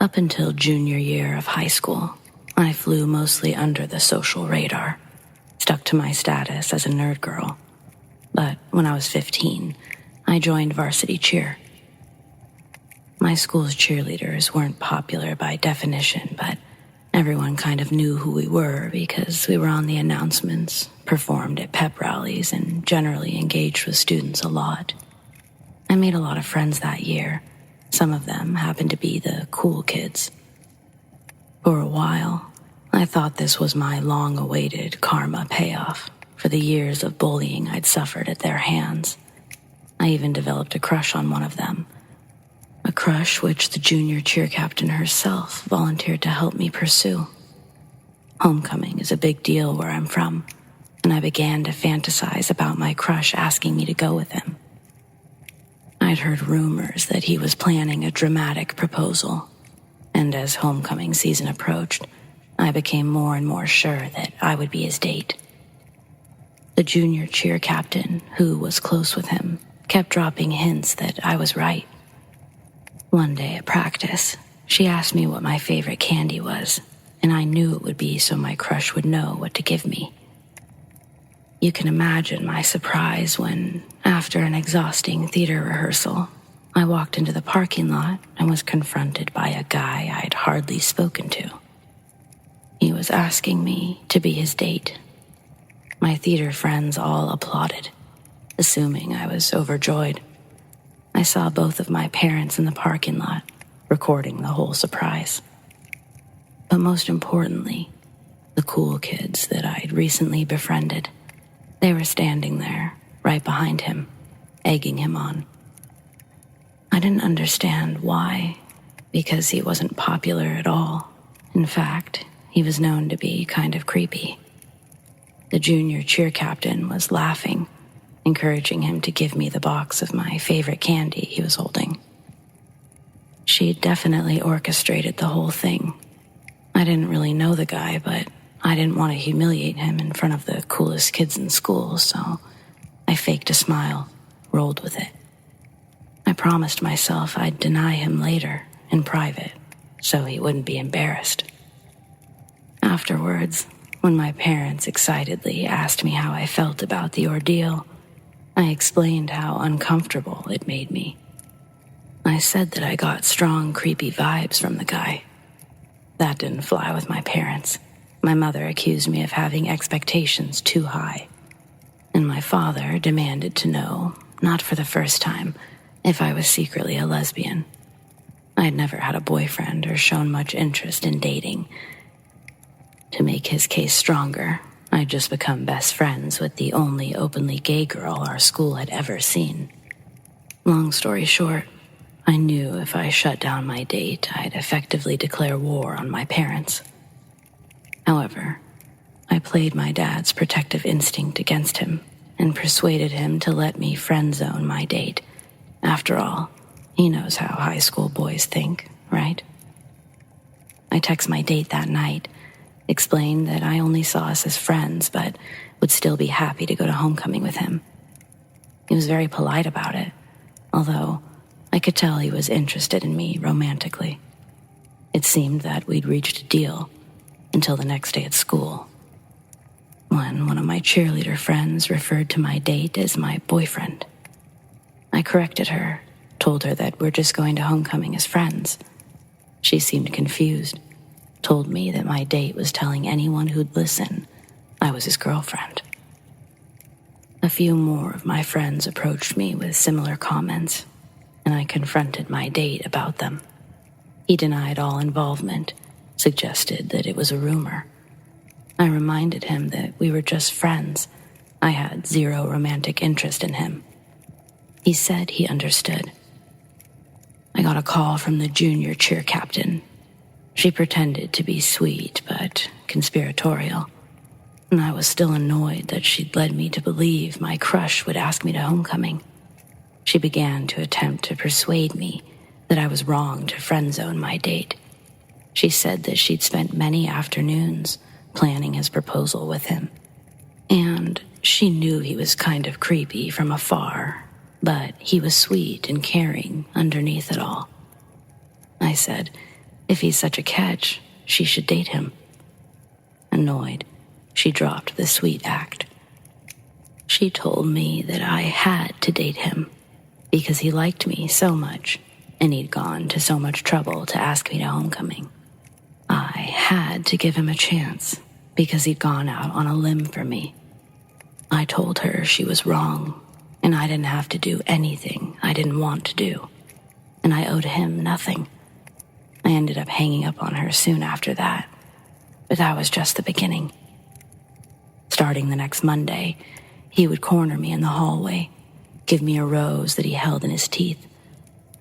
Up until junior year of high school, I flew mostly under the social radar, stuck to my status as a nerd girl. But when I was 15, I joined varsity cheer. My school's cheerleaders weren't popular by definition, but everyone kind of knew who we were because we were on the announcements, performed at pep rallies, and generally engaged with students a lot. I made a lot of friends that year. Some of them happened to be the cool kids. For a while, I thought this was my long-awaited karma payoff for the years of bullying I'd suffered at their hands. I even developed a crush on one of them. A crush which the junior cheer captain herself volunteered to help me pursue. Homecoming is a big deal where I'm from, and I began to fantasize about my crush asking me to go with him. I'd heard rumors that he was planning a dramatic proposal, and as homecoming season approached, I became more and more sure that I would be his date. The junior cheer captain, who was close with him, kept dropping hints that I was right. One day at practice, she asked me what my favorite candy was, and I knew it would be so my crush would know what to give me. You can imagine my surprise when, after an exhausting theater rehearsal, I walked into the parking lot and was confronted by a guy I'd hardly spoken to. He was asking me to be his date. My theater friends all applauded, assuming I was overjoyed. I saw both of my parents in the parking lot, recording the whole surprise. But most importantly, the cool kids that I'd recently befriended, they were standing there, right behind him, egging him on. I didn't understand why, because he wasn't popular at all. In fact, he was known to be kind of creepy. The junior cheer captain was laughing, encouraging him to give me the box of my favorite candy he was holding. She'd definitely orchestrated the whole thing. I didn't really know the guy, but I didn't want to humiliate him in front of the coolest kids in school, so I faked a smile, rolled with it. I promised myself I'd deny him later, in private, so he wouldn't be embarrassed. Afterwards, when my parents excitedly asked me how I felt about the ordeal, I explained how uncomfortable it made me. I said that I got strong, creepy vibes from the guy. That didn't fly with my parents. My mother accused me of having expectations too high. And my father demanded to know, not for the first time, if I was secretly a lesbian. I had never had a boyfriend or shown much interest in dating. To make his case stronger, I'd just become best friends with the only openly gay girl our school had ever seen. Long story short, I knew if I shut down my date, I'd effectively declare war on my parents. However, I played my dad's protective instinct against him and persuaded him to let me friend-zone my date. After all, he knows how high school boys think, right? I text my date that night, explained that I only saw us as friends, but would still be happy to go to homecoming with him. He was very polite about it, although I could tell he was interested in me romantically. It seemed that we'd reached a deal until the next day at school, when one of my cheerleader friends referred to my date as my boyfriend. I corrected her, told her that we're just going to homecoming as friends. She seemed confused, told me that my date was telling anyone who'd listen I was his girlfriend. A few more of my friends approached me with similar comments, and I confronted my date about them. He denied all involvement, suggested that it was a rumor. I reminded him that we were just friends. I had zero romantic interest in him. He said he understood. I got a call from the junior cheer captain. She pretended to be sweet but conspiratorial, and I was still annoyed that she'd led me to believe my crush would ask me to homecoming. She began to attempt to persuade me that I was wrong to friend-zone my date. She said that she'd spent many afternoons planning his proposal with him, and she knew he was kind of creepy from afar, but he was sweet and caring underneath it all. I said, If he's such a catch, she should date him. Annoyed, she dropped the sweet act. She told me that I had to date him because he liked me so much and he'd gone to so much trouble to ask me to homecoming. I had to give him a chance because he'd gone out on a limb for me. I told her she was wrong and I didn't have to do anything I didn't want to do, and I owed him nothing. I ended up hanging up on her soon after that, but that was just the beginning. Starting the next Monday, he would corner me in the hallway, give me a rose that he held in his teeth.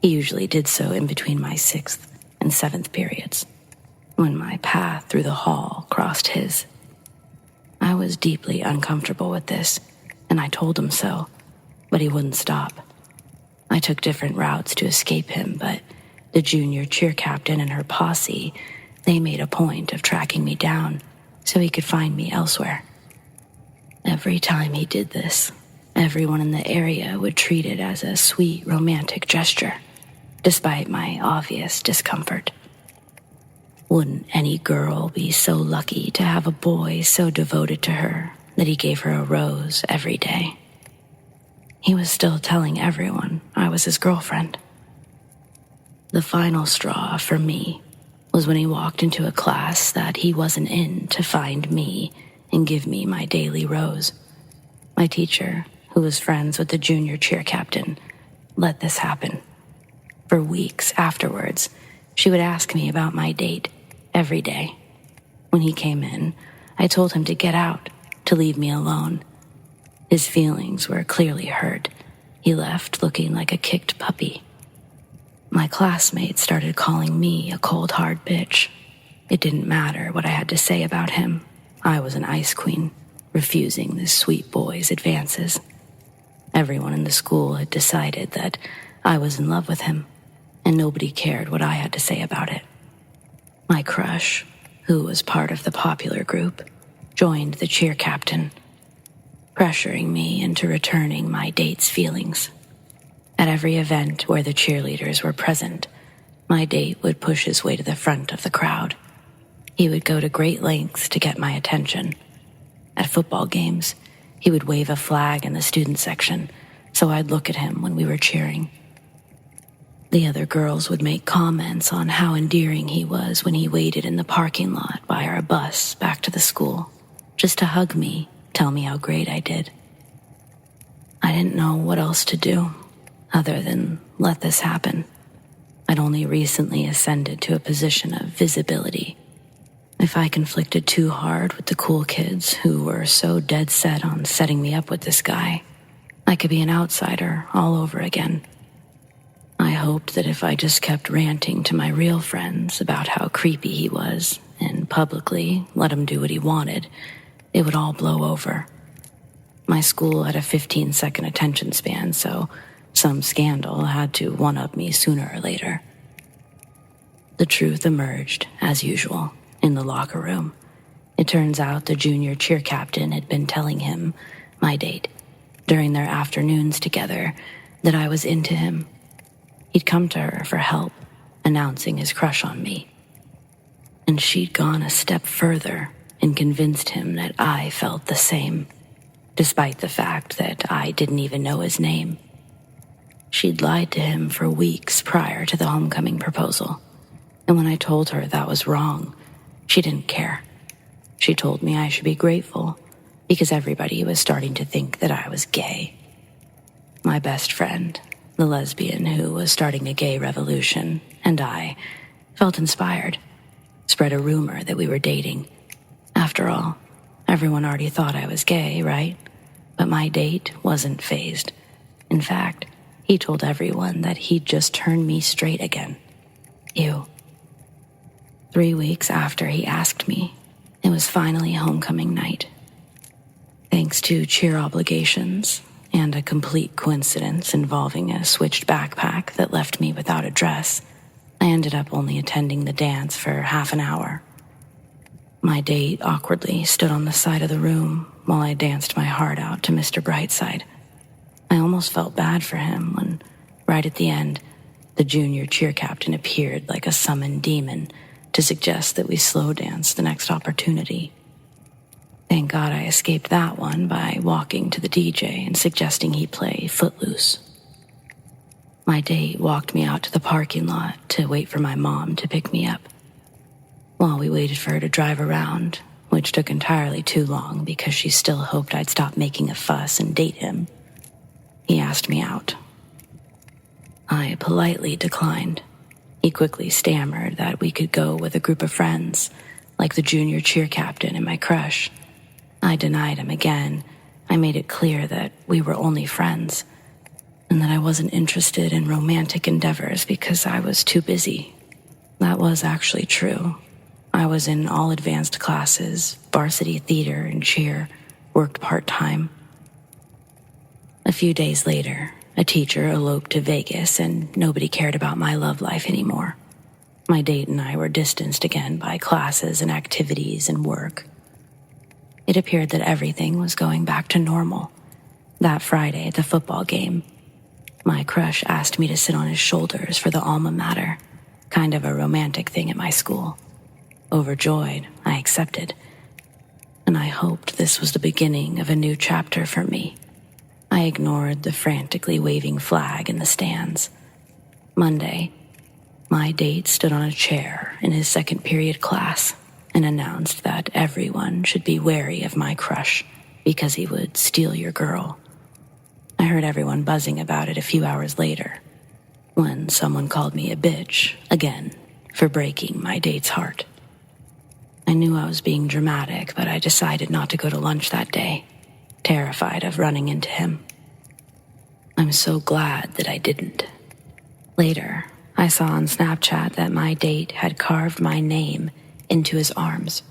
He usually did so in between my 6th and 7th periods, when my path through the hall crossed his. I was deeply uncomfortable with this, and I told him so, but he wouldn't stop. I took different routes to escape him, but the junior cheer captain and her posse, they made a point of tracking me down so he could find me elsewhere. Every time he did this, everyone in the area would treat it as a sweet, romantic gesture, despite my obvious discomfort. Wouldn't any girl be so lucky to have a boy so devoted to her that he gave her a rose every day? He was still telling everyone I was his girlfriend. The final straw for me was when he walked into a class that he wasn't in to find me and give me my daily rose. My teacher, who was friends with the junior cheer captain, let this happen. For weeks afterwards, she would ask me about my date every day. When he came in, I told him to get out, to leave me alone. His feelings were clearly hurt. He left looking like a kicked puppy. My classmates started calling me a cold, hard bitch. It didn't matter what I had to say about him. I was an ice queen, refusing this sweet boy's advances. Everyone in the school had decided that I was in love with him, and nobody cared what I had to say about it. My crush, who was part of the popular group, joined the cheer captain, pressuring me into returning my date's feelings. At every event where the cheerleaders were present, my date would push his way to the front of the crowd. He would go to great lengths to get my attention. At football games, he would wave a flag in the student section, so I'd look at him when we were cheering. The other girls would make comments on how endearing he was when he waited in the parking lot by our bus back to the school, just to hug me, tell me how great I did. I didn't know what else to do other than let this happen. I'd only recently ascended to a position of visibility. If I conflicted too hard with the cool kids who were so dead set on setting me up with this guy, I could be an outsider all over again. I hoped that if I just kept ranting to my real friends about how creepy he was and publicly let him do what he wanted, it would all blow over. My school had a 15-second attention span, so some scandal had to one-up me sooner or later. The truth emerged, as usual, in the locker room. It turns out the junior cheer captain had been telling him, my date, during their afternoons together, that I was into him. He'd come to her for help, announcing his crush on me. And she'd gone a step further and convinced him that I felt the same, despite the fact that I didn't even know his name. She'd lied to him for weeks prior to the homecoming proposal, and when I told her that was wrong, she didn't care. She told me I should be grateful because everybody was starting to think that I was gay. My best friend, the lesbian who was starting a gay revolution, and I felt inspired, spread a rumor that we were dating. After all, everyone already thought I was gay, right? But my date wasn't fazed. In fact, he told everyone that he'd just turned me straight again. Ew. 3 weeks after he asked me, it was finally homecoming night. Thanks to cheer obligations and a complete coincidence involving a switched backpack that left me without a dress, I ended up only attending the dance for half an hour. My date awkwardly stood on the side of the room while I danced my heart out to Mr. Brightside. I almost felt bad for him when, right at the end, the junior cheer captain appeared like a summoned demon to suggest that we slow dance the next opportunity. Thank God I escaped that one by walking to the DJ and suggesting he play Footloose. My date walked me out to the parking lot to wait for my mom to pick me up. While we waited for her to drive around, which took entirely too long because she still hoped I'd stop making a fuss and date him, he asked me out. I politely declined. He quickly stammered that we could go with a group of friends, like the junior cheer captain and my crush. I denied him again. I made it clear that we were only friends, and that I wasn't interested in romantic endeavors because I was too busy. That was actually true. I was in all advanced classes, varsity theater and cheer, worked part-time. A few days later, a teacher eloped to Vegas and nobody cared about my love life anymore. My date and I were distanced again by classes and activities and work. It appeared that everything was going back to normal. That Friday at the football game, my crush asked me to sit on his shoulders for the alma mater, kind of a romantic thing at my school. Overjoyed, I accepted, and I hoped this was the beginning of a new chapter for me. I ignored the frantically waving flag in the stands. Monday, my date stood on a chair in his second period class and announced that everyone should be wary of my crush because he would steal your girl. I heard everyone buzzing about it a few hours later, when someone called me a bitch, again, for breaking my date's heart. I knew I was being dramatic, but I decided not to go to lunch that day, terrified of running into him. I'm so glad that I didn't. Later, I saw on Snapchat that my date had carved my name into his arms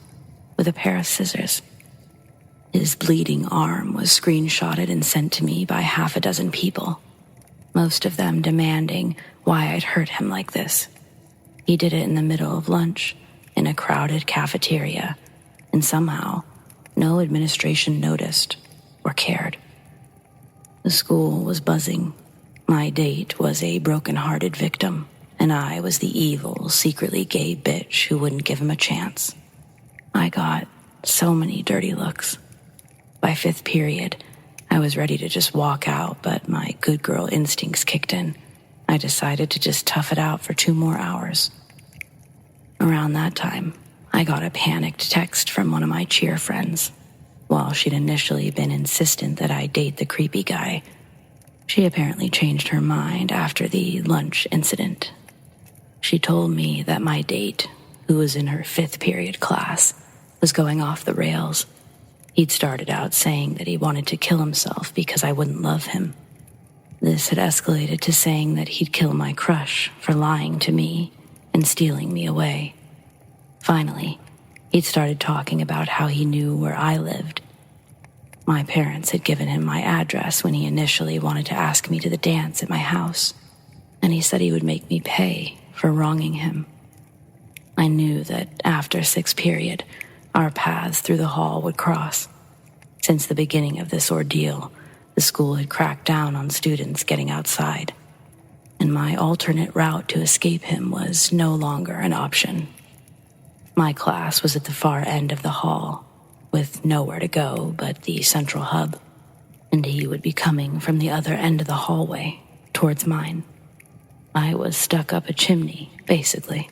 with a pair of scissors. His bleeding arm was screenshotted and sent to me by half a dozen people, most of them demanding why I'd hurt him like this. He did it in the middle of lunch, in a crowded cafeteria, and somehow no administration noticed or cared. The school was buzzing. My date was a broken-hearted victim, and I was the evil, secretly gay bitch who wouldn't give him a chance. I got so many dirty looks. By fifth period, I was ready to just walk out, but my good girl instincts kicked in. I decided to just tough it out for 2 more hours. Around that time, I got a panicked text from one of my cheer friends. While she'd initially been insistent that I date the creepy guy, she apparently changed her mind after the lunch incident. She told me that my date, who was in her 5th period class, was going off the rails. He'd started out saying that he wanted to kill himself because I wouldn't love him. This had escalated to saying that he'd kill my crush for lying to me and stealing me away. Finally, he'd started talking about how he knew where I lived. My parents had given him my address when he initially wanted to ask me to the dance at my house, and he said he would make me pay for wronging him. I knew that after 6th period, our paths through the hall would cross. Since the beginning of this ordeal, the school had cracked down on students getting outside, and my alternate route to escape him was no longer an option. My class was at the far end of the hall, with nowhere to go but the central hub, and he would be coming from the other end of the hallway, towards mine. I was stuck up a chimney, basically.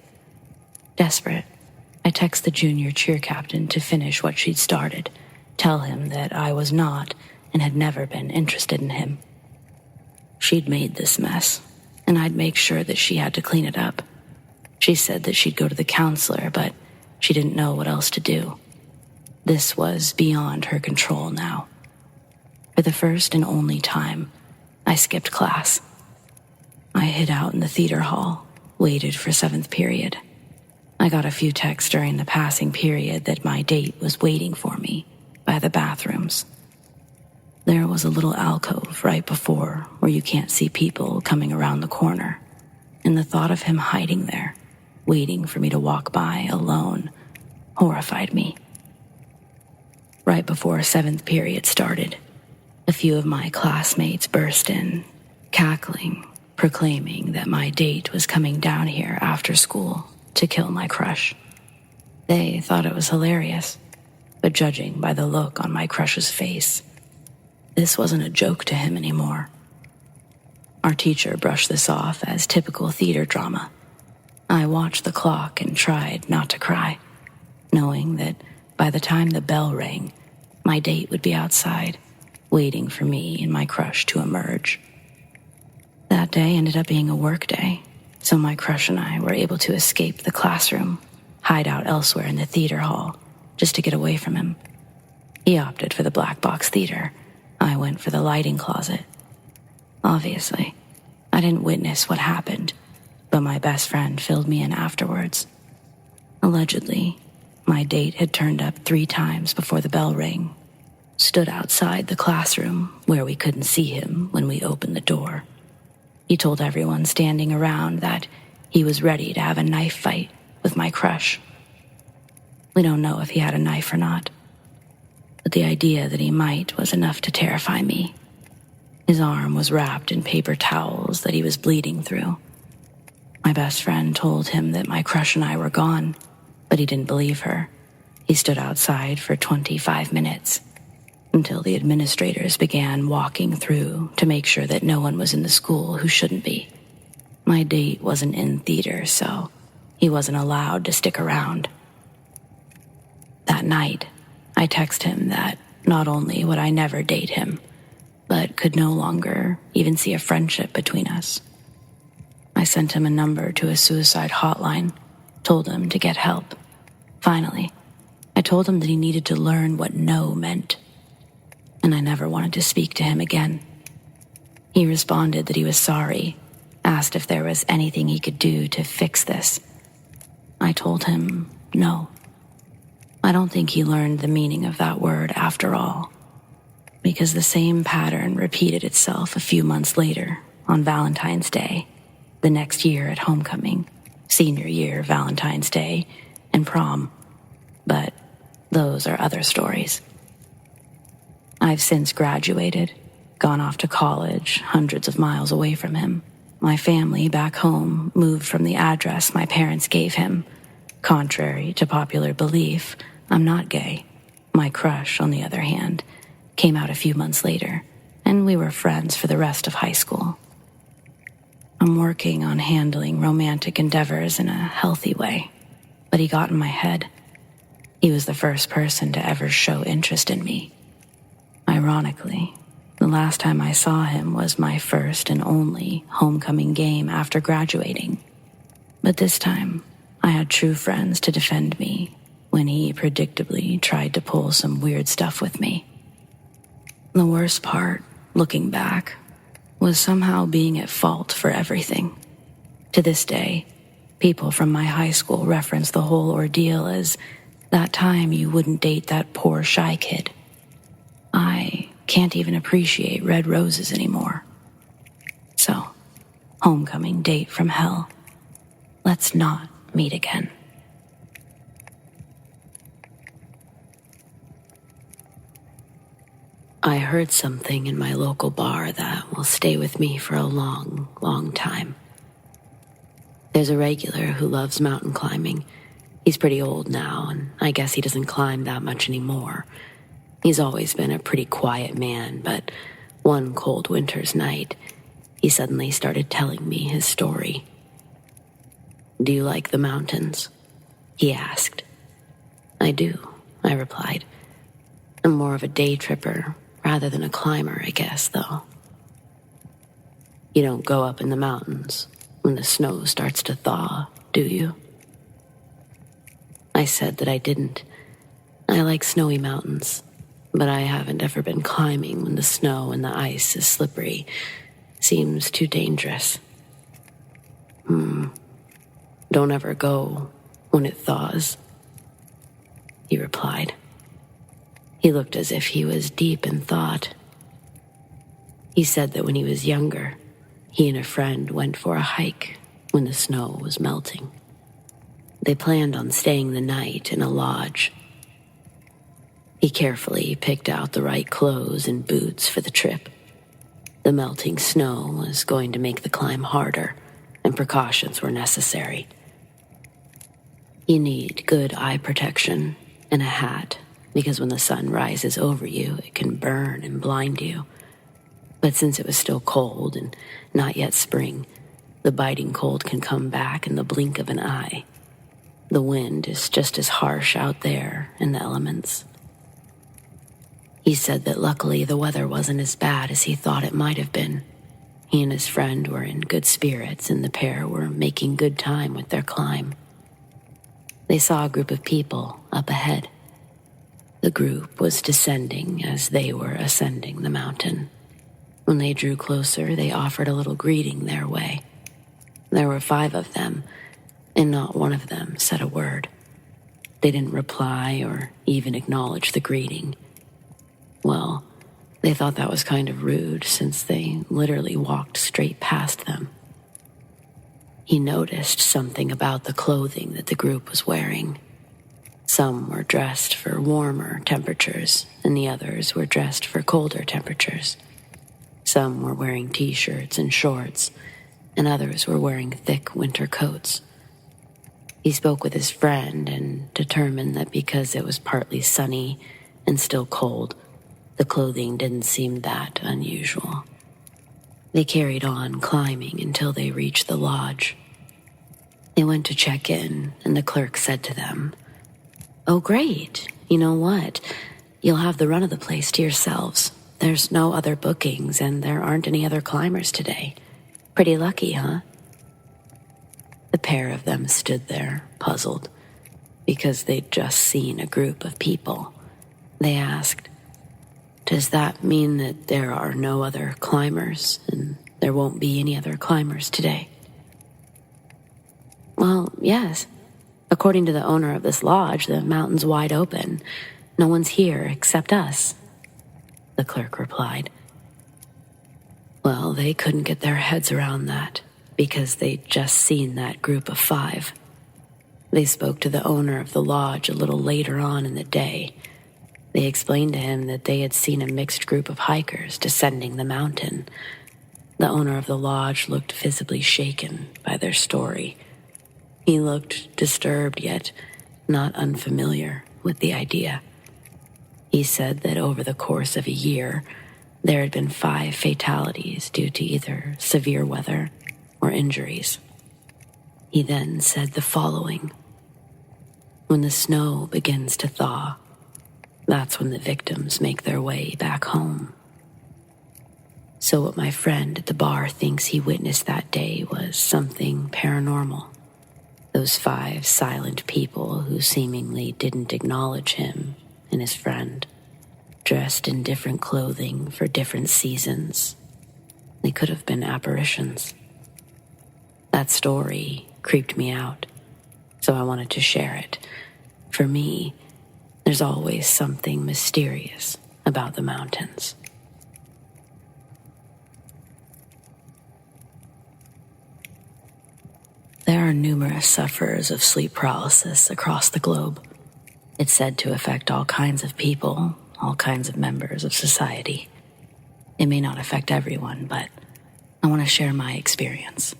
Desperate, I text the junior cheer captain to finish what she'd started, tell him that I was not and had never been interested in him. She'd made this mess, and I'd make sure that she had to clean it up. She said that she'd go to the counselor, but she didn't know what else to do. This was beyond her control now. For the first and only time, I skipped class. I hid out in the theater hall, waited for 7th period. I got a few texts during the passing period that my date was waiting for me by the bathrooms. There was a little alcove right before where you can't see people coming around the corner, and the thought of him hiding there, waiting for me to walk by alone, horrified me. Right before 7th period started, a few of my classmates burst in, cackling, proclaiming that my date was coming down here after school to kill my crush. They thought it was hilarious, but judging by the look on my crush's face, this wasn't a joke to him anymore. Our teacher brushed this off as typical theater drama. I watched the clock and tried not to cry, knowing that by the time the bell rang, my date would be outside, waiting for me and my crush to emerge. That day ended up being a work day, so my crush and I were able to escape the classroom, hide out elsewhere in the theater hall, just to get away from him. He opted for the black box theater. I went for the lighting closet. Obviously, I didn't witness what happened, but my best friend filled me in afterwards. Allegedly, my date had turned up 3 times before the bell rang, stood outside the classroom where we couldn't see him when we opened the door. He told everyone standing around that he was ready to have a knife fight with my crush. We don't know if he had a knife or not, but the idea that he might was enough to terrify me. His arm was wrapped in paper towels that he was bleeding through. My best friend told him that my crush and I were gone, but he didn't believe her. He stood outside for 25 minutes until the administrators began walking through to make sure that no one was in the school who shouldn't be. My date wasn't in theater, so he wasn't allowed to stick around. That night, I texted him that not only would I never date him, but could no longer even see a friendship between us. I sent him a number to a suicide hotline, told him to get help. Finally, I told him that he needed to learn what no meant, and I never wanted to speak to him again. He responded that he was sorry, asked if there was anything he could do to fix this. I told him no. I don't think he learned the meaning of that word after all, because the same pattern repeated itself a few months later on Valentine's Day, the next year at homecoming, senior year Valentine's Day, and prom. But those are other stories. I've since graduated, gone off to college, hundreds of miles away from him. My family back home moved from the address my parents gave him. Contrary to popular belief, I'm not gay. My crush, on the other hand, came out a few months later, and we were friends for the rest of high school. I'm working on handling romantic endeavors in a healthy way, but he got in my head. He was the first person to ever show interest in me. Ironically, the last time I saw him was my first and only homecoming game after graduating. But this time, I had true friends to defend me when he predictably tried to pull some weird stuff with me. The worst part, looking back, was somehow being at fault for everything. To this day, people from my high school reference the whole ordeal as that time you wouldn't date that poor shy kid. I can't even appreciate red roses anymore. So, homecoming date from hell. Let's not meet again. I heard something in my local bar that will stay with me for a long, long time. There's a regular who loves mountain climbing. He's pretty old now, and I guess he doesn't climb that much anymore. He's always been a pretty quiet man, but one cold winter's night, he suddenly started telling me his story. "Do you like the mountains?" he asked. "I do," I replied. "I'm more of a day tripper rather than a climber, I guess, though." "You don't go up in the mountains when the snow starts to thaw, do you?" I said that I didn't. I like snowy mountains, but I haven't ever been climbing when the snow and the ice is slippery. Seems too dangerous. Don't ever go when it thaws," he replied. He looked as if he was deep in thought. He said that when he was younger, he and a friend went for a hike when the snow was melting. They planned on staying the night in a lodge. He carefully picked out the right clothes and boots for the trip. The melting snow was going to make the climb harder, and precautions were necessary. You need good eye protection and a hat, because when the sun rises over you, it can burn and blind you. But since it was still cold and not yet spring, the biting cold can come back in the blink of an eye. The wind is just as harsh out there in the elements. He said that luckily the weather wasn't as bad as he thought it might have been. He and his friend were in good spirits, and the pair were making good time with their climb. They saw a group of people up ahead. The group was descending as they were ascending the mountain. When they drew closer, they offered a little greeting their way. There were 5 of them, and not one of them said a word. They didn't reply or even acknowledge the greeting. Well, they thought that was kind of rude since they literally walked straight past them. He noticed something about the clothing that the group was wearing. Some were dressed for warmer temperatures, and the others were dressed for colder temperatures. Some were wearing t-shirts and shorts, and others were wearing thick winter coats. He spoke with his friend and determined that because it was partly sunny and still cold, the clothing didn't seem that unusual. They carried on climbing until they reached the lodge. They went to check in, and the clerk said to them, "Oh, great. You know what? You'll have the run of the place to yourselves. There's no other bookings, and there aren't any other climbers today. Pretty lucky, huh?" The pair of them stood there, puzzled, because they'd just seen a group of people. They asked, "Does that mean that there are no other climbers, and there won't be any other climbers today?" "Well, yes. According to the owner of this lodge, the mountain's wide open. No one's here except us," the clerk replied. Well, they couldn't get their heads around that because they'd just seen that group of 5. They spoke to the owner of the lodge a little later on in the day. They explained to him that they had seen a mixed group of hikers descending the mountain. The owner of the lodge looked visibly shaken by their story. He looked disturbed yet not unfamiliar with the idea. He said that over the course of a year, there had been 5 fatalities due to either severe weather or injuries. He then said the following: "When the snow begins to thaw, that's when the victims make their way back home." So what my friend at the bar thinks he witnessed that day was something paranormal. Those 5 silent people who seemingly didn't acknowledge him and his friend, dressed in different clothing for different seasons. They could have been apparitions. That story creeped me out, so I wanted to share it. For me, there's always something mysterious about the mountains. There are numerous sufferers of sleep paralysis across the globe. It's said to affect all kinds of people, all kinds of members of society. It may not affect everyone, but I want to share my experience.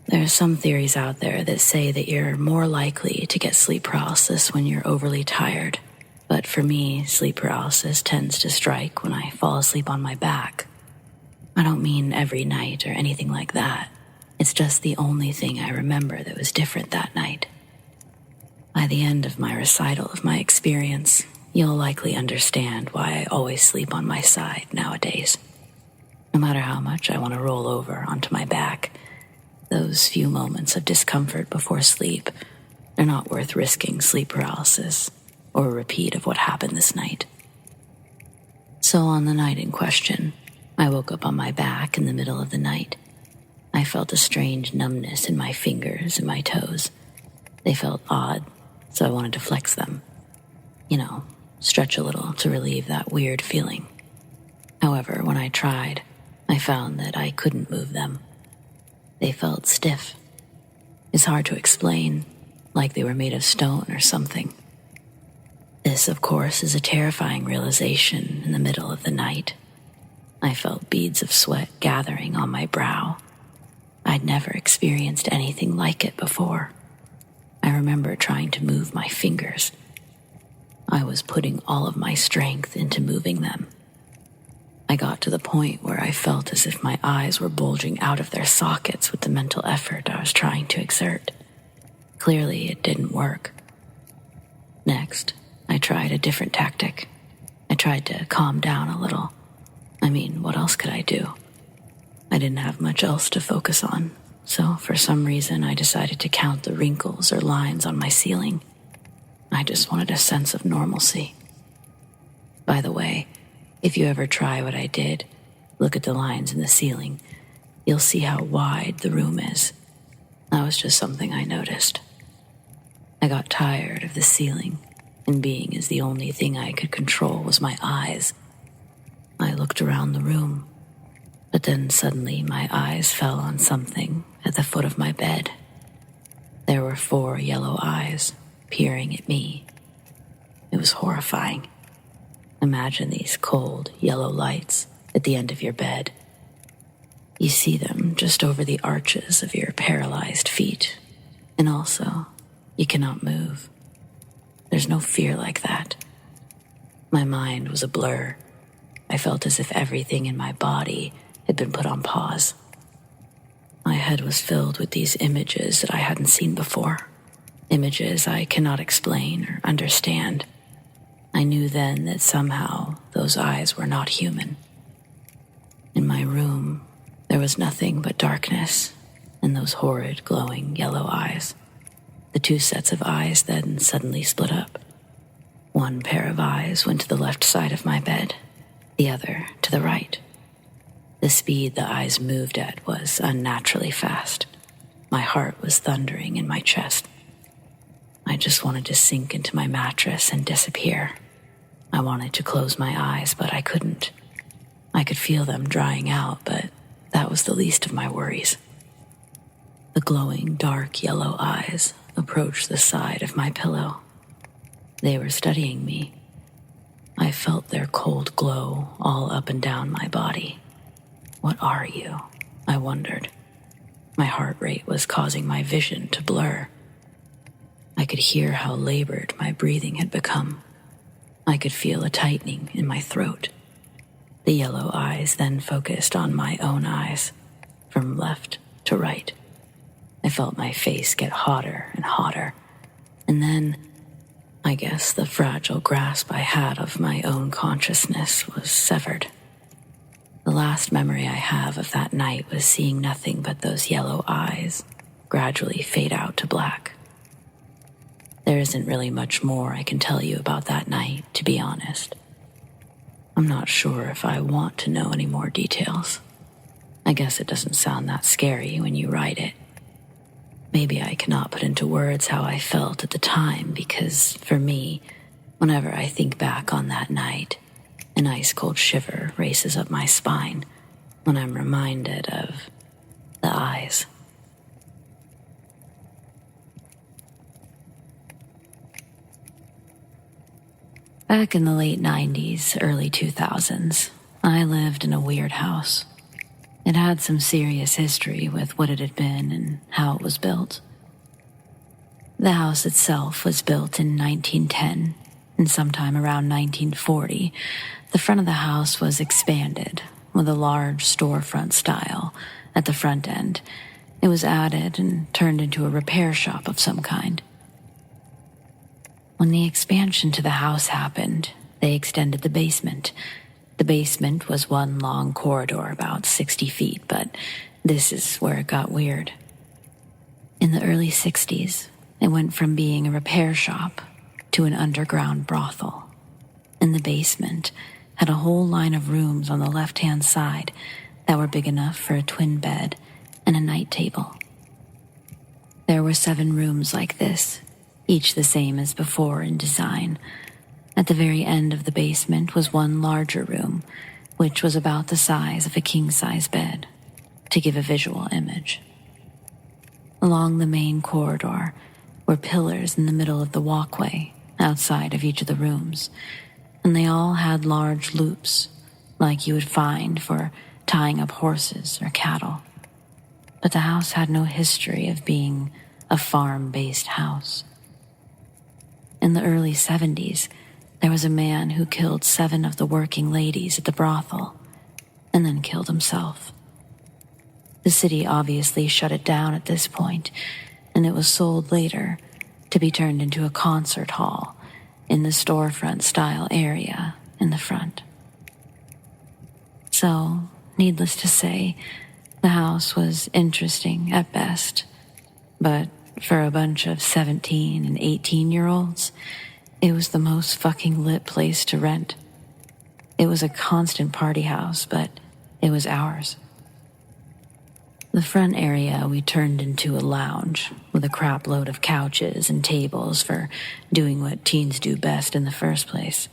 There are some theories out there that say that you're more likely to get sleep paralysis when you're overly tired, but for me, sleep paralysis tends to strike when I fall asleep on my back. I don't mean every night or anything like that. It's just the only thing I remember that was different that night. By the end of my recital of my experience, you'll likely understand why I always sleep on my side nowadays. No matter how much I want to roll over onto my back, those few moments of discomfort before sleep are not worth risking sleep paralysis or a repeat of what happened this night. So on the night in question, I woke up on my back in the middle of the night. I felt a strange numbness in my fingers and my toes. They felt odd, so I wanted to flex them. Stretch a little to relieve that weird feeling. However, when I tried, I found that I couldn't move them. They felt stiff. It's hard to explain, like they were made of stone or something. This, of course, is a terrifying realization in the middle of the night. I felt beads of sweat gathering on my brow. I'd never experienced anything like it before. I remember trying to move my fingers. I was putting all of my strength into moving them. I got to the point where I felt as if my eyes were bulging out of their sockets with the mental effort I was trying to exert. Clearly, it didn't work. Next, I tried a different tactic. I tried to calm down a little. I mean, what else could I do? I didn't have much else to focus on, so for some reason I decided to count the wrinkles or lines on my ceiling. I just wanted a sense of normalcy. By the way, if you ever try what I did, look at the lines in the ceiling, you'll see how wide the room is. That was just something I noticed. I got tired of the ceiling, and being as the only thing I could control was my eyes. I looked around the room, but then suddenly my eyes fell on something at the foot of my bed. There were 4 yellow eyes peering at me. It was horrifying. Imagine these cold, yellow lights at the end of your bed. You see them just over the arches of your paralyzed feet, and also, you cannot move. There's no fear like that. My mind was a blur. I felt as if everything in my body had been put on pause. My head was filled with these images that I hadn't seen before, images I cannot explain or understand. I knew then that somehow those eyes were not human. In my room, there was nothing but darkness and those horrid, glowing yellow eyes. The 2 sets of eyes then suddenly split up. One pair of eyes went to the left side of my bed, the other to the right. The speed the eyes moved at was unnaturally fast. My heart was thundering in my chest. I just wanted to sink into my mattress and disappear. I wanted to close my eyes, but I couldn't. I could feel them drying out, but that was the least of my worries. The glowing, dark yellow eyes approached the side of my pillow. They were studying me. I felt their cold glow all up and down my body. What are you? I wondered. My heart rate was causing my vision to blur. I could hear how labored my breathing had become. I could feel a tightening in my throat. The yellow eyes then focused on my own eyes, from left to right. I felt my face get hotter and hotter, and then, I guess the fragile grasp I had of my own consciousness was severed. The last memory I have of that night was seeing nothing but those yellow eyes gradually fade out to black. There isn't really much more I can tell you about that night, to be honest. I'm not sure if I want to know any more details. I guess it doesn't sound that scary when you write it. Maybe I cannot put into words how I felt at the time because, for me, whenever I think back on that night, an ice-cold shiver races up my spine when I'm reminded of the eyes. Back in the late 90s, early 2000s, I lived in a weird house. It had some serious history with what it had been and how it was built. The house itself was built in 1910, and sometime around 1940, the front of the house was expanded with a large storefront style at the front end. It was added and turned into a repair shop of some kind. When the expansion to the house happened, they extended the basement. The basement was one long corridor about 60 feet, but this is where it got weird. In the early 60s, it went from being a repair shop to an underground brothel. And the basement had a whole line of rooms on the left-hand side that were big enough for a twin bed and a night table. There were 7 rooms like this, each the same as before in design. At the very end of the basement was one larger room, which was about the size of a king-size bed, to give a visual image. Along the main corridor were pillars in the middle of the walkway outside of each of the rooms, and they all had large loops, like you would find for tying up horses or cattle. But the house had no history of being a farm-based house. In the early 70s, there was a man who killed 7 of the working ladies at the brothel and then killed himself. The city obviously shut it down at this point, and it was sold later to be turned into a concert hall in the storefront-style area in the front. So, needless to say, the house was interesting at best, but for a bunch of 17 and 18-year-olds, it was the most fucking lit place to rent. It was a constant party house, but it was ours. The front area we turned into a lounge with a crap load of couches and tables for doing what teens do best in the first place.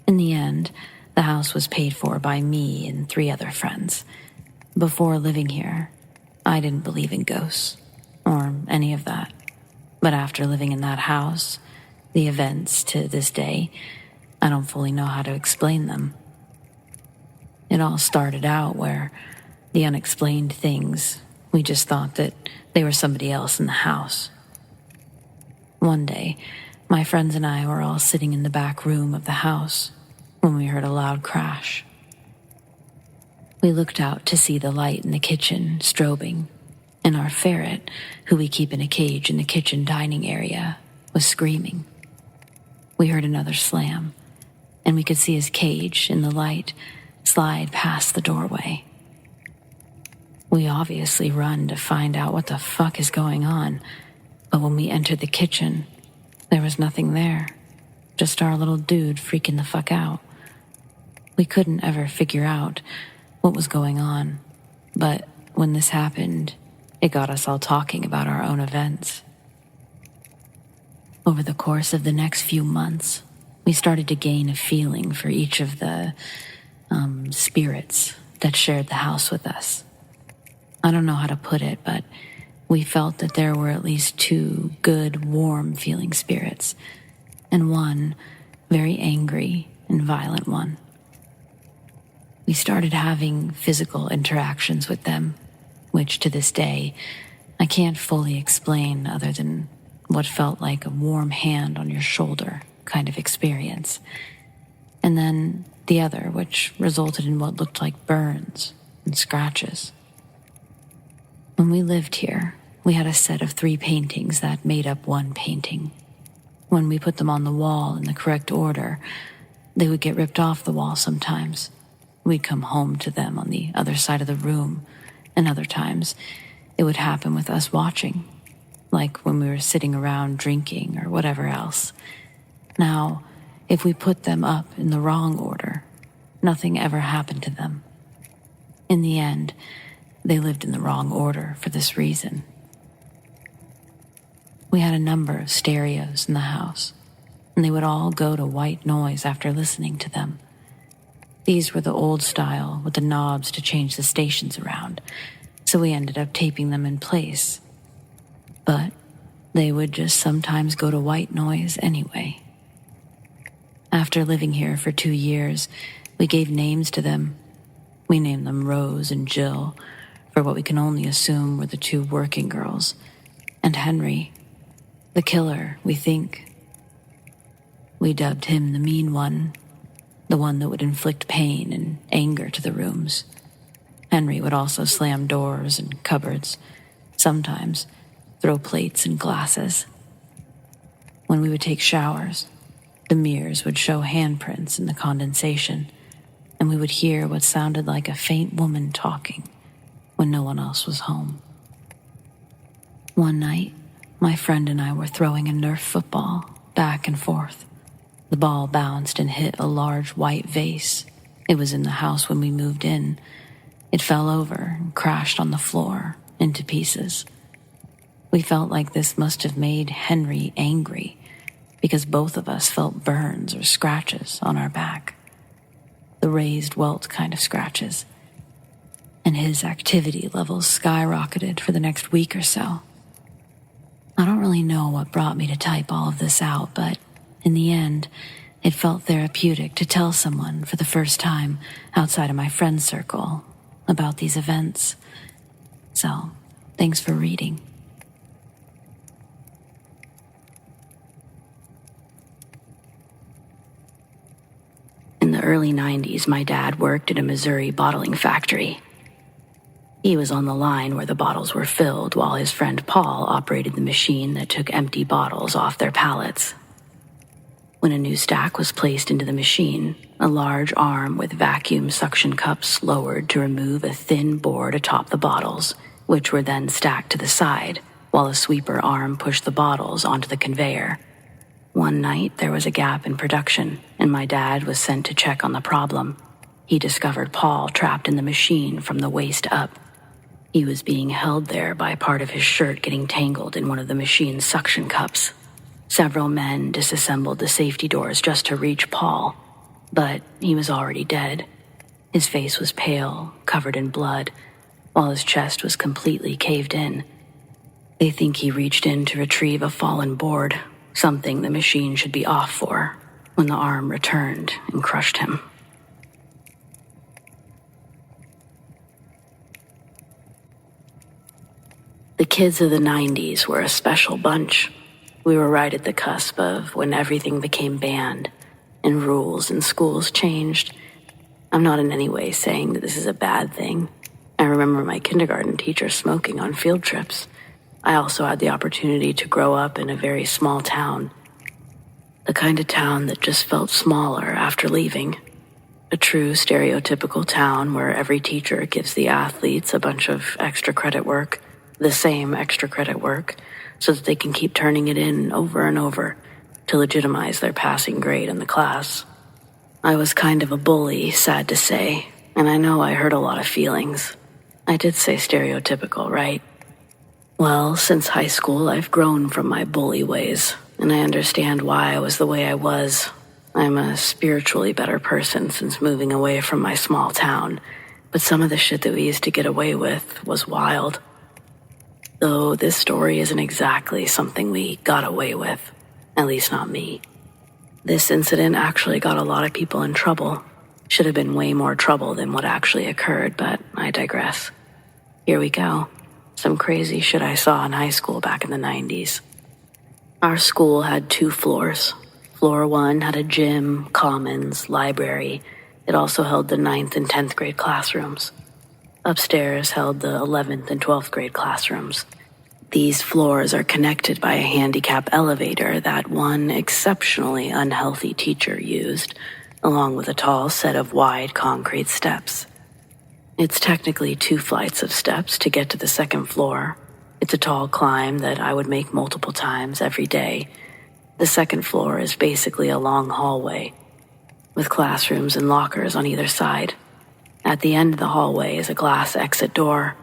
In the end, the house was paid for by me and 3 other friends. Before living here, I didn't believe in ghosts or any of that. But after living in that house, the events to this day, I don't fully know how to explain them. It all started out where the unexplained things, we just thought that they were somebody else in the house. One day, my friends and I were all sitting in the back room of the house when we heard a loud crash. We looked out to see the light in the kitchen strobing, and our ferret, who we keep in a cage in the kitchen dining area, was screaming. We heard another slam, and we could see his cage in the light slide past the doorway. We obviously run to find out what the fuck is going on, but when we entered the kitchen, there was nothing there, just our little dude freaking the fuck out. We couldn't ever figure out what was going on, but when this happened, it got us all talking about our own events. Over the course of the next few months, we started to gain a feeling for each of the spirits that shared the house with us. I don't know how to put it, but we felt that there were at least 2 good, warm-feeling spirits, and one very angry and violent one. We started having physical interactions with them, which to this day, I can't fully explain other than what felt like a warm hand on your shoulder kind of experience. And then the other, which resulted in what looked like burns and scratches. When we lived here, we had a set of 3 paintings that made up one painting. When we put them on the wall in the correct order, they would get ripped off the wall sometimes. We'd come home to them on the other side of the room, and other times it would happen with us watching, like when we were sitting around drinking or whatever else. Now, if we put them up in the wrong order, nothing ever happened to them. In the end, they lived in the wrong order for this reason. We had a number of stereos in the house, and they would all go to white noise after listening to them. These were the old style with the knobs to change the stations around, so we ended up taping them in place. But they would just sometimes go to white noise anyway. After living here for 2 years, we gave names to them. We named them Rose and Jill, for what we can only assume were the 2 working girls, and Henry, the killer, we think. We dubbed him the mean one, the one that would inflict pain and anger to the rooms. Henry would also slam doors and cupboards, sometimes throw plates and glasses. When we would take showers, the mirrors would show handprints in the condensation, and we would hear what sounded like a faint woman talking when no one else was home. One night, my friend and I were throwing a Nerf football back and forth. The ball bounced and hit a large white vase. It was in the house when we moved in. It fell over and crashed on the floor into pieces. We felt like this must have made Henry angry because both of us felt burns or scratches on our back. The raised welt kind of scratches. And his activity levels skyrocketed for the next week or so. I don't really know what brought me to type all of this out, but in the end, It felt therapeutic to tell someone for the first time outside of my friend circle about these events. So, thanks for reading. In the early 90s, my dad worked at a Missouri bottling factory. He was on the line where the bottles were filled while his friend Paul operated the machine that took empty bottles off their pallets. When a new stack was placed into the machine, a large arm with vacuum suction cups lowered to remove a thin board atop the bottles, which were then stacked to the side, while a sweeper arm pushed the bottles onto the conveyor. One night, there was a gap in production, and my dad was sent to check on the problem. He discovered Paul trapped in the machine from the waist up. He was being held there by part of his shirt getting tangled in one of the machine's suction cups. Several men disassembled the safety doors just to reach Paul, but he was already dead. His face was pale, covered in blood, while his chest was completely caved in. They think he reached in to retrieve a fallen board, something the machine should be off for, when the arm returned and crushed him. The kids of the 90s were a special bunch. We were right at the cusp of when everything became banned and rules in schools changed. I'm not in any way saying that this is a bad thing. I remember my kindergarten teacher smoking on field trips. I also had the opportunity to grow up in a very small town. The kind of town that just felt smaller after leaving. A true stereotypical town where every teacher gives the athletes a bunch of extra credit work, the same extra credit work, so that they can keep turning it in over and over to legitimize their passing grade in the class. I was kind of a bully, sad to say, and I know I hurt a lot of feelings. I did say stereotypical, right? Well, since high school, I've grown from my bully ways, and I understand why I was the way I was. I'm a spiritually better person since moving away from my small town, but some of the shit that we used to get away with was wild. Though this story isn't exactly something we got away with, at least not me. This incident actually got a lot of people in trouble. Should have been way more trouble than what actually occurred, but I digress. Here we go. Some crazy shit I saw in high school back in the 90s. Our school had 2 floors. Floor 1 had a gym, commons, library. It also held the 9th and 10th grade classrooms. Upstairs held the 11th and 12th grade classrooms. These floors are connected by a handicap elevator that one exceptionally unhealthy teacher used, along with a tall set of wide concrete steps. It's technically 2 flights of steps to get to the 2nd floor. It's a tall climb that I would make multiple times every day. The 2nd floor is basically a long hallway, with classrooms and lockers on either side. At the end of the hallway is a glass exit door,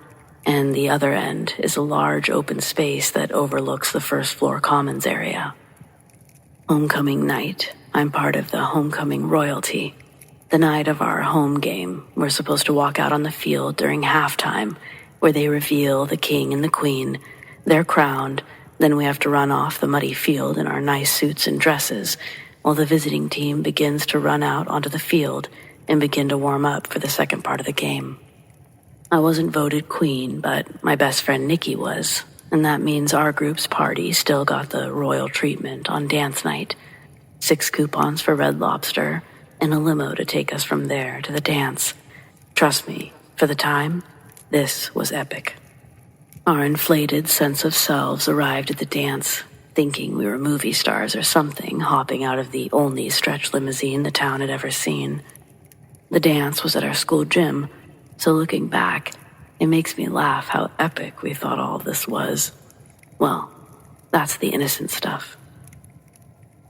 and the other end is a large open space that overlooks the 1st floor commons area. Homecoming night, I'm part of the homecoming royalty. The night of our home game, we're supposed to walk out on the field during halftime, where they reveal the king and the queen. They're crowned, then we have to run off the muddy field in our nice suits and dresses, while the visiting team begins to run out onto the field and begin to warm up for the 2nd part of the game. I wasn't voted queen, but my best friend Nikki was, and that means our group's party still got the royal treatment on dance night. 6 coupons for Red Lobster, and a limo to take us from there to the dance. Trust me, for the time, this was epic. Our inflated sense of selves arrived at the dance, thinking we were movie stars or something, hopping out of the only stretch limousine the town had ever seen. The dance was at our school gym, so looking back, it makes me laugh how epic we thought all this was. Well, that's the innocent stuff.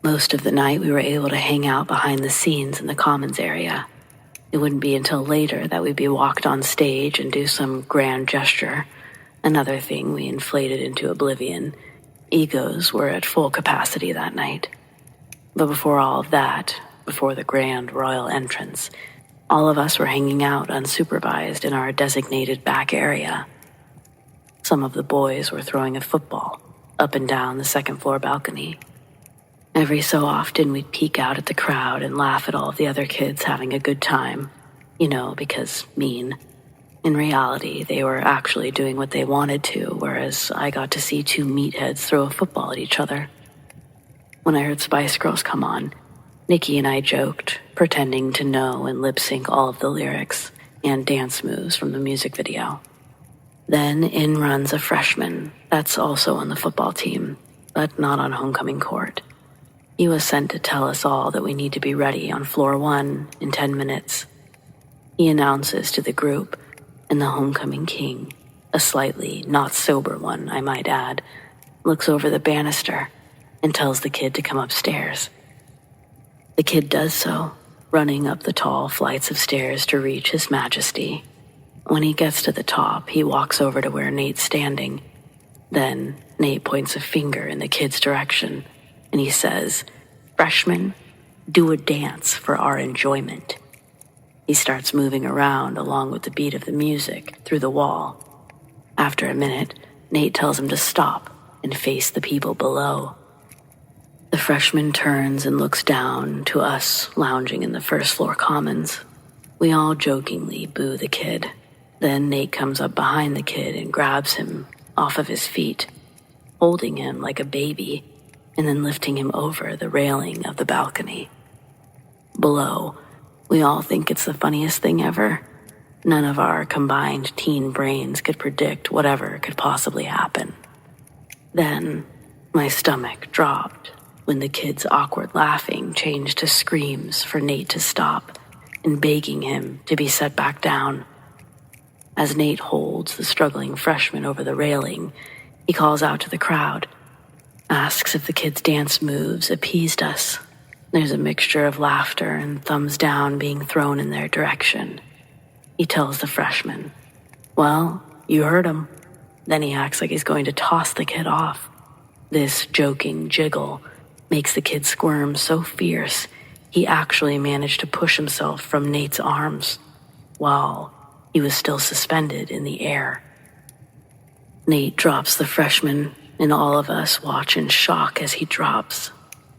Most of the night we were able to hang out behind the scenes in the commons area. It wouldn't be until later that we'd be walked on stage and do some grand gesture. Another thing we inflated into oblivion. Egos were at full capacity that night. But before all of that, before the grand royal entrance, all of us were hanging out unsupervised in our designated back area. Some of the boys were throwing a football up and down the 2nd floor balcony. Every so often, we'd peek out at the crowd and laugh at all of the other kids having a good time. Because mean. In reality, they were actually doing what they wanted to, whereas I got to see two meatheads throw a football at each other. When I heard Spice Girls come on, Nikki and I joked, pretending to know and lip-sync all of the lyrics and dance moves from the music video. Then in runs a freshman that's also on the football team, but not on homecoming court. He was sent to tell us all that we need to be ready on floor 1 in 10 minutes. He announces to the group, and the homecoming king, a slightly not sober one, I might add, looks over the banister and tells the kid to come upstairs. The kid does so, running up the tall flights of stairs to reach His Majesty. When he gets to the top, he walks over to where Nate's standing. Then Nate points a finger in the kid's direction, and he says, "Freshman, do a dance for our enjoyment." He starts moving around along with the beat of the music through the wall. After a minute, Nate tells him to stop and face the people below. The freshman turns and looks down to us lounging in the first floor commons. We all jokingly boo the kid. Then Nate comes up behind the kid and grabs him off of his feet, holding him like a baby, and then lifting him over the railing of the balcony. Below, we all think it's the funniest thing ever. None of our combined teen brains could predict whatever could possibly happen. Then, my stomach dropped when the kid's awkward laughing changed to screams for Nate to stop and begging him to be set back down. As Nate holds the struggling freshman over the railing, he calls out to the crowd, asks if the kid's dance moves appeased us. There's a mixture of laughter and thumbs down being thrown in their direction. He tells the freshman, "Well, you heard him." Then he acts like he's going to toss the kid off. This joking jiggle makes the kid squirm so fierce, he actually managed to push himself from Nate's arms while he was still suspended in the air. Nate drops the freshman, and all of us watch in shock as he drops.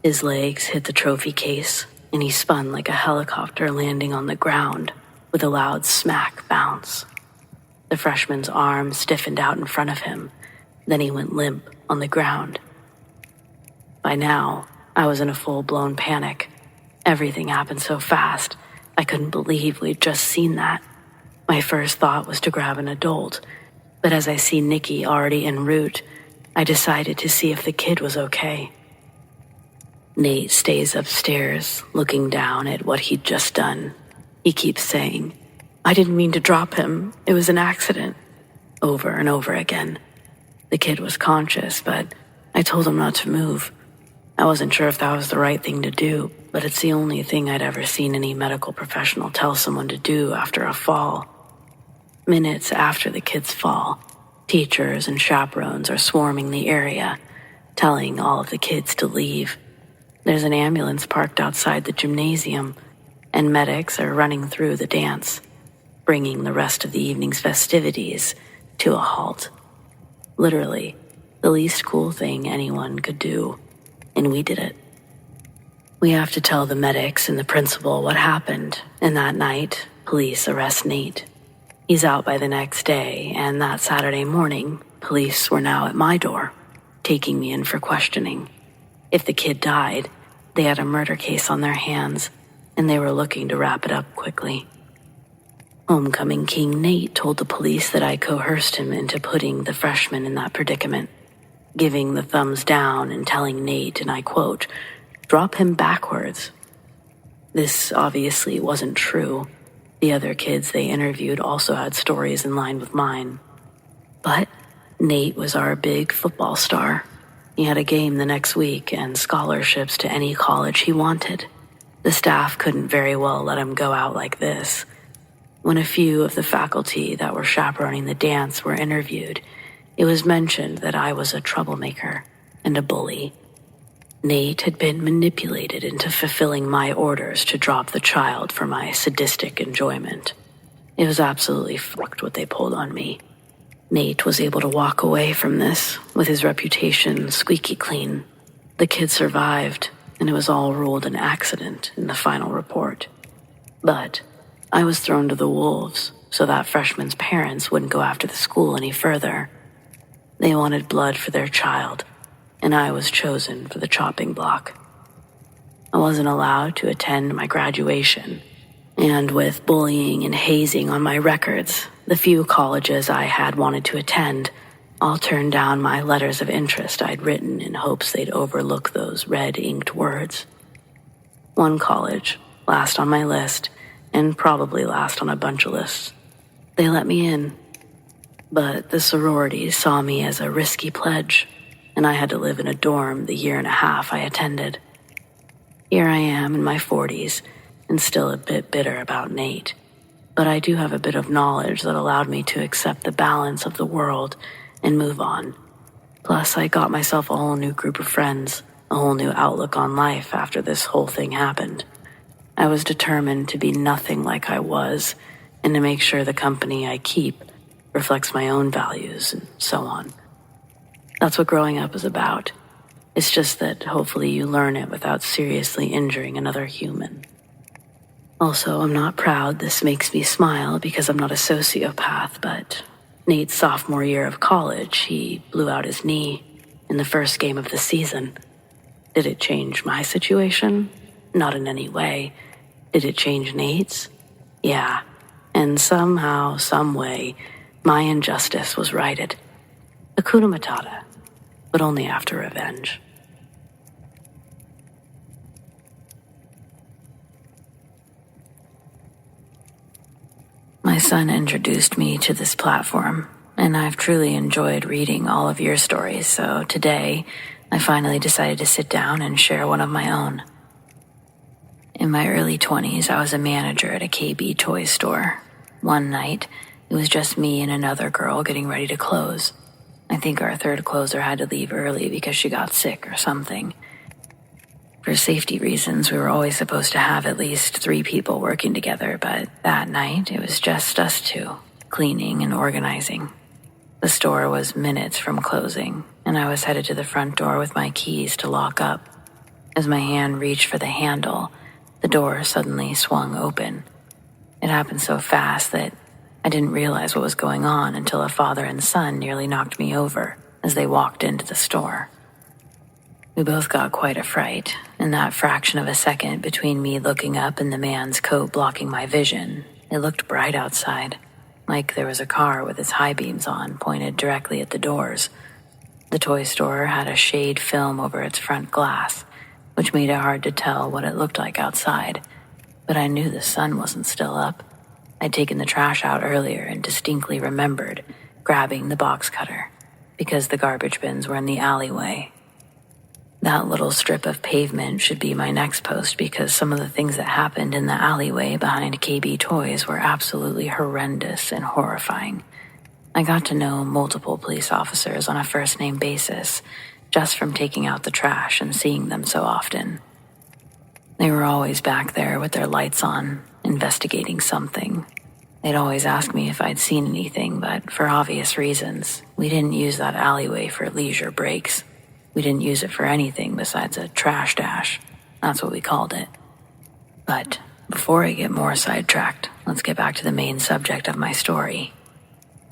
His legs hit the trophy case, and he spun like a helicopter landing on the ground with a loud smack bounce. The freshman's arm stiffened out in front of him, then he went limp on the ground. By now, I was in a full-blown panic. Everything happened so fast, I couldn't believe we'd just seen that. My first thought was to grab an adult, but as I see Nikki already en route, I decided to see if the kid was okay. Nate stays upstairs, looking down at what he'd just done. He keeps saying, "I didn't mean to drop him. It was an accident," over and over again. The kid was conscious, but I told him not to move. I wasn't sure if that was the right thing to do, but it's the only thing I'd ever seen any medical professional tell someone to do after a fall. Minutes after the kid's fall, teachers and chaperones are swarming the area, telling all of the kids to leave. There's an ambulance parked outside the gymnasium, and medics are running through the dance, bringing the rest of the evening's festivities to a halt. Literally, the least cool thing anyone could do, and we did it. We have to tell the medics and the principal what happened, and that night, police arrest Nate. He's out by the next day, and that Saturday morning, police were now at my door, taking me in for questioning. If the kid died, they had a murder case on their hands, and they were looking to wrap it up quickly. Homecoming King Nate told the police that I coerced him into putting the freshman in that predicament, giving the thumbs down and telling Nate, and I quote, "Drop him backwards." This obviously wasn't true. The other kids they interviewed also had stories in line with mine. But Nate was our big football star. He had a game the next week and scholarships to any college he wanted. The staff couldn't very well let him go out like this. When a few of the faculty that were chaperoning the dance were interviewed, it was mentioned that I was a troublemaker and a bully. Nate had been manipulated into fulfilling my orders to drop the child for my sadistic enjoyment. It was absolutely fucked what they pulled on me. Nate was able to walk away from this with his reputation squeaky clean. The kid survived, and it was all ruled an accident in the final report. But I was thrown to the wolves so that freshman's parents wouldn't go after the school any further. They wanted blood for their child, and I was chosen for the chopping block. I wasn't allowed to attend my graduation, and with bullying and hazing on my records, the few colleges I had wanted to attend all turned down my letters of interest I'd written in hopes they'd overlook those red-inked words. One college, last on my list, and probably last on a bunch of lists. They let me in, but the sororities saw me as a risky pledge, and I had to live in a dorm the year and a half I attended. Here I am in my 40s, and still a bit bitter about Nate, but I do have a bit of knowledge that allowed me to accept the balance of the world and move on. Plus, I got myself a whole new group of friends, a whole new outlook on life after this whole thing happened. I was determined to be nothing like I was, and to make sure the company I keep reflects my own values, and so on. That's what growing up is about. It's just that hopefully you learn it without seriously injuring another human. Also, I'm not proud this makes me smile because I'm not a sociopath, but Nate's sophomore year of college, he blew out his knee in the first game of the season. Did it change my situation? Not in any way. Did it change Nate's? Yeah. And somehow, some way, my injustice was righted. Hakuna Matata, but only after revenge. My son introduced me to this platform, and I've truly enjoyed reading all of your stories, so today I finally decided to sit down and share one of my own. In my early 20s, I was a manager at a KB toy store. One night, it was just me and another girl getting ready to close. I think our third closer had to leave early because she got sick or something. For safety reasons, we were always supposed to have at least 3 people working together, but that night it was just us 2, cleaning and organizing. The store was minutes from closing, and I was headed to the front door with my keys to lock up. As my hand reached for the handle, the door suddenly swung open. It happened so fast that I didn't realize what was going on until a father and son nearly knocked me over as they walked into the store. We both got quite a fright, and that fraction of a second between me looking up and the man's coat blocking my vision, it looked bright outside, like there was a car with its high beams on, pointed directly at the doors. The toy store had a shade film over its front glass, which made it hard to tell what it looked like outside, but I knew the sun wasn't still up. I'd taken the trash out earlier and distinctly remembered grabbing the box cutter, because the garbage bins were in the alleyway. That little strip of pavement should be my next post because some of the things that happened in the alleyway behind KB Toys were absolutely horrendous and horrifying. I got to know multiple police officers on a first-name basis just from taking out the trash and seeing them so often. They were always back there with their lights on, investigating something. They'd always ask me if I'd seen anything, but for obvious reasons, we didn't use that alleyway for leisure breaks. We didn't use it for anything besides a trash dash. That's what we called it. But before I get more sidetracked, let's get back to the main subject of my story.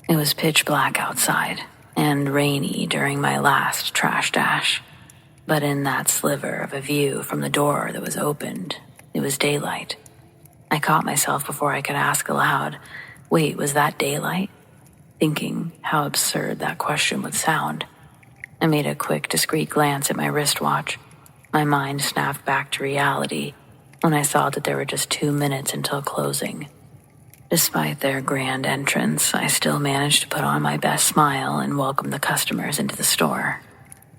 It was pitch black outside and rainy during my last trash dash. But in that sliver of a view from the door that was opened, it was daylight. I caught myself before I could ask aloud, wait, was that daylight? Thinking how absurd that question would sound. I made a quick, discreet glance at my wristwatch. My mind snapped back to reality when I saw that there were just 2 minutes until closing. Despite their grand entrance, I still managed to put on my best smile and welcome the customers into the store.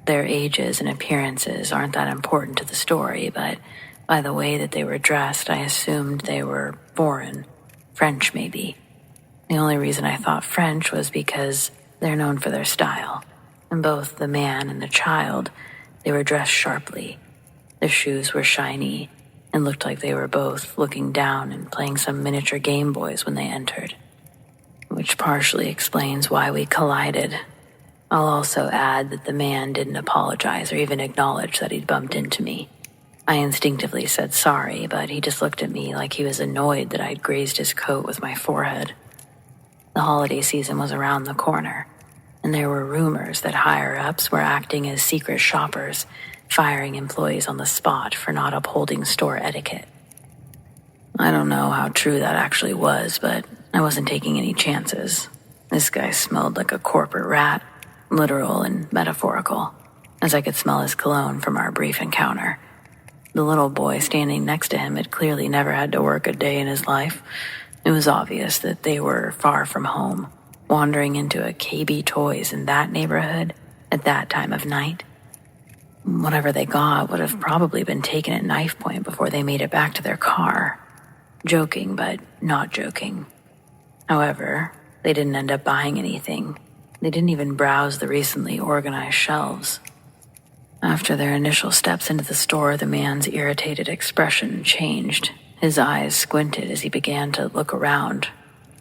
Their ages and appearances aren't that important to the story, but by the way that they were dressed, I assumed they were foreign, French maybe. The only reason I thought French was because they're known for their style. And both the man and the child, they were dressed sharply. Their shoes were shiny and looked like they were both looking down and playing some miniature Game Boys when they entered, which partially explains why we collided. I'll also add that the man didn't apologize or even acknowledge that he'd bumped into me. I instinctively said sorry, but he just looked at me like he was annoyed that I'd grazed his coat with my forehead. The holiday season was around the corner, and there were rumors that higher-ups were acting as secret shoppers, firing employees on the spot for not upholding store etiquette. I don't know how true that actually was, but I wasn't taking any chances. This guy smelled like a corporate rat, literal and metaphorical, as I could smell his cologne from our brief encounter. The little boy standing next to him had clearly never had to work a day in his life. It was obvious that they were far from home, wandering into a KB Toys in that neighborhood at that time of night. Whatever they got would have probably been taken at knife point before they made it back to their car. Joking, but not joking. However, they didn't end up buying anything. They didn't even browse the recently organized shelves. After their initial steps into the store, the man's irritated expression changed. His eyes squinted as he began to look around.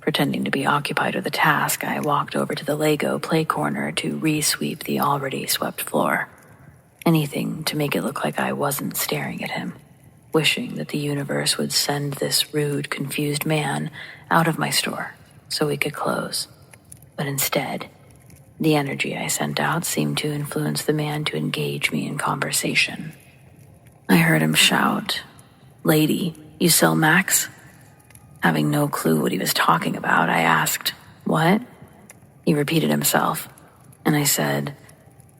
Pretending to be occupied with a task, I walked over to the Lego play corner to re-sweep the already swept floor. Anything to make it look like I wasn't staring at him, wishing that the universe would send this rude, confused man out of my store so we could close. But instead, the energy I sent out seemed to influence the man to engage me in conversation. I heard him shout, "Lady, you sell Macs?" Having no clue what he was talking about, I asked, "What?" He repeated himself, and I said,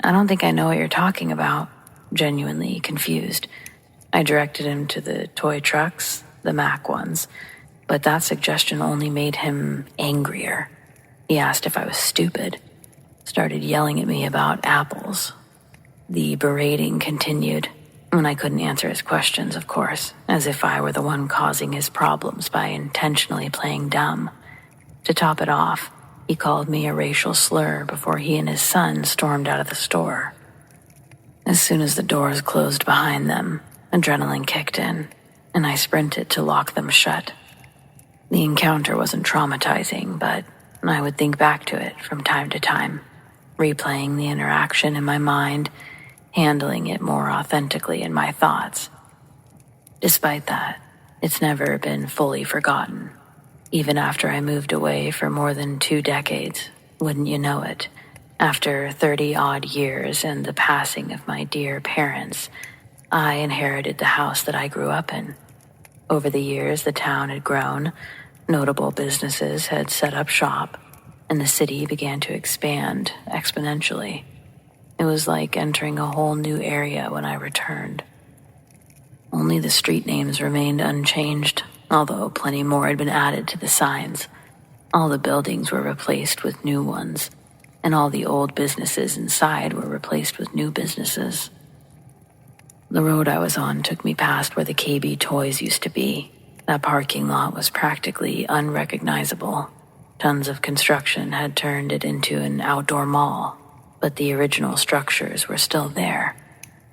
"I don't think I know what you're talking about," genuinely confused. I directed him to the toy trucks, the Mac ones, but that suggestion only made him angrier. He asked if I was stupid, started yelling at me about apples. The berating continued, when I couldn't answer his questions, of course, as if I were the one causing his problems by intentionally playing dumb. To top it off, he called me a racial slur before he and his son stormed out of the store. As soon as the doors closed behind them, adrenaline kicked in, and I sprinted to lock them shut. The encounter wasn't traumatizing, but I would think back to it from time to time, replaying the interaction in my mind, handling it more authentically in my thoughts. Despite that, it's never been fully forgotten. Even after I moved away for more than 2 decades, wouldn't you know it, after 30-odd years and the passing of my dear parents, I inherited the house that I grew up in. Over the years, the town had grown, notable businesses had set up shop, and the city began to expand exponentially. It was like entering a whole new area when I returned. Only the street names remained unchanged, although plenty more had been added to the signs. All the buildings were replaced with new ones, and all the old businesses inside were replaced with new businesses. The road I was on took me past where the KB Toys used to be. That parking lot was practically unrecognizable. Tons of construction had turned it into an outdoor mall, but the original structures were still there.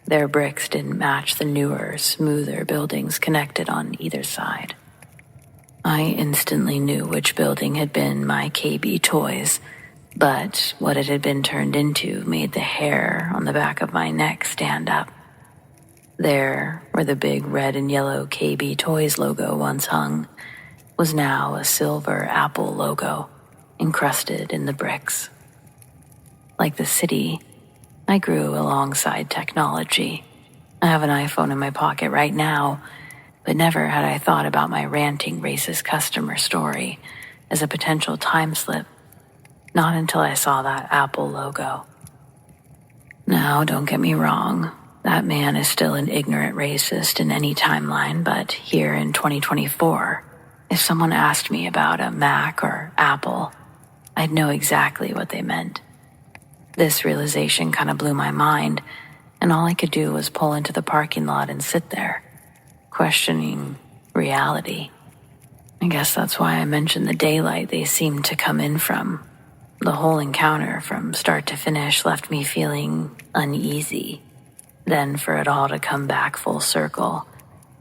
Their bricks didn't match the newer, smoother buildings connected on either side. I instantly knew which building had been my KB Toys, but what it had been turned into made the hair on the back of my neck stand up. There, where the big red and yellow KB Toys logo once hung, was now a silver apple logo encrusted in the bricks. Like the city, I grew alongside technology. I have an iPhone in my pocket right now, but never had I thought about my ranting racist customer story as a potential time slip. Not until I saw that Apple logo. Now, don't get me wrong. That man is still an ignorant racist in any timeline, but here in 2024, if someone asked me about a Mac or Apple, I'd know exactly what they meant. This realization kind of blew my mind, and all I could do was pull into the parking lot and sit there, questioning reality. I guess that's why I mentioned the daylight they seemed to come in from. The whole encounter from start to finish left me feeling uneasy. Then for it all to come back full circle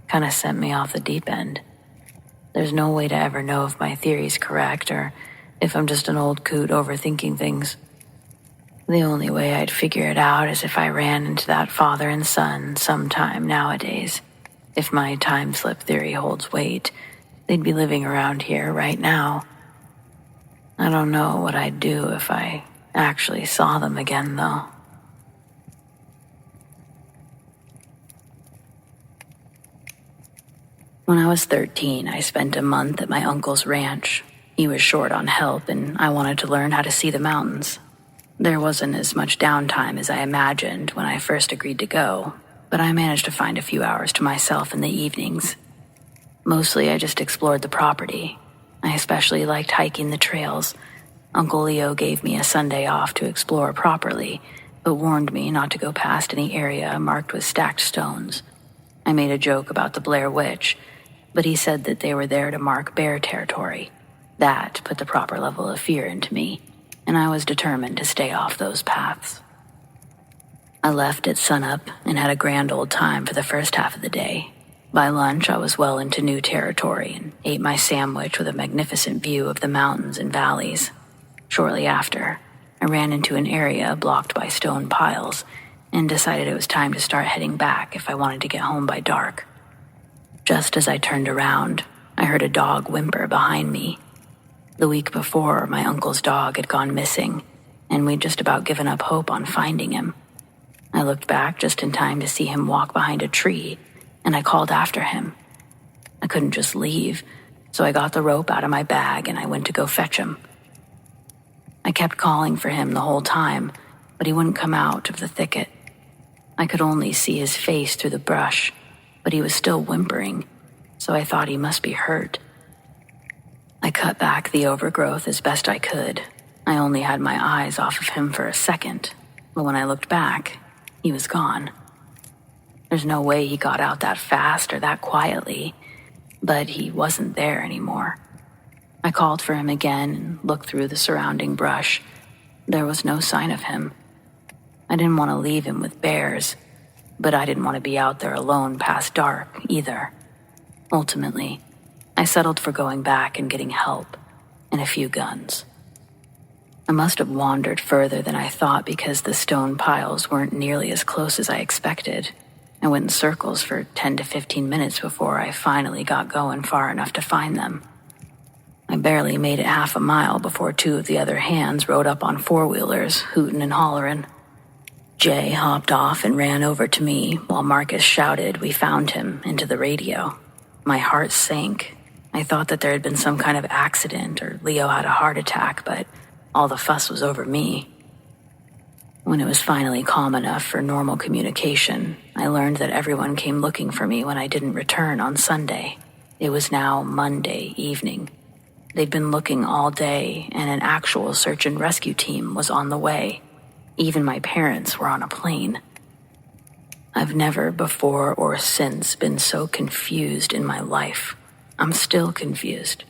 kind of sent me off the deep end. There's no way to ever know if my theory's correct or if I'm just an old coot overthinking things. The only way I'd figure it out is if I ran into that father and son sometime nowadays. If my time slip theory holds weight, they'd be living around here right now. I don't know what I'd do if I actually saw them again, though. When I was 13, I spent a month at my uncle's ranch. He was short on help, and I wanted to learn how to see the mountains. There wasn't as much downtime as I imagined when I first agreed to go, but I managed to find a few hours to myself in the evenings. Mostly I just explored the property. I especially liked hiking the trails. Uncle Leo gave me a Sunday off to explore properly, but warned me not to go past any area marked with stacked stones. I made a joke about the Blair Witch, but he said that they were there to mark bear territory. That put the proper level of fear into me, and I was determined to stay off those paths. I left at sunup and had a grand old time for the first half of the day. By lunch, I was well into new territory and ate my sandwich with a magnificent view of the mountains and valleys. Shortly after, I ran into an area blocked by stone piles and decided it was time to start heading back if I wanted to get home by dark. Just as I turned around, I heard a dog whimper behind me. The week before, my uncle's dog had gone missing, and we'd just about given up hope on finding him. I looked back just in time to see him walk behind a tree, and I called after him. I couldn't just leave, so I got the rope out of my bag and I went to go fetch him. I kept calling for him the whole time, but he wouldn't come out of the thicket. I could only see his face through the brush, but he was still whimpering, so I thought he must be hurt. I cut back the overgrowth as best I could. I only had my eyes off of him for a second, but when I looked back, he was gone. There's no way he got out that fast or that quietly, but he wasn't there anymore. I called for him again and looked through the surrounding brush. There was no sign of him. I didn't want to leave him with bears, but I didn't want to be out there alone past dark either. Ultimately, I settled for going back and getting help and a few guns. I must have wandered further than I thought because the stone piles weren't nearly as close as I expected. I went in circles for 10 to 15 minutes before I finally got going far enough to find them. I barely made it half a mile before two of the other hands rode up on four-wheelers, hooting and hollering. Jay hopped off and ran over to me while Marcus shouted we found him into the radio. My heart sank. I thought that there had been some kind of accident or Leo had a heart attack, but all the fuss was over me. When it was finally calm enough for normal communication, I learned that everyone came looking for me when I didn't return on Sunday. It was now Monday evening. They'd been looking all day, and an actual search and rescue team was on the way. Even my parents were on a plane. I've never before or since been so confused in my life. I'm still confused.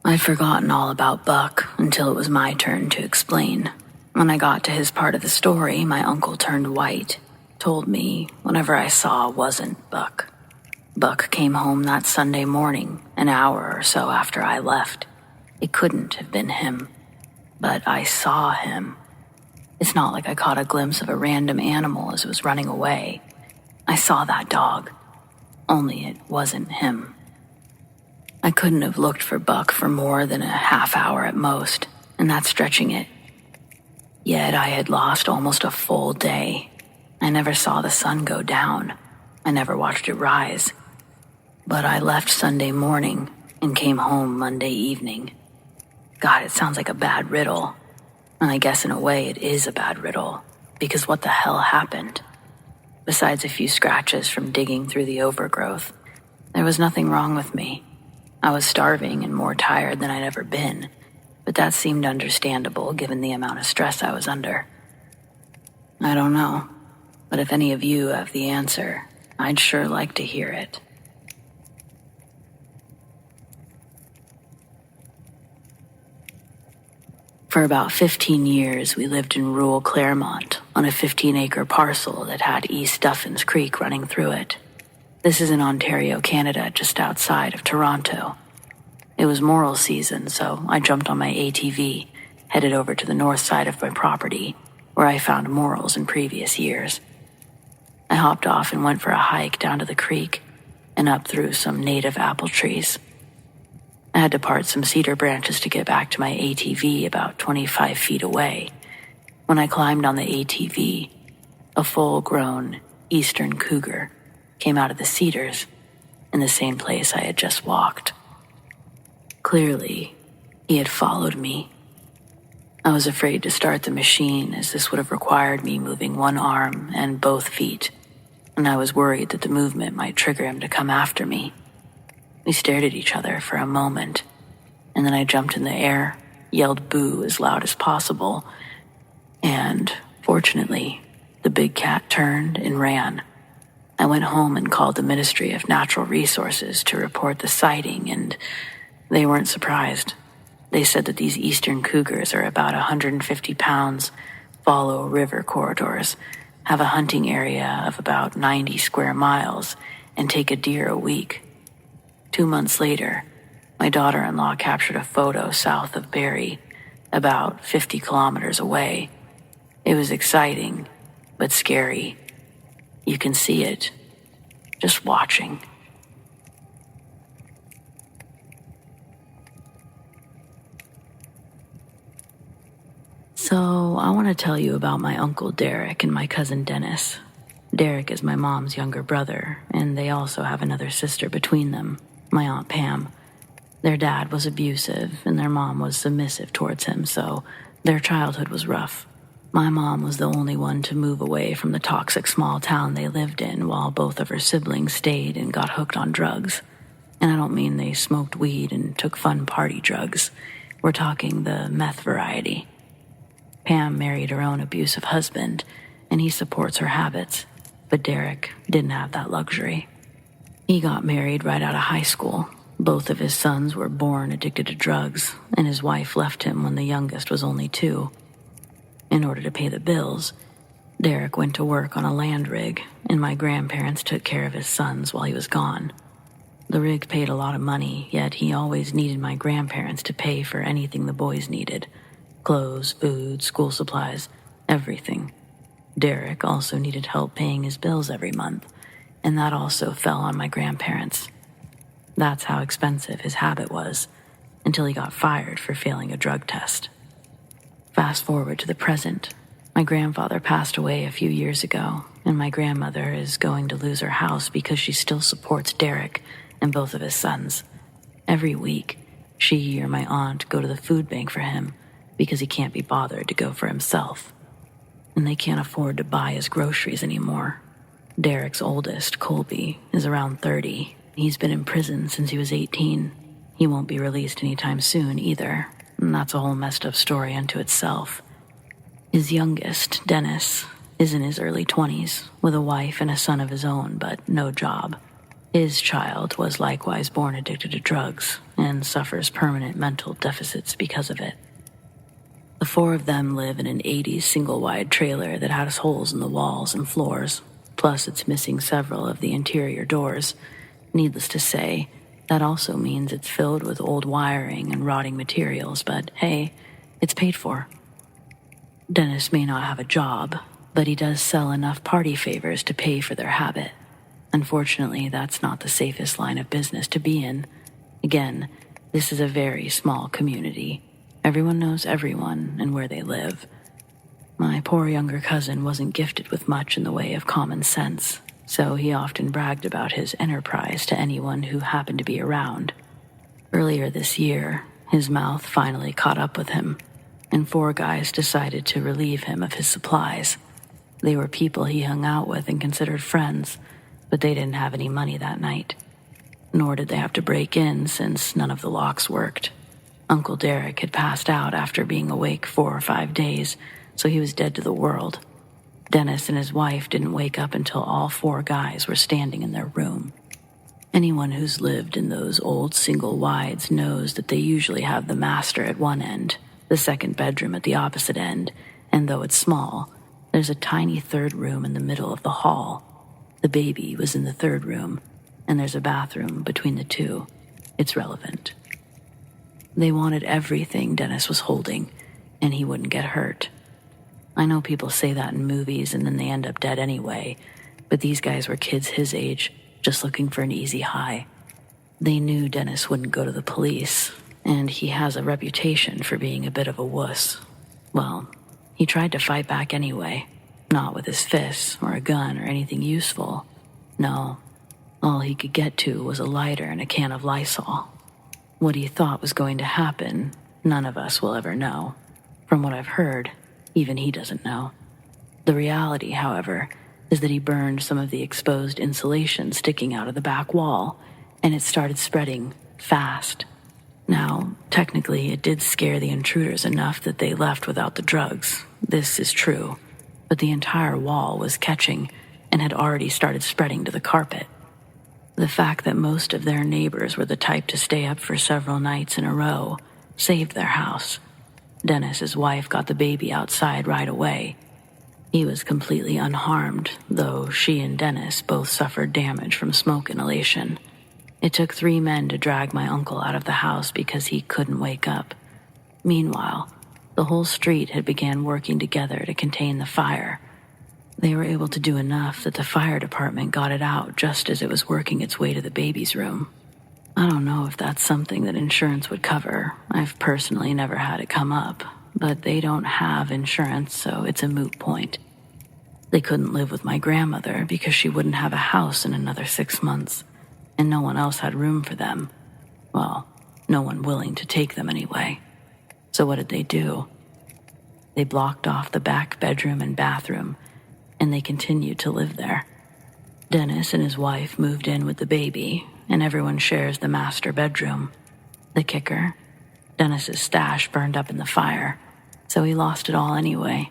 I'd forgotten all about Buck until it was my turn to explain. When I got to his part of the story, my uncle turned white, told me whatever I saw wasn't Buck. Buck came home that Sunday morning, an hour or so after I left. It couldn't have been him, but I saw him. It's not like I caught a glimpse of a random animal as it was running away. I saw that dog, only it wasn't him. I couldn't have looked for Buck for more than a half hour at most, and that's stretching it. Yet I had lost almost a full day. I never saw the sun go down. I never watched it rise. But I left Sunday morning and came home Monday evening. God, it sounds like a bad riddle. And I guess in a way it is a bad riddle, because what the hell happened? Besides a few scratches from digging through the overgrowth, there was nothing wrong with me. I was starving and more tired than I'd ever been, but that seemed understandable given the amount of stress I was under. I don't know, but if any of you have the answer, I'd sure like to hear it. For about 15 years, we lived in rural Claremont on a 15-acre parcel that had East Duffins Creek running through it. This is in Ontario, Canada, just outside of Toronto. It was moral season, so I jumped on my ATV, headed over to the north side of my property, where I found morals in previous years. I hopped off and went for a hike down to the creek and up through some native apple trees. I had to part some cedar branches to get back to my ATV about 25 feet away. When I climbed on the ATV, a full-grown eastern cougar came out of the cedars in the same place I had just walked. Clearly, he had followed me. I was afraid to start the machine, as this would have required me moving one arm and both feet, and I was worried that the movement might trigger him to come after me. We stared at each other for a moment, and then I jumped in the air, yelled boo as loud as possible, and, fortunately, the big cat turned and ran. I went home and called the Ministry of Natural Resources to report the sighting, and they weren't surprised. They said that these eastern cougars are about 150 pounds, follow river corridors, have a hunting area of about 90 square miles, and take a deer a week. 2 months later, my daughter-in-law captured a photo south of Barrie, about 50 kilometers away. It was exciting, but scary. You can see it, just watching. So, I want to tell you about my Uncle Derek and my cousin Dennis. Derek is my mom's younger brother, and they also have another sister between them, my Aunt Pam. Their dad was abusive, and their mom was submissive towards him, so their childhood was rough. My mom was the only one to move away from the toxic small town they lived in, while both of her siblings stayed and got hooked on drugs. And I don't mean they smoked weed and took fun party drugs. We're talking the meth variety. Pam married her own abusive husband, and he supports her habits, but Derek didn't have that luxury. He got married right out of high school. Both of his sons were born addicted to drugs, and his wife left him when the youngest was only 2. In order to pay the bills, Derek went to work on a land rig, and my grandparents took care of his sons while he was gone. The rig paid a lot of money, yet he always needed my grandparents to pay for anything the boys needed. Clothes, food, school supplies, everything. Derek also needed help paying his bills every month, and that also fell on my grandparents. That's how expensive his habit was, until he got fired for failing a drug test. Fast forward to the present. My grandfather passed away a few years ago, and my grandmother is going to lose her house because she still supports Derek and both of his sons. Every week, she or my aunt go to the food bank for him because he can't be bothered to go for himself. And they can't afford to buy his groceries anymore. Derek's oldest, Colby, is around 30. He's been in prison since he was 18. He won't be released anytime soon either, and that's a whole messed up story unto itself. His youngest, Dennis, is in his early 20s, with a wife and a son of his own, but no job. His child was likewise born addicted to drugs, and suffers permanent mental deficits because of it. The 4 of them live in an 80s single-wide trailer that has holes in the walls and floors, plus it's missing several of the interior doors. Needless to say, that also means it's filled with old wiring and rotting materials, but hey, it's paid for. Dennis may not have a job, but he does sell enough party favors to pay for their habit. Unfortunately, that's not the safest line of business to be in. Again, this is a very small community. Everyone knows everyone and where they live. My poor younger cousin wasn't gifted with much in the way of common sense, so he often bragged about his enterprise to anyone who happened to be around. Earlier this year, his mouth finally caught up with him, and 4 guys decided to relieve him of his supplies. They were people he hung out with and considered friends, but they didn't have any money that night. Nor did they have to break in since none of the locks worked. Uncle Derek had passed out after being awake 4 or 5 days, so he was dead to the world. Dennis and his wife didn't wake up until all 4 guys were standing in their room. Anyone who's lived in those old single wides knows that they usually have the master at one end, the second bedroom at the opposite end, and though it's small, there's a tiny 3rd room in the middle of the hall. The baby was in the 3rd room, and there's a bathroom between the 2. It's relevant. They wanted everything Dennis was holding, and he wouldn't get hurt. I know people say that in movies and then they end up dead anyway, but these guys were kids his age, just looking for an easy high. They knew Dennis wouldn't go to the police, and he has a reputation for being a bit of a wuss. Well, he tried to fight back anyway, not with his fists or a gun or anything useful. No, all he could get to was a lighter and a can of Lysol. What he thought was going to happen, none of us will ever know. From what I've heard, even he doesn't know. The reality, however, is that he burned some of the exposed insulation sticking out of the back wall, and it started spreading fast. Now, technically, it did scare the intruders enough that they left without the drugs. This is true. But the entire wall was catching and had already started spreading to the carpet. The fact that most of their neighbors were the type to stay up for several nights in a row saved their house. Dennis's wife got the baby outside right away. He was completely unharmed, though she and Dennis both suffered damage from smoke inhalation. It took 3 men to drag my uncle out of the house because he couldn't wake up. Meanwhile, the whole street had began working together to contain the fire. They were able to do enough that the fire department got it out just as it was working its way to the baby's room. I don't know if that's something that insurance would cover. I've personally never had it come up, but they don't have insurance, so it's a moot point. They couldn't live with my grandmother because she wouldn't have a house in another 6 months, and no one else had room for them. Well, no one willing to take them anyway. So what did they do? They blocked off the back bedroom and bathroom, and they continued to live there. Dennis and his wife moved in with the baby, and everyone shares the master bedroom. The kicker, Dennis's stash burned up in the fire, so he lost it all anyway.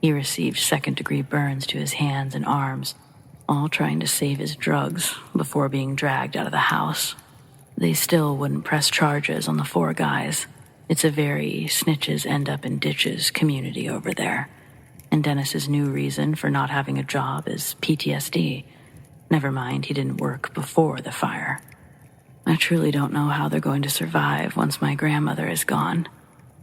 He received second-degree burns to his hands and arms, all trying to save his drugs before being dragged out of the house. They still wouldn't press charges on the 4 guys. It's a very snitches end up in ditches community over there. And Dennis's new reason for not having a job is PTSD. Never mind, he didn't work before the fire. I truly don't know how they're going to survive once my grandmother is gone.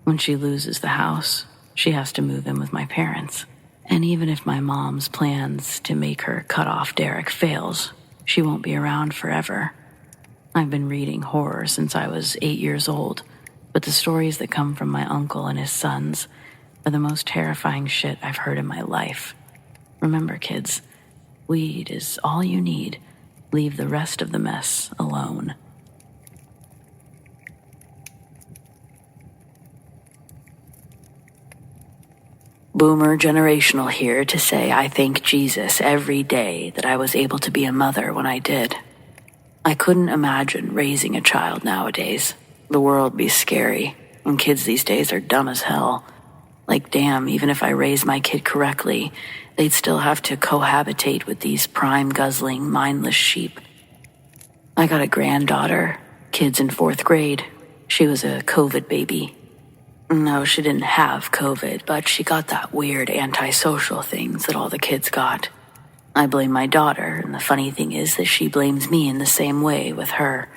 When she loses the house, she has to move in with my parents. And even if my mom's plans to make her cut off Derek fails, she won't be around forever. I've been reading horror since I was 8 years old, but the stories that come from my uncle and his sons are the most terrifying shit I've heard in my life. Remember, kids, weed is all you need. Leave the rest of the mess alone. Boomer generational here to say I thank Jesus every day that I was able to be a mother when I did. I couldn't imagine raising a child nowadays. The world be scary, and kids these days are dumb as hell. Like, damn, even if I raise my kid correctly, they'd still have to cohabitate with these prime-guzzling, mindless sheep. I got a granddaughter, kids in 4th grade. She was a COVID baby. No, she didn't have COVID, but she got that weird antisocial things that all the kids got. I blame my daughter, and the funny thing is that she blames me in the same way with her.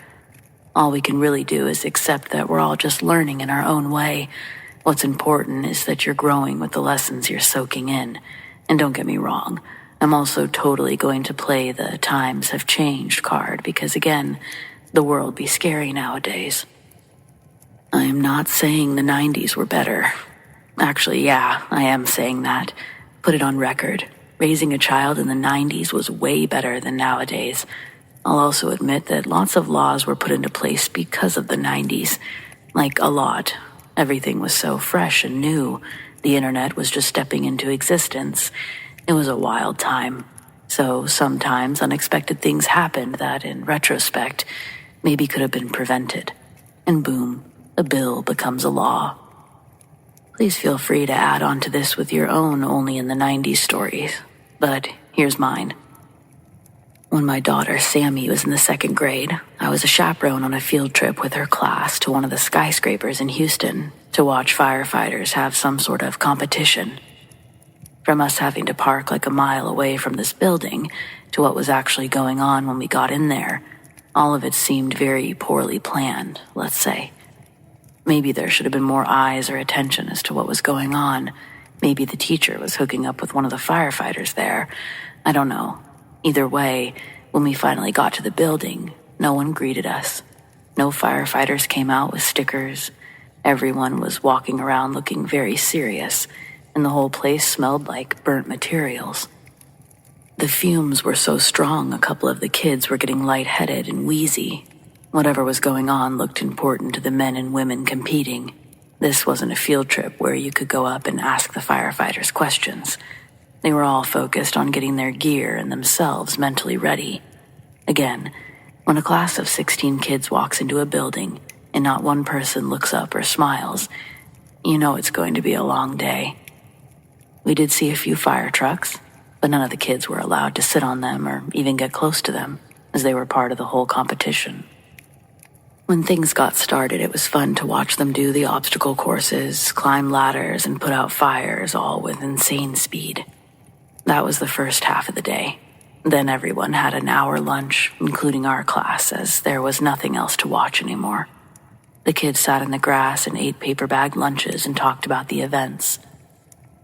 All we can really do is accept that we're all just learning in our own way. What's important is that you're growing with the lessons you're soaking in. And don't get me wrong, I'm also totally going to play the times have changed card because, again, the world be scary nowadays. I am not saying the 90s were better. Actually, yeah, I am saying that. Put it on record. Raising a child in the 90s was way better than nowadays. I'll also admit that lots of laws were put into place because of the 90s. Like, a lot. Everything was so fresh and new. The internet was just stepping into existence. It was a wild time. So sometimes unexpected things happened that, in retrospect, maybe could have been prevented. And boom, a bill becomes a law. Please feel free to add on to this with your own only in the 90s stories. But here's mine. When my daughter Sammy was in the 2nd grade, I was a chaperone on a field trip with her class to one of the skyscrapers in Houston to watch firefighters have some sort of competition. From us having to park like a mile away from this building to what was actually going on when we got in there, all of it seemed very poorly planned, let's say. Maybe there should have been more eyes or attention as to what was going on. Maybe the teacher was hooking up with one of the firefighters there. I don't know. Either way, when we finally got to the building, no one greeted us. No firefighters came out with stickers. Everyone was walking around looking very serious, and the whole place smelled like burnt materials. The fumes were so strong a couple of the kids were getting lightheaded and wheezy. Whatever was going on looked important to the men and women competing. This wasn't a field trip where you could go up and ask the firefighters questions. They were all focused on getting their gear and themselves mentally ready. Again, when a class of 16 kids walks into a building and not one person looks up or smiles, you know it's going to be a long day. We did see a few fire trucks, but none of the kids were allowed to sit on them or even get close to them, as they were part of the whole competition. When things got started, it was fun to watch them do the obstacle courses, climb ladders, and put out fires, all with insane speed. That was the first half of the day. Then everyone had an hour lunch, including our class, as there was nothing else to watch anymore. The kids sat in the grass and ate paper bag lunches and talked about the events.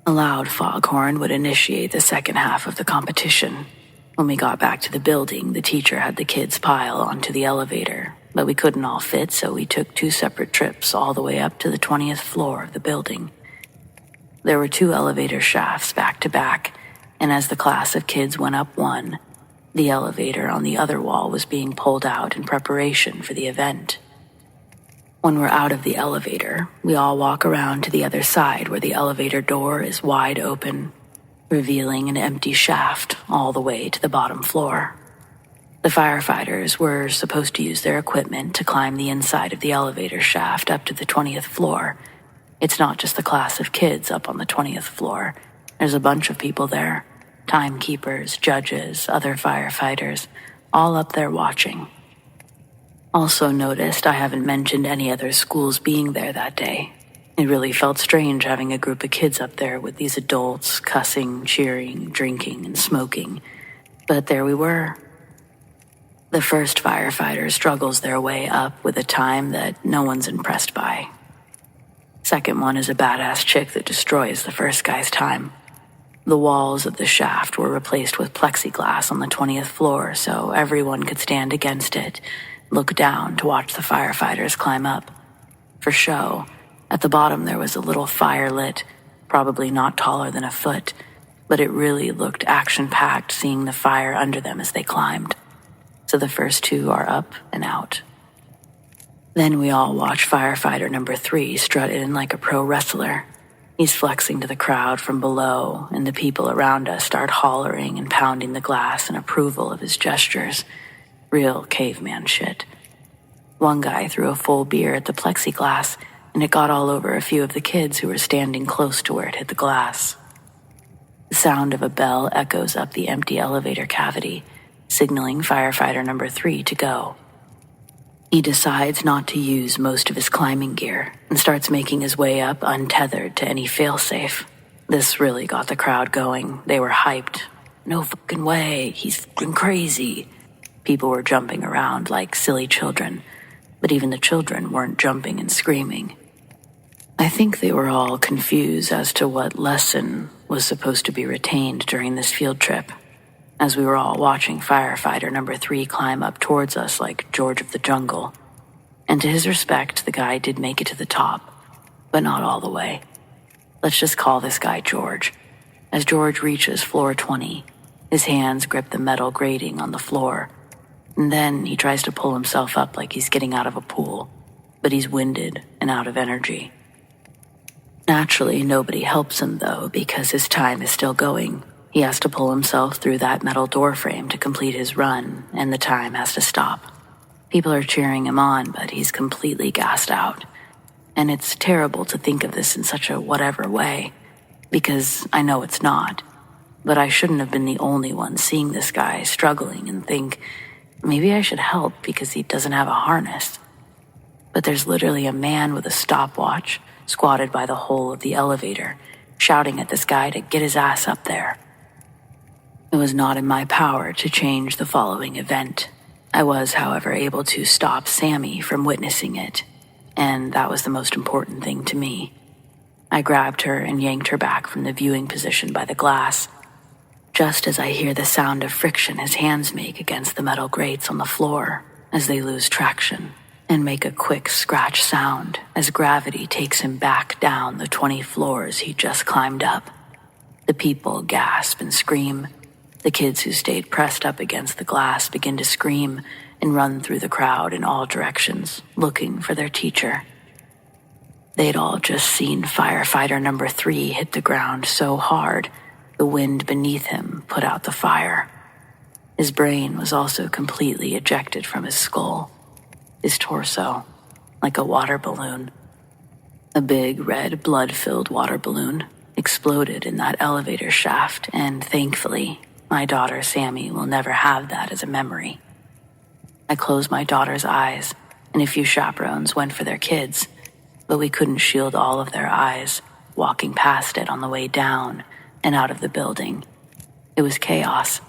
A loud foghorn would initiate the second half of the competition. When we got back to the building, the teacher had the kids pile onto the elevator, but we couldn't all fit, so we took 2 separate trips all the way up to the 20th floor of the building. There were 2 elevator shafts back to back, and as the class of kids went up one, the elevator on the other wall was being pulled out in preparation for the event. When we're out of the elevator, we all walk around to the other side where the elevator door is wide open, revealing an empty shaft all the way to the bottom floor. The firefighters were supposed to use their equipment to climb the inside of the elevator shaft up to the 20th floor. It's not just the class of kids up on the 20th floor. There's a bunch of people there. Timekeepers, judges, other firefighters, all up there watching. Also noticed I haven't mentioned any other schools being there that day. It really felt strange having a group of kids up there with these adults cussing, cheering, drinking, and smoking. But there we were. The first firefighter struggles their way up with a time that no one's impressed by. Second one is a badass chick that destroys the first guy's time. The walls of the shaft were replaced with plexiglass on the 20th floor so everyone could stand against it, look down to watch the firefighters climb up. For show, at the bottom there was a little fire lit, probably not taller than a foot, but it really looked action-packed seeing the fire under them as they climbed. So the first 2 are up and out. Then we all watch firefighter number 3 strut in like a pro wrestler. He's flexing to the crowd from below, and the people around us start hollering and pounding the glass in approval of his gestures. Real caveman shit. One guy threw a full beer at the plexiglass, and it got all over a few of the kids who were standing close to where it hit the glass. The sound of a bell echoes up the empty elevator cavity, signaling firefighter number 3 to go. He decides not to use most of his climbing gear and starts making his way up untethered to any failsafe. This really got the crowd going. They were hyped. No fucking way, he's fucking crazy. People were jumping around like silly children, but even the children weren't jumping and screaming. I think they were all confused as to what lesson was supposed to be retained during this field trip, as we were all watching firefighter number 3 climb up towards us like George of the Jungle. And to his respect, the guy did make it to the top, but not all the way. Let's just call this guy George. As George reaches floor 20, his hands grip the metal grating on the floor, and then he tries to pull himself up like he's getting out of a pool, but he's winded and out of energy. Naturally, nobody helps him though, because his time is still going. He has to pull himself through that metal doorframe to complete his run, and the time has to stop. People are cheering him on, but he's completely gassed out. And it's terrible to think of this in such a whatever way, because I know it's not. But I shouldn't have been the only one seeing this guy struggling and think, maybe I should help because he doesn't have a harness. But there's literally a man with a stopwatch squatted by the hole of the elevator, shouting at this guy to get his ass up there. It was not in my power to change the following event. I was, however, able to stop Sammy from witnessing it, and that was the most important thing to me. I grabbed her and yanked her back from the viewing position by the glass, just as I hear the sound of friction his hands make against the metal grates on the floor as they lose traction and make a quick scratch sound as gravity takes him back down the 20 floors he just climbed up. The people gasp and scream. The kids who stayed pressed up against the glass begin to scream and run through the crowd in all directions, looking for their teacher. They'd all just seen firefighter number 3 hit the ground so hard, the wind beneath him put out the fire. His brain was also completely ejected from his skull, his torso, like a water balloon. A big, red, blood-filled water balloon exploded in that elevator shaft, and thankfully, my daughter Sammy will never have that as a memory. I closed my daughter's eyes, and a few chaperones went for their kids, but we couldn't shield all of their eyes, walking past it on the way down and out of the building. It was chaos,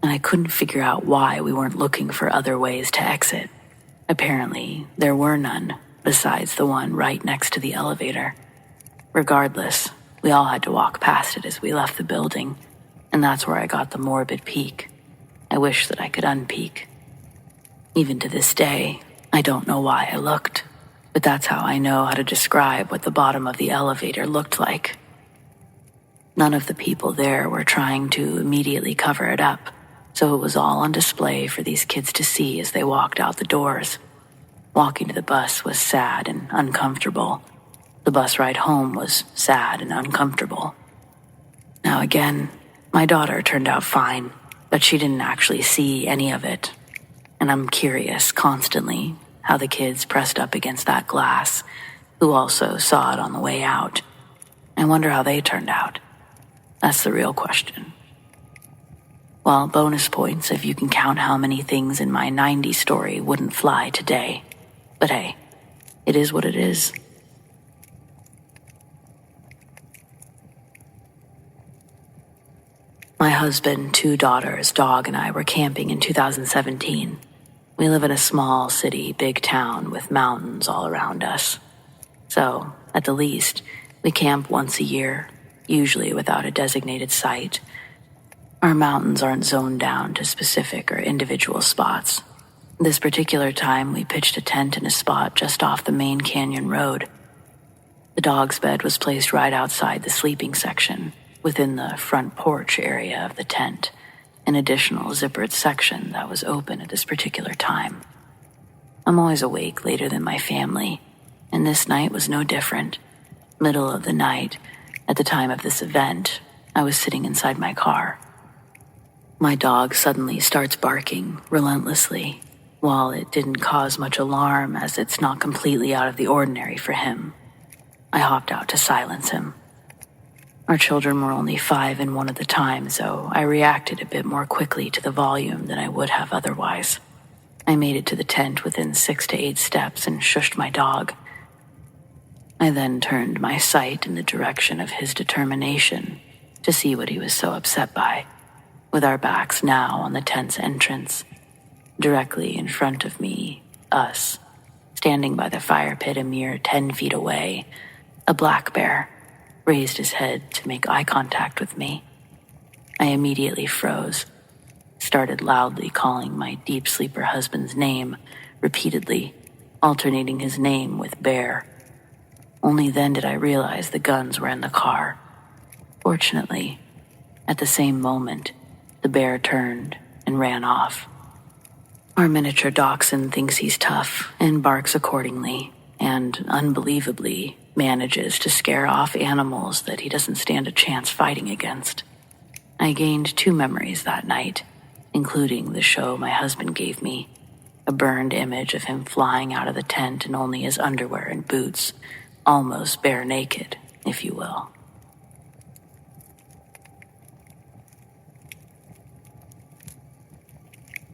and I couldn't figure out why we weren't looking for other ways to exit. Apparently, there were none, besides the one right next to the elevator. Regardless, we all had to walk past it as we left the building, and that's where I got the morbid peek. I wish that I could unpeek. Even to this day, I don't know why I looked, but that's how I know how to describe what the bottom of the elevator looked like. None of the people there were trying to immediately cover it up, so it was all on display for these kids to see as they walked out the doors. Walking to the bus was sad and uncomfortable. The bus ride home was sad and uncomfortable. Now again, my daughter turned out fine, but she didn't actually see any of it. And I'm curious constantly how the kids pressed up against that glass, who also saw it on the way out. I wonder how they turned out. That's the real question. Well, bonus points if you can count how many things in my 90s story wouldn't fly today. But hey, it is what it is. My husband, 2 daughters, dog, and I were camping in 2017. We live in a small city, big town with mountains all around us. So, at the least, we camp once a year, usually without a designated site. Our mountains aren't zoned down to specific or individual spots. This particular time, we pitched a tent in a spot just off the main canyon road. The dog's bed was placed right outside the sleeping section, within the front porch area of the tent, an additional zippered section that was open at this particular time. I'm always awake later than my family, and this night was no different. Middle of the night, at the time of this event, I was sitting inside my car. My dog suddenly starts barking relentlessly. While it didn't cause much alarm as it's not completely out of the ordinary for him, I hopped out to silence him. Our children were only 5 and 1 at the time, so I reacted a bit more quickly to the volume than I would have otherwise. I made it to the tent within 6 to 8 steps and shushed my dog. I then turned my sight in the direction of his determination to see what he was so upset by, with our backs now on the tent's entrance. Directly in front of me, us, standing by the fire pit a mere 10 feet away, a black bear raised his head to make eye contact with me. I immediately froze, started loudly calling my deep sleeper husband's name repeatedly, alternating his name with bear. Only then did I realize the guns were in the car. Fortunately, at the same moment, the bear turned and ran off. Our miniature dachshund thinks he's tough and barks accordingly, and unbelievably manages to scare off animals that he doesn't stand a chance fighting against. I gained 2 memories that night, including the show my husband gave me, a burned image of him flying out of the tent in only his underwear and boots, almost bare naked, if you will.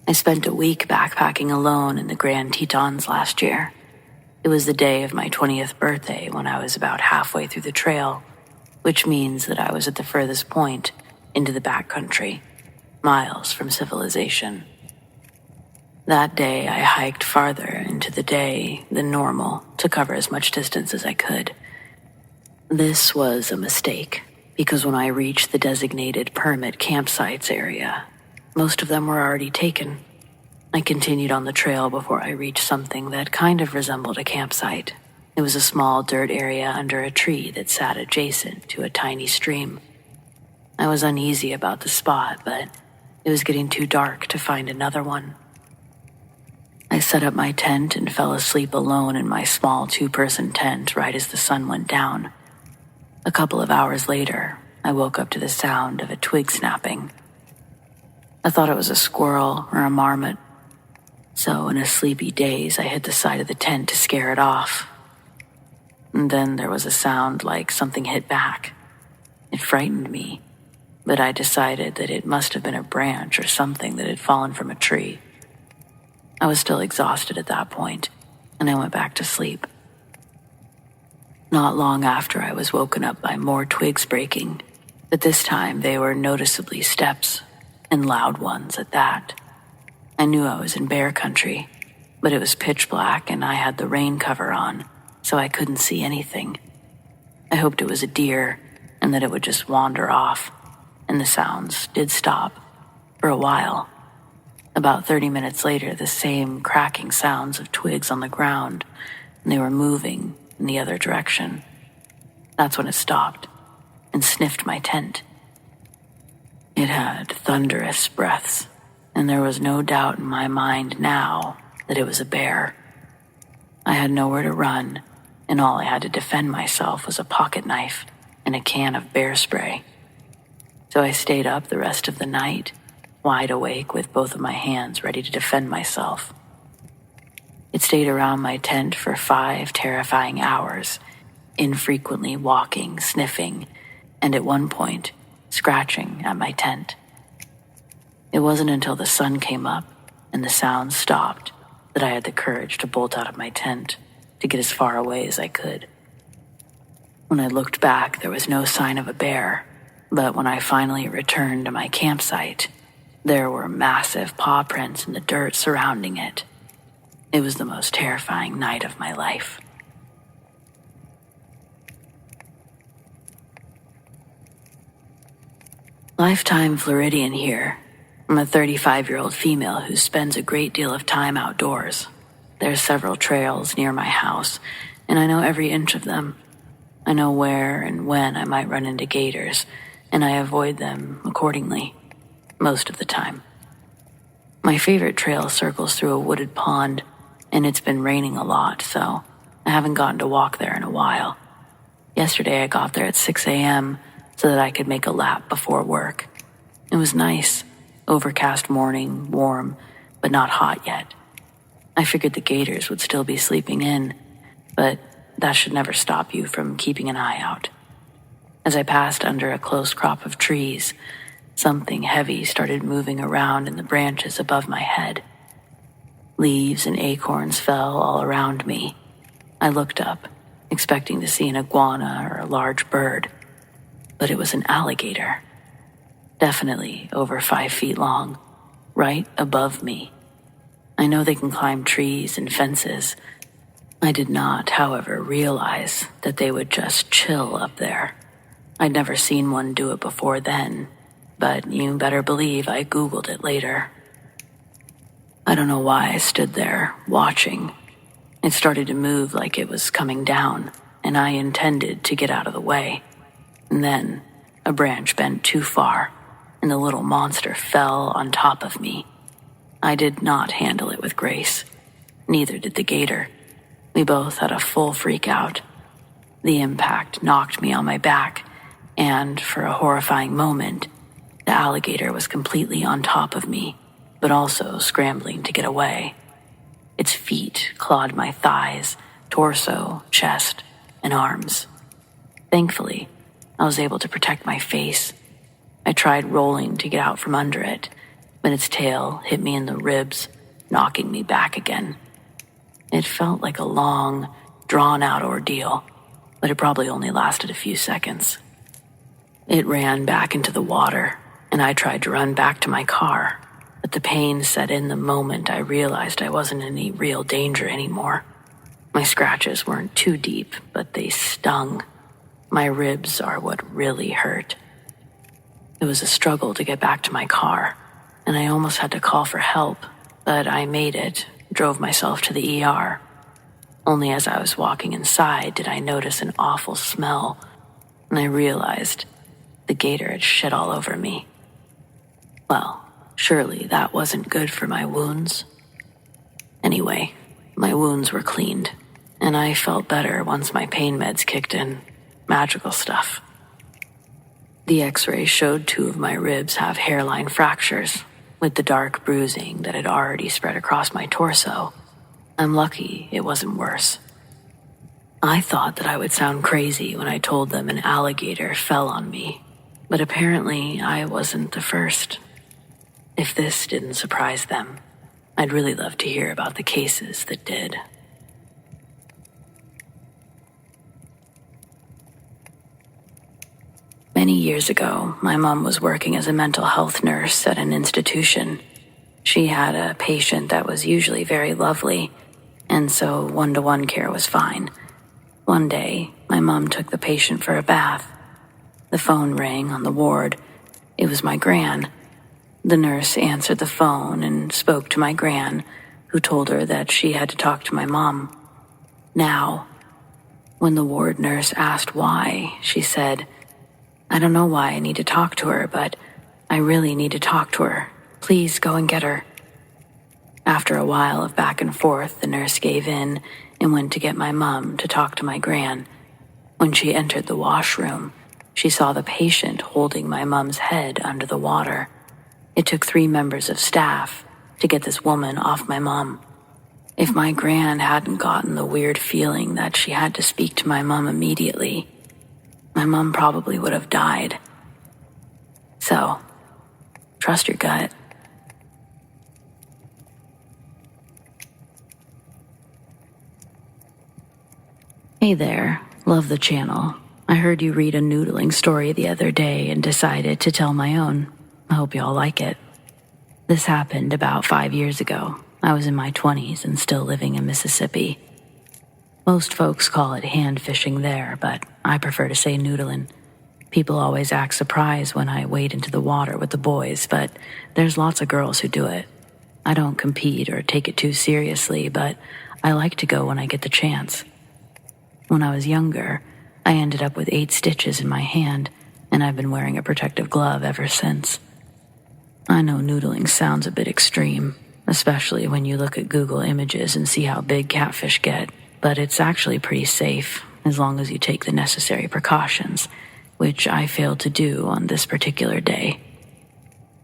I spent a week backpacking alone in the Grand Tetons last year. It was the day of my 20th birthday when I was about halfway through the trail, which means that I was at the furthest point into the backcountry, miles from civilization. That day, I hiked farther into the day than normal to cover as much distance as I could. This was a mistake, because when I reached the designated permit campsites area, most of them were already taken. I continued on the trail before I reached something that kind of resembled a campsite. It was a small dirt area under a tree that sat adjacent to a tiny stream. I was uneasy about the spot, but it was getting too dark to find another one. I set up my tent and fell asleep alone in my small 2-person tent right as the sun went down. A couple of hours later, I woke up to the sound of a twig snapping. I thought it was a squirrel or a marmot, so in a sleepy daze, I hit the side of the tent to scare it off. And then there was a sound like something hit back. It frightened me, but I decided that it must have been a branch or something that had fallen from a tree. I was still exhausted at that point, and I went back to sleep. Not long after, I was woken up by more twigs breaking, but this time they were noticeably steps, and loud ones at that. I knew I was in bear country, but it was pitch black and I had the rain cover on, so I couldn't see anything. I hoped it was a deer and that it would just wander off, and the sounds did stop for a while. About 30 minutes later, the same cracking sounds of twigs on the ground, and they were moving in the other direction. That's when it stopped and sniffed my tent. It had thunderous breaths, and there was no doubt in my mind now that it was a bear. I had nowhere to run, and all I had to defend myself was a pocket knife and a can of bear spray. So I stayed up the rest of the night, wide awake with both of my hands ready to defend myself. It stayed around my tent for 5 terrifying hours, infrequently walking, sniffing, and at one point, scratching at my tent. It wasn't until the sun came up and the sounds stopped that I had the courage to bolt out of my tent to get as far away as I could. When I looked back, there was no sign of a bear, but when I finally returned to my campsite, there were massive paw prints in the dirt surrounding it. It was the most terrifying night of my life. Lifetime Floridian here. I'm a 35-year-old female who spends a great deal of time outdoors. There are several trails near my house, and I know every inch of them. I know where and when I might run into gators, and I avoid them accordingly, most of the time. My favorite trail circles through a wooded pond, and it's been raining a lot, so I haven't gotten to walk there in a while. Yesterday I got there at 6 a.m. so that I could make a lap before work. It was nice. Overcast morning, warm, but not hot yet. I figured the gators would still be sleeping in, but that should never stop you from keeping an eye out. As I passed under a close crop of trees, something heavy started moving around in the branches above my head. Leaves and acorns fell all around me. I looked up, expecting to see an iguana or a large bird, but it was an alligator. Definitely over 5 feet long, right above me. I know they can climb trees and fences. I did not, however, realize that they would just chill up there. I'd never seen one do it before then, but you better believe I Googled it later. I don't know why I stood there, watching. It started to move like it was coming down, and I intended to get out of the way. And then, a branch bent too far, and the little monster fell on top of me. I did not handle it with grace. Neither did the gator. We both had a full freak out. The impact knocked me on my back, and for a horrifying moment, the alligator was completely on top of me, but also scrambling to get away. Its feet clawed my thighs, torso, chest, and arms. Thankfully, I was able to protect my face. I tried rolling to get out from under it, but its tail hit me in the ribs, knocking me back again. It felt like a long, drawn-out ordeal, but it probably only lasted a few seconds. It ran back into the water, and I tried to run back to my car. but the pain set in the moment I realized I wasn't in any real danger anymore. My scratches weren't too deep, but they stung. My ribs are what really hurt. It was a struggle to get back to my car, and I almost had to call for help, but I made it, drove myself to the ER. Only as I was walking inside did I notice an awful smell, and I realized the gator had shit all over me. Well, surely that wasn't good for my wounds. Anyway, my wounds were cleaned, and I felt better once my pain meds kicked in. Magical stuff. The x-ray showed 2 of my ribs have hairline fractures, with the dark bruising that had already spread across my torso. I'm lucky it wasn't worse. I thought that I would sound crazy when I told them an alligator fell on me, but apparently I wasn't the first. If this didn't surprise them, I'd really love to hear about the cases that did. Many years ago, my mom was working as a mental health nurse at an institution. She had a patient that was usually very lovely, and so one-to-one care was fine. One day, my mom took the patient for a bath. The phone rang on the ward. It was my gran. The nurse answered the phone and spoke to my gran, who told her that she had to talk to my mom. Now, when the ward nurse asked why, she said, "I don't know why I need to talk to her, but I really need to talk to her. Please go and get her." After a while of back and forth, the nurse gave in and went to get my mom to talk to my gran. When she entered the washroom, she saw the patient holding my mom's head under the water. It took 3 members of staff to get this woman off my mom. If my gran hadn't gotten the weird feeling that she had to speak to my mom immediately, my mom probably would have died. So, trust your gut. Hey there, love the channel. I heard you read a noodling story the other day and decided to tell my own. I hope y'all like it. This happened about 5 years ago. I was in my 20s and still living in Mississippi. Most folks call it hand fishing there, but I prefer to say noodling. People always act surprised when I wade into the water with the boys, but there's lots of girls who do it. I don't compete or take it too seriously, but I like to go when I get the chance. When I was younger, I ended up with 8 stitches in my hand, and I've been wearing a protective glove ever since. I know noodling sounds a bit extreme, especially when you look at Google images and see how big catfish get, but it's actually pretty safe as long as you take the necessary precautions, which I failed to do on this particular day.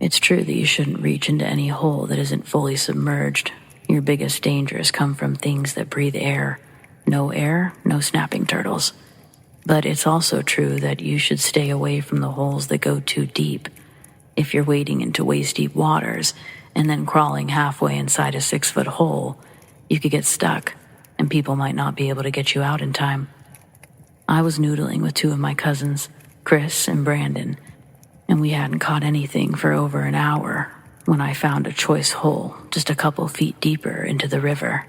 It's true that you shouldn't reach into any hole that isn't fully submerged. Your biggest dangers come from things that breathe air. No air, no snapping turtles. But it's also true that you should stay away from the holes that go too deep. If you're wading into waist-deep waters and then crawling halfway inside a 6-foot hole, you could get stuck, and people might not be able to get you out in time. I was noodling with 2 of my cousins, Chris and Brandon, and we hadn't caught anything for over an hour when I found a choice hole just a couple feet deeper into the river.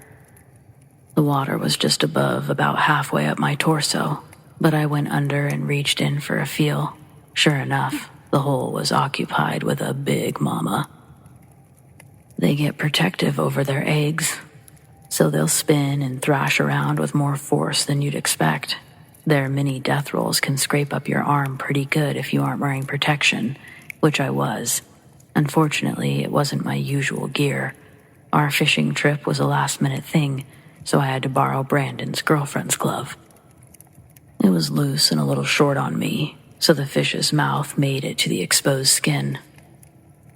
The water was just above, about halfway up my torso, but I went under and reached in for a feel. Sure enough, the hole was occupied with a big mama. They get protective over their eggs, so they'll spin and thrash around with more force than you'd expect. Their mini death rolls can scrape up your arm pretty good if you aren't wearing protection, which I was. Unfortunately, it wasn't my usual gear. Our fishing trip was a last-minute thing, so I had to borrow Brandon's girlfriend's glove. It was loose and a little short on me, so the fish's mouth made it to the exposed skin.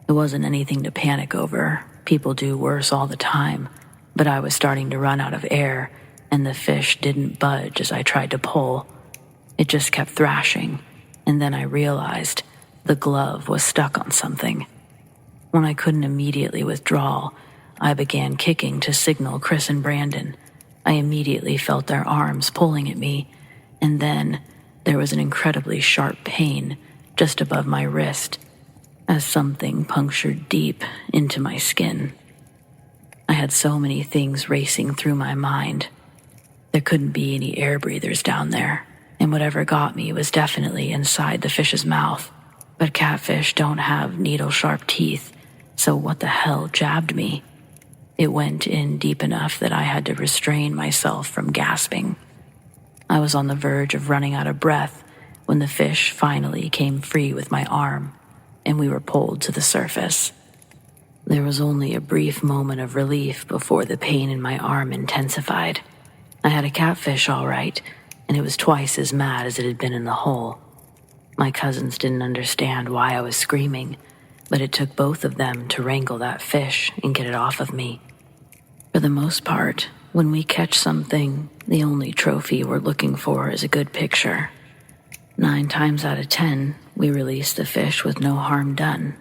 It wasn't anything to panic over. People do worse all the time, but I was starting to run out of air, and the fish didn't budge as I tried to pull. It just kept thrashing, and then I realized the glove was stuck on something. When I couldn't immediately withdraw, I began kicking to signal Chris and Brandon. I immediately felt their arms pulling at me, and then there was an incredibly sharp pain just above my wrist. as something punctured deep into my skin. I had so many things racing through my mind. There couldn't be any air breathers down there, and whatever got me was definitely inside the fish's mouth. But catfish don't have needle-sharp teeth, so what the hell jabbed me? It went in deep enough that I had to restrain myself from gasping. I was on the verge of running out of breath when the fish finally came free with my arm, and we were pulled to the surface. There was only a brief moment of relief before the pain in my arm intensified. I had a catfish, all right, and it was twice as mad as it had been in the hole. My cousins didn't understand why I was screaming, but it took both of them to wrangle that fish and get it off of me. For the most part, when we catch something, the only trophy we're looking for is a good picture. 9 times out of 10, we release the fish with no harm done.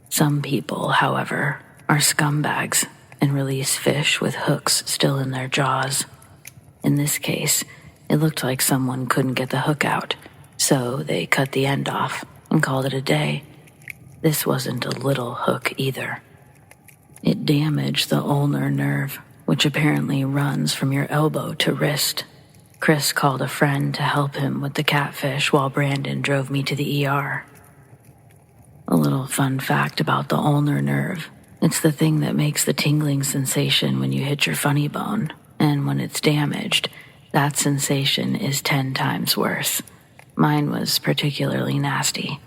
Some people, however, are scumbags and release fish with hooks still in their jaws. In this case, it looked like someone couldn't get the hook out, so they cut the end off and called it a day. This wasn't a little hook either. It damaged the ulnar nerve, which apparently runs from your elbow to wrist. Chris called a friend to help him with the catfish while Brandon drove me to the ER. A little fun fact about the ulnar nerve. It's the thing that makes the tingling sensation when you hit your funny bone, and when it's damaged, that sensation is 10 times worse. Mine was particularly nasty.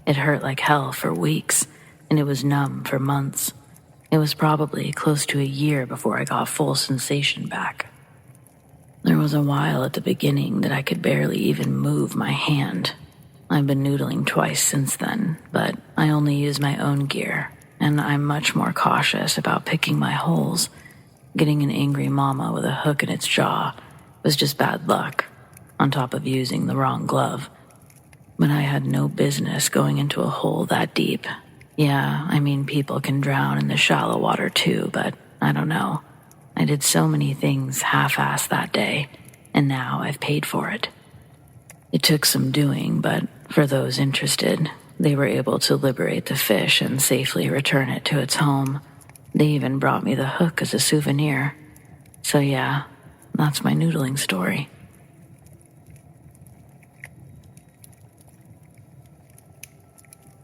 It hurt like hell for weeks, and it was numb for months. It was probably close to a year before I got full sensation back. There was a while at the beginning that I could barely even move my hand. I've been noodling twice since then, but I only use my own gear, and I'm much more cautious about picking my holes. Getting an angry mama with a hook in its jaw was just bad luck, on top of using the wrong glove. But I had no business going into a hole that deep. Yeah, I mean, people can drown in the shallow water too, but I don't know. I did so many things half-assed that day, and now I've paid for it. It took some doing, but for those interested, they were able to liberate the fish and safely return it to its home. They even brought me the hook as a souvenir. So yeah, that's my noodling story.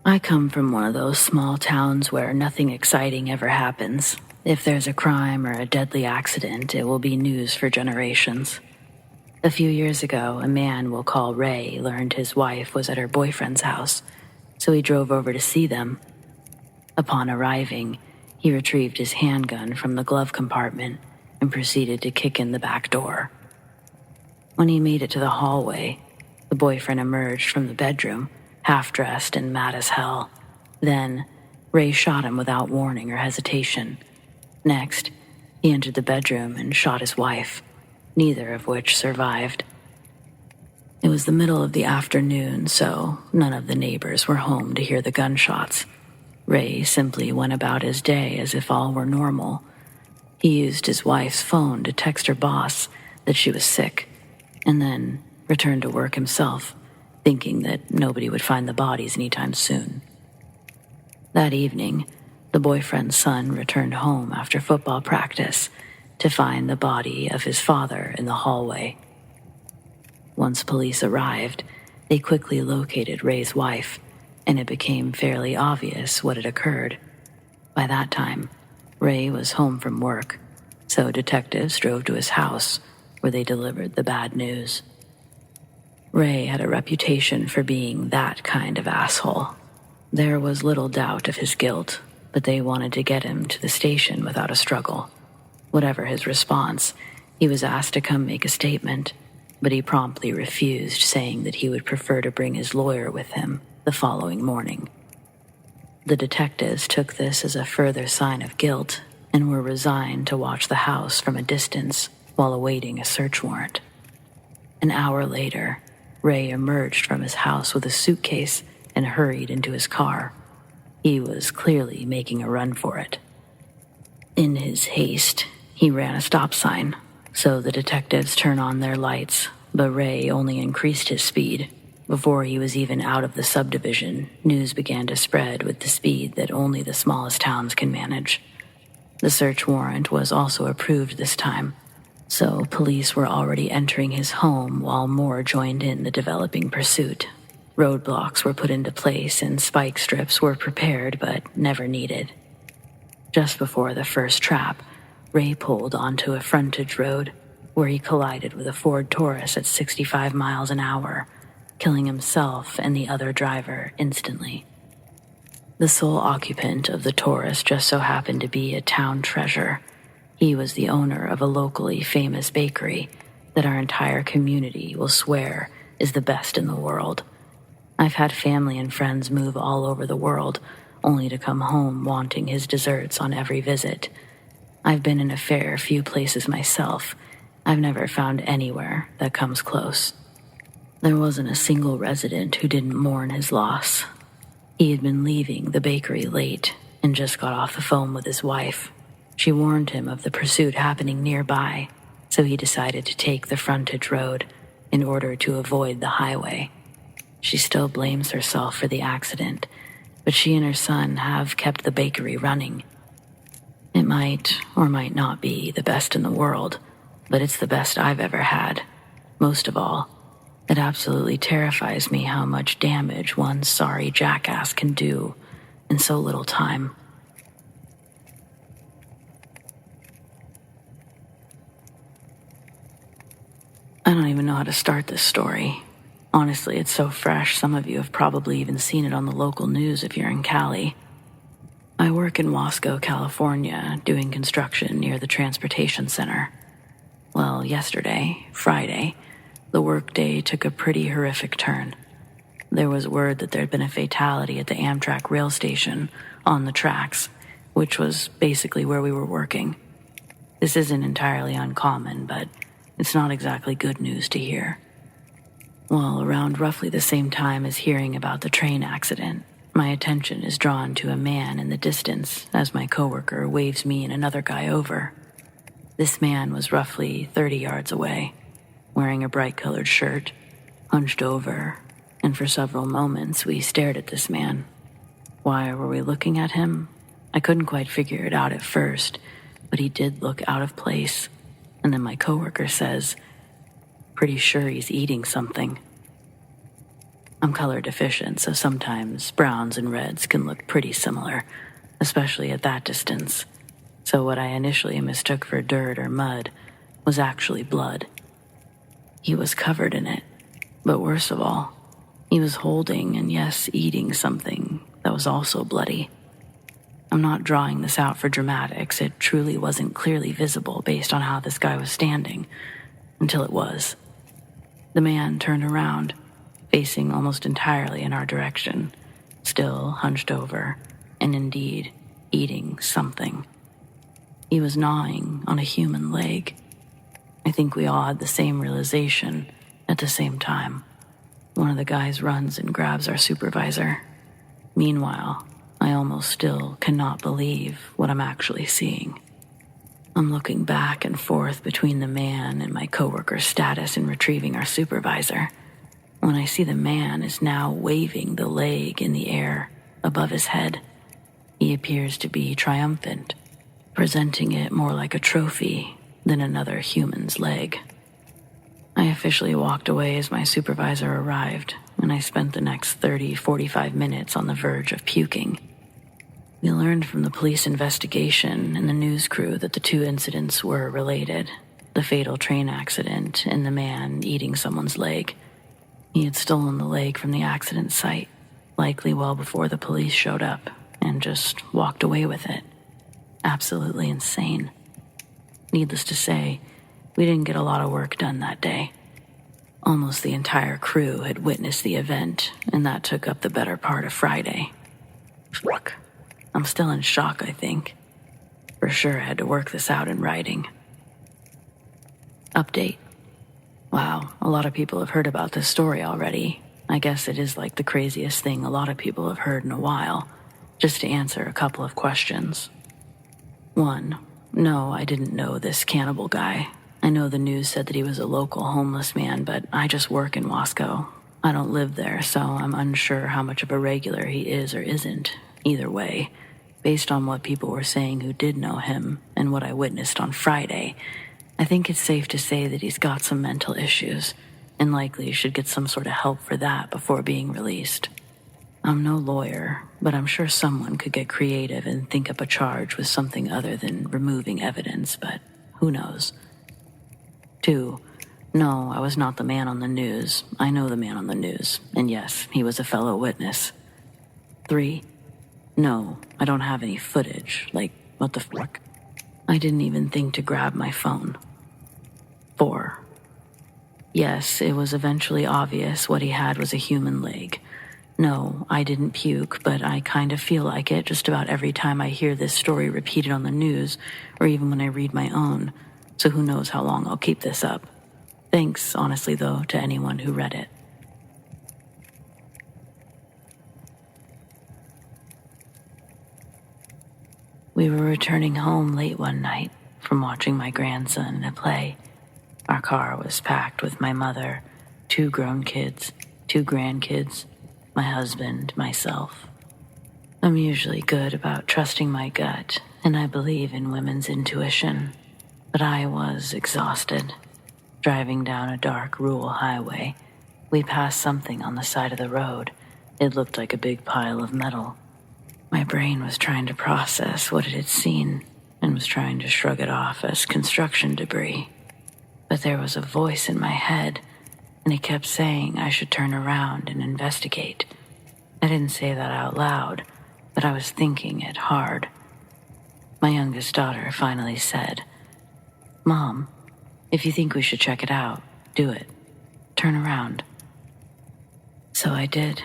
I come from one of those small towns where nothing exciting ever happens. If there's a crime or a deadly accident, it will be news for generations. A few years ago, a man we'll call Ray learned his wife was at her boyfriend's house, so he drove over to see them. Upon arriving, he retrieved his handgun from the glove compartment and proceeded to kick in the back door. When he made it to the hallway, the boyfriend emerged from the bedroom, half-dressed and mad as hell. Then, Ray shot him without warning or hesitation. Next, he entered the bedroom and shot his wife, neither of which survived. It was the middle of the afternoon, so none of the neighbors were home to hear the gunshots. Ray simply went about his day as if all were normal. He used his wife's phone to text her boss that she was sick, and then returned to work himself, thinking that nobody would find the bodies anytime soon. That evening, the boyfriend's son returned home after football practice to find the body of his father in the hallway. Once police arrived, they quickly located Ray's wife, and it became fairly obvious what had occurred. By that time, Ray was home from work, so detectives drove to his house, where they delivered the bad news. Ray had a reputation for being that kind of asshole. There was little doubt of his guilt, but they wanted to get him to the station without a struggle. Whatever his response, he was asked to come make a statement, but he promptly refused, saying that he would prefer to bring his lawyer with him the following morning. The detectives took this as a further sign of guilt and were resigned to watch the house from a distance while awaiting a search warrant. An hour later, Ray emerged from his house with a suitcase and hurried into his car. He was clearly making a run for it. In his haste, he ran a stop sign, so the detectives turned on their lights, but Ray only increased his speed. Before he was even out of the subdivision, news began to spread with the speed that only the smallest towns can manage. The search warrant was also approved this time, so police were already entering his home while more joined in the developing pursuit. Roadblocks were put into place and spike strips were prepared but never needed. Just before the first trap, Ray pulled onto a frontage road where he collided with a Ford Taurus at 65 miles an hour, killing himself and the other driver instantly. The sole occupant of the Taurus just so happened to be a town treasure. He was the owner of a locally famous bakery that our entire community will swear is the best in the world. I've had family and friends move all over the world, only to come home wanting his desserts on every visit. I've been in a fair few places myself. I've never found anywhere that comes close. There wasn't a single resident who didn't mourn his loss. He had been leaving the bakery late and just got off the phone with his wife. She warned him of the pursuit happening nearby, so he decided to take the frontage road in order to avoid the highway. She still blames herself for the accident, but she and her son have kept the bakery running. It might or might not be the best in the world, but it's the best I've ever had. Most of all, it absolutely terrifies me how much damage one sorry jackass can do in so little time. I don't even know how to start this story. Honestly, it's so fresh, some of you have probably even seen it on the local news if you're in Cali. I work in Wasco, California, doing construction near the transportation center. Well, yesterday, Friday, the workday took a pretty horrific turn. There was word that there'd been a fatality at the Amtrak rail station on the tracks, which was basically where we were working. This isn't entirely uncommon, but it's not exactly good news to hear. Well, around roughly the same time as hearing about the train accident, my attention is drawn to a man in the distance as my coworker waves me and another guy over. This man was roughly 30 yards away, wearing a bright-colored shirt, hunched over, and for several moments we stared at this man. Why were we looking at him? I couldn't quite figure it out at first, but he did look out of place, and then my coworker says, "Pretty sure he's eating something." I'm color deficient, so sometimes browns and reds can look pretty similar, especially at that distance. So what I initially mistook for dirt or mud was actually blood. He was covered in it, but worst of all, he was holding and yes, eating something that was also bloody. I'm not drawing this out for dramatics, it truly wasn't clearly visible based on how this guy was standing, until it was. The man turned around, facing almost entirely in our direction, still hunched over, and indeed eating something. He was gnawing on a human leg. I think we all had the same realization at the same time. One of the guys runs and grabs our supervisor. Meanwhile, I almost still cannot believe what I'm actually seeing. I'm looking back and forth between the man and my coworker's status in retrieving our supervisor, when I see the man is now waving the leg in the air above his head. He appears to be triumphant, presenting it more like a trophy than another human's leg. I officially walked away as my supervisor arrived, and I spent the next 45 minutes on the verge of puking. We learned from the police investigation and the news crew that the two incidents were related, the fatal train accident and the man eating someone's leg. He had stolen the leg from the accident site, likely well before the police showed up, and just walked away with it. Absolutely insane. Needless to say, we didn't get a lot of work done that day. Almost the entire crew had witnessed the event, and that took up the better part of Friday. Fuck. I'm still in shock, I think. For sure I had to work this out in writing. Update. Wow, a lot of people have heard about this story already. I guess it is like the craziest thing a lot of people have heard in a while. Just to answer a couple of questions. 1. No, I didn't know this cannibal guy. I know the news said that he was a local homeless man, but I just work in Wasco. I don't live there, so I'm unsure how much of a regular he is or isn't. Either way, based on what people were saying who did know him and what I witnessed on Friday, I think it's safe to say that he's got some mental issues and likely should get some sort of help for that before being released. I'm no lawyer, but I'm sure someone could get creative and think up a charge with something other than removing evidence, but who knows? 2. No, I was not the man on the news. I know the man on the news, and yes, he was a fellow witness. 3. No, I don't have any footage. Like, what the fuck? I didn't even think to grab my phone. 4. Yes, it was eventually obvious what he had was a human leg. No, I didn't puke, but I kind of feel like it just about every time I hear this story repeated on the news, or even when I read my own, so who knows how long I'll keep this up. Thanks, honestly though, to anyone who read it. We were returning home late one night from watching my grandson in a play. Our car was packed with my mother, 2 grown kids, 2 grandkids, my husband, myself. I'm usually good about trusting my gut, and I believe in women's intuition, but I was exhausted. Driving down a dark rural highway, we passed something on the side of the road. It looked like a big pile of metal. My brain was trying to process what it had seen and was trying to shrug it off as construction debris. But there was a voice in my head, and it kept saying I should turn around and investigate. I didn't say that out loud, but I was thinking it hard. My youngest daughter finally said, "Mom, if you think we should check it out, do it. Turn around." So I did.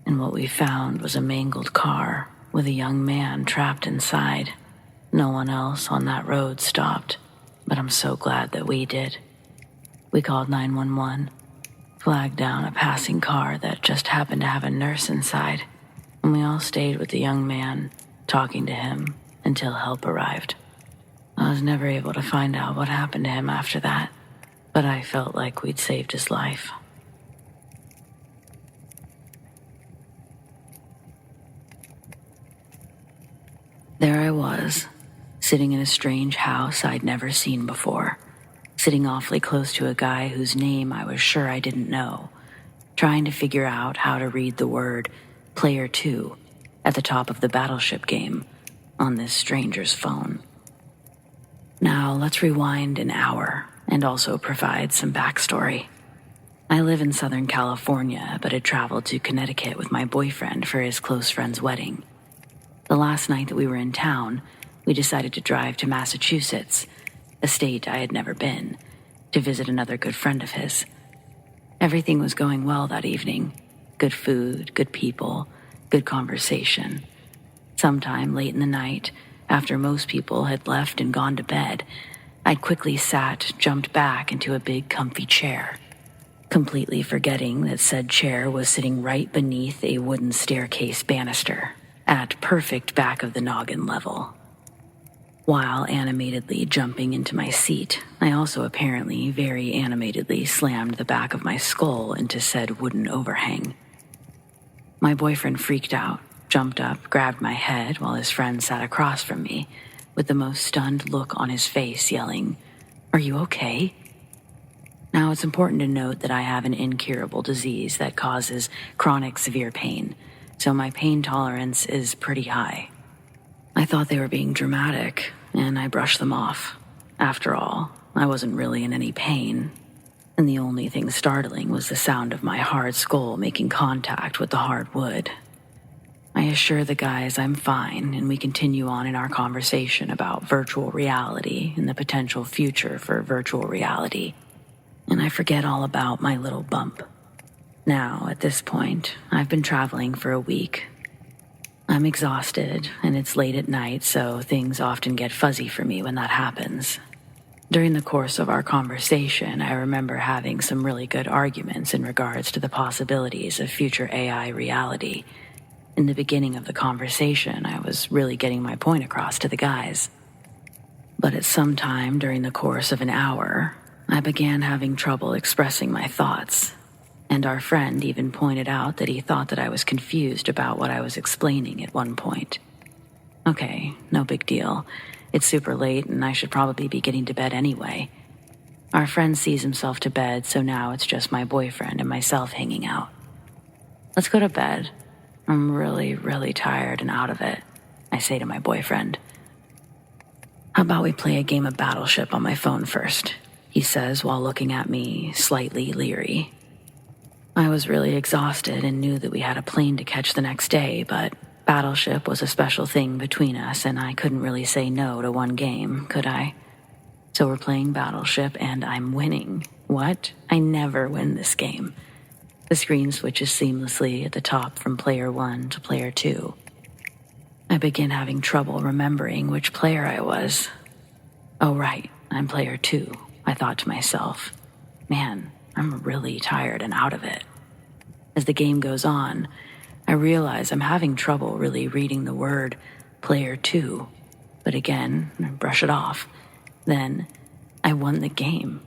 And what we found was a mangled car with a young man trapped inside. No one else on that road stopped, but I'm so glad that we did. We called 911, flagged down a passing car that just happened to have a nurse inside, and we all stayed with the young man, talking to him until help arrived. I was never able to find out what happened to him after that, but I felt like we'd saved his life. There I was, sitting in a strange house I'd never seen before, sitting awfully close to a guy whose name I was sure I didn't know, trying to figure out how to read the word Player 2 at the top of the Battleship game on this stranger's phone. Now let's rewind an hour and also provide some backstory. I live in Southern California, but had traveled to Connecticut with my boyfriend for his close friend's wedding. The last night that we were in town, we decided to drive to Massachusetts, a state I had never been, to visit another good friend of his. Everything was going well that evening. Good food, good people, good conversation. Sometime late in the night, after most people had left and gone to bed, I'd quickly jumped back into a big comfy chair, completely forgetting that said chair was sitting right beneath a wooden staircase banister, at perfect back of the noggin level. While animatedly jumping into my seat, I also apparently very animatedly slammed the back of my skull into said wooden overhang. My boyfriend freaked out, jumped up, grabbed my head while his friend sat across from me, with the most stunned look on his face, yelling, "Are you okay?" Now, it's important to note that I have an incurable disease that causes chronic severe pain, so my pain tolerance is pretty high. I thought they were being dramatic, and I brushed them off. After all, I wasn't really in any pain, and the only thing startling was the sound of my hard skull making contact with the hard wood. I assure the guys I'm fine, and we continue on in our conversation about virtual reality and the potential future for virtual reality, and I forget all about my little bump. Now, at this point, I've been traveling for a week. I'm exhausted, and it's late at night, so things often get fuzzy for me when that happens. During the course of our conversation, I remember having some really good arguments in regards to the possibilities of future AI reality. In the beginning of the conversation, I was really getting my point across to the guys. But at some time during the course of an hour, I began having trouble expressing my thoughts. And our friend even pointed out that he thought that I was confused about what I was explaining at one point. Okay, no big deal. It's super late and I should probably be getting to bed anyway. Our friend sees himself to bed, so now it's just my boyfriend and myself hanging out. Let's go to bed. I'm really, really tired and out of it, I say to my boyfriend. How about we play a game of Battleship on my phone first, he says while looking at me, slightly leery. I was really exhausted and knew that we had a plane to catch the next day, but Battleship was a special thing between us and I couldn't really say no to one game, could I? So we're playing Battleship and I'm winning. What? I never win this game. The screen switches seamlessly at the top from player 1 to player 2. I begin having trouble remembering which player I was. Oh right, I'm player 2, I thought to myself. Man, I'm really tired and out of it. As the game goes on, I realize I'm having trouble really reading the word player 2, but again, I brush it off. Then, I won the game.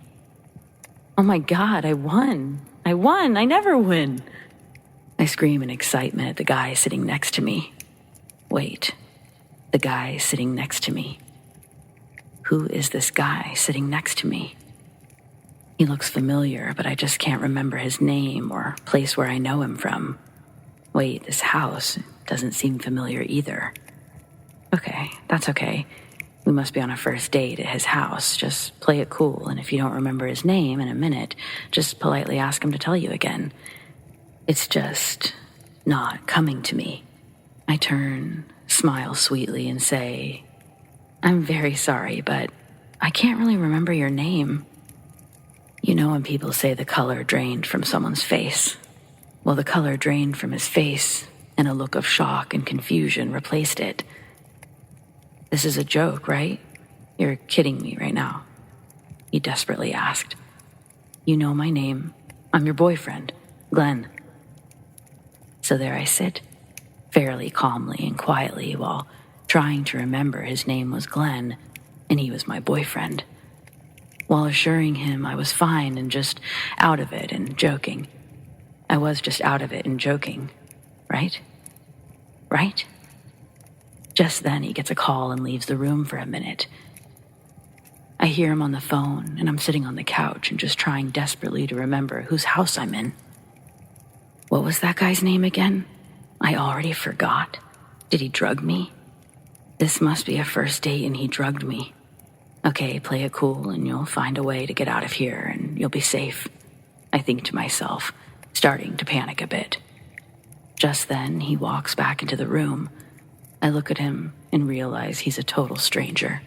Oh my God, I won! I never win! I scream in excitement at the guy sitting next to me. Wait, the guy sitting next to me. Who is this guy sitting next to me? He looks familiar, but I just can't remember his name or place where I know him from. Wait, this house doesn't seem familiar either. Okay, that's okay. We must be on a first date at his house. Just play it cool, and if you don't remember his name in a minute, just politely ask him to tell you again. It's just not coming to me. I turn, smile sweetly, and say, I'm very sorry, but I can't really remember your name. You know when people say the color drained from someone's face? Well, the color drained from his face, and a look of shock and confusion replaced it. This is a joke, right? You're kidding me right now, he desperately asked. You know my name. I'm your boyfriend, Glenn. So there I sit, fairly calmly and quietly, while trying to remember his name was Glenn, and he was my boyfriend. While assuring him I was fine and just out of it and joking. I was just out of it and joking, right? Right? Just then he gets a call and leaves the room for a minute. I hear him on the phone, and I'm sitting on the couch and just trying desperately to remember whose house I'm in. What was that guy's name again? I already forgot. Did he drug me? This must be a first date and he drugged me. Okay, play it cool and you'll find a way to get out of here and you'll be safe, I think to myself, starting to panic a bit. Just then, he walks back into the room. I look at him and realize he's a total stranger.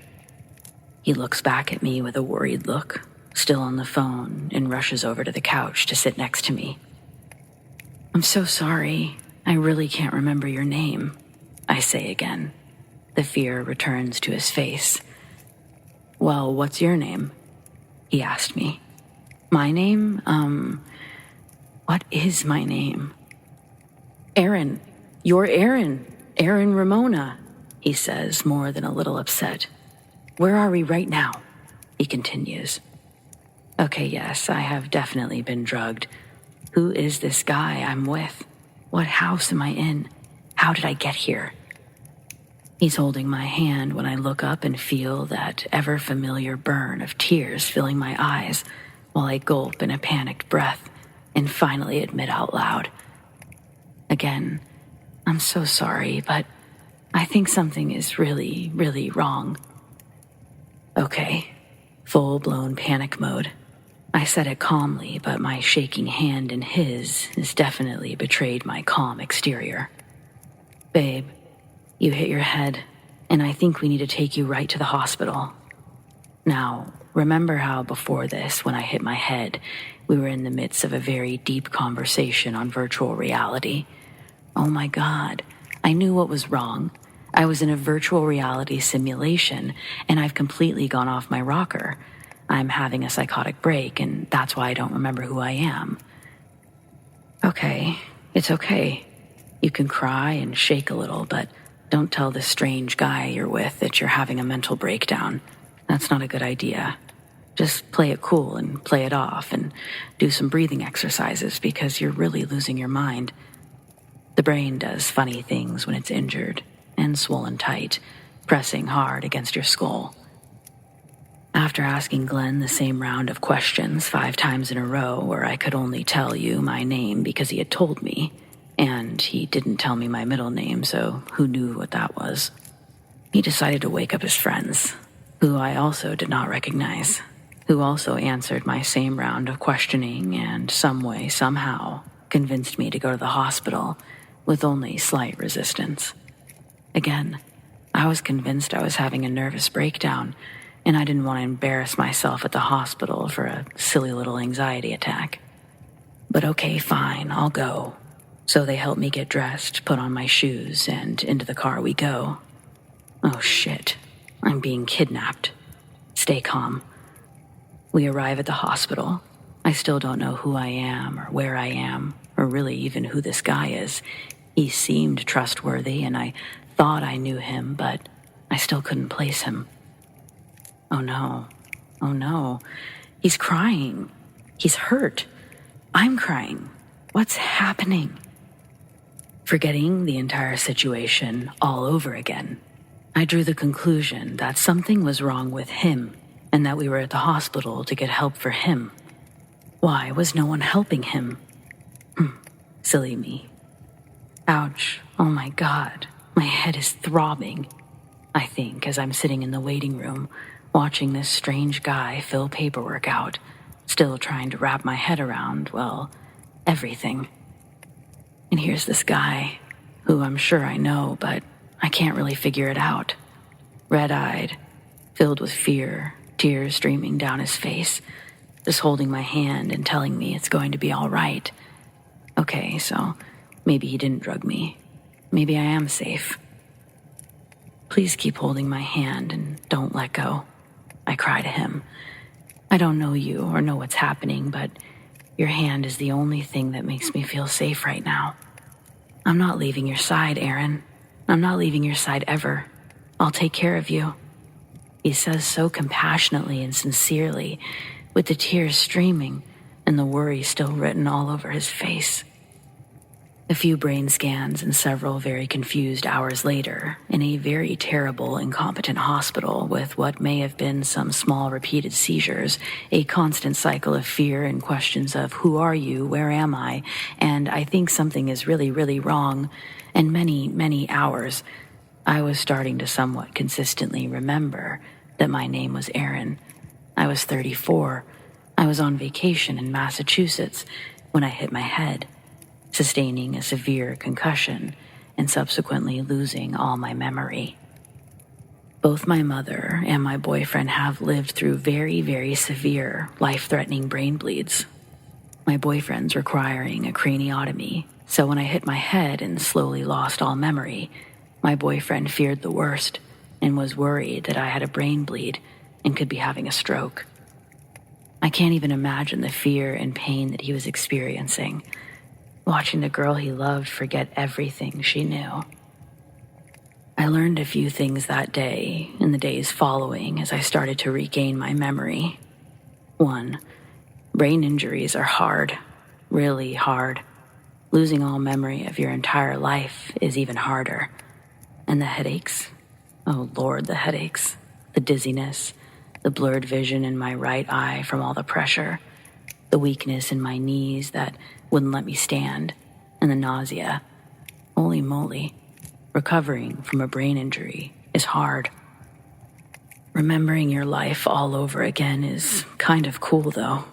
He looks back at me with a worried look, still on the phone, and rushes over to the couch to sit next to me. I'm so sorry. I really can't remember your name, I say again. The fear returns to his face. Well, what's your name? He asked me. My name? What is my name? Aaron. You're Aaron. Aaron Ramona, he says, more than a little upset. Where are we right now? He continues. Okay, yes, I have definitely been drugged. Who is this guy I'm with? What house am I in? How did I get here? He's holding my hand when I look up and feel that ever-familiar burn of tears filling my eyes while I gulp in a panicked breath and finally admit out loud. Again, I'm so sorry, but I think something is really, really wrong. Okay, full-blown panic mode. I said it calmly, but my shaking hand in his has definitely betrayed my calm exterior. Babe, you hit your head, and I think we need to take you right to the hospital. Now, remember how before this, when I hit my head, we were in the midst of a very deep conversation on virtual reality? Oh my God, I knew what was wrong. I was in a virtual reality simulation, and I've completely gone off my rocker. I'm having a psychotic break, and that's why I don't remember who I am. Okay, it's okay. You can cry and shake a little, but don't tell this strange guy you're with that you're having a mental breakdown. That's not a good idea. Just play it cool and play it off and do some breathing exercises because you're really losing your mind. The brain does funny things when it's injured and swollen tight, pressing hard against your skull. After asking Glenn the same round of questions 5 times in a row where I could only tell you my name because he had told me, and he didn't tell me my middle name, so who knew what that was, he decided to wake up his friends, who I also did not recognize, who also answered my same round of questioning and some way, somehow, convinced me to go to the hospital with only slight resistance. Again, I was convinced I was having a nervous breakdown, and I didn't want to embarrass myself at the hospital for a silly little anxiety attack. But okay, fine, I'll go. So they helped me get dressed, put on my shoes, and into the car we go. Oh shit, I'm being kidnapped. Stay calm. We arrive at the hospital. I still don't know who I am or where I am, or really even who this guy is. He seemed trustworthy, and I thought I knew him, but I still couldn't place him. Oh no, he's crying. He's hurt. I'm crying. What's happening? Forgetting the entire situation all over again, I drew the conclusion that something was wrong with him and that we were at the hospital to get help for him. Why was no one helping him? Silly me. Ouch, oh my God, my head is throbbing, I think, as I'm sitting in the waiting room, watching this strange guy fill paperwork out, still trying to wrap my head around, well, everything. And here's this guy, who I'm sure I know, but I can't really figure it out. Red-eyed, filled with fear, tears streaming down his face, just holding my hand and telling me it's going to be all right. Okay, so maybe he didn't drug me. Maybe I am safe. Please keep holding my hand and don't let go, I cry to him. I don't know you or know what's happening, but your hand is the only thing that makes me feel safe right now. I'm not leaving your side, Aaron. I'm not leaving your side ever. I'll take care of you. He says so compassionately and sincerely, with the tears streaming and the worry still written all over his face. A few brain scans and several very confused hours later, in a very terrible, incompetent hospital with what may have been some small repeated seizures, a constant cycle of fear and questions of who are you, where am I, and I think something is really, really wrong, and many, many hours, I was starting to somewhat consistently remember that my name was Aaron. I was 34. I was on vacation in Massachusetts when I hit my head, sustaining a severe concussion and subsequently losing all my memory. Both my mother and my boyfriend have lived through very, very severe, life-threatening brain bleeds. My boyfriend's requiring a craniotomy, so when I hit my head and slowly lost all memory, my boyfriend feared the worst and was worried that I had a brain bleed and could be having a stroke. I can't even imagine the fear and pain that he was experiencing, watching the girl he loved forget everything she knew. I learned a few things that day and the days following as I started to regain my memory. 1, brain injuries are hard, really hard. Losing all memory of your entire life is even harder. And the headaches, oh Lord, the headaches, the dizziness, the blurred vision in my right eye from all the pressure, the weakness in my knees that wouldn't let me stand, and the nausea. Holy moly, recovering from a brain injury is hard. Remembering your life all over again is kind of cool, though.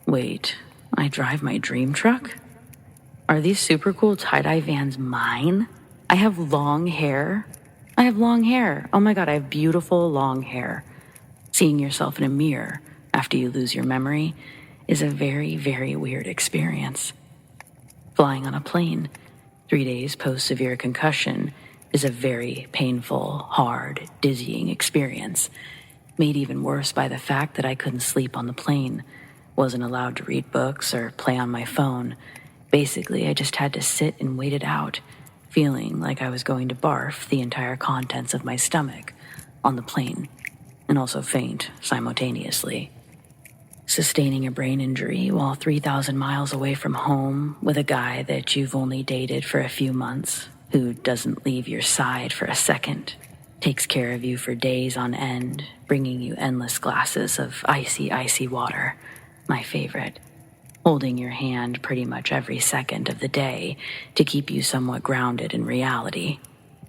Wait, I drive my dream truck? Are these super cool tie-dye vans mine? I have long hair. Oh my God, I have beautiful long hair. Seeing yourself in a mirror after you lose your memory is a very, very weird experience. Flying on a plane 3 days post-severe concussion is a very painful, hard, dizzying experience, made even worse by the fact that I couldn't sleep on the plane, wasn't allowed to read books or play on my phone. Basically, I just had to sit and wait it out, feeling like I was going to barf the entire contents of my stomach on the plane, and also faint simultaneously. sustaining a brain injury while 3,000 miles away from home with a guy that you've only dated for a few months, who doesn't leave your side for a second, takes care of you for days on end, bringing you endless glasses of icy, icy water, my favorite, holding your hand pretty much every second of the day to keep you somewhat grounded in reality,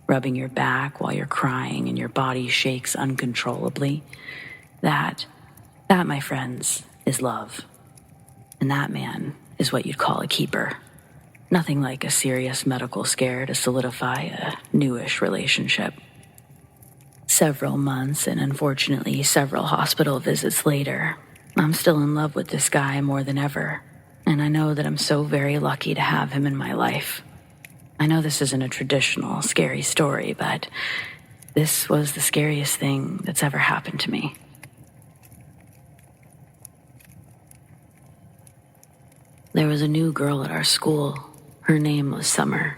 rubbing your back while you're crying and your body shakes uncontrollably. That, my friends, is love. And that man is what you'd call a keeper. Nothing like a serious medical scare to solidify a newish relationship. Several months and unfortunately several hospital visits later, I'm still in love with this guy more than ever, and I know that I'm so very lucky to have him in my life. I know this isn't a traditional scary story, but this was the scariest thing that's ever happened to me. There was a new girl at our school. Her name was Summer.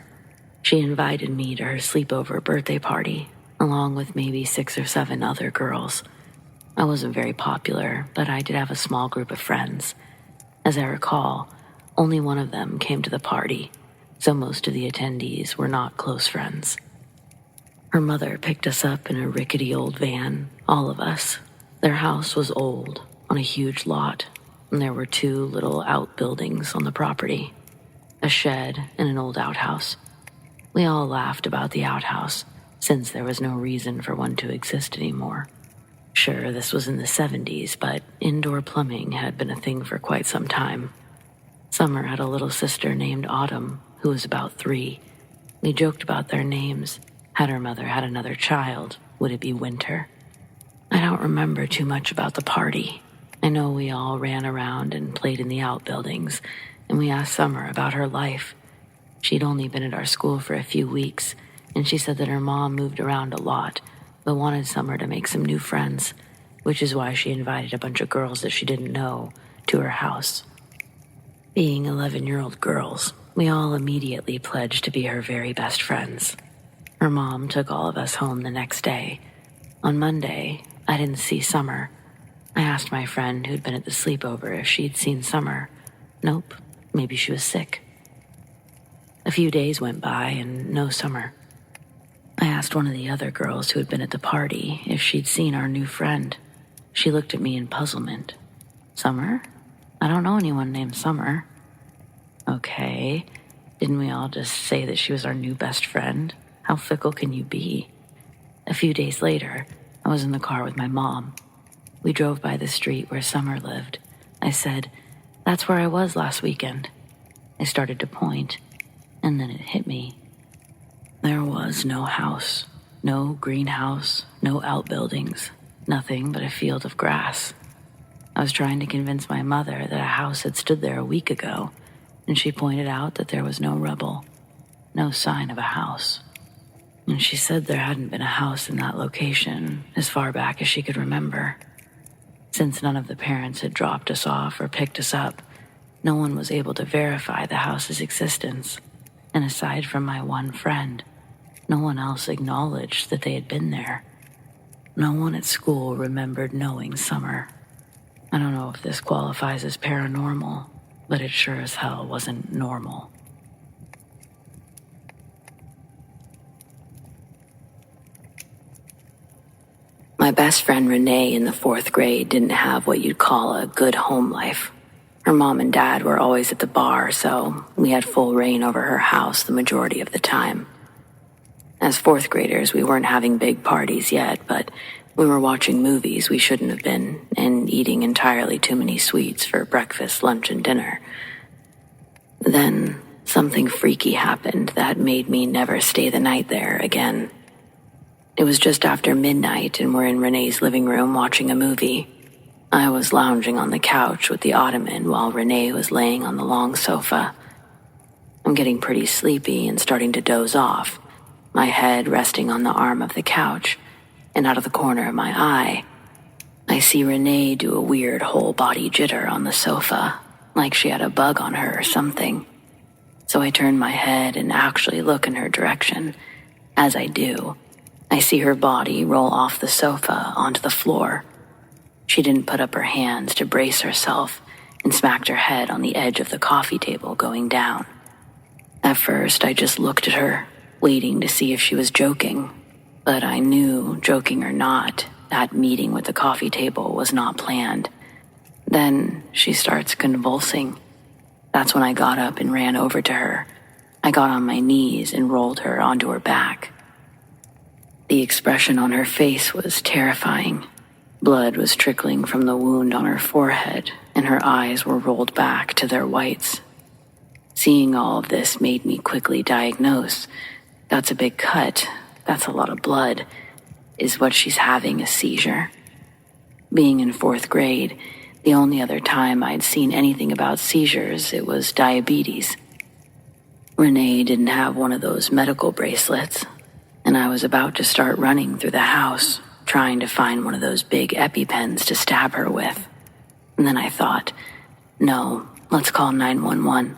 She invited me to her sleepover birthday party, along with maybe 6 or 7 other girls. I wasn't very popular, but I did have a small group of friends. As I recall, only one of them came to the party, so most of the attendees were not close friends. Her mother picked us up in a rickety old van, all of us. Their house was old, on a huge lot, and there were 2 little outbuildings on the property, a shed and an old outhouse. We all laughed about the outhouse, since there was no reason for one to exist anymore. Sure, this was in the 70s, but indoor plumbing had been a thing for quite some time. Summer had a little sister named Autumn, who was about 3. We joked about their names. Had her mother had another child, would it be Winter? I don't remember too much about the party. I know we all ran around and played in the outbuildings, and we asked Summer about her life. She'd only been at our school for a few weeks, and she said that her mom moved around a lot, but wanted Summer to make some new friends, which is why she invited a bunch of girls that she didn't know to her house. Being 11-year-old girls, we all immediately pledged to be her very best friends. Her mom took all of us home the next day. On Monday, I didn't see Summer. I asked my friend who'd been at the sleepover if she'd seen Summer. Nope, maybe she was sick. A few days went by and no Summer. I asked one of the other girls who had been at the party if she'd seen our new friend. She looked at me in puzzlement. Summer? I don't know anyone named Summer. Okay, didn't we all just say that she was our new best friend? How fickle can you be? A few days later, I was in the car with my mom. We drove by the street where Summer lived. I said, "That's where I was last weekend." I started to point, and then it hit me. There was no house, no greenhouse, no outbuildings, nothing but a field of grass. I was trying to convince my mother that a house had stood there a week ago, and she pointed out that there was no rubble, no sign of a house. And she said there hadn't been a house in that location as far back as she could remember. Since none of the parents had dropped us off or picked us up, no one was able to verify the house's existence, and aside from my one friend, no one else acknowledged that they had been there. No one at school remembered knowing Summer. I don't know if this qualifies as paranormal, but it sure as hell wasn't normal. My best friend Renee in the 4th grade didn't have what you'd call a good home life. Her mom and dad were always at the bar, so we had full reign over her house the majority of the time. As 4th graders, we weren't having big parties yet, but we were watching movies we shouldn't have been and eating entirely too many sweets for breakfast, lunch, and dinner. Then something freaky happened that made me never stay the night there again. It was just after midnight and we're in Renee's living room watching a movie. I was lounging on the couch with the ottoman while Renee was laying on the long sofa. I'm getting pretty sleepy and starting to doze off, my head resting on the arm of the couch, and out of the corner of my eye, I see Renee do a weird whole-body jitter on the sofa, like she had a bug on her or something. So I turn my head and actually look in her direction. As I do, I see her body roll off the sofa onto the floor. She didn't put up her hands to brace herself and smacked her head on the edge of the coffee table going down. At first, I just looked at her, waiting to see if she was joking. But I knew, joking or not, that meeting with the coffee table was not planned. Then she starts convulsing. That's when I got up and ran over to her. I got on my knees and rolled her onto her back. The expression on her face was terrifying. Blood was trickling from the wound on her forehead, and her eyes were rolled back to their whites. Seeing all of this made me quickly diagnose. That's a big cut. That's a lot of blood. Is what she's having a seizure? Being in 4th grade, the only other time I'd seen anything about seizures, it was diabetes. Renee didn't have one of those medical bracelets, and I was about to start running through the house, trying to find one of those big EpiPens to stab her with. And then I thought, no, let's call 911.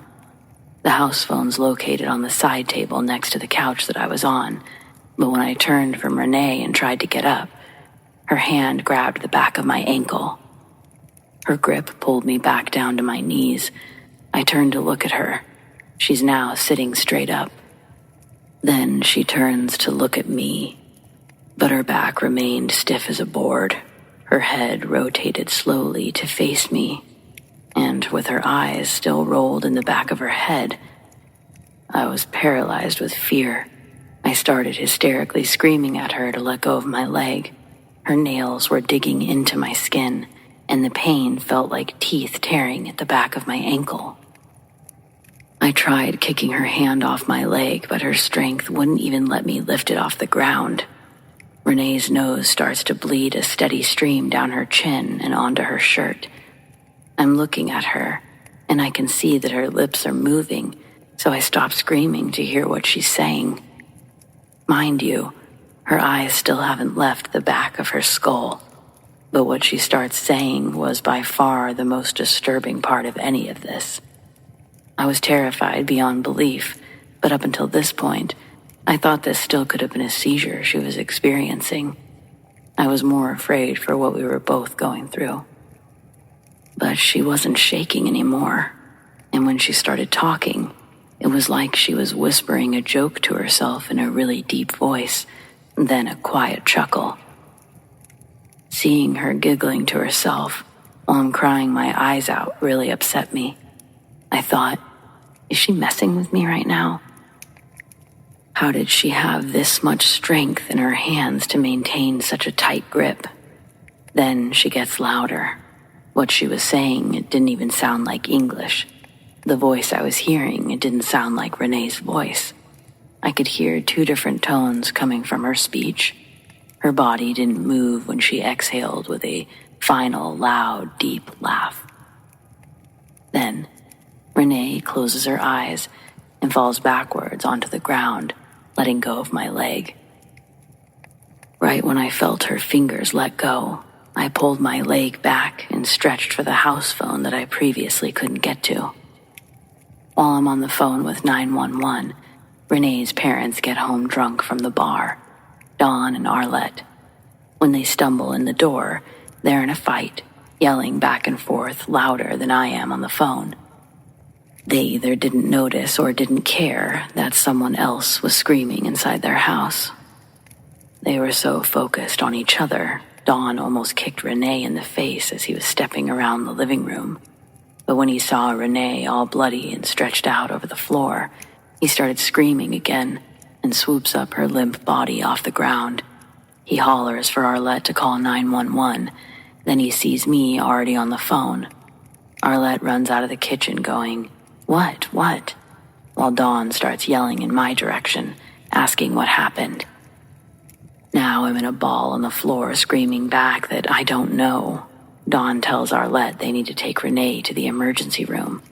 The house phone's located on the side table next to the couch that I was on, but when I turned from Renee and tried to get up, her hand grabbed the back of my ankle. Her grip pulled me back down to my knees. I turned to look at her. She's now sitting straight up. Then she turns to look at me, but her back remained stiff as a board. Her head rotated slowly to face me, and with her eyes still rolled in the back of her head, I was paralyzed with fear. I started hysterically screaming at her to let go of my leg. Her nails were digging into my skin, and the pain felt like teeth tearing at the back of my ankle. I tried kicking her hand off my leg, but her strength wouldn't even let me lift it off the ground. Renee's nose starts to bleed a steady stream down her chin and onto her shirt. I'm looking at her, and I can see that her lips are moving, so I stop screaming to hear what she's saying. Mind you, her eyes still haven't left the back of her skull, but what she starts saying was by far the most disturbing part of any of this. I was terrified beyond belief, but up until this point, I thought this still could have been a seizure she was experiencing. I was more afraid for what we were both going through. But she wasn't shaking anymore, and when she started talking, it was like she was whispering a joke to herself in a really deep voice, then a quiet chuckle. Seeing her giggling to herself while I'm crying my eyes out really upset me. I thought, is she messing with me right now? How did she have this much strength in her hands to maintain such a tight grip? Then she gets louder. What she was saying, it didn't even sound like English. The voice I was hearing, it didn't sound like Renee's voice. I could hear 2 different tones coming from her speech. Her body didn't move when she exhaled with a final, loud, deep laugh. Then, Renee closes her eyes and falls backwards onto the ground, letting go of my leg. Right when I felt her fingers let go, I pulled my leg back and stretched for the house phone that I previously couldn't get to. While I'm on the phone with 911, Renee's parents get home drunk from the bar, Dawn and Arlette. When they stumble in the door, they're in a fight, yelling back and forth louder than I am on the phone. They either didn't notice or didn't care that someone else was screaming inside their house. They were so focused on each other, Dawn almost kicked Renee in the face as he was stepping around the living room. But when he saw Renee all bloody and stretched out over the floor, he started screaming again and swoops up her limp body off the ground. He hollers for Arlette to call 911. Then he sees me already on the phone. Arlette runs out of the kitchen going, What? While Dawn starts yelling in my direction, asking what happened. Now I'm in a ball on the floor screaming back that I don't know. Dawn tells Arlette they need to take Renee to the emergency room.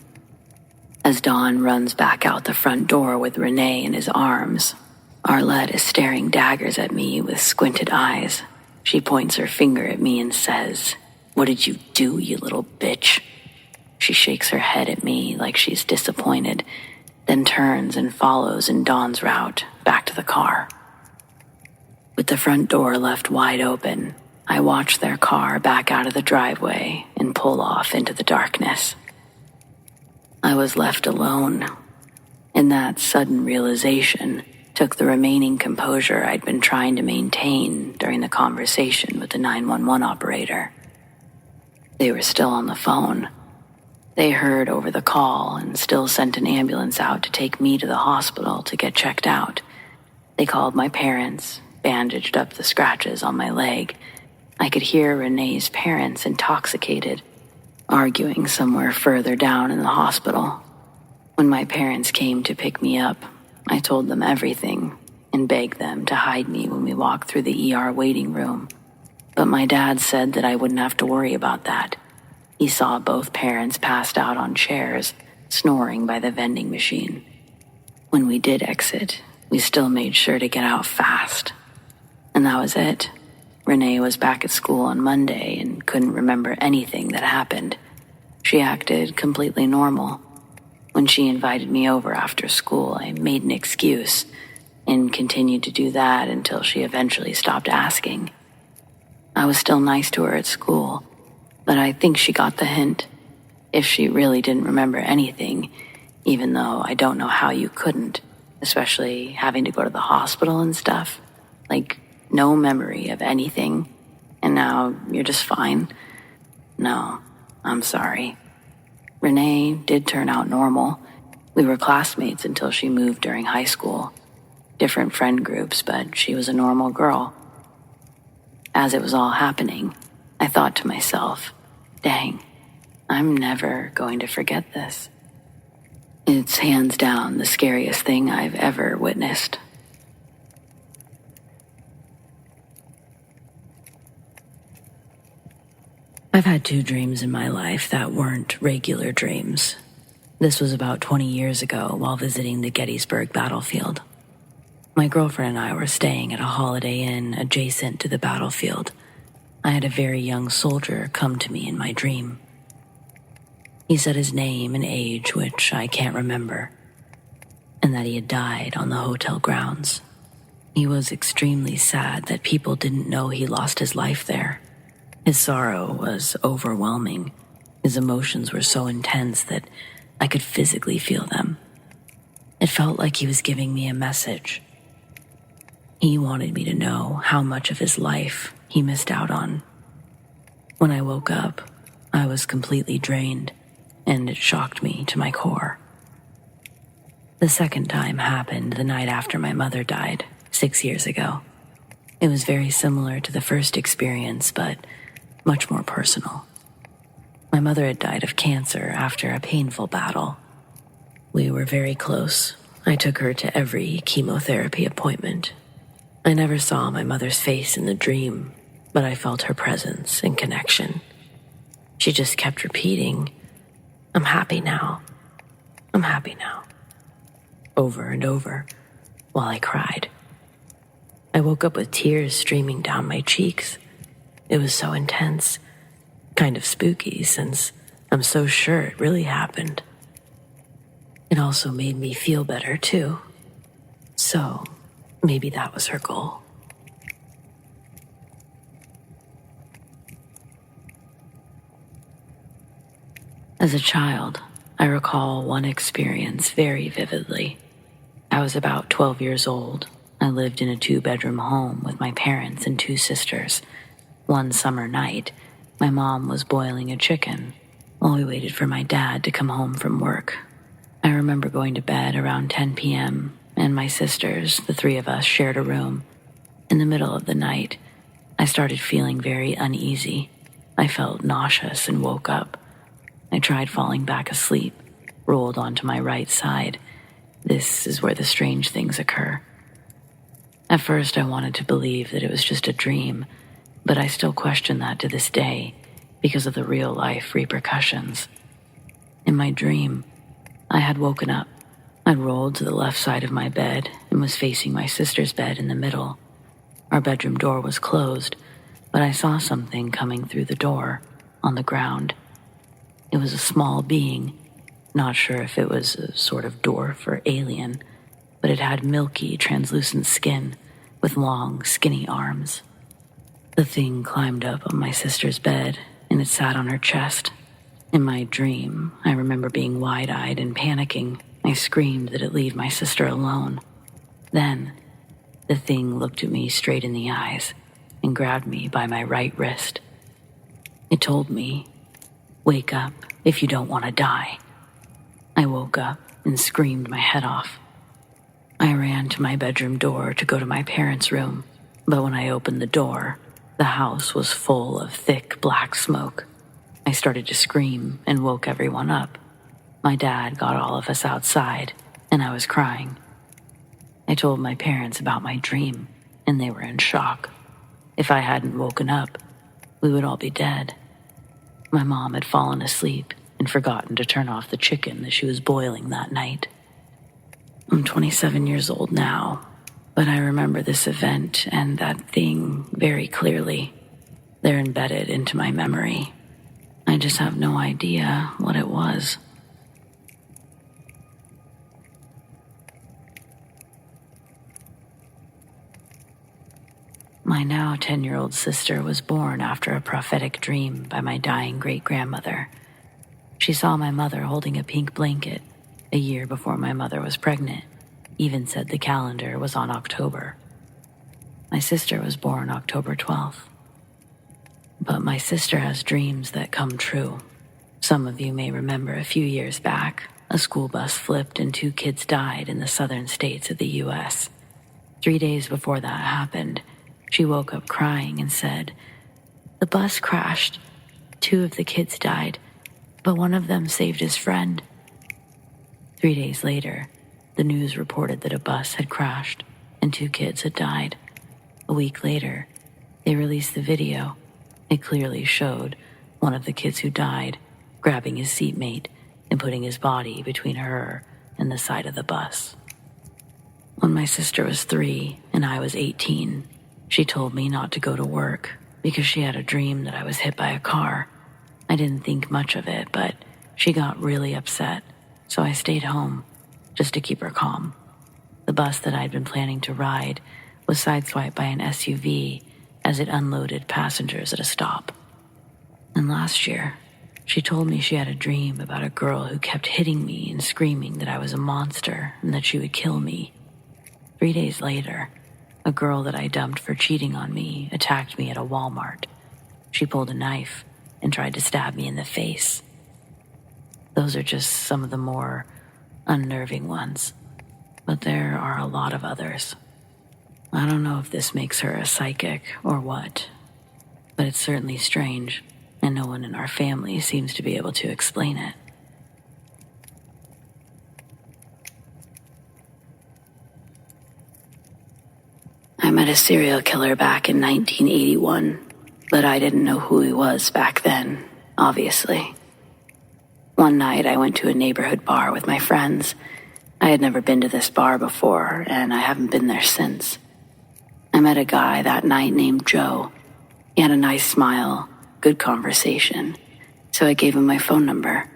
As Dawn runs back out the front door with Renee in his arms, Arlette is staring daggers at me with squinted eyes. She points her finger at me and says, "What did you do, you little bitch?" She shakes her head at me like she's disappointed, then turns and follows in Dawn's route back to the car. With the front door left wide open, I watched their car back out of the driveway and pull off into the darkness. I was left alone, and that sudden realization took the remaining composure I'd been trying to maintain during the conversation with the 911 operator. They were still on the phone. They heard over the call and still sent an ambulance out to take me to the hospital to get checked out. They called my parents, bandaged up the scratches on my leg. I could hear Renee's parents, intoxicated, arguing somewhere further down in the hospital. When my parents came to pick me up, I told them everything and begged them to hide me when we walked through the ER waiting room. But my dad said that I wouldn't have to worry about that. He saw both parents passed out on chairs, snoring by the vending machine. When we did exit, we still made sure to get out fast. And that was it. Renee was back at school on Monday and couldn't remember anything that happened. She acted completely normal. When she invited me over after school, I made an excuse and continued to do that until she eventually stopped asking. I was still nice to her at school, but I think she got the hint. If she really didn't remember anything, even though I don't know how you couldn't, especially having to go to the hospital and stuff, like no memory of anything, and now you're just fine. No, I'm sorry. Renee did turn out normal. We were classmates until she moved during high school. Different friend groups, but she was a normal girl. As it was all happening, I thought to myself, dang, I'm never going to forget this. It's hands down the scariest thing I've ever witnessed. I've had 2 dreams in my life that weren't regular dreams. This was about 20 years ago while visiting the Gettysburg battlefield. My girlfriend and I were staying at a Holiday Inn adjacent to the battlefield. I had a very young soldier come to me in my dream. He said his name and age, which I can't remember, and that he had died on the hotel grounds. He was extremely sad that people didn't know he lost his life there. His sorrow was overwhelming. His emotions were so intense that I could physically feel them. It felt like he was giving me a message. He wanted me to know how much of his life he missed out on. When I woke up, I was completely drained, and it shocked me to my core. The second time happened the night after my mother died, 6 years ago. It was very similar to the first experience, but much more personal. My mother had died of cancer after a painful battle. We were very close. I took her to every chemotherapy appointment. I never saw my mother's face in the dream, but I felt her presence and connection. She just kept repeating, "I'm happy now. I'm happy now," over and over, while I cried. I woke up with tears streaming down my cheeks. It was so intense, kind of spooky since I'm so sure it really happened. It also made me feel better too. So maybe that was her goal. As a child, I recall one experience very vividly. I was about 12 years old. I lived in a 2-bedroom home with my parents and 2 sisters. One summer night, my mom was boiling a chicken while we waited for my dad to come home from work. I remember going to bed around 10 p.m., and my sisters, the 3 of us, shared a room. In the middle of the night, I started feeling very uneasy. I felt nauseous and woke up. I tried falling back asleep, rolled onto my right side. This is where the strange things occur. At first, I wanted to believe that it was just a dream, but I still question that to this day because of the real-life repercussions. In my dream, I had woken up. I'd rolled to the left side of my bed and was facing my sister's bed in the middle. Our bedroom door was closed, but I saw something coming through the door, on the ground. It was a small being, not sure if it was a sort of dwarf or alien, but it had milky, translucent skin with long, skinny arms. The thing climbed up on my sister's bed, and it sat on her chest. In my dream, I remember being wide-eyed and panicking. I screamed that it leave my sister alone. Then, the thing looked at me straight in the eyes and grabbed me by my right wrist. It told me, "Wake up if you don't want to die." I woke up and screamed my head off. I ran to my bedroom door to go to my parents' room, but when I opened the door, the house was full of thick black smoke. I started to scream and woke everyone up. My dad got all of us outside, and I was crying. I told my parents about my dream, and they were in shock. If I hadn't woken up, we would all be dead. My mom had fallen asleep and forgotten to turn off the chicken that she was boiling that night. I'm 27 years old now, but I remember this event and that thing very clearly. They're embedded into my memory. I just have no idea what it was. My now 10-year-old sister was born after a prophetic dream by my dying great-grandmother. She saw my mother holding a pink blanket a year before my mother was pregnant, even said the calendar was on October. My sister was born October 12th. But my sister has dreams that come true. Some of you may remember a few years back, a school bus flipped and 2 kids died in the southern states of the U.S. 3 days before that happened, she woke up crying and said, "The bus crashed. 2 of the kids died, but one of them saved his friend." 3 days later, the news reported that a bus had crashed and 2 kids had died. A week later, they released the video. It clearly showed one of the kids who died grabbing his seatmate and putting his body between her and the side of the bus. When my sister was 3 and I was 18, she told me not to go to work because she had a dream that I was hit by a car. I didn't think much of it, but she got really upset, so I stayed home just to keep her calm. The bus that I'd been planning to ride was sideswiped by an SUV as it unloaded passengers at a stop. And last year, she told me she had a dream about a girl who kept hitting me and screaming that I was a monster and that she would kill me. 3 days later, a girl that I dumped for cheating on me attacked me at a Walmart. She pulled a knife and tried to stab me in the face. Those are just some of the more unnerving ones, but there are a lot of others. I don't know if this makes her a psychic or what, but it's certainly strange, and no one in our family seems to be able to explain it. I met a serial killer back in 1981, but I didn't know who he was back then, obviously. One night I went to a neighborhood bar with my friends. I had never been to this bar before, and I haven't been there since. I met a guy that night named Joe. He had a nice smile, good conversation, so I gave him my phone number.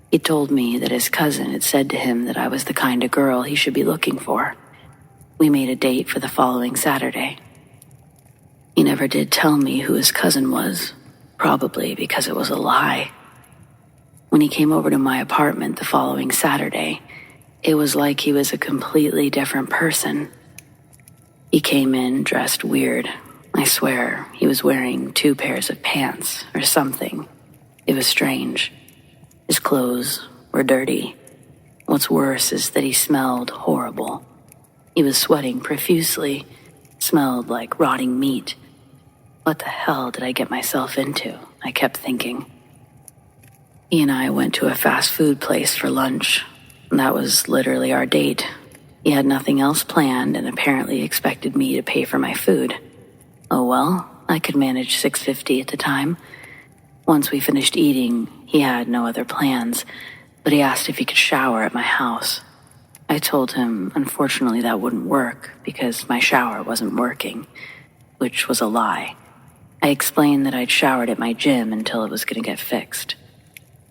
He told me that his cousin had said to him that I was the kind of girl he should be looking for. We made a date for the following Saturday. He never did tell me who his cousin was, probably because it was a lie. When he came over to my apartment the following Saturday, it was like he was a completely different person. He came in dressed weird. I swear he was wearing 2 pairs of pants or something. It was strange. His clothes were dirty. What's worse is that he smelled horrible. He was sweating profusely, smelled like rotting meat. What the hell did I get myself into? I kept thinking. He and I went to a fast food place for lunch. That was literally our date. He had nothing else planned and apparently expected me to pay for my food. Oh well, I could manage $6.50 at the time. Once we finished eating, he had no other plans, but he asked if he could shower at my house. I told him, unfortunately, that wouldn't work because my shower wasn't working, which was a lie. I explained that I'd showered at my gym until it was going to get fixed.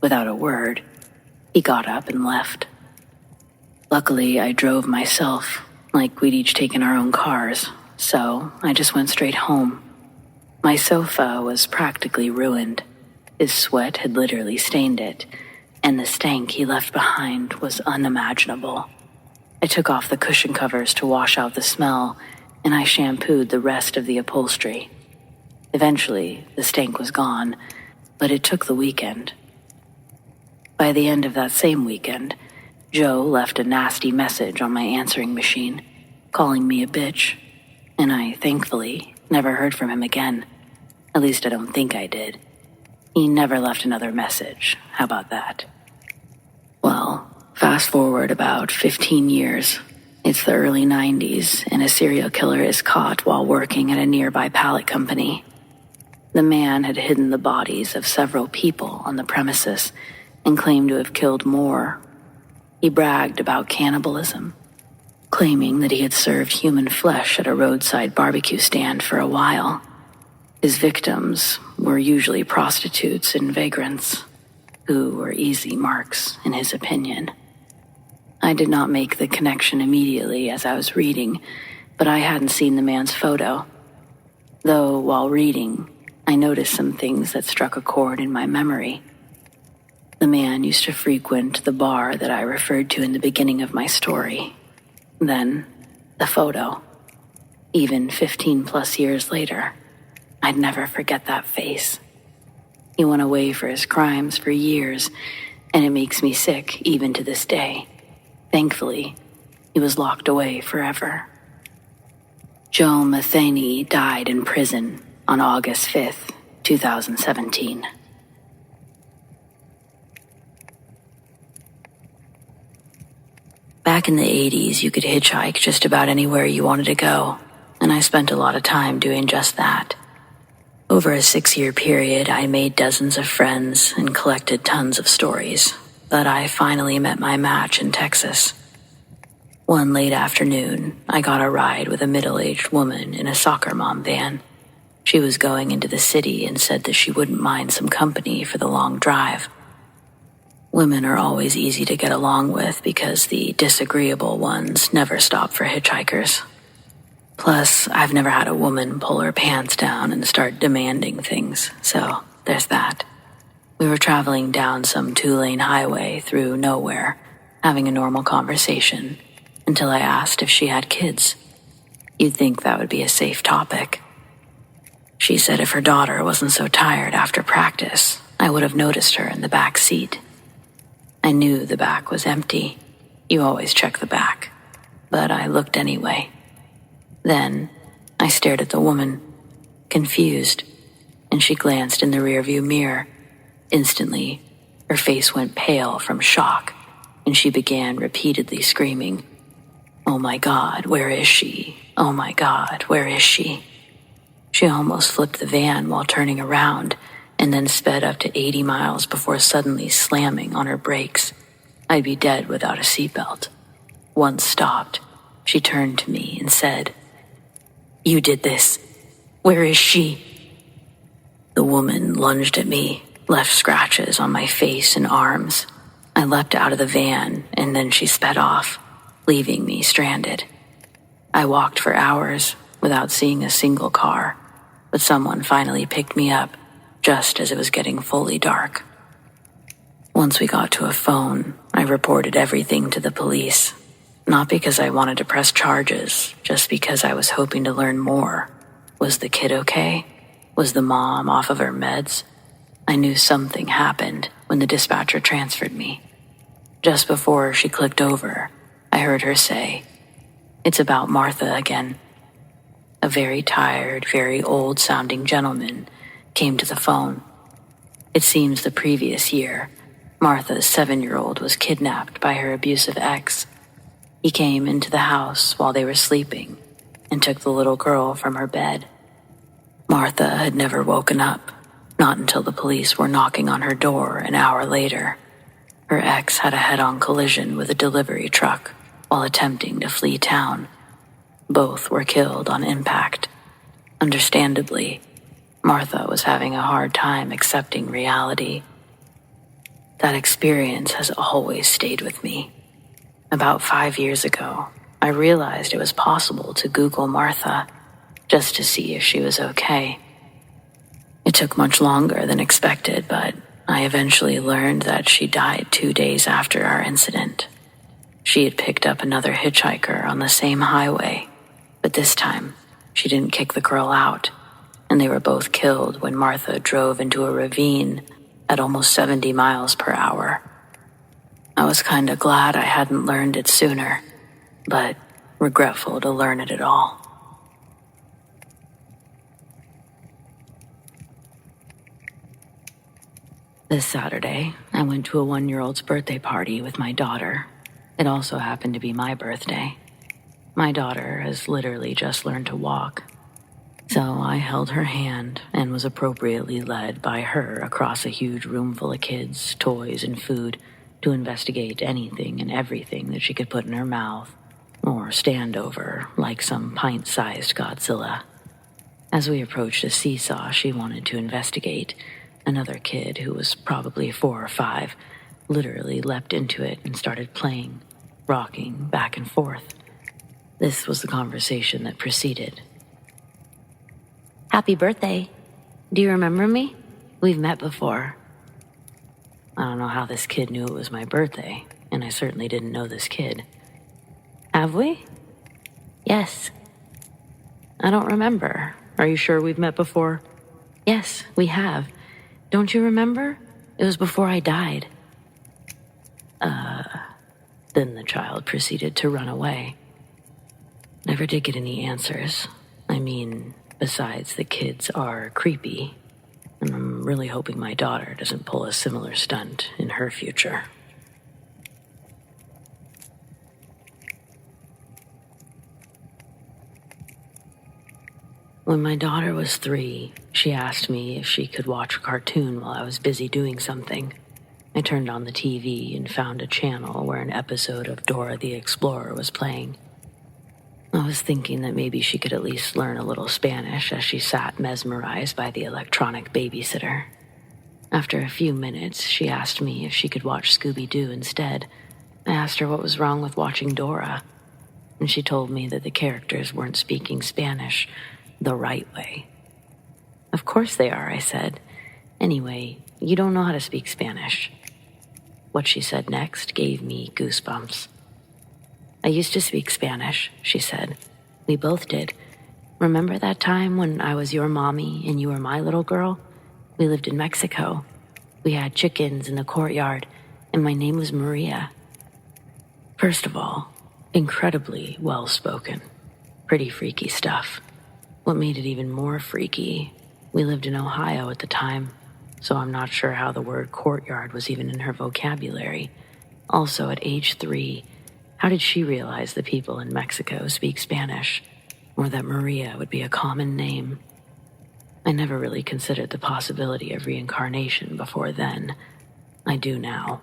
Without a word, he got up and left. Luckily, I drove myself, like we'd each taken our own cars, so I just went straight home. My sofa was practically ruined. His sweat had literally stained it, and the stank he left behind was unimaginable. I took off the cushion covers to wash out the smell, and I shampooed the rest of the upholstery. Eventually, the stank was gone, but it took the weekend. By the end of that same weekend, Joe left a nasty message on my answering machine, calling me a bitch, and I, thankfully, never heard from him again. At least I don't think I did. He never left another message. How about that? Well, fast forward about 15 years. It's the early 90s, and a serial killer is caught while working at a nearby pallet company. The man had hidden the bodies of several people on the premises and claimed to have killed more. He bragged about cannibalism, claiming that he had served human flesh at a roadside barbecue stand for a while. His victims were usually prostitutes and vagrants, who were easy marks, in his opinion. I did not make the connection immediately as I was reading, but I hadn't seen the man's photo. Though, while reading, I noticed some things that struck a chord in my memory. The man used to frequent the bar that I referred to in the beginning of my story. Then, the photo. Even 15 plus years later, I'd never forget that face. He went away for his crimes for years, and it makes me sick even to this day. Thankfully, he was locked away forever. Joe Matheny died in prison on August 5th, 2017. Back in the 80s, you could hitchhike just about anywhere you wanted to go, and I spent a lot of time doing just that. Over a 6-year period, I made dozens of friends and collected tons of stories, but I finally met my match in Texas. One late afternoon, I got a ride with a middle-aged woman in a soccer mom van. She was going into the city and said that she wouldn't mind some company for the long drive. Women are always easy to get along with because the disagreeable ones never stop for hitchhikers. Plus, I've never had a woman pull her pants down and start demanding things, so there's that. We were traveling down some 2-lane highway through nowhere, having a normal conversation, until I asked if she had kids. You'd think that would be a safe topic. She said if her daughter wasn't so tired after practice, I would have noticed her in the back seat. I knew the back was empty. You always check the back. But I looked anyway. Then, I stared at the woman, confused, and she glanced in the rearview mirror. Instantly, her face went pale from shock, and she began repeatedly screaming, "Oh my God, where is she? Oh my God, where is she?" She almost flipped the van while turning around, and then sped up to 80 miles before suddenly slamming on her brakes. I'd be dead without a seatbelt. Once stopped, she turned to me and said, "You did this. Where is she?" The woman lunged at me, left scratches on my face and arms. I leapt out of the van, and then she sped off, leaving me stranded. I walked for hours without seeing a single car, but someone finally picked me up just as it was getting fully dark. Once we got to a phone, I reported everything to the police. Not because I wanted to press charges, just because I was hoping to learn more. Was the kid okay? Was the mom off of her meds? I knew something happened when the dispatcher transferred me. Just before she clicked over, I heard her say, "It's about Martha again." A very tired, very old-sounding gentleman came to the phone. It seems the previous year, Martha's 7-year-old was kidnapped by her abusive ex. He came into the house while they were sleeping and took the little girl from her bed. Martha had never woken up, not until the police were knocking on her door an hour later. Her ex had a head-on collision with a delivery truck while attempting to flee town. Both were killed on impact. Understandably, Martha was having a hard time accepting reality. That experience has always stayed with me. About 5 years ago, I realized it was possible to Google Martha just to see if she was okay. It took much longer than expected, but I eventually learned that she died 2 days after our incident. She had picked up another hitchhiker on the same highway, but this time she didn't kick the girl out, and they were both killed when Martha drove into a ravine at almost 70 miles per hour. I was kinda glad I hadn't learned it sooner, but regretful to learn it at all. This Saturday, I went to a 1-year-old's birthday party with my daughter. It also happened to be my birthday. My daughter has literally just learned to walk, so I held her hand and was appropriately led by her across a huge room full of kids, toys, and food to investigate anything and everything that she could put in her mouth or stand over like some pint-sized Godzilla. As we approached a seesaw she wanted to investigate, another kid who was probably 4 or 5 literally leapt into it and started playing, rocking back and forth. This was the conversation that proceeded. "Happy birthday. Do you remember me? We've met before." I don't know how this kid knew it was my birthday, and I certainly didn't know this kid. "Have we?" "Yes." "I don't remember. Are you sure we've met before?" "Yes, we have. Don't you remember? It was before I died." Then the child proceeded to run away. Never did get any answers. I mean, besides the kids are creepy, and I'm really hoping my daughter doesn't pull a similar stunt in her future. When my daughter was 3, she asked me if she could watch a cartoon while I was busy doing something. I turned on the TV and found a channel where an episode of Dora the Explorer was playing. I was thinking that maybe she could at least learn a little Spanish as she sat mesmerized by the electronic babysitter. After a few minutes, she asked me if she could watch Scooby-Doo instead. I asked her what was wrong with watching Dora, and she told me that the characters weren't speaking Spanish the right way. "Of course they are," I said. "Anyway, you don't know how to speak Spanish." What she said next gave me goosebumps. "I used to speak Spanish," she said. "We both did. Remember that time when I was your mommy and you were my little girl? We lived in Mexico. We had chickens in the courtyard, and my name was Maria." First of all, incredibly well-spoken. Pretty freaky stuff. What made it even more freaky, we lived in Ohio at the time, so I'm not sure how the word courtyard was even in her vocabulary. Also, at age 3, how did she realize the people in Mexico speak Spanish, or that Maria would be a common name? I never really considered the possibility of reincarnation before then. I do now.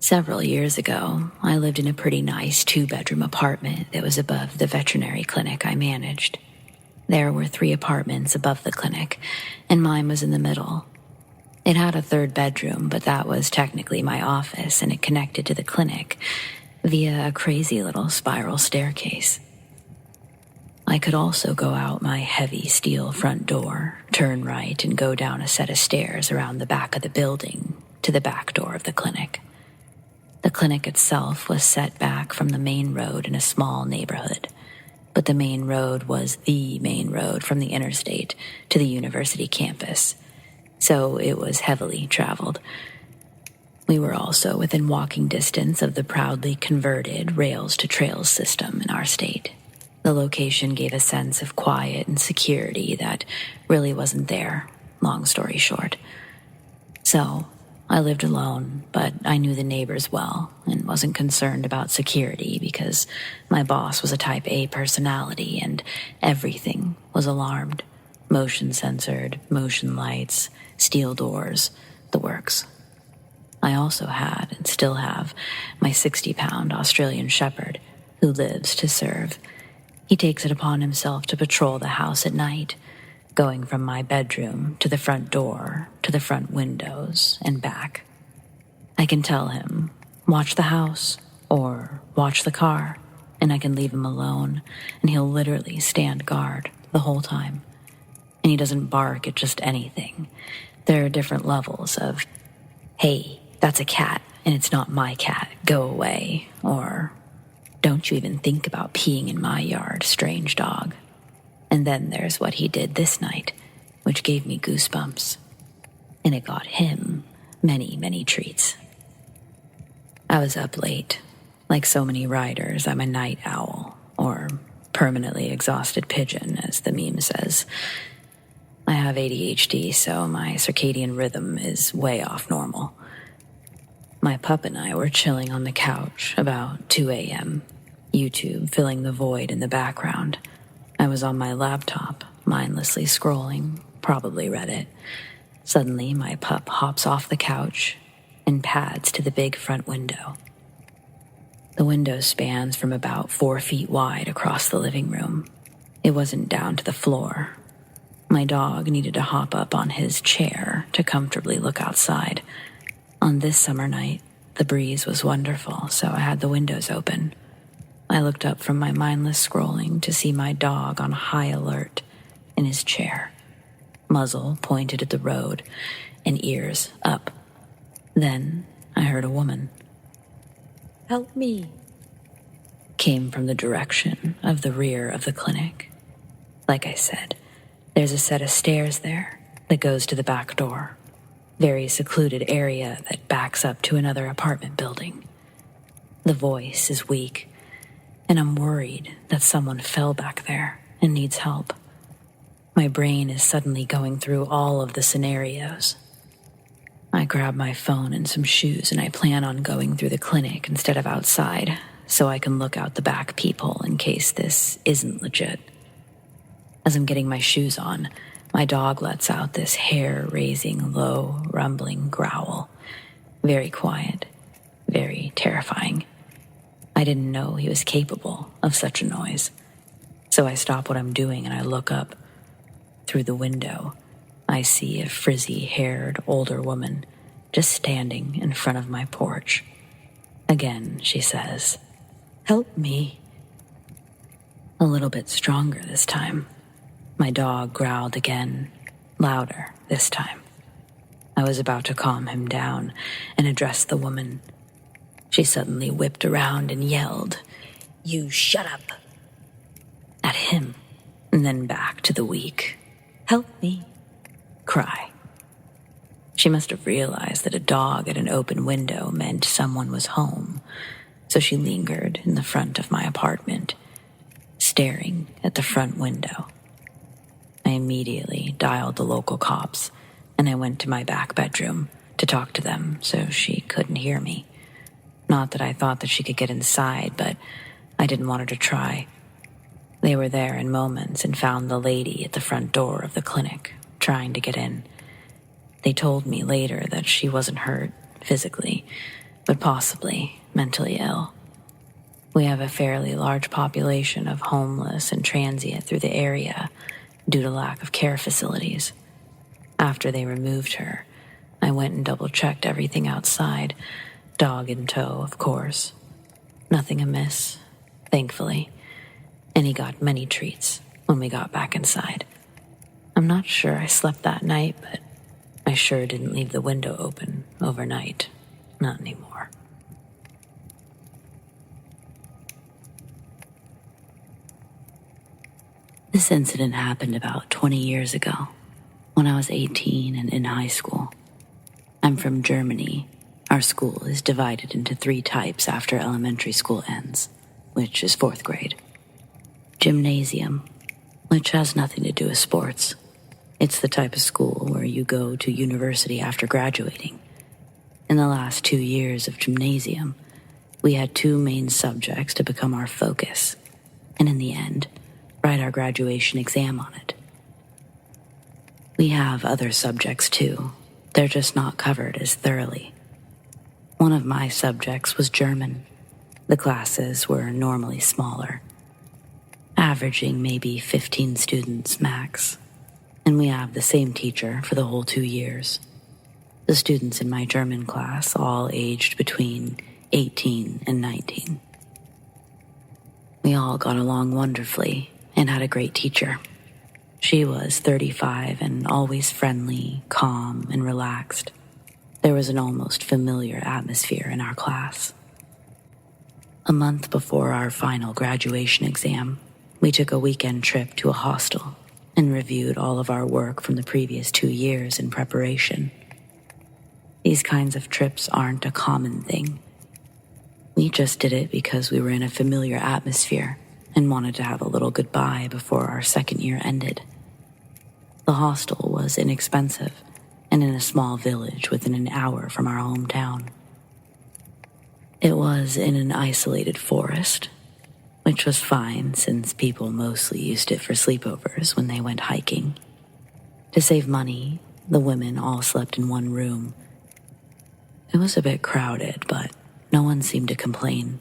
Several years ago, I lived in a pretty nice 2-bedroom apartment that was above the veterinary clinic I managed. There were 3 apartments above the clinic, and mine was in the middle. It had a 3rd bedroom, but that was technically my office, and it connected to the clinic via a crazy little spiral staircase. I could also go out my heavy steel front door, turn right, and go down a set of stairs around the back of the building to the back door of the clinic. The clinic itself was set back from the main road in a small neighborhood, but the main road was the main road from the interstate to the university campus, so it was heavily traveled. We were also within walking distance of the proudly converted rails-to-trails system in our state. The location gave a sense of quiet and security that really wasn't there, long story short. So, I lived alone, but I knew the neighbors well and wasn't concerned about security because my boss was a type A personality and everything was alarmed. Motion censored, motion lights, steel doors, the works. I also had, and still have, my 60-pound Australian Shepherd who lives to serve. He takes it upon himself to patrol the house at night, going from my bedroom to the front door, to the front windows, and back. I can tell him, watch the house, or watch the car. and I can leave him alone, and he'll literally stand guard the whole time. And he doesn't bark at just anything. There are different levels of, hey, that's a cat, and it's not my cat, go away, or don't you even think about peeing in my yard, strange dog. And then there's what he did this night, which gave me goosebumps. And it got him many, many treats. I was up late. Like so many riders, I'm a night owl, or permanently exhausted pigeon, as the meme says. I have ADHD, so my circadian rhythm is way off normal. My pup and I were chilling on the couch about 2 a.m., YouTube filling the void in the background. I was on my laptop, mindlessly scrolling, probably Reddit. Suddenly, my pup hops off the couch and pads to the big front window. The window spans from about 4 feet wide across the living room. It wasn't down to the floor. My dog needed to hop up on his chair to comfortably look outside. On this summer night, the breeze was wonderful, so I had the windows open. I looked up from my mindless scrolling to see my dog on high alert in his chair, muzzle pointed at the road and ears up. Then I heard a woman. "Help me," came from the direction of the rear of the clinic. Like I said, there's a set of stairs there that goes to the back door. Very secluded area that backs up to another apartment building. The voice is weak, and I'm worried that someone fell back there and needs help. My brain is suddenly going through all of the scenarios. I grab my phone and some shoes, and I plan on going through the clinic instead of outside, so I can look out the back peephole in case this isn't legit. As I'm getting my shoes on, my dog lets out this hair-raising, low, rumbling growl. Very quiet, very terrifying. I didn't know he was capable of such a noise. So I stop what I'm doing and I look up. Through the window, I see a frizzy-haired older woman just standing in front of my porch. Again, she says, "Help me." A little bit stronger this time. My dog growled again, louder this time. I was about to calm him down and address the woman. She suddenly whipped around and yelled, "You shut up!" at him, and then back to the weak, "Help me!" cry. She must have realized that a dog at an open window meant someone was home, so she lingered in the front of my apartment, staring at the front window. I immediately dialed the local cops, and I went to my back bedroom to talk to them so she couldn't hear me. Not that I thought that she could get inside, but I didn't want her to try. They were there in moments and found the lady at the front door of the clinic, trying to get in. They told me later that she wasn't hurt physically, but possibly mentally ill. We have a fairly large population of homeless and transient through the area due to lack of care facilities. After they removed her, I went and double-checked everything outside, dog in tow, of course. Nothing amiss, thankfully, and he got many treats when we got back inside. I'm not sure I slept that night, but I sure didn't leave the window open overnight. Not anymore. This incident happened about 20 years ago, when I was 18 and in high school. I'm from Germany. Our school is divided into 3 types after elementary school ends, which is 4th grade. Gymnasium, which has nothing to do with sports. It's the type of school where you go to university after graduating. In the last 2 years of gymnasium, we had 2 main subjects to become our focus, and in the end, write our graduation exam on it. We have other subjects too. They're just not covered as thoroughly. One of my subjects was German. The classes were normally smaller, averaging maybe 15 students max, and we have the same teacher for the whole 2 years. The students in my German class all aged between 18 and 19. We all got along wonderfully and had a great teacher. She was 35 and always friendly, calm, and relaxed. There was an almost familiar atmosphere in our class. A month before our final graduation exam, we took a weekend trip to a hostel and reviewed all of our work from the previous 2 years in preparation. These kinds of trips aren't a common thing. We just did it because we were in a familiar atmosphere and wanted to have a little goodbye before our second year ended. The hostel was inexpensive and in a small village within an hour from our hometown. It was in an isolated forest, which was fine since people mostly used it for sleepovers when they went hiking. To save money, the women all slept in one room. It was a bit crowded, but no one seemed to complain.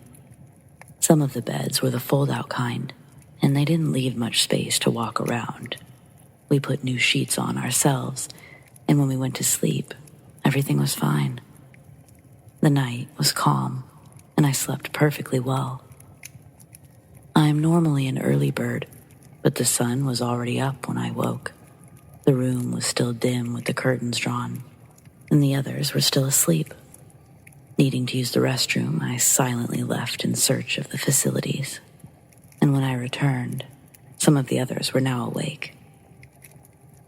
Some of the beds were the fold-out kind, and they didn't leave much space to walk around. We put new sheets on ourselves, and when we went to sleep, everything was fine. The night was calm, and I slept perfectly well. I'm normally an early bird, but the sun was already up when I woke. The room was still dim with the curtains drawn, and the others were still asleep. Needing to use the restroom, I silently left in search of the facilities. And when I returned, some of the others were now awake.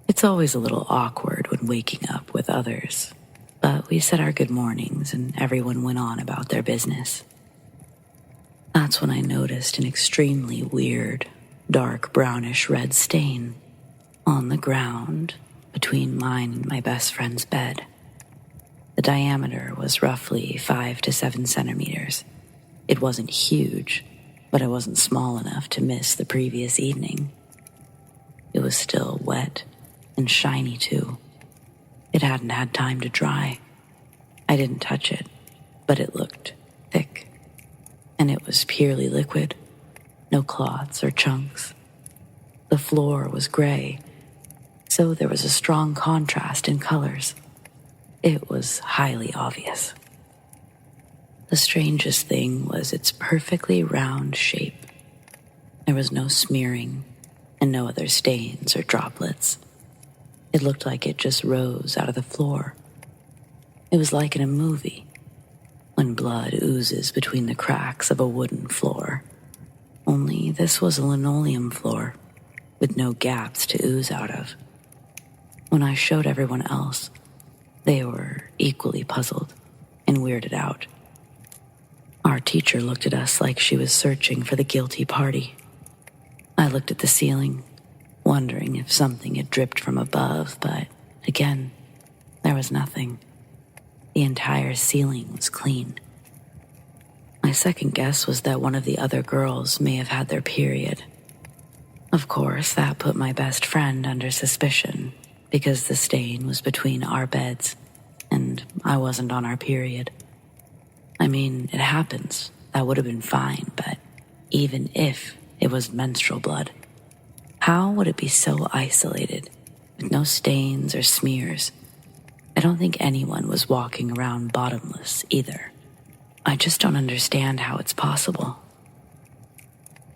It's always a little awkward when waking up with others, but we said our good mornings and everyone went on about their business. That's when I noticed an extremely weird, dark brownish red stain on the ground between mine and my best friend's bed. The diameter was roughly 5 to 7 centimeters. It wasn't huge, but it wasn't small enough to miss the previous evening. It was still wet and shiny too. It hadn't had time to dry. I didn't touch it, but it looked thick. And it was purely liquid, no clots or chunks. The floor was gray, so there was a strong contrast in colors. It was highly obvious. The strangest thing was its perfectly round shape. There was no smearing and no other stains or droplets. It looked like it just rose out of the floor. It was like in a movie, when blood oozes between the cracks of a wooden floor. Only this was a linoleum floor, with no gaps to ooze out of. When I showed everyone else, they were equally puzzled and weirded out. Our teacher looked at us like she was searching for the guilty party. I looked at the ceiling, wondering if something had dripped from above, but again, there was nothing. The entire ceiling was clean. My second guess was that one of the other girls may have had their period. Of course, that put my best friend under suspicion, because the stain was between our beds, and I wasn't on our period. I mean, it happens. That would have been fine, but even if it was menstrual blood, how would it be so isolated, with no stains or smears? I don't think anyone was walking around bottomless either. I just don't understand how it's possible.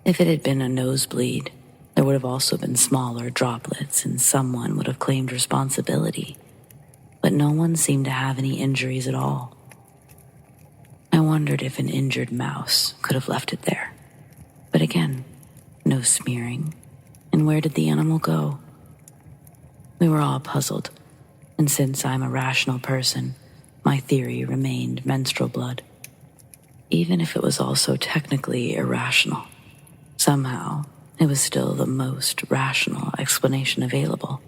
If it had been a nosebleed, there would have also been smaller droplets and someone would have claimed responsibility, but no one seemed to have any injuries at all. I wondered if an injured mouse could have left it there, but again, no smearing, and where did the animal go? We were all puzzled, and since I'm a rational person, my theory remained menstrual blood. Even if it was also technically irrational, somehow it was still the most rational explanation available.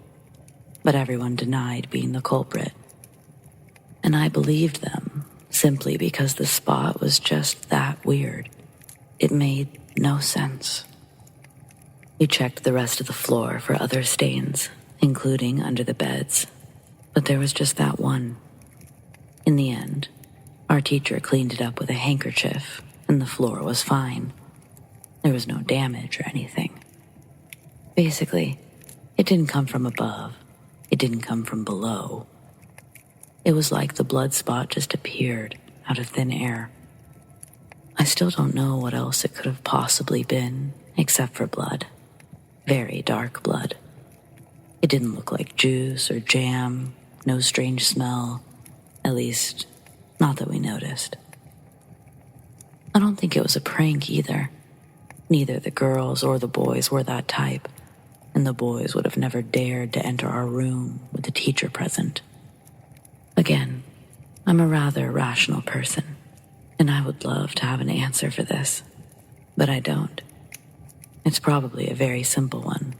But everyone denied being the culprit. And I believed them simply because the spot was just that weird. It made no sense. We checked the rest of the floor for other stains, including under the beds, but there was just that one. In the end, our teacher cleaned it up with a handkerchief, and the floor was fine. There was no damage or anything. Basically, it didn't come from above. It didn't come from below. It was like the blood spot just appeared out of thin air. I still don't know what else it could have possibly been, except for blood. Very dark blood. It didn't look like juice or jam, no strange smell, at least, not that we noticed. I don't think it was a prank either. Neither the girls or the boys were that type, and the boys would have never dared to enter our room with the teacher present. Again, I'm a rather rational person, and I would love to have an answer for this, but I don't. It's probably a very simple one.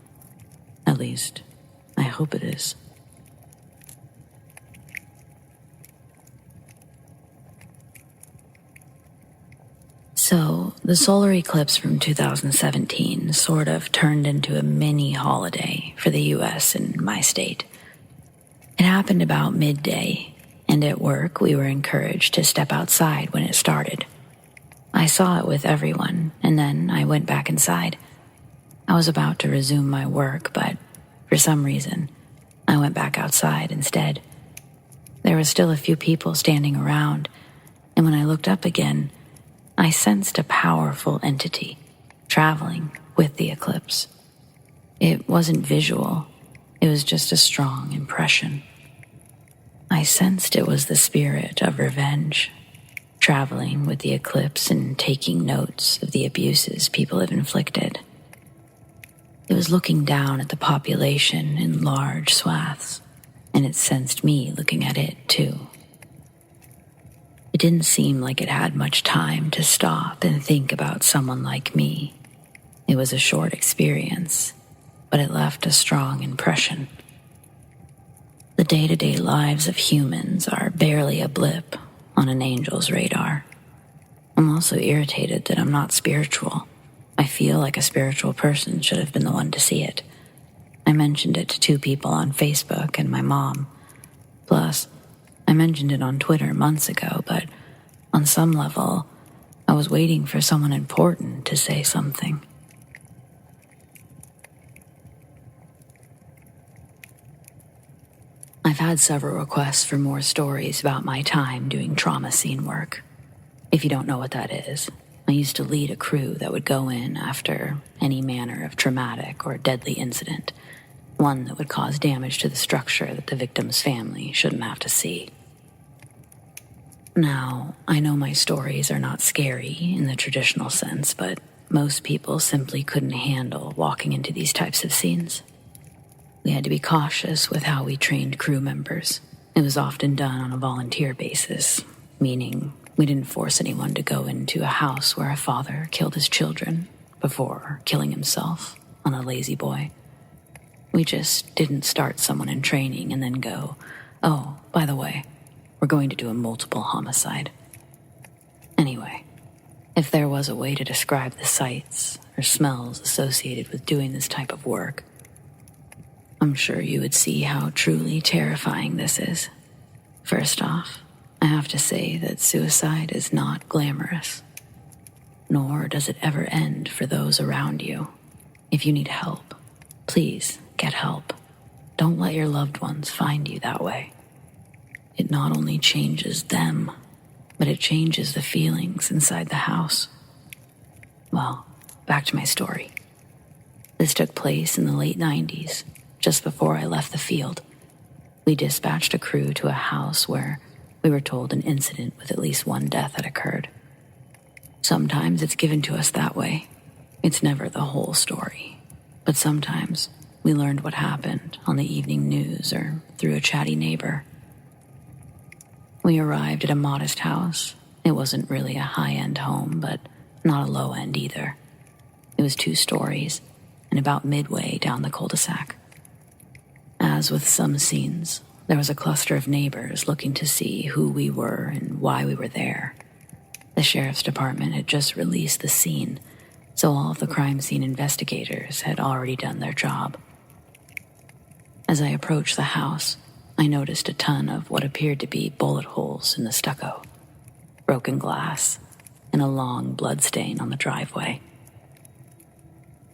At least, I hope it is. So, the solar eclipse from 2017 sort of turned into a mini holiday for the US and my state. It happened about midday, and at work we were encouraged to step outside when it started. I saw it with everyone, and then I went back inside. I was about to resume my work, but for some reason, I went back outside instead. There were still a few people standing around, and when I looked up again, I sensed a powerful entity traveling with the eclipse. It wasn't visual, it was just a strong impression. I sensed it was the spirit of revenge, traveling with the eclipse and taking notes of the abuses people have inflicted. It was looking down at the population in large swaths, and it sensed me looking at it too. It didn't seem like it had much time to stop and think about someone like me. It was a short experience, but it left a strong impression. The day-to-day lives of humans are barely a blip on an angel's radar. I'm also irritated that I'm not spiritual. I feel like a spiritual person should have been the one to see it. I mentioned it to 2 people on Facebook and my mom. Plus, I mentioned it on Twitter months ago, but on some level, I was waiting for someone important to say something. I've had several requests for more stories about my time doing trauma scene work. If you don't know what that is, I used to lead a crew that would go in after any manner of traumatic or deadly incident, one that would cause damage to the structure that the victim's family shouldn't have to see. Now, I know my stories are not scary in the traditional sense, but most people simply couldn't handle walking into these types of scenes. We had to be cautious with how we trained crew members. It was often done on a volunteer basis, meaning we didn't force anyone to go into a house where a father killed his children before killing himself on a lazy boy. We just didn't start someone in training and then go, "Oh, by the way, we're going to do a multiple homicide." Anyway, if there was a way to describe the sights or smells associated with doing this type of work, I'm sure you would see how truly terrifying this is. First off, I have to say that suicide is not glamorous, nor does it ever end for those around you. If you need help, please get help. Don't let your loved ones find you that way. It not only changes them, but it changes the feelings inside the house. Well, back to my story. This took place in the late 90s, just before I left the field. We dispatched a crew to a house where we were told an incident with at least one death had occurred. Sometimes it's given to us that way. It's never the whole story. But sometimes we learned what happened on the evening news or through a chatty neighbor. We arrived at a modest house. It wasn't really a high-end home, but not a low-end either. It was 2 stories and about midway down the cul-de-sac. As with some scenes, there was a cluster of neighbors looking to see who we were and why we were there. The sheriff's department had just released the scene, so all of the crime scene investigators had already done their job. As I approached the house, I noticed a ton of what appeared to be bullet holes in the stucco, broken glass, and a long blood stain on the driveway.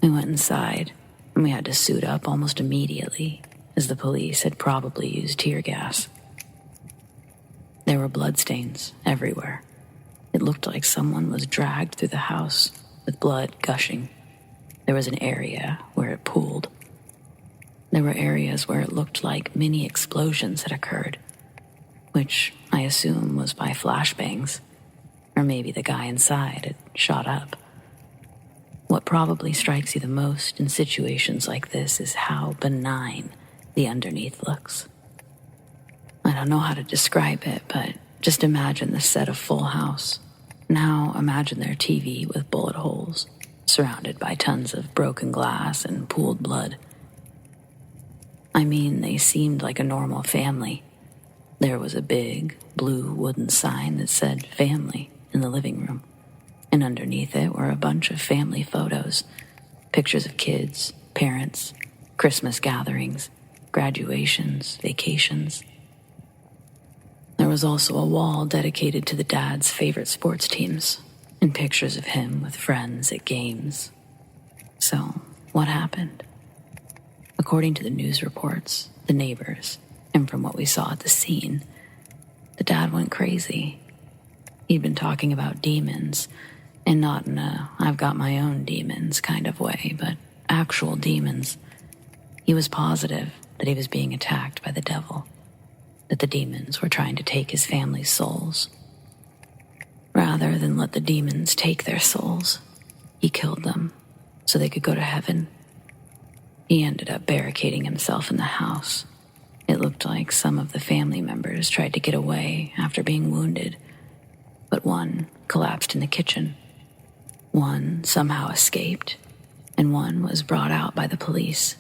We went inside, and we had to suit up almost immediately, as the police had probably used tear gas. There were bloodstains everywhere, It looked like someone was dragged through the house with blood gushing. There was an area where it pooled. There were areas where it looked like mini explosions had occurred, which I assume was by flashbangs, or maybe the guy inside had shot up. What probably strikes you the most in situations like this is how benign the underneath looks. I don't know how to describe it, but just imagine the set of Full House. Now imagine their TV with bullet holes, surrounded by tons of broken glass and pooled blood. I mean, they seemed like a normal family. There was a big, blue wooden sign that said family in the living room, and underneath it were a bunch of family photos, pictures of kids, parents, Christmas gatherings, graduations, vacations. There was also a wall dedicated to the dad's favorite sports teams, and pictures of him with friends at games. So, what happened? According to the news reports, the neighbors, and from what we saw at the scene, the dad went crazy. He'd been talking about demons, and not in a I've got my own demons kind of way, but actual demons. He was positive that he was being attacked by the devil, that the demons were trying to take his family's souls. Rather than let the demons take their souls, he killed them so they could go to heaven. He ended up barricading himself in the house. It looked like some of the family members tried to get away after being wounded, but one collapsed in the kitchen. One somehow escaped, and one was brought out by the police.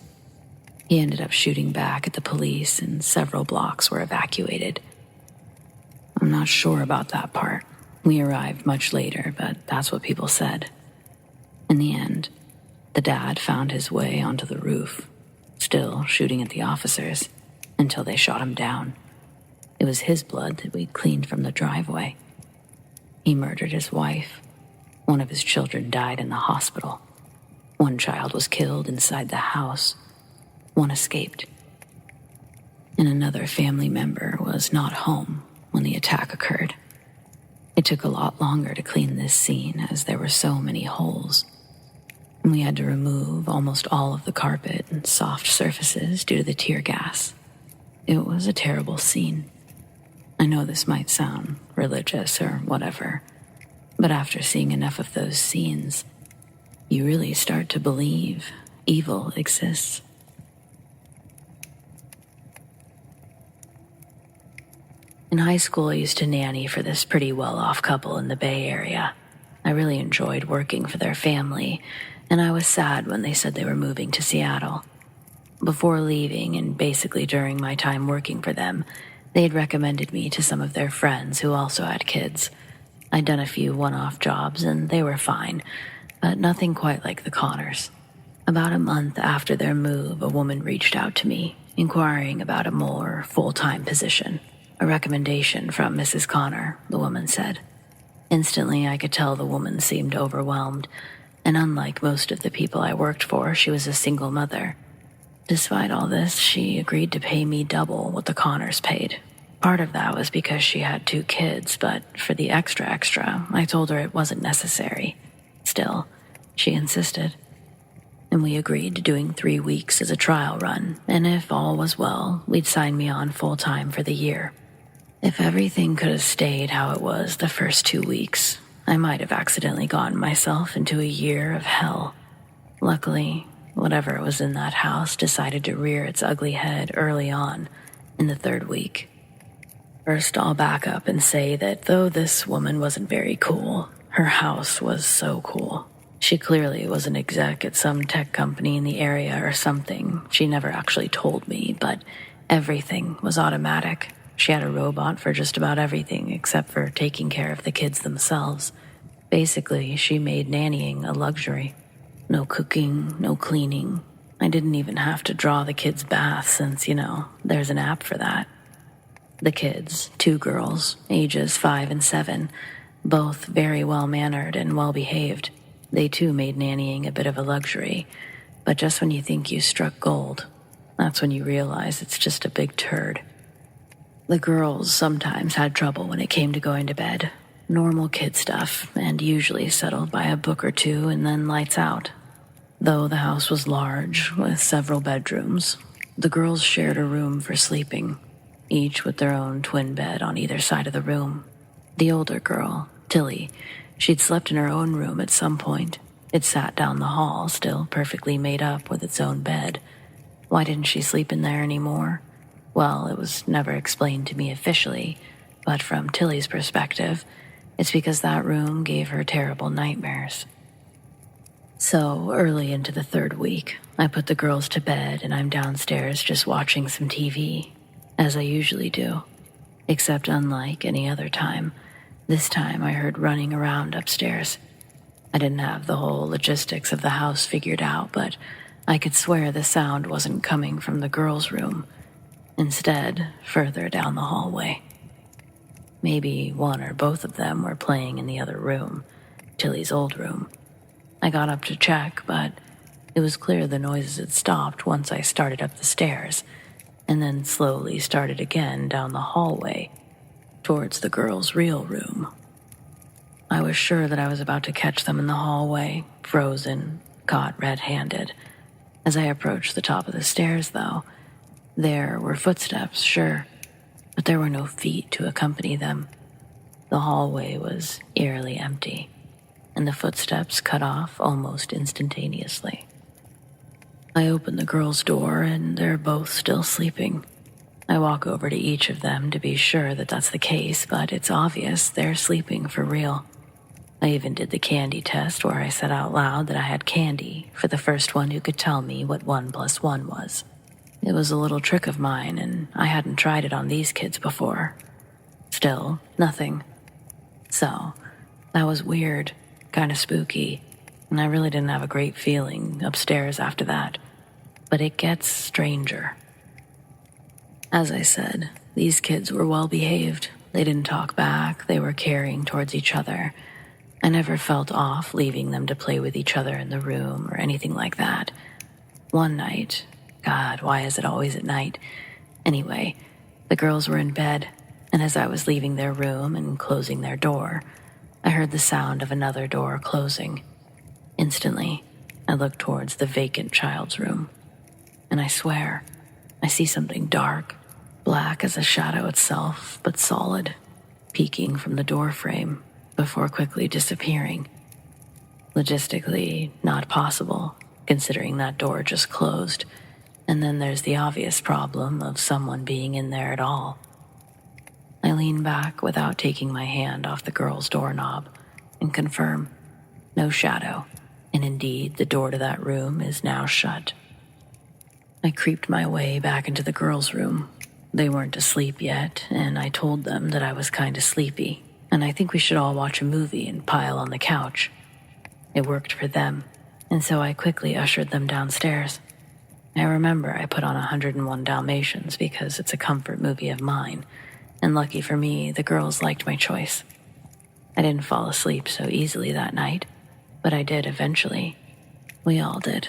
He ended up shooting back at the police, and several blocks were evacuated. I'm not sure about that part. We arrived much later, but that's what people said. In the end, the dad found his way onto the roof, still shooting at the officers, until they shot him down. It was his blood that we'd cleaned from the driveway. He murdered his wife. One of his children died in the hospital. One child was killed inside the house. One escaped. And another family member was not home when the attack occurred. It took a lot longer to clean this scene as there were so many holes. And we had to remove almost all of the carpet and soft surfaces due to the tear gas. It was a terrible scene. I know this might sound religious or whatever, but after seeing enough of those scenes, you really start to believe evil exists. In high school, I used to nanny for this pretty well-off couple in the Bay Area. I really enjoyed working for their family, and I was sad when they said they were moving to Seattle. Before leaving, and basically during my time working for them, they had recommended me to some of their friends who also had kids. I'd done a few one-off jobs, and they were fine, but nothing quite like the Connors. About a month after their move, a woman reached out to me, inquiring about a more full-time position. A recommendation from Mrs. Connor, the woman said. Instantly, I could tell the woman seemed overwhelmed, and unlike most of the people I worked for, she was a single mother. Despite all this, she agreed to pay me double what the Connors paid. Part of that was because she had 2 kids, but for the extra, I told her it wasn't necessary. Still, she insisted. And we agreed to doing 3 weeks as a trial run, and if all was well, we'd sign me on full-time for the year. If everything could have stayed how it was the first 2 weeks, I might have accidentally gotten myself into a year of hell. Luckily, whatever was in that house decided to rear its ugly head early on, in the 3rd week. First, I'll back up and say that though this woman wasn't very cool, her house was so cool. She clearly was an exec at some tech company in the area or something. She never actually told me, but everything was automatic. She had a robot for just about everything except for taking care of the kids themselves. Basically, she made nannying a luxury. No cooking, no cleaning. I didn't even have to draw the kids' baths since, there's an app for that. The kids, 2 girls, ages 5 and 7, both very well-mannered and well-behaved. They too made nannying a bit of a luxury, but just when you think you struck gold, that's when you realize it's just a big turd. The girls sometimes had trouble when it came to going to bed. Normal kid stuff, and usually settled by a book or two and then lights out. Though the house was large, with several bedrooms, the girls shared a room for sleeping, each with their own twin bed on either side of the room. The older girl, Tilly, she'd slept in her own room at some point. It sat down the hall, still perfectly made up with its own bed. Why didn't she sleep in there anymore? Well, it was never explained to me officially, but from Tilly's perspective, it's because that room gave her terrible nightmares. So, early into the third week, I put the girls to bed and I'm downstairs just watching some TV, as I usually do. Except unlike any other time, this time I heard running around upstairs. I didn't have the whole logistics of the house figured out, but I could swear the sound wasn't coming from the girls' room. Instead, further down the hallway. Maybe one or both of them were playing in the other room, Tilly's old room. I got up to check, but it was clear the noises had stopped once I started up the stairs, and then slowly started again down the hallway, towards the girls' real room. I was sure that I was about to catch them in the hallway, frozen, caught red-handed. As I approached the top of the stairs, though, there were footsteps, sure, but there were no feet to accompany them. The hallway was eerily empty, and the footsteps cut off almost instantaneously. I open the girls' door, and they're both still sleeping. I walk over to each of them to be sure that that's the case, but it's obvious they're sleeping for real. I even did the candy test where I said out loud that I had candy for the first one who could tell me what 1 + 1 was. It was a little trick of mine, and I hadn't tried it on these kids before. Still, nothing. So, that was weird, kind of spooky, and I really didn't have a great feeling upstairs after that. But it gets stranger. As I said, these kids were well behaved. They didn't talk back, they were caring towards each other. I never felt off leaving them to play with each other in the room or anything like that. One night, God, why is it always at night? Anyway, the girls were in bed, and as I was leaving their room and closing their door, I heard the sound of another door closing. Instantly, I looked towards the vacant child's room, and I swear, I see something dark, black as a shadow itself, but solid, peeking from the door frame before quickly disappearing. Logistically, not possible, considering that door just closed. And then there's the obvious problem of someone being in there at all. I lean back without taking my hand off the girl's doorknob and confirm, no shadow, and indeed the door to that room is now shut. I creeped my way back into the girls' room. They weren't asleep yet, and I told them that I was kind of sleepy, and I think we should all watch a movie and pile on the couch. It worked for them, and so I quickly ushered them downstairs. I remember I put on 101 Dalmatians because it's a comfort movie of mine, and lucky for me, the girls liked my choice. I didn't fall asleep so easily that night, but I did eventually. We all did.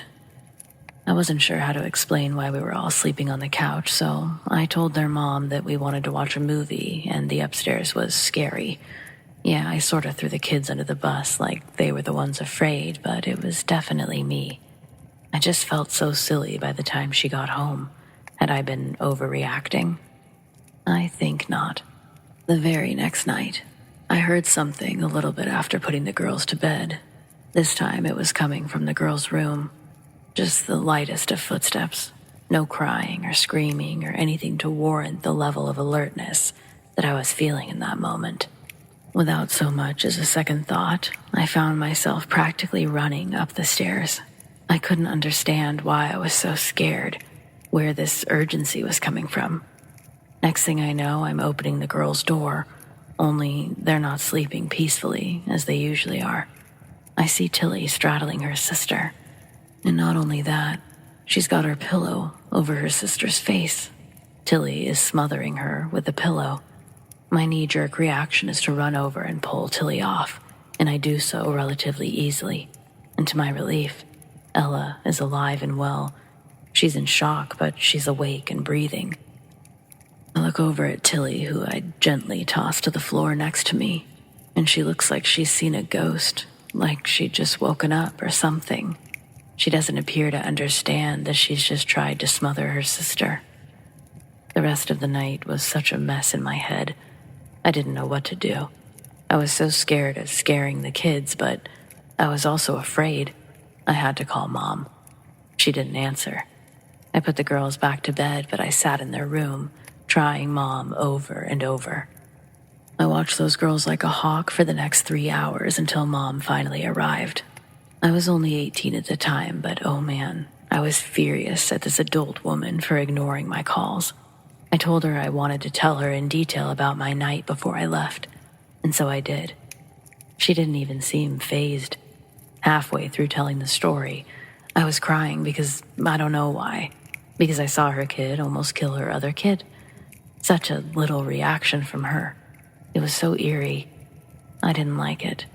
I wasn't sure how to explain why we were all sleeping on the couch, so I told their mom that we wanted to watch a movie and the upstairs was scary. Yeah, I sort of threw the kids under the bus like they were the ones afraid, but it was definitely me. I just felt so silly by the time she got home. Had I been overreacting? I think not. The very next night, I heard something a little bit after putting the girls to bed. This time it was coming from the girls' room. Just the lightest of footsteps. No crying or screaming or anything to warrant the level of alertness that I was feeling in that moment. Without so much as a second thought, I found myself practically running up the stairs. I couldn't understand why I was so scared, where this urgency was coming from. Next thing I know, I'm opening the girls' door, only they're not sleeping peacefully as they usually are. I see Tilly straddling her sister, and not only that, she's got her pillow over her sister's face. Tilly is smothering her with the pillow. My knee-jerk reaction is to run over and pull Tilly off, and I do so relatively easily. And to my relief, Ella is alive and well. She's in shock, but she's awake and breathing. I look over at Tilly, who I gently toss to the floor next to me. and she looks like she's seen a ghost, like she'd just woken up or something. She doesn't appear to understand that she's just tried to smother her sister. The rest of the night was such a mess in my head. I didn't know what to do. I was so scared of scaring the kids, but I was also afraid. I had to call Mom. She didn't answer. I put the girls back to bed, but I sat in their room, trying Mom over and over. I watched those girls like a hawk for the next 3 hours until Mom finally arrived. I was only 18 at the time, but oh man, I was furious at this adult woman for ignoring my calls. I told her I wanted to tell her in detail about my night before I left, and so I did. She didn't even seem fazed. Halfway through telling the story, I was crying because I don't know why. Because I saw her kid almost kill her other kid. Such a little reaction from her. It was so eerie. I didn't like it.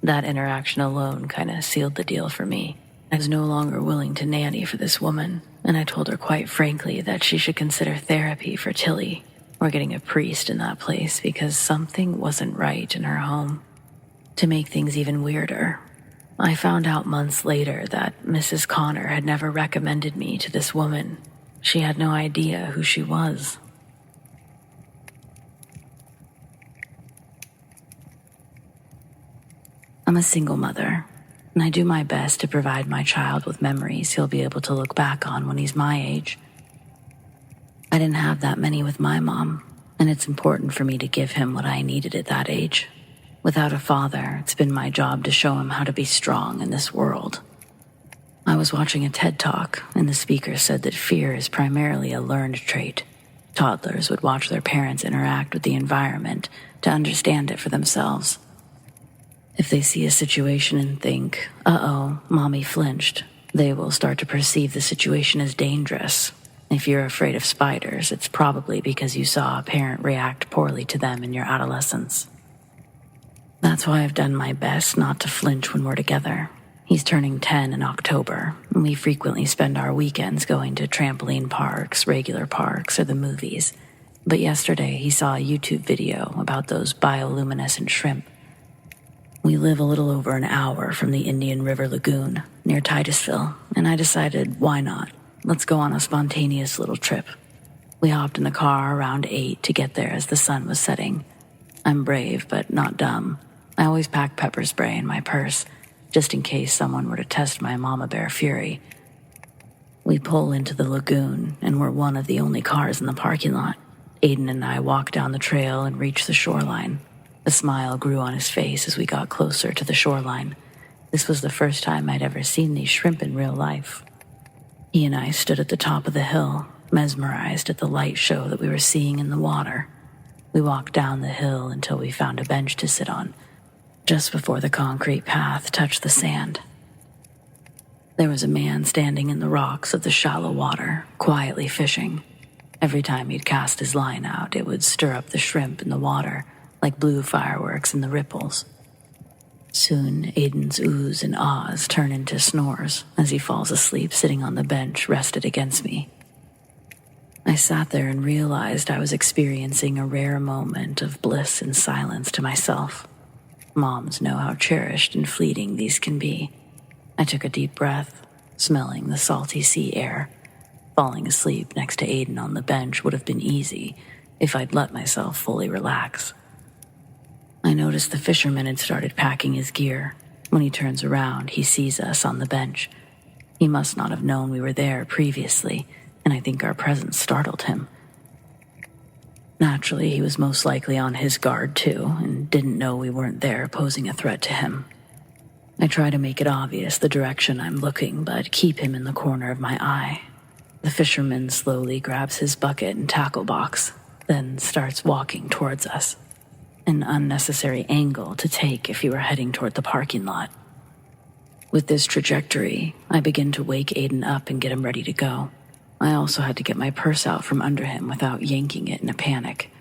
That interaction alone kind of sealed the deal for me. I was no longer willing to nanny for this woman, and I told her quite frankly that she should consider therapy for Tilly, or getting a priest in that place because something wasn't right in her home. To make things even weirder, I found out months later that Mrs. Connor had never recommended me to this woman. She had no idea who she was. I'm a single mother, and I do my best to provide my child with memories he'll be able to look back on when he's my age. I didn't have that many with my mom, and it's important for me to give him what I needed at that age. Without a father, it's been my job to show him how to be strong in this world. I was watching a TED Talk, and the speaker said that fear is primarily a learned trait. Toddlers would watch their parents interact with the environment to understand it for themselves. If they see a situation and think, uh-oh, mommy flinched, they will start to perceive the situation as dangerous. If you're afraid of spiders, it's probably because you saw a parent react poorly to them in your adolescence. That's why I've done my best not to flinch when we're together. He's turning 10 in October, and we frequently spend our weekends going to trampoline parks, regular parks, or the movies. But yesterday he saw a YouTube video about those bioluminescent shrimp. We live a little over an hour from the Indian River Lagoon, near Titusville, and I decided, why not? Let's go on a spontaneous little trip. We hopped in the car around 8 to get there as the sun was setting. I'm brave, but not dumb. I always pack pepper spray in my purse, just in case someone were to test my mama bear fury. We pull into the lagoon, and we're one of the only cars in the parking lot. Aiden and I walk down the trail and reach the shoreline. A smile grew on his face as we got closer to the shoreline. This was the first time I'd ever seen these shrimp in real life. He and I stood at the top of the hill, mesmerized at the light show that we were seeing in the water. We walked down the hill until we found a bench to sit on, just before the concrete path touched the sand. There was a man standing in the rocks of the shallow water, quietly fishing. Every time he'd cast his line out, it would stir up the shrimp in the water, like blue fireworks in the ripples. Soon, Aiden's oohs and ahs turn into snores as he falls asleep sitting on the bench rested against me. I sat there and realized I was experiencing a rare moment of bliss and silence to myself. Moms know how cherished and fleeting these can be. I took a deep breath, smelling the salty sea air. Falling asleep next to Aiden on the bench would have been easy if I'd let myself fully relax. I noticed the fisherman had started packing his gear. When he turns around, he sees us on the bench. He must not have known we were there previously, and I think our presence startled him. Naturally, he was most likely on his guard too, and didn't know we weren't there posing a threat to him. I try to make it obvious the direction I'm looking, but keep him in the corner of my eye. The fisherman slowly grabs his bucket and tackle box, then starts walking towards us. An unnecessary angle to take if you were heading toward the parking lot. With this trajectory, I begin to wake Aiden up and get him ready to go. I also had to get my purse out from under him without yanking it in a panic.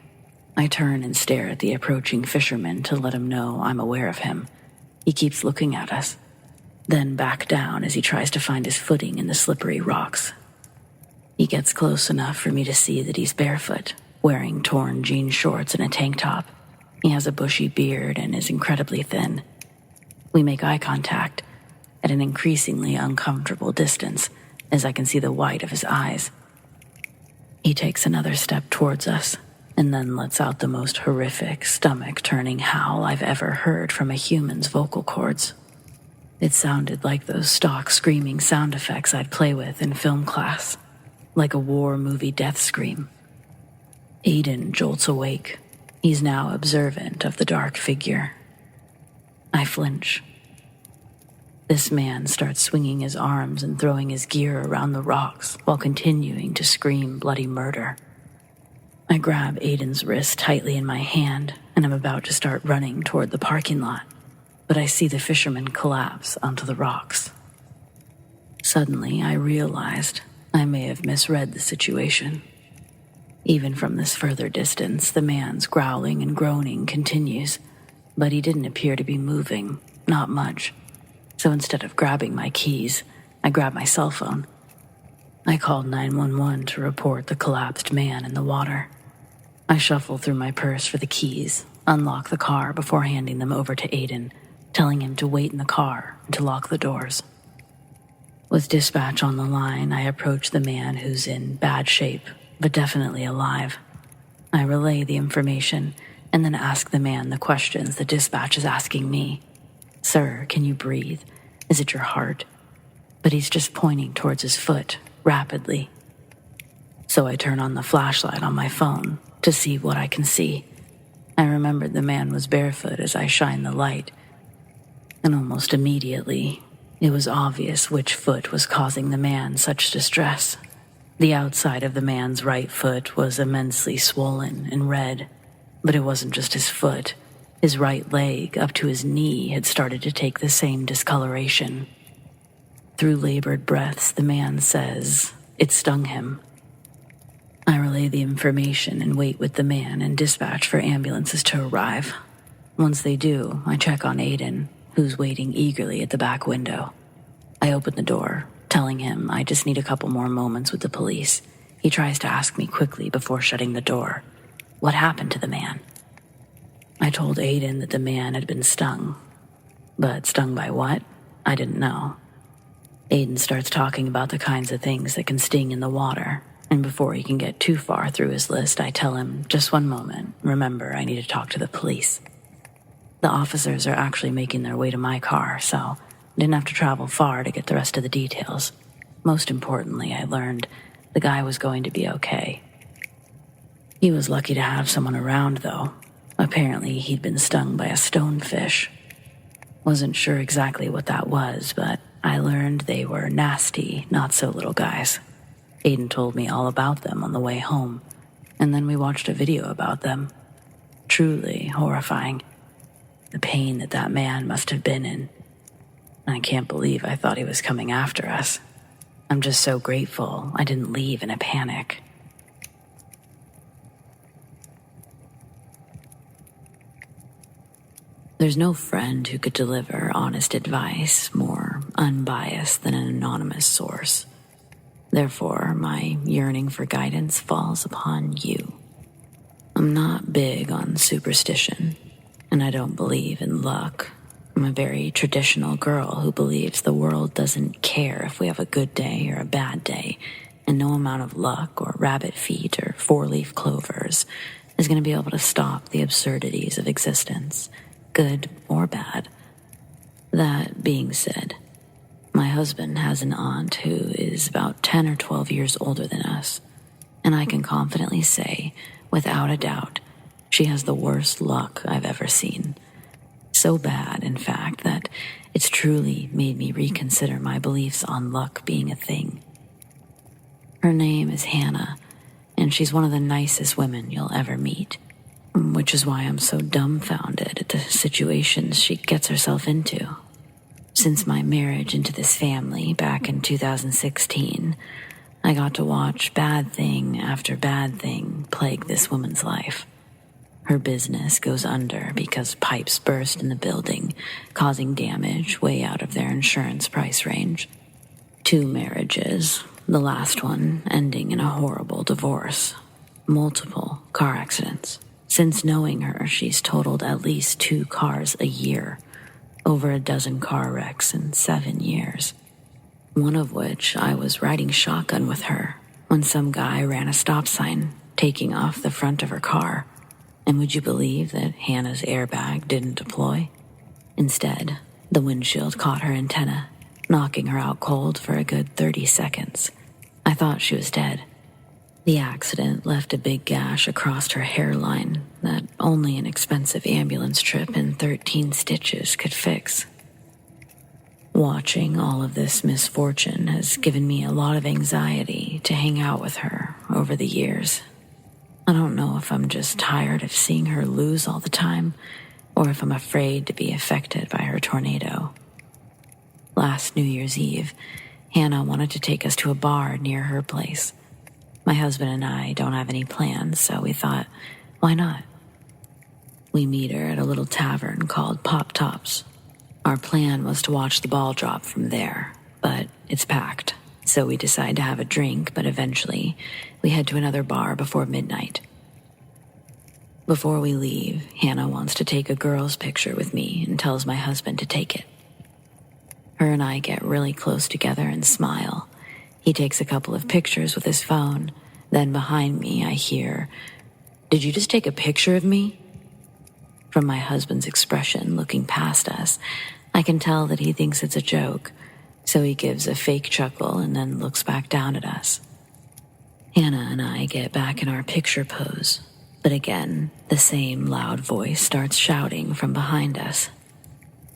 I turn and stare at the approaching fisherman to let him know I'm aware of him. He keeps looking at us, then back down as he tries to find his footing in the slippery rocks. He gets close enough for me to see that he's barefoot, wearing torn jean shorts and a tank top. He has a bushy beard and is incredibly thin. We make eye contact at an increasingly uncomfortable distance as I can see the white of his eyes. He takes another step towards us and then lets out the most horrific, stomach-turning howl I've ever heard from a human's vocal cords. It sounded like those stock screaming sound effects I'd play with in film class, like a war movie death scream. Aiden jolts awake. He's now observant of the dark figure. I flinch. This man starts swinging his arms and throwing his gear around the rocks while continuing to scream bloody murder. I grab Aiden's wrist tightly in my hand and I'm about to start running toward the parking lot, but I see the fisherman collapse onto the rocks. Suddenly, I realized I may have misread the situation. Even from this further distance, the man's growling and groaning continues, but he didn't appear to be moving, not much. So instead of grabbing my keys, I grabbed my cell phone. I called 911 to report the collapsed man in the water. I shuffle through my purse for the keys, unlock the car before handing them over to Aiden, telling him to wait in the car and to lock the doors. With dispatch on the line, I approach the man who's in bad shape, but definitely alive. I relay the information and then ask the man the questions the dispatch is asking me. Sir, can you breathe? Is it your heart? But he's just pointing towards his foot, rapidly. So I turn on the flashlight on my phone to see what I can see. I remembered the man was barefoot as I shined the light, and almost immediately, it was obvious which foot was causing the man such distress. The outside of the man's right foot was immensely swollen and red, but it wasn't just his foot. His right leg up to his knee had started to take the same discoloration. Through labored breaths, the man says it stung him. I relay the information and wait with the man and dispatch for ambulances to arrive. Once they do, I check on Aiden, who's waiting eagerly at the back window. I open the door, telling him I just need a couple more moments with the police. He tries to ask me quickly before shutting the door. What happened to the man? I told Aiden that the man had been stung. But stung by what? I didn't know. Aiden starts talking about the kinds of things that can sting in the water, and before he can get too far through his list, I tell him, just one moment, remember, I need to talk to the police. The officers are actually making their way to my car, so I didn't have to travel far to get the rest of the details. Most importantly, I learned the guy was going to be okay. He was lucky to have someone around, though. Apparently, he'd been stung by a stonefish. Wasn't sure exactly what that was, but I learned they were nasty, not-so-little guys. Aiden told me all about them on the way home, and then we watched a video about them. Truly horrifying. The pain that man must have been in. I can't believe I thought he was coming after us. I'm just so grateful I didn't leave in a panic. There's no friend who could deliver honest advice more unbiased than an anonymous source. Therefore, my yearning for guidance falls upon you. I'm not big on superstition, and I don't believe in luck. I'm a very traditional girl who believes the world doesn't care if we have a good day or a bad day, and no amount of luck or rabbit feet or four-leaf clovers is going to be able to stop the absurdities of existence, good or bad. That being said, my husband has an aunt who is about 10 or 12 years older than us, and I can confidently say, without a doubt, she has the worst luck I've ever seen. So bad, in fact, that it's truly made me reconsider my beliefs on luck being a thing. Her name is Hannah, and she's one of the nicest women you'll ever meet, which is why I'm so dumbfounded at the situations she gets herself into. Since my marriage into this family back in 2016, I got to watch bad thing after bad thing plague this woman's life. Her business goes under because pipes burst in the building, causing damage way out of their insurance price range. 2 marriages, the last one ending in a horrible divorce. Multiple car accidents. Since knowing her, she's totaled at least 2 cars a year, over a dozen car wrecks in 7 years. One of which I was riding shotgun with her when some guy ran a stop sign, taking off the front of her car. And would you believe that Hannah's airbag didn't deploy? Instead, the windshield caught her antenna, knocking her out cold for a good 30 seconds. I thought she was dead. The accident left a big gash across her hairline that only an expensive ambulance trip and 13 stitches could fix. Watching all of this misfortune has given me a lot of anxiety to hang out with her over the years. I don't know if I'm just tired of seeing her lose all the time, or if I'm afraid to be affected by her tornado. Last New Year's Eve, Hannah wanted to take us to a bar near her place. My husband and I don't have any plans, so we thought, why not? We meet her at a little tavern called Pop Tops. Our plan was to watch the ball drop from there, but it's packed, so we decide to have a drink, but eventually we head to another bar before midnight. Before we leave, Hannah wants to take a girl's picture with me and tells my husband to take it. Her and I get really close together and smile. He takes a couple of pictures with his phone. Then behind me, I hear, "Did you just take a picture of me?" From my husband's expression looking past us, I can tell that he thinks it's a joke, so he gives a fake chuckle and then looks back down at us. Hannah and I get back in our picture pose, but again, the same loud voice starts shouting from behind us.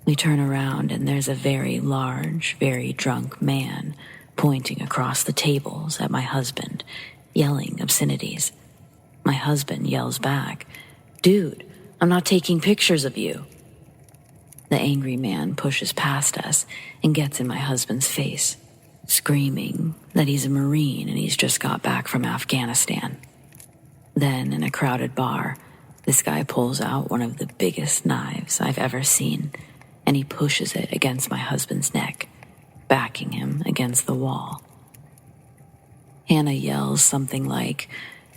We turn around and there's a very large, very drunk man pointing across the tables at my husband, yelling obscenities. My husband yells back, "Dude, I'm not taking pictures of you." The angry man pushes past us and gets in my husband's face, screaming that he's a Marine and he's just got back from Afghanistan. Then, in a crowded bar, this guy pulls out one of the biggest knives I've ever seen, and he pushes it against my husband's neck, backing him against the wall. Hannah yells something like,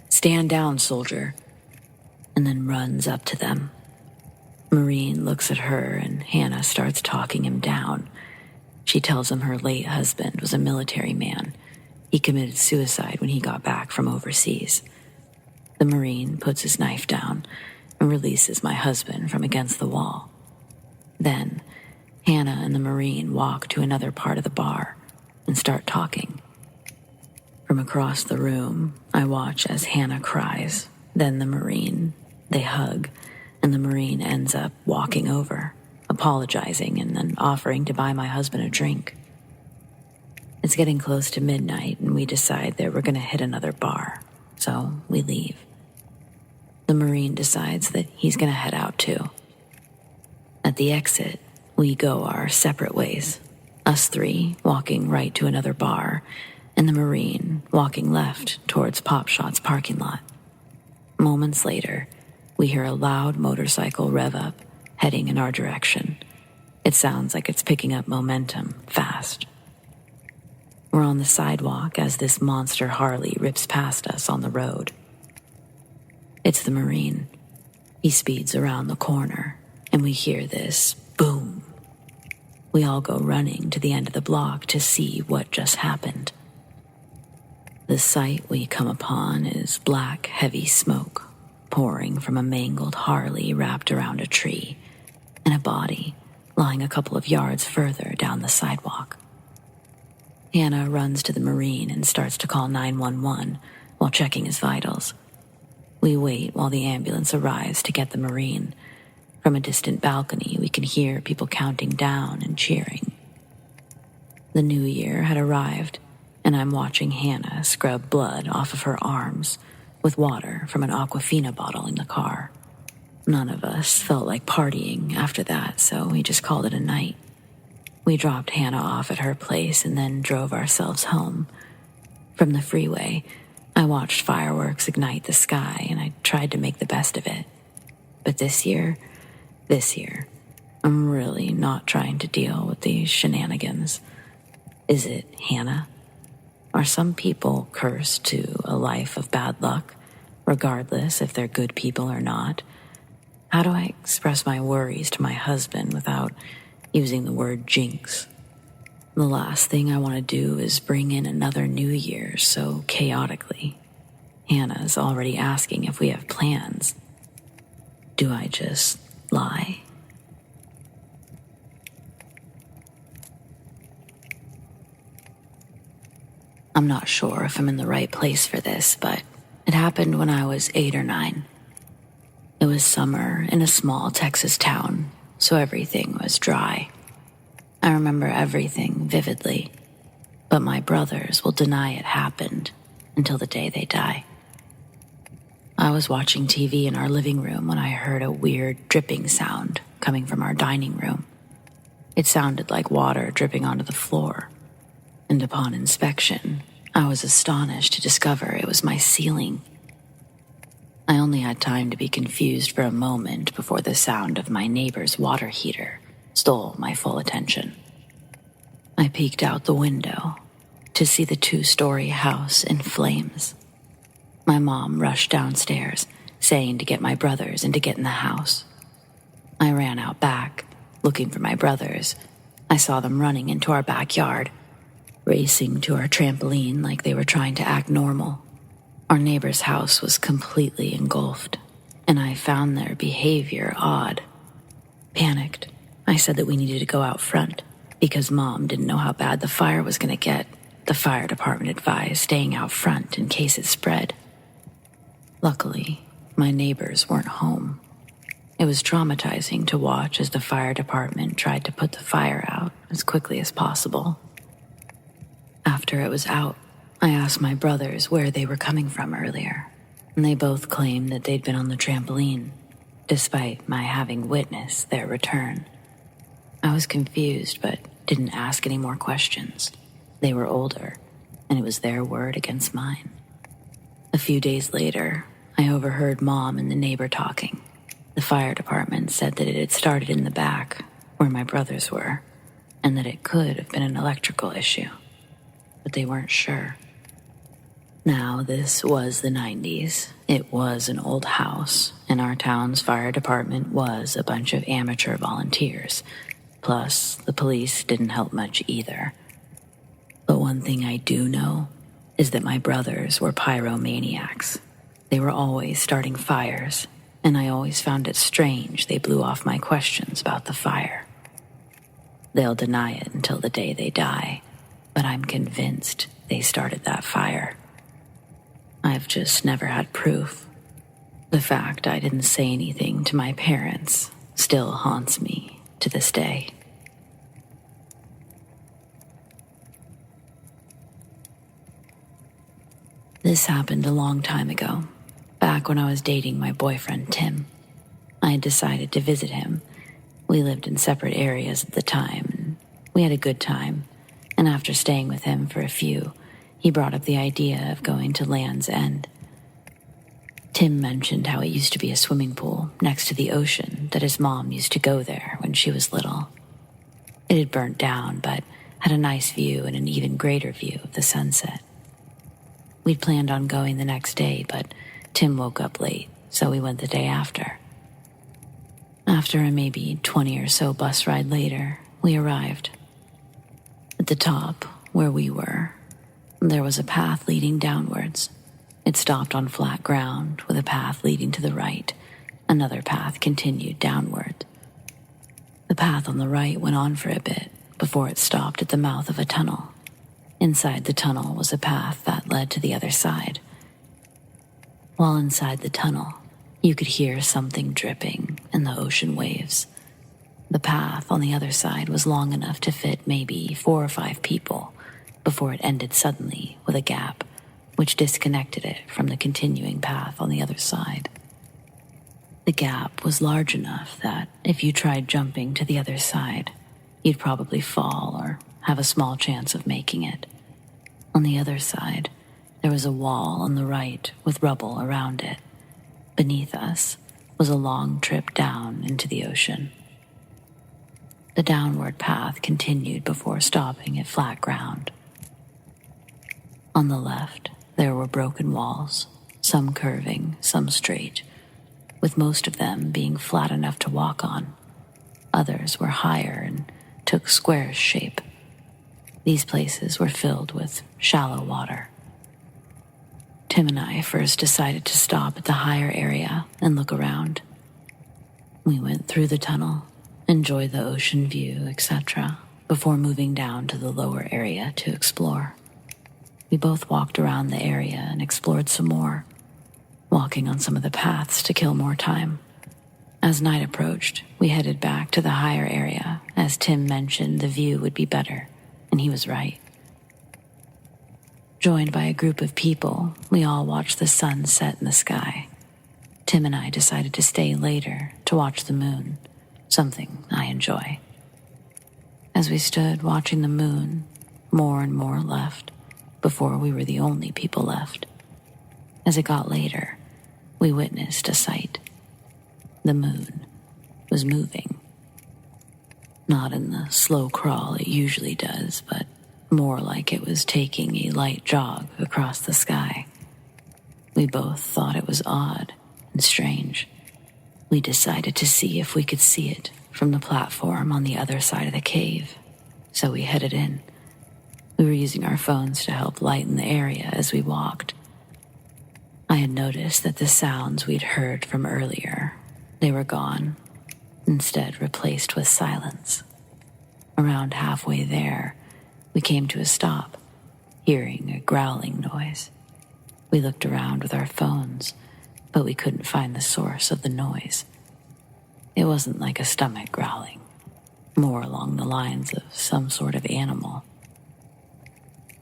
"Stand down, soldier," and then runs up to them. Marine looks at her and Hannah starts talking him down. She tells him her late husband was a military man. He committed suicide when he got back from overseas. The Marine puts his knife down and releases my husband from against the wall. Then, Hannah and the Marine walk to another part of the bar and start talking. From across the room, I watch as Hannah cries, then the Marine. They hug, and the Marine ends up walking over, apologizing, and then offering to buy my husband a drink. It's getting close to midnight, and we decide that we're going to hit another bar, so we leave. The Marine decides that he's going to head out too. At the exit, we go our separate ways, us 3 walking right to another bar, and the Marine walking left towards Pop Shot's parking lot. Moments later, we hear a loud motorcycle rev up, heading in our direction. It sounds like it's picking up momentum fast. We're on the sidewalk as this monster Harley rips past us on the road. It's the Marine. He speeds around the corner, and we hear this boom. We all go running to the end of the block to see what just happened. The sight we come upon is black, heavy smoke pouring from a mangled Harley wrapped around a tree, and a body lying a couple of yards further down the sidewalk. Hannah runs to the Marine and starts to call 911 while checking his vitals. We wait while the ambulance arrives to get the Marine. From a distant balcony, we can hear people counting down and cheering. The new year had arrived, and I'm watching Hannah scrub blood off of her arms with water from an Aquafina bottle in the car. None of us felt like partying after that, so we just called it a night. We dropped Hannah off at her place and then drove ourselves home. From the freeway, I watched fireworks ignite the sky, and I tried to make the best of it. But this year, I'm really not trying to deal with these shenanigans. Is it Hannah? Are some people cursed to a life of bad luck? regardless if they're good people or not. How do I express my worries to my husband without using the word jinx? The last thing I want to do is bring in another New Year so chaotically. Hannah's already asking if we have plans. Do I just lie? I'm not sure if I'm in the right place for this, but it happened when I was 8 or 9. It was summer in a small Texas town, so everything was dry. I remember everything vividly, but my brothers will deny it happened until the day they die. I was watching TV in our living room when I heard a weird dripping sound coming from our dining room. It sounded like water dripping onto the floor, and upon inspection, I was astonished to discover it was my ceiling. I only had time to be confused for a moment before the sound of my neighbor's water heater stole my full attention. I peeked out the window to see the 2-story house in flames. My mom rushed downstairs, saying to get my brothers and to get in the house. I ran out back, looking for my brothers. I saw them running into our backyard, racing to our trampoline like they were trying to act normal. Our neighbor's house was completely engulfed, and I found their behavior odd. Panicked, I said that we needed to go out front because Mom didn't know how bad the fire was going to get. The fire department advised staying out front in case it spread. Luckily, my neighbors weren't home. It was traumatizing to watch as the fire department tried to put the fire out as quickly as possible. After it was out, I asked my brothers where they were coming from earlier, and they both claimed that they'd been on the trampoline, despite my having witnessed their return. I was confused, but didn't ask any more questions. They were older, and it was their word against mine. A few days later, I overheard Mom and the neighbor talking. The fire department said that it had started in the back, where my brothers were, and that it could have been an electrical issue, but they weren't sure. Now, this was the 90s. It was an old house, and our town's fire department was a bunch of amateur volunteers. Plus, the police didn't help much either. But one thing I do know is that my brothers were pyromaniacs. They were always starting fires, and I always found it strange they blew off my questions about the fire. They'll deny it until the day they die, but I'm convinced they started that fire. I've just never had proof. The fact I didn't say anything to my parents still haunts me to this day. This happened a long time ago, back when I was dating my boyfriend Tim. I had decided to visit him. We lived in separate areas at the time, and we had a good time. And after staying with him for a few, he brought up the idea of going to Land's End. Tim mentioned how it used to be a swimming pool next to the ocean, that his mom used to go there when she was little. It had burnt down, but had a nice view and an even greater view of the sunset. We'd planned on going the next day, but Tim woke up late, so we went the day after. After a maybe 20 or so bus ride later, we arrived. At the top, where we were, there was a path leading downwards. It stopped on flat ground with a path leading to the right. Another path continued downward. The path on the right went on for a bit before it stopped at the mouth of a tunnel. Inside the tunnel was a path that led to the other side. While inside the tunnel, you could hear something dripping in the ocean waves. The path on the other side was long enough to fit maybe 4 or 5 people before it ended suddenly with a gap, which disconnected it from the continuing path on the other side. The gap was large enough that if you tried jumping to the other side, you'd probably fall or have a small chance of making it. On the other side, there was a wall on the right with rubble around it. Beneath us was a long trip down into the ocean. The downward path continued before stopping at flat ground. On the left, there were broken walls, some curving, some straight, with most of them being flat enough to walk on. Others were higher and took square shape. These places were filled with shallow water. Tim and I first decided to stop at the higher area and look around. We went through the tunnel, enjoyed the ocean view, etc., before moving down to the lower area to explore. We both walked around the area and explored some more, walking on some of the paths to kill more time. As night approached, we headed back to the higher area, as Tim mentioned the view would be better, and he was right. Joined by a group of people, we all watched the sun set in the sky. Tim and I decided to stay later to watch the moon, something I enjoy. As we stood watching the moon, more and more left, before we were the only people left. As it got later, we witnessed a sight. The moon was moving. Not in the slow crawl it usually does, but more like it was taking a light jog across the sky. We both thought it was odd and strange. We decided to see if we could see it from the platform on the other side of the cave, so we headed in. We were using our phones to help lighten the area as we walked. I had noticed that the sounds we'd heard from earlier, they were gone, instead replaced with silence. Around halfway there, we came to a stop, hearing a growling noise. We looked around with our phones, but we couldn't find the source of the noise. It wasn't like a stomach growling, more along the lines of some sort of animal.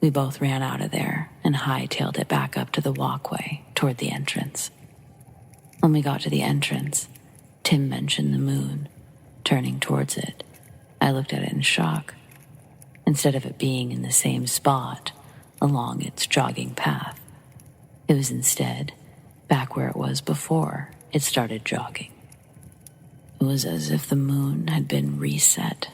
We both ran out of there and hightailed it back up to the walkway toward the entrance. When we got to the entrance, Tim mentioned the moon. Turning towards it, I looked at it in shock. Instead of it being in the same spot along its jogging path, it was instead back where it was before it started jogging. It was as if the moon had been reset.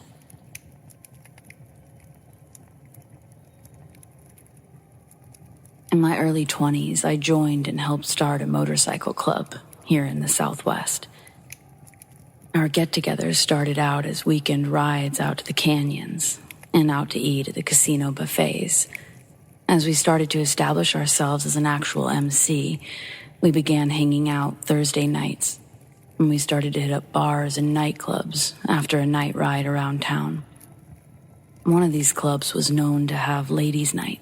In my early 20s, I joined and helped start a motorcycle club here in the Southwest. Our get-togethers started out as weekend rides out to the canyons and out to eat at the casino buffets. As we started to establish ourselves as an actual MC, we began hanging out Thursday nights, and we started to hit up bars and nightclubs after a night ride around town. One of these clubs was known to have ladies' night,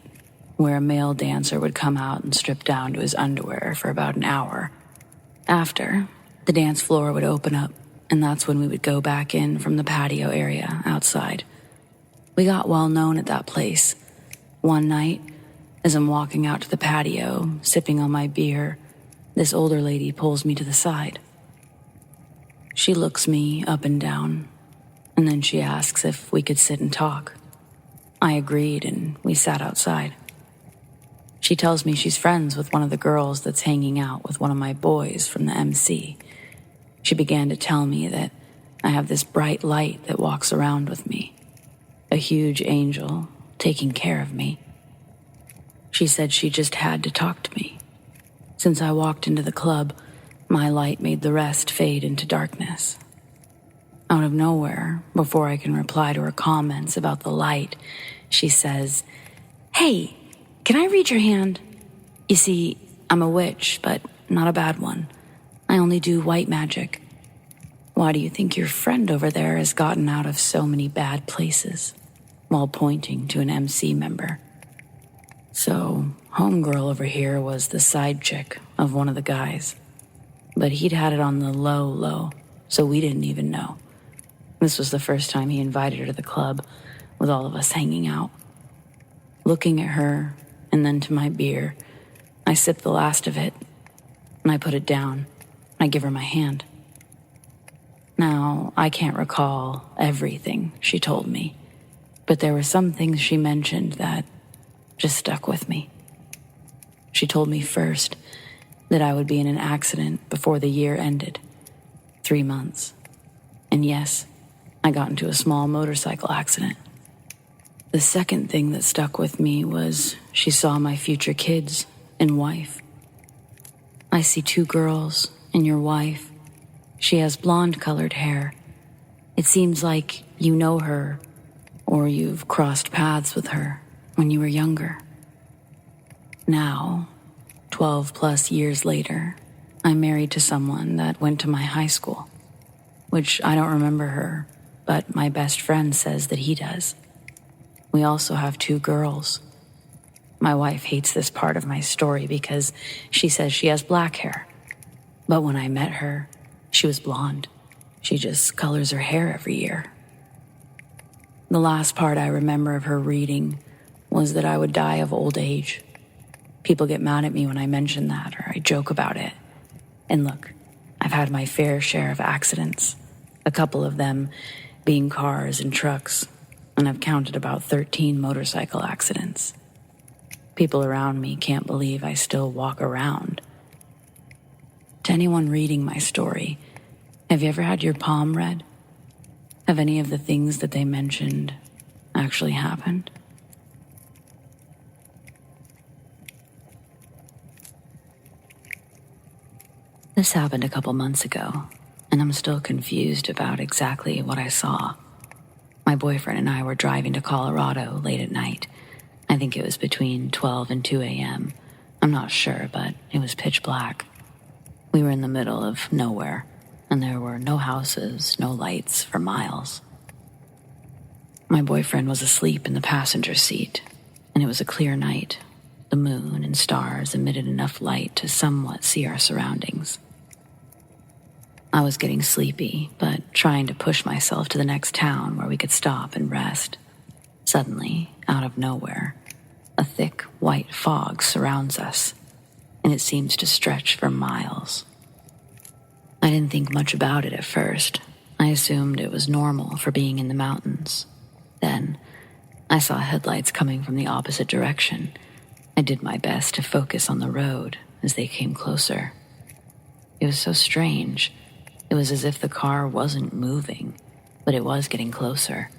where a male dancer would come out and strip down to his underwear for about an hour. After, the dance floor would open up, and that's when we would go back in from the patio area outside. We got well known at that place. One night, as I'm walking out to the patio, sipping on my beer, this older lady pulls me to the side. She looks me up and down, and then she asks if we could sit and talk. I agreed, and we sat outside. She tells me she's friends with one of the girls that's hanging out with one of my boys from the MC. She began to tell me that I have this bright light that walks around with me, a huge angel taking care of me. She said she just had to talk to me. Since I walked into the club, my light made the rest fade into darkness. Out of nowhere, before I can reply to her comments about the light, she says, "Hey, can I read your hand? You see, I'm a witch, but not a bad one. I only do white magic. Why do you think your friend over there has gotten out of so many bad places?" While pointing to an MC member. So, homegirl over here was the side chick of one of the guys. But he'd had it on the low, so we didn't even know. This was the first time he invited her to the club, with all of us hanging out. Looking at her, and then to my beer, I sip the last of it, and I put it down. I give her my hand. Now, I can't recall everything she told me, but there were some things she mentioned that just stuck with me. She told me first that I would be in an accident before the year ended. 3 months. And yes, I got into a small motorcycle accident. The second thing that stuck with me was she saw my future kids and wife. I see 2 girls and your wife. She has blonde-colored hair. It seems like you know her, or you've crossed paths with her when you were younger. Now, 12+ years later, I'm married to someone that went to my high school, which I don't remember her, but my best friend says that he does. We also have 2 girls. My wife hates this part of my story because she says she has black hair. But when I met her, she was blonde. She just colors her hair every year. The last part I remember of her reading was that I would die of old age. People get mad at me when I mention that, or I joke about it. And look, I've had my fair share of accidents, a couple of them being cars and trucks, and I've counted about 13 motorcycle accidents. People around me can't believe I still walk around. To anyone reading my story, have you ever had your palm read? Have any of the things that they mentioned actually happened? This happened a couple months ago, and I'm still confused about exactly what I saw. My boyfriend and I were driving to Colorado late at night. I think it was between 12 and 2 a.m. I'm not sure, but it was pitch black. We were in the middle of nowhere, and there were no houses, no lights for miles. My boyfriend was asleep in the passenger seat, and it was a clear night. The moon and stars emitted enough light to somewhat see our surroundings. I was getting sleepy, but trying to push myself to the next town where we could stop and rest. Suddenly, out of nowhere, a thick white fog surrounds us, and it seems to stretch for miles. I didn't think much about it at first. I assumed it was normal for being in the mountains. Then, I saw headlights coming from the opposite direction. I did my best to focus on the road as they came closer. It was so strange. It was as if the car wasn't moving, but it was getting closer,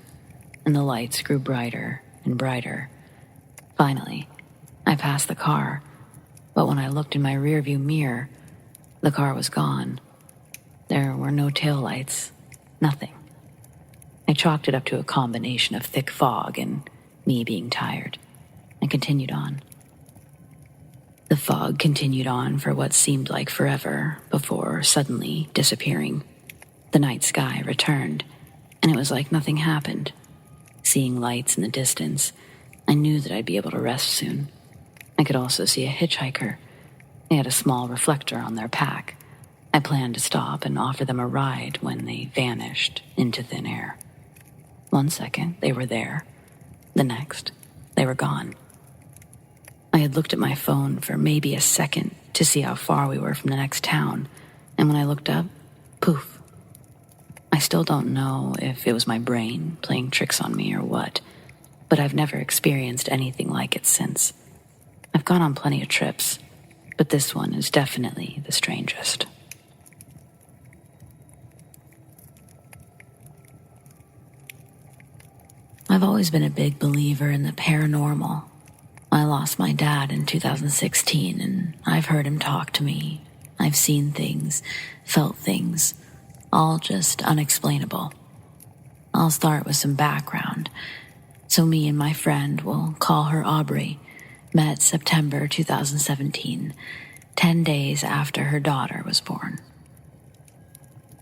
and the lights grew brighter and brighter. Finally, I passed the car, but when I looked in my rearview mirror, the car was gone. There were no taillights, nothing. I chalked it up to a combination of thick fog and me being tired, and continued on. The fog continued on for what seemed like forever before suddenly disappearing. The night sky returned, and it was like nothing happened. Seeing lights in the distance, I knew that I'd be able to rest soon. I could also see a hitchhiker. They had a small reflector on their pack. I planned to stop and offer them a ride when they vanished into thin air. 1 second, they were there. The next, they were gone. I had looked at my phone for maybe a second to see how far we were from the next town, and when I looked up, poof. I still don't know if it was my brain playing tricks on me or what, but I've never experienced anything like it since. I've gone on plenty of trips, but this one is definitely the strangest. I've always been a big believer in the paranormal. I lost my dad in 2016, and I've heard him talk to me. I've seen things, felt things, all just unexplainable. I'll start with some background. So me and my friend, we'll call her Aubrey, met September 2017, 10 days after her daughter was born.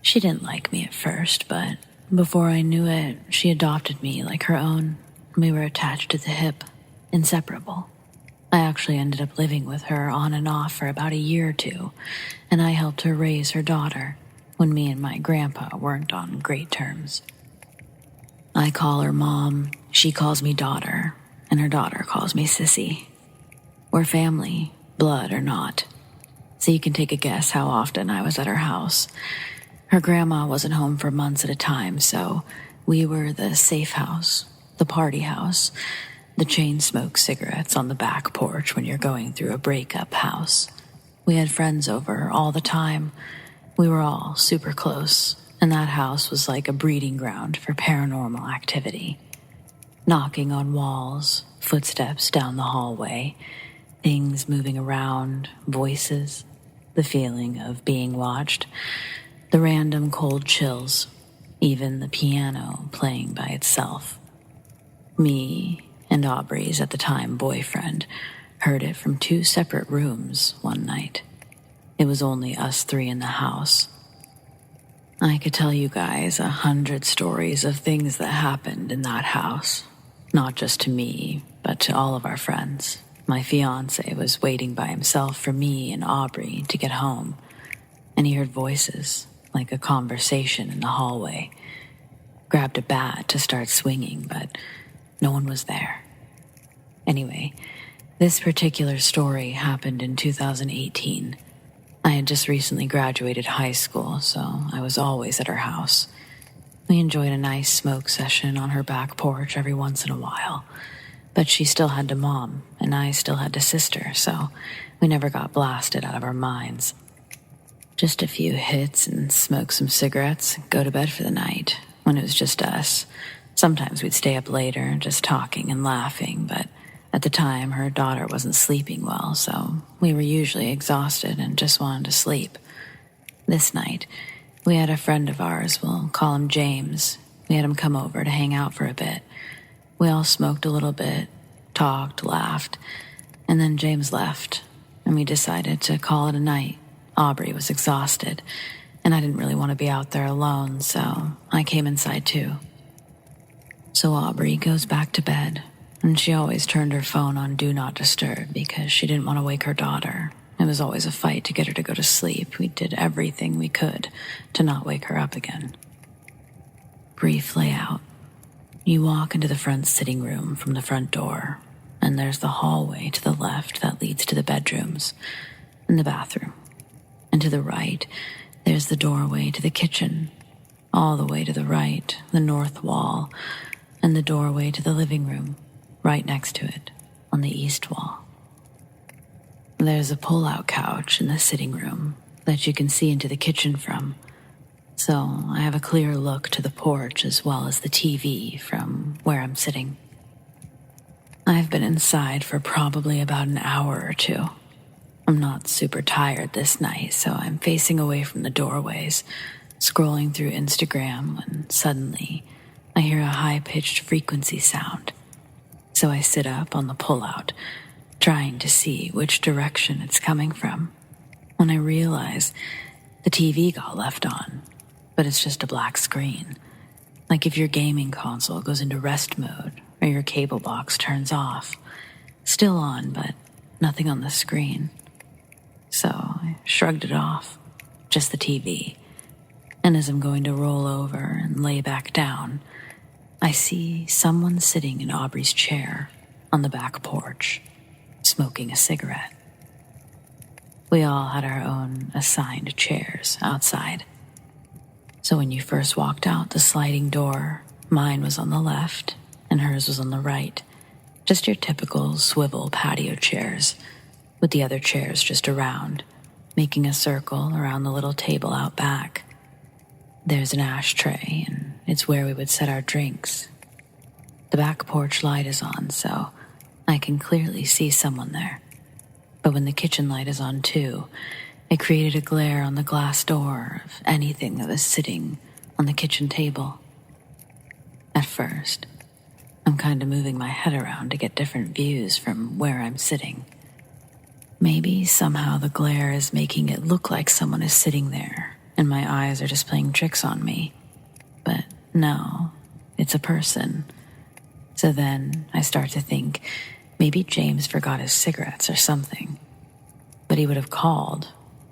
She didn't like me at first, but before I knew it, she adopted me like her own. We were attached to the hip, inseparable. I actually ended up living with her on and off for about a year or 2, and I helped her raise her daughter when me and my grandpa weren't on great terms. I call her mom, she calls me daughter, and her daughter calls me sissy. We're family, blood or not. So you can take a guess how often I was at her house. Her grandma wasn't home for months at a time, so we were the safe house, the party house, the chain smoke cigarettes on the back porch when you're going through a breakup house. We had friends over all the time. We were all super close, and that house was like a breeding ground for paranormal activity. Knocking on walls, footsteps down the hallway, things moving around, voices. the feeling of being watched, the random cold chills, even the piano playing by itself. Me and Aubrey's at the time boyfriend heard it from 2 separate rooms one night. It was only us 3 in the house. I could tell you guys 100 stories of things that happened in that house. Not just to me, but to all of our friends. My fiancé was waiting by himself for me and Aubrey to get home, and he heard voices, like a conversation in the hallway. Grabbed a bat to start swinging, but no one was there. Anyway, this particular story happened in 2018. I had just recently graduated high school, so I was always at her house. We enjoyed a nice smoke session on her back porch every once in a while, but she still had to mom, and I still had to sister, so we never got blasted out of our minds. Just a few hits and smoke some cigarettes, go to bed for the night, when it was just us. Sometimes we'd stay up later, just talking and laughing, but at the time, her daughter wasn't sleeping well, so we were usually exhausted and just wanted to sleep. This night, we had a friend of ours, we'll call him James. We had him come over to hang out for a bit. We all smoked a little bit, talked, laughed, and then James left, and we decided to call it a night. Aubrey was exhausted, and I didn't really want to be out there alone, so I came inside too. So Aubrey goes back to bed, and she always turned her phone on Do Not Disturb because she didn't want to wake her daughter. It was always a fight to get her to go to sleep. We did everything we could to not wake her up again. Brief layout. You walk into the front sitting room from the front door, and there's the hallway to the left that leads to the bedrooms and the bathroom. And to the right, there's the doorway to the kitchen. All the way to the right, the north wall, and the doorway to the living room, right next to it, on the east wall. There's a pull-out couch in the sitting room that you can see into the kitchen from, so I have a clear look to the porch as well as the TV from where I'm sitting. I've been inside for probably about an hour or 2. I'm not super tired this night, so I'm facing away from the doorways, scrolling through Instagram when suddenly I hear a high-pitched frequency sound. So I sit up on the pullout, trying to see which direction it's coming from, when I realize the TV got left on, but it's just a black screen. Like if your gaming console goes into rest mode or your cable box turns off. Still on, but nothing on the screen. So I shrugged it off, just the TV. And as I'm going to roll over and lay back down, I see someone sitting in Aubrey's chair on the back porch, smoking a cigarette. We all had our own assigned chairs outside. So when you first walked out the sliding door, mine was on the left and hers was on the right. Just your typical swivel patio chairs, with the other chairs just around, making a circle around the little table out back. There's an ashtray, and it's where we would set our drinks. The back porch light is on, so I can clearly see someone there. But when the kitchen light is on too, it created a glare on the glass door of anything that was sitting on the kitchen table. At first, I'm kind of moving my head around to get different views from where I'm sitting. Maybe somehow the glare is making it look like someone is sitting there, and my eyes are just playing tricks on me. But no, it's a person. So then I start to think maybe James forgot his cigarettes or something. But he would have called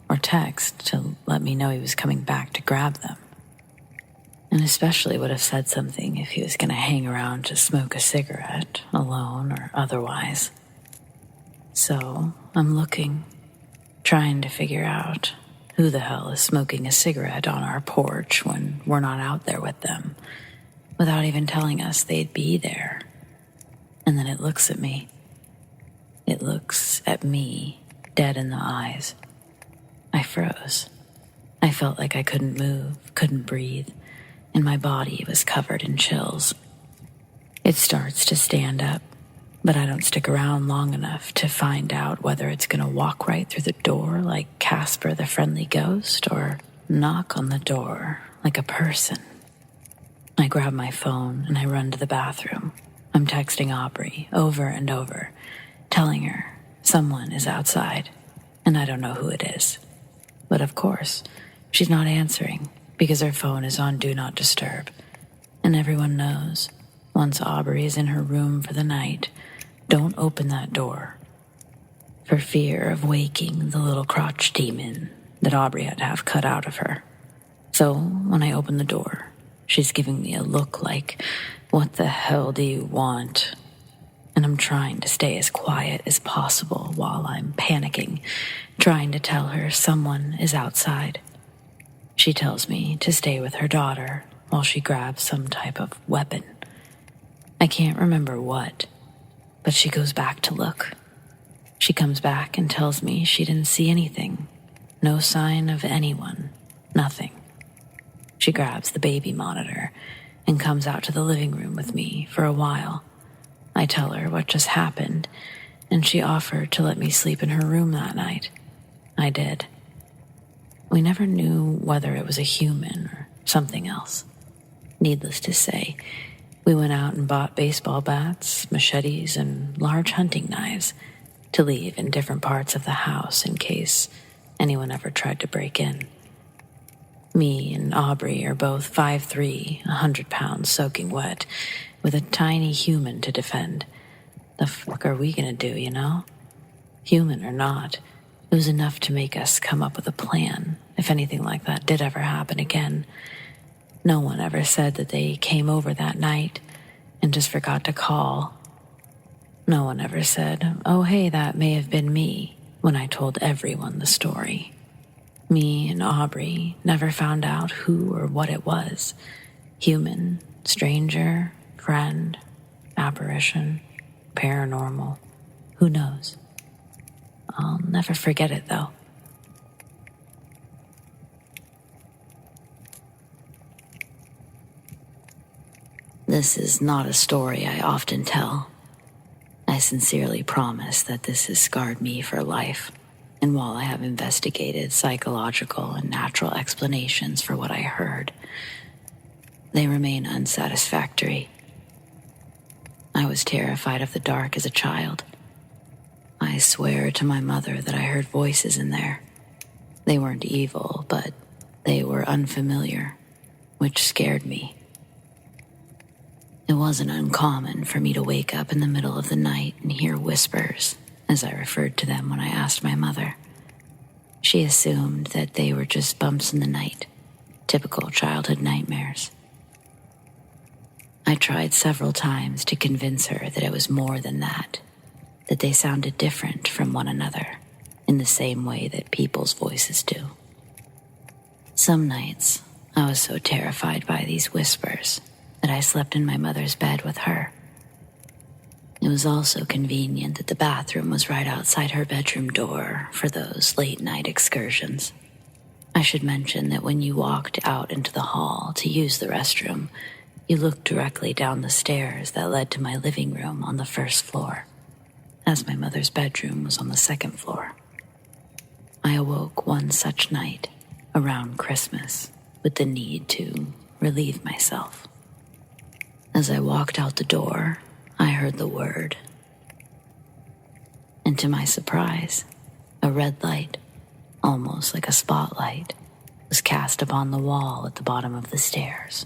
or texted to let me know he was coming back to grab them. And especially would have said something if he was going to hang around to smoke a cigarette, alone or otherwise. So I'm looking, trying to figure out who the hell is smoking a cigarette on our porch when we're not out there with them, without even telling us they'd be there. And then it looks at me. It looks at me, dead in the eyes. I froze. I felt like I couldn't move, couldn't breathe, and my body was covered in chills. It starts to stand up, but I don't stick around long enough to find out whether it's going to walk right through the door like Casper the Friendly Ghost or knock on the door like a person. I grab my phone and I run to the bathroom. I'm texting Aubrey over and over, telling her someone is outside, and I don't know who it is. But of course, she's not answering because her phone is on Do Not Disturb. And everyone knows, once Aubrey is in her room for the night, don't open that door, for fear of waking the little crotch demon that Aubrey had to have cut out of her. So when I open the door, she's giving me a look like, "What the hell do you want?" And I'm trying to stay as quiet as possible while I'm panicking, trying to tell her someone is outside. She tells me to stay with her daughter while she grabs some type of weapon. I can't remember what, but she goes back to look. She comes back and tells me she didn't see anything. No sign of anyone. Nothing. She grabs the baby monitor and comes out to the living room with me for a while. I tell her what just happened, and she offered to let me sleep in her room that night. I did. We never knew whether it was a human or something else. Needless to say, we went out and bought baseball bats, machetes, and large hunting knives to leave in different parts of the house in case anyone ever tried to break in. Me and Aubrey are both 5'3", 100 pounds soaking wet, with a tiny human to defend. The fuck are we gonna do, you know? Human or not, it was enough to make us come up with a plan if anything like that did ever happen again. No one ever said that they came over that night and just forgot to call. No one ever said, "Oh hey, that may have been me," when I told everyone the story. Me and Aubrey never found out who or what it was. Human, stranger, friend, apparition, paranormal, who knows? I'll never forget it though. This is not a story I often tell. I sincerely promise that this has scarred me for life, and while I have investigated psychological and natural explanations for what I heard, they remain unsatisfactory. I was terrified of the dark as a child. I swear to my mother that I heard voices in there. They weren't evil, but they were unfamiliar, which scared me. It wasn't uncommon for me to wake up in the middle of the night and hear whispers, as I referred to them when I asked my mother. She assumed that they were just bumps in the night, typical childhood nightmares. I tried several times to convince her that it was more than that they sounded different from one another, in the same way that people's voices do. Some nights, I was so terrified by these whispers that I slept in my mother's bed with her. It was also convenient that the bathroom was right outside her bedroom door for those late-night excursions. I should mention that when you walked out into the hall to use the restroom, you looked directly down the stairs that led to my living room on the first floor, as my mother's bedroom was on the second floor. I awoke one such night, around Christmas, with the need to relieve myself. As I walked out the door, I heard the word. And to my surprise, a red light, almost like a spotlight, was cast upon the wall at the bottom of the stairs.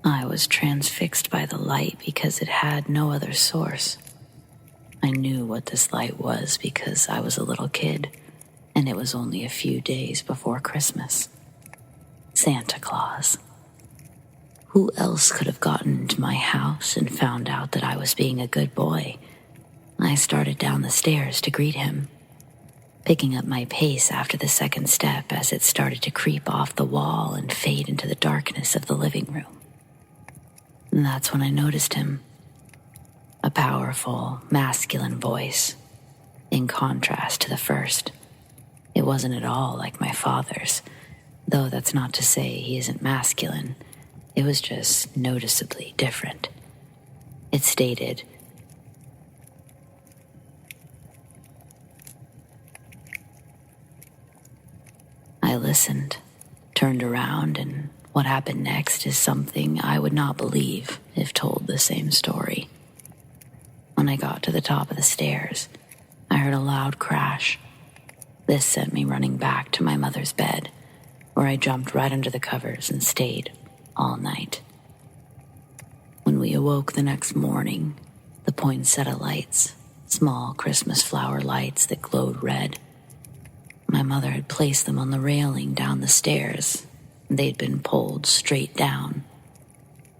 I was transfixed by the light because it had no other source. I knew what this light was because I was a little kid, and it was only a few days before Christmas. Santa Claus. Who else could have gotten into my house and found out that I was being a good boy? I started down the stairs to greet him, picking up my pace after the second step as it started to creep off the wall and fade into the darkness of the living room. And that's when I noticed him. A powerful, masculine voice, in contrast to the first. It wasn't at all like my father's, though that's not to say he isn't masculine. It was just noticeably different. It stated, I listened, turned around, and what happened next is something I would not believe if told the same story. When I got to the top of the stairs, I heard a loud crash. This sent me running back to my mother's bed, where I jumped right under the covers and stayed all night. When we awoke the next morning, the poinsettia lights, small Christmas flower lights that glowed red, my mother had placed them on the railing down the stairs. They'd been pulled straight down,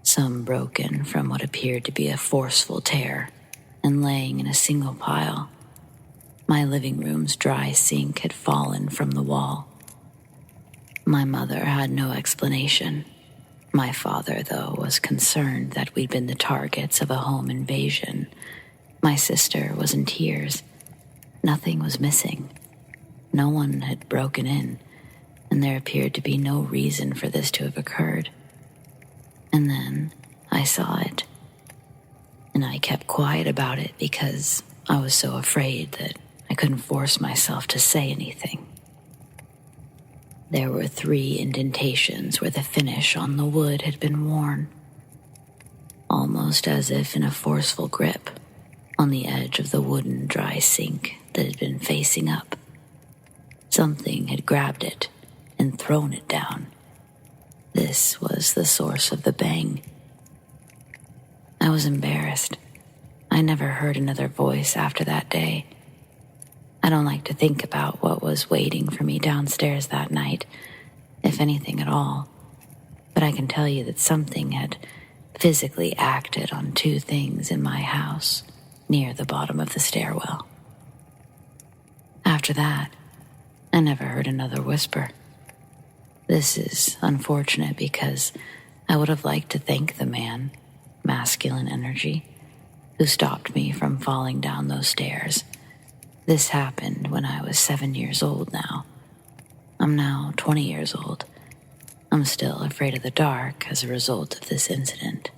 some broken from what appeared to be a forceful tear, and laying in a single pile. My living room's dry sink had fallen from the wall. My mother had no explanation. My father, though, was concerned that we'd been the targets of a home invasion. My sister was in tears. Nothing was missing. No one had broken in, and there appeared to be no reason for this to have occurred. And then I saw it. And I kept quiet about it because I was so afraid that I couldn't force myself to say anything. There were 3 indentations where the finish on the wood had been worn, almost as if in a forceful grip, on the edge of the wooden dry sink that had been facing up. Something had grabbed it and thrown it down. This was the source of the bang. I was embarrassed. I never heard another voice after that day. I don't like to think about what was waiting for me downstairs that night, if anything at all, but I can tell you that something had physically acted on 2 things in my house near the bottom of the stairwell. After that, I never heard another whisper. This is unfortunate because I would have liked to thank the man, masculine energy, who stopped me from falling down those stairs. This happened when I was 7 years old now. I'm now 20 years old. I'm still afraid of the dark as a result of this incident,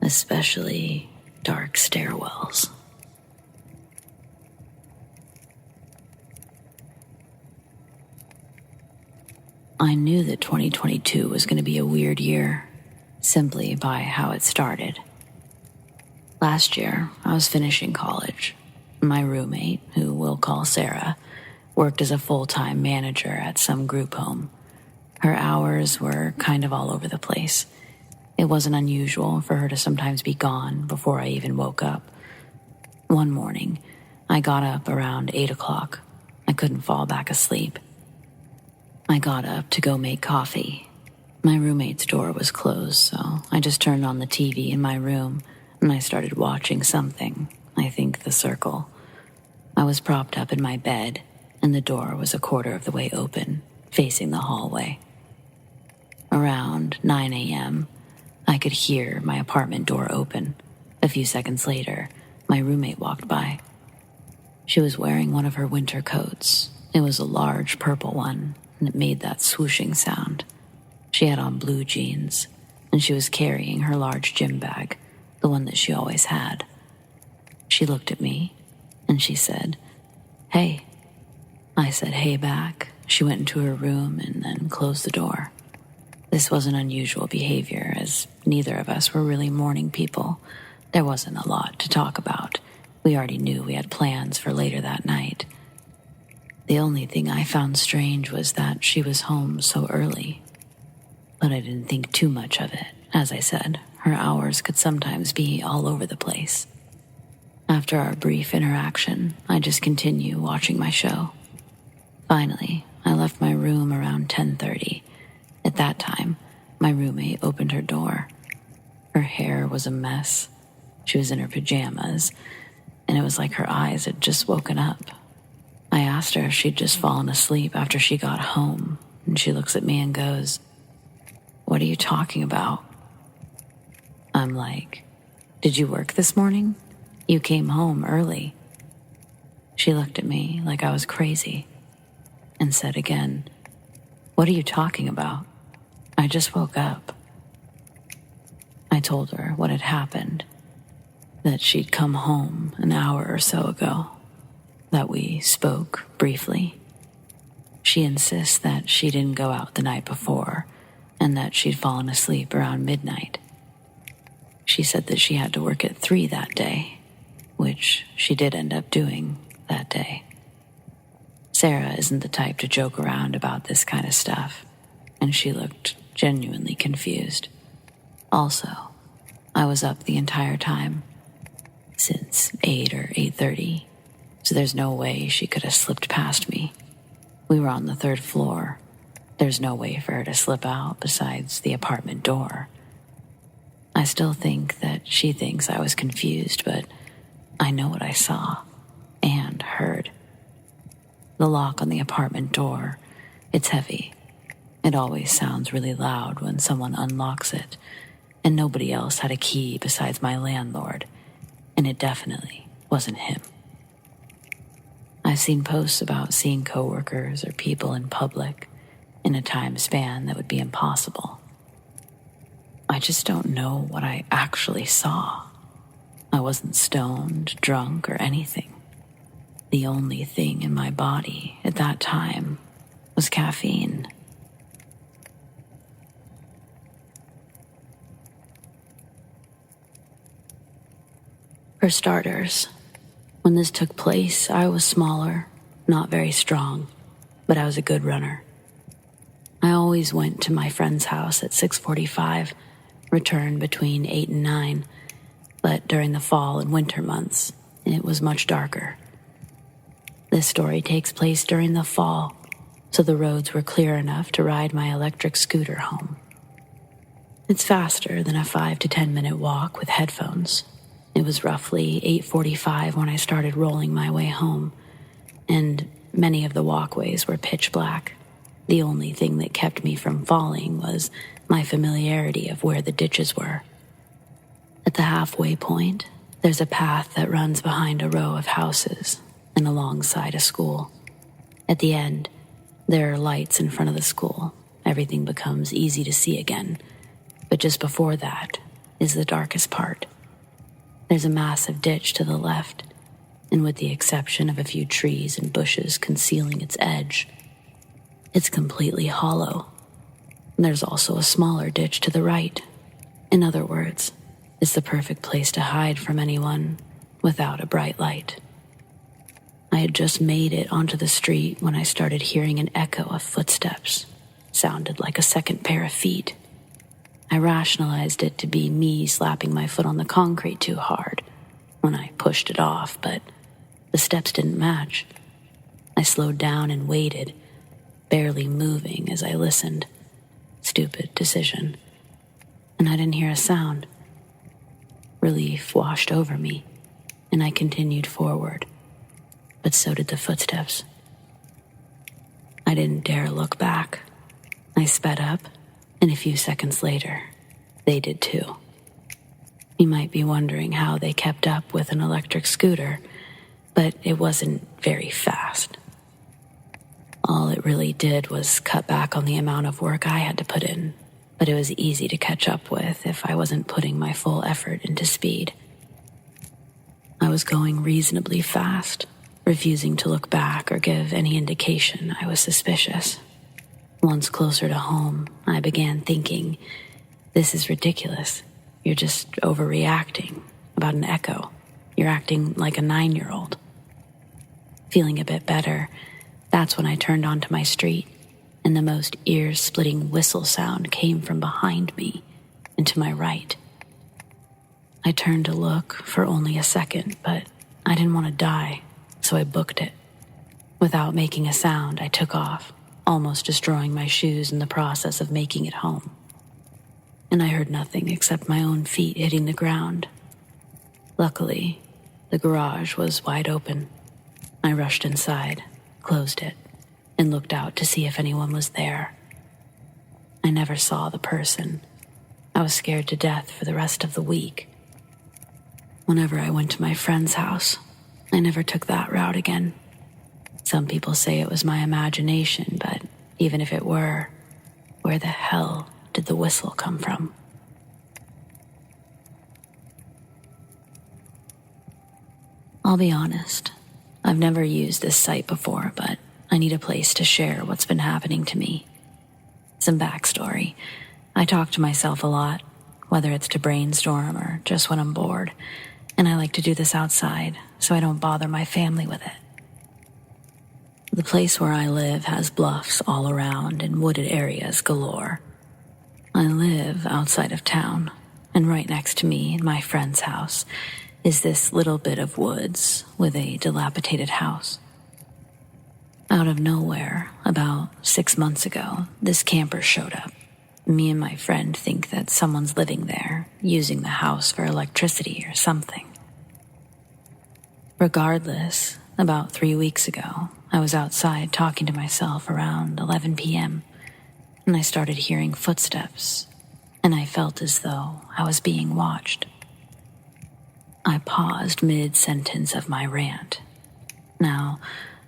especially dark stairwells. I knew that 2022 was going to be a weird year, simply by how it started. Last year, I was finishing college. My roommate, who we'll call Sarah, worked as a full-time manager at some group home. Her hours were kind of all over the place. It wasn't unusual for her to sometimes be gone before I even woke up. One morning, I got up around 8 o'clock. I couldn't fall back asleep. I got up to go make coffee. My roommate's door was closed, so I just turned on the TV in my room and I started watching something, I think The Circle. I was propped up in my bed and the door was a quarter of the way open, facing the hallway. Around 9 a.m., I could hear my apartment door open. A few seconds later, my roommate walked by. She was wearing one of her winter coats. It was a large purple one, and it made that swooshing sound. She had on blue jeans, and she was carrying her large gym bag, the one that she always had. She looked at me, and she said, "Hey." I said hey back. She went into her room and then closed the door. This wasn't unusual behavior, as neither of us were really morning people. There wasn't a lot to talk about. We already knew we had plans for later that night. The only thing I found strange was that she was home so early. But I didn't think too much of it. As I said, her hours could sometimes be all over the place. After our brief interaction, I just continued watching my show. Finally, I left my room around 10:30. At that time, my roommate opened her door. Her hair was a mess. She was in her pajamas, and it was like her eyes had just woken up. I asked her if she'd just fallen asleep after she got home, and she looks at me and goes, "What are you talking about?" I'm like, "Did you work this morning? You came home early." She looked at me like I was crazy and said again, "What are you talking about? I just woke up." I told her what had happened, that she'd come home an hour or so ago, that we spoke briefly. She insists that she didn't go out the night before and that she'd fallen asleep around midnight. She said that she had to work at 3 that day, which she did end up doing that day. Sarah isn't the type to joke around about this kind of stuff, and she looked genuinely confused. Also, I was up the entire time, since 8 or 8:30, so there's no way she could have slipped past me. We were on the 3rd floor. There's no way for her to slip out besides the apartment door. I still think that she thinks I was confused, but I know what I saw and heard. The lock on the apartment door, it's heavy. It always sounds really loud when someone unlocks it, and nobody else had a key besides my landlord, and it definitely wasn't him. I've seen posts about seeing coworkers or people in public in a time span that would be impossible. I just don't know what I actually saw. I wasn't stoned, drunk, or anything. The only thing in my body at that time was caffeine. For starters, when this took place, I was smaller, not very strong, but I was a good runner. I always went to my friend's house at 6:45, returned between 8 and 9, but during the fall and winter months, it was much darker. This story takes place during the fall, so the roads were clear enough to ride my electric scooter home. It's faster than a 5 to 10 minute walk with headphones. It was roughly 8:45 when I started rolling my way home, and many of the walkways were pitch black. The only thing that kept me from falling was my familiarity of where the ditches were. At the halfway point, there's a path that runs behind a row of houses and alongside a school. At the end, there are lights in front of the school. Everything becomes easy to see again, but just before that is the darkest part. There's a massive ditch to the left, and with the exception of a few trees and bushes concealing its edge, it's completely hollow. There's also a smaller ditch to the right. In other words, it's the perfect place to hide from anyone without a bright light. I had just made it onto the street when I started hearing an echo of footsteps. Sounded like a second pair of feet. I rationalized it to be me slapping my foot on the concrete too hard when I pushed it off, but the steps didn't match. I slowed down and waited, barely moving as I listened. Stupid decision. And I didn't hear a sound. Relief washed over me, and I continued forward, but so did the footsteps. I didn't dare look back. I sped up, and a few seconds later, they did too. You might be wondering how they kept up with an electric scooter, but it wasn't very fast. All it really did was cut back on the amount of work I had to put in, but it was easy to catch up with if I wasn't putting my full effort into speed. I was going reasonably fast, refusing to look back or give any indication I was suspicious. Once closer to home, I began thinking, this is ridiculous. You're just overreacting about an echo. You're acting like a 9-year-old. Feeling a bit better, that's when I turned onto my street, and the most ear-splitting whistle sound came from behind me and to my right. I turned to look for only a second, but I didn't want to die, so I booked it. Without making a sound, I took off, almost destroying my shoes in the process of making it home. And I heard nothing except my own feet hitting the ground. Luckily, the garage was wide open. I rushed inside, closed it, and looked out to see if anyone was there. I never saw the person. I was scared to death for the rest of the week. Whenever I went to my friend's house, I never took that route again. Some people say it was my imagination, but even if it were, where the hell did the whistle come from? I'll be honest, I've never used this site before, but I need a place to share what's been happening to me. Some backstory. I talk to myself a lot, whether it's to brainstorm or just when I'm bored, and I like to do this outside so I don't bother my family with it. The place where I live has bluffs all around and wooded areas galore. I live outside of town, and right next to me in my friend's house is this little bit of woods with a dilapidated house. Out of nowhere, about 6 months ago, this camper showed up. Me and my friend think that someone's living there, using the house for electricity or something. Regardless, about 3 weeks ago, I was outside talking to myself around 11 p.m., and I started hearing footsteps, and I felt as though I was being watched. I paused mid-sentence of my rant. Now,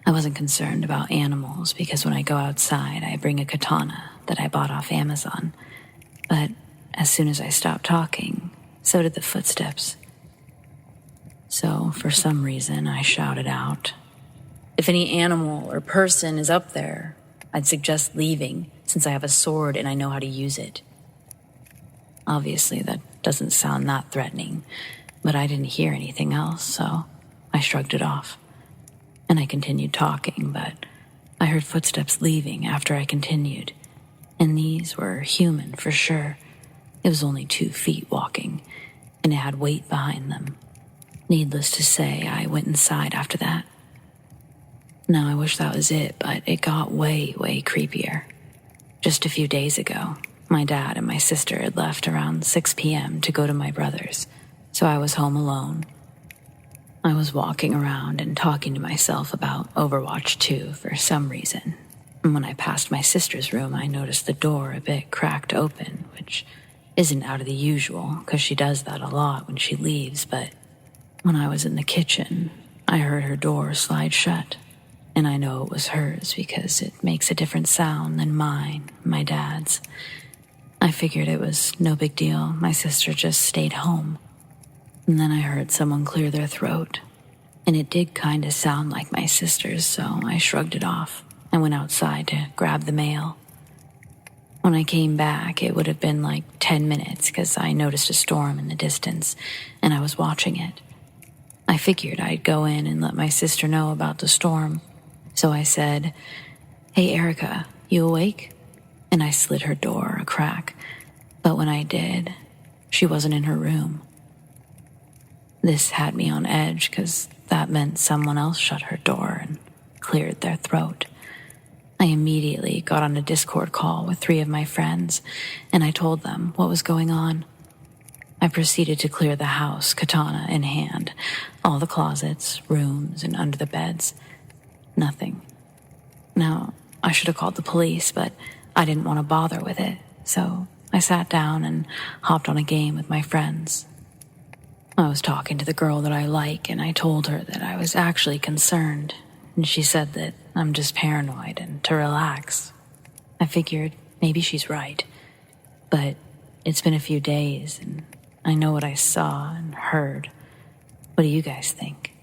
I wasn't concerned about animals because when I go outside, I bring a katana that I bought off Amazon. But as soon as I stopped talking, so did the footsteps. So, for some reason, I shouted out, "If any animal or person is up there, I'd suggest leaving since I have a sword and I know how to use it." Obviously, that doesn't sound that threatening, but I didn't hear anything else, so I shrugged it off. And I continued talking, but I heard footsteps leaving after I continued, and these were human for sure. It was only 2 feet walking, and it had weight behind them. Needless to say, I went inside after that. Now, I wish that was it, but it got way, way creepier. Just a few days ago, my dad and my sister had left around 6 p.m. to go to my brother's, so I was home alone. I was walking around and talking to myself about Overwatch 2 for some reason. And when I passed my sister's room, I noticed the door a bit cracked open, which isn't out of the usual, because she does that a lot when she leaves, but when I was in the kitchen, I heard her door slide shut. And I know it was hers because it makes a different sound than mine, my dad's. I figured it was no big deal. My sister just stayed home. And then I heard someone clear their throat. And it did kind of sound like my sister's, so I shrugged it off and went outside to grab the mail. When I came back, it would have been like 10 minutes because I noticed a storm in the distance and I was watching it. I figured I'd go in and let my sister know about the storm. So I said, "Hey, Erica, you awake?" And I slid her door a crack. But when I did, she wasn't in her room. This had me on edge because that meant someone else shut her door and cleared their throat. I immediately got on a Discord call with 3 of my friends, and I told them what was going on. I proceeded to clear the house, katana in hand, all the closets, rooms, and under the beds. Nothing. Now, I should have called the police, but I didn't want to bother with it, so I sat down and hopped on a game with my friends. I was talking to the girl that I like, and I told her that I was actually concerned, and she said that I'm just paranoid and to relax. I figured maybe she's right, but it's been a few days, and I know what I saw and heard. What do you guys think?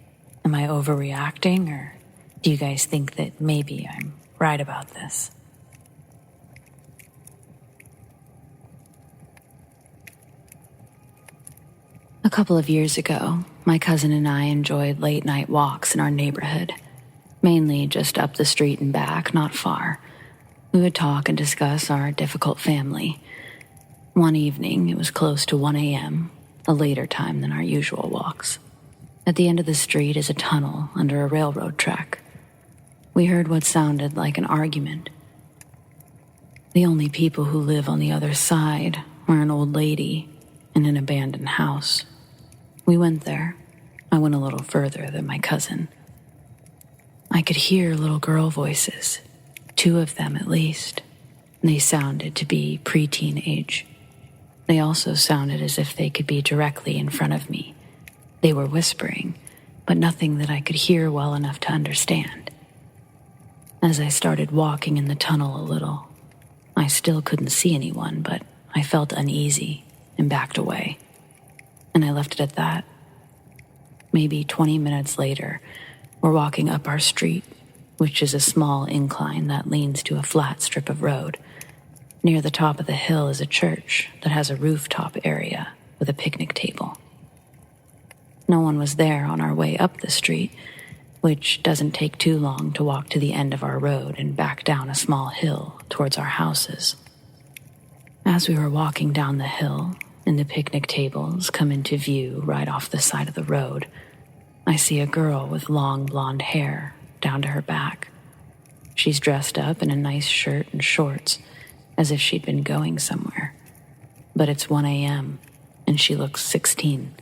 Am I overreacting, or do you guys think that maybe I'm right about this? A couple of years ago, my cousin and I enjoyed late-night walks in our neighborhood, mainly just up the street and back, not far. We would talk and discuss our difficult family. One evening, it was close to 1 a.m., a later time than our usual walks. At the end of the street is a tunnel under a railroad track. We heard what sounded like an argument. The only people who live on the other side were an old lady and an abandoned house. We went there. I went a little further than my cousin. I could hear little girl voices, 2 of them at least. They sounded to be preteen age. They also sounded as if they could be directly in front of me. They were whispering, but nothing that I could hear well enough to understand. As I started walking in the tunnel a little, I still couldn't see anyone, but I felt uneasy and backed away. And I left it at that. Maybe 20 minutes later, we're walking up our street which is a small incline that leans to a flat strip of road. Near the top of the hill is a church that has a rooftop area with a picnic table. No one was there on our way up the street, which doesn't take too long to walk to the end of our road and back down a small hill towards our houses. As we were walking down the hill and the picnic tables come into view right off the side of the road, I see a girl with long blonde hair down to her back. She's dressed up in a nice shirt and shorts, as if she'd been going somewhere. But it's 1 a.m., and she looks 16.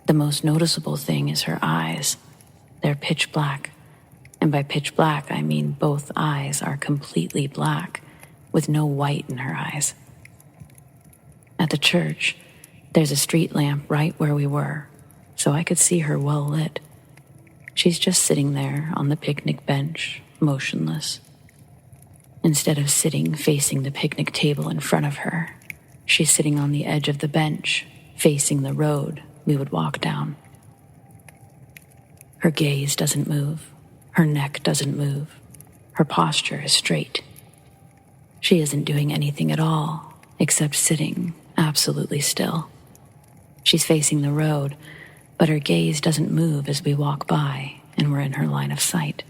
The most noticeable thing is her eyes. They're pitch black. And by pitch black, I mean both eyes are completely black, with no white in her eyes. At the church, there's a street lamp right where we were, so I could see her well lit. She's just sitting there on the picnic bench, motionless. Instead of sitting facing the picnic table in front of her, she's sitting on the edge of the bench, facing the road we would walk down. Her gaze doesn't move. Her neck doesn't move. Her posture is straight. She isn't doing anything at all, except sitting absolutely still. She's facing the road, but her gaze doesn't move as we walk by and we're in her line of sight.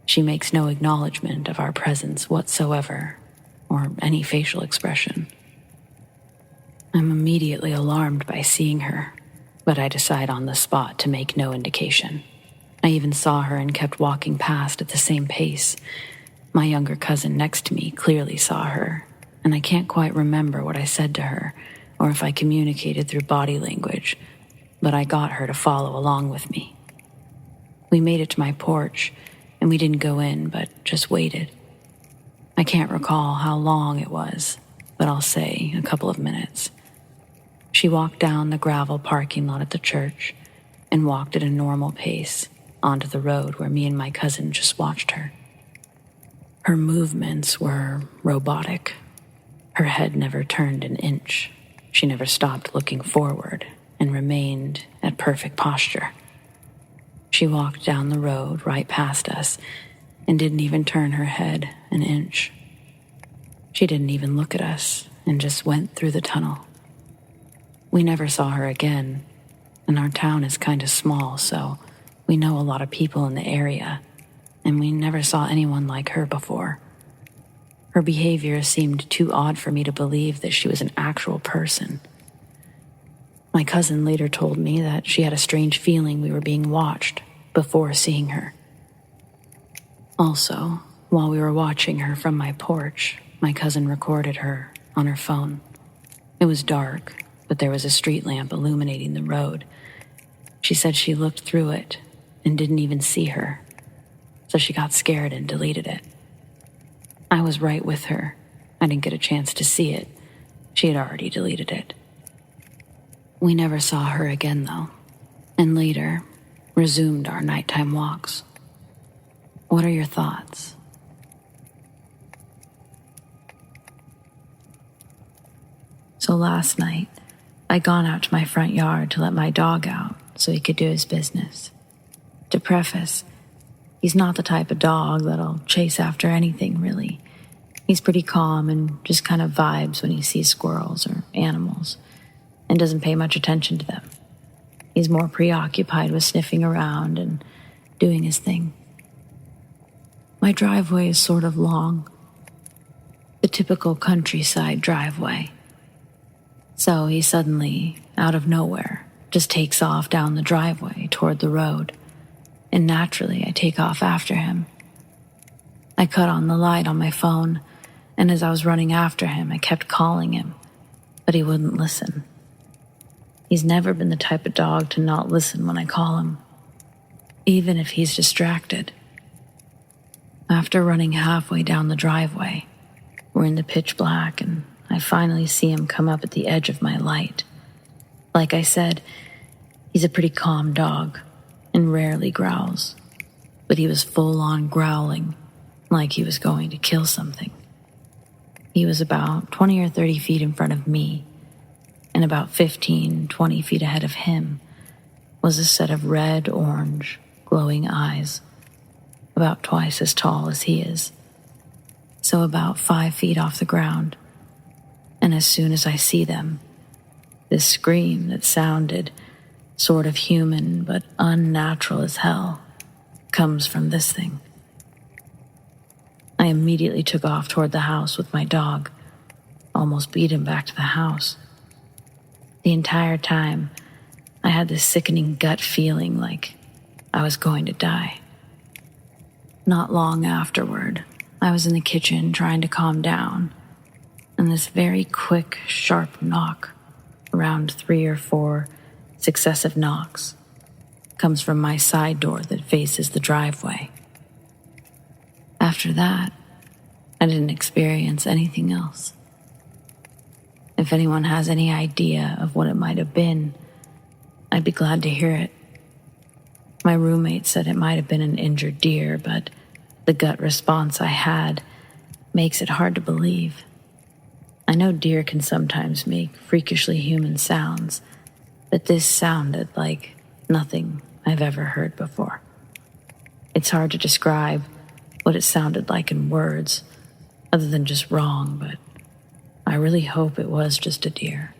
She makes no acknowledgement of our presence whatsoever, or any facial expression. I'm immediately alarmed by seeing her, but I decide on the spot to make no indication. I even saw her and kept walking past at the same pace. My younger cousin next to me clearly saw her, and I can't quite remember what I said to her, or if I communicated through body language, but I got her to follow along with me. We made it to my porch, and we didn't go in, but just waited. I can't recall how long it was, but I'll say a couple of minutes. She walked down the gravel parking lot at the church and walked at a normal pace onto the road where me and my cousin just watched her. Her movements were robotic. Her head never turned an inch. She never stopped looking forward and remained at perfect posture. She walked down the road right past us and didn't even turn her head an inch. She didn't even look at us and just went through the tunnel. We never saw her again, and our town is kind of small, so we know a lot of people in the area, and we never saw anyone like her before. Her behavior seemed too odd for me to believe that she was an actual person. My cousin later told me that she had a strange feeling we were being watched before seeing her. Also, while we were watching her from my porch, my cousin recorded her on her phone. It was dark, but there was a street lamp illuminating the road. She said she looked through it and didn't even see her, so she got scared and deleted it. I was right with her. I didn't get a chance to see it. She had already deleted it. We never saw her again, though, and later resumed our nighttime walks. What are your thoughts? So last night, I'd gone out to my front yard to let my dog out so he could do his business. To preface, he's not the type of dog that'll chase after anything, really. He's pretty calm and just kind of vibes when he sees squirrels or animals, and doesn't pay much attention to them. He's more preoccupied with sniffing around and doing his thing. My driveway is sort of long, the typical countryside driveway. So he suddenly, out of nowhere, just takes off down the driveway toward the road, and naturally I take off after him. I cut on the light on my phone, and as I was running after him, I kept calling him, but he wouldn't listen. He's never been the type of dog to not listen when I call him, even if he's distracted. After running halfway down the driveway, we're in the pitch black, and I finally see him come up at the edge of my light. Like I said, he's a pretty calm dog and rarely growls, but he was full-on growling like he was going to kill something. He was about 20 or 30 feet in front of me, and about 15, 20 feet ahead of him was a set of red-orange, glowing eyes. about twice as tall as he is, so about 5 feet off the ground. And as soon as I see them, this scream that sounded sort of human but unnatural as hell comes from this thing. I immediately took off toward the house with my dog, almost beat him back to the house. The entire time, I had this sickening gut feeling like I was going to die. Not long afterward, I was in the kitchen trying to calm down, and this very quick, sharp knock, around 3 or 4 successive knocks, comes from my side door that faces the driveway. After that, I didn't experience anything else. If anyone has any idea of what it might have been, I'd be glad to hear it. My roommate said it might have been an injured deer, but the gut response I had makes it hard to believe. I know deer can sometimes make freakishly human sounds, but this sounded like nothing I've ever heard before. It's hard to describe what it sounded like in words, other than just wrong, but I really hope it was just a deer.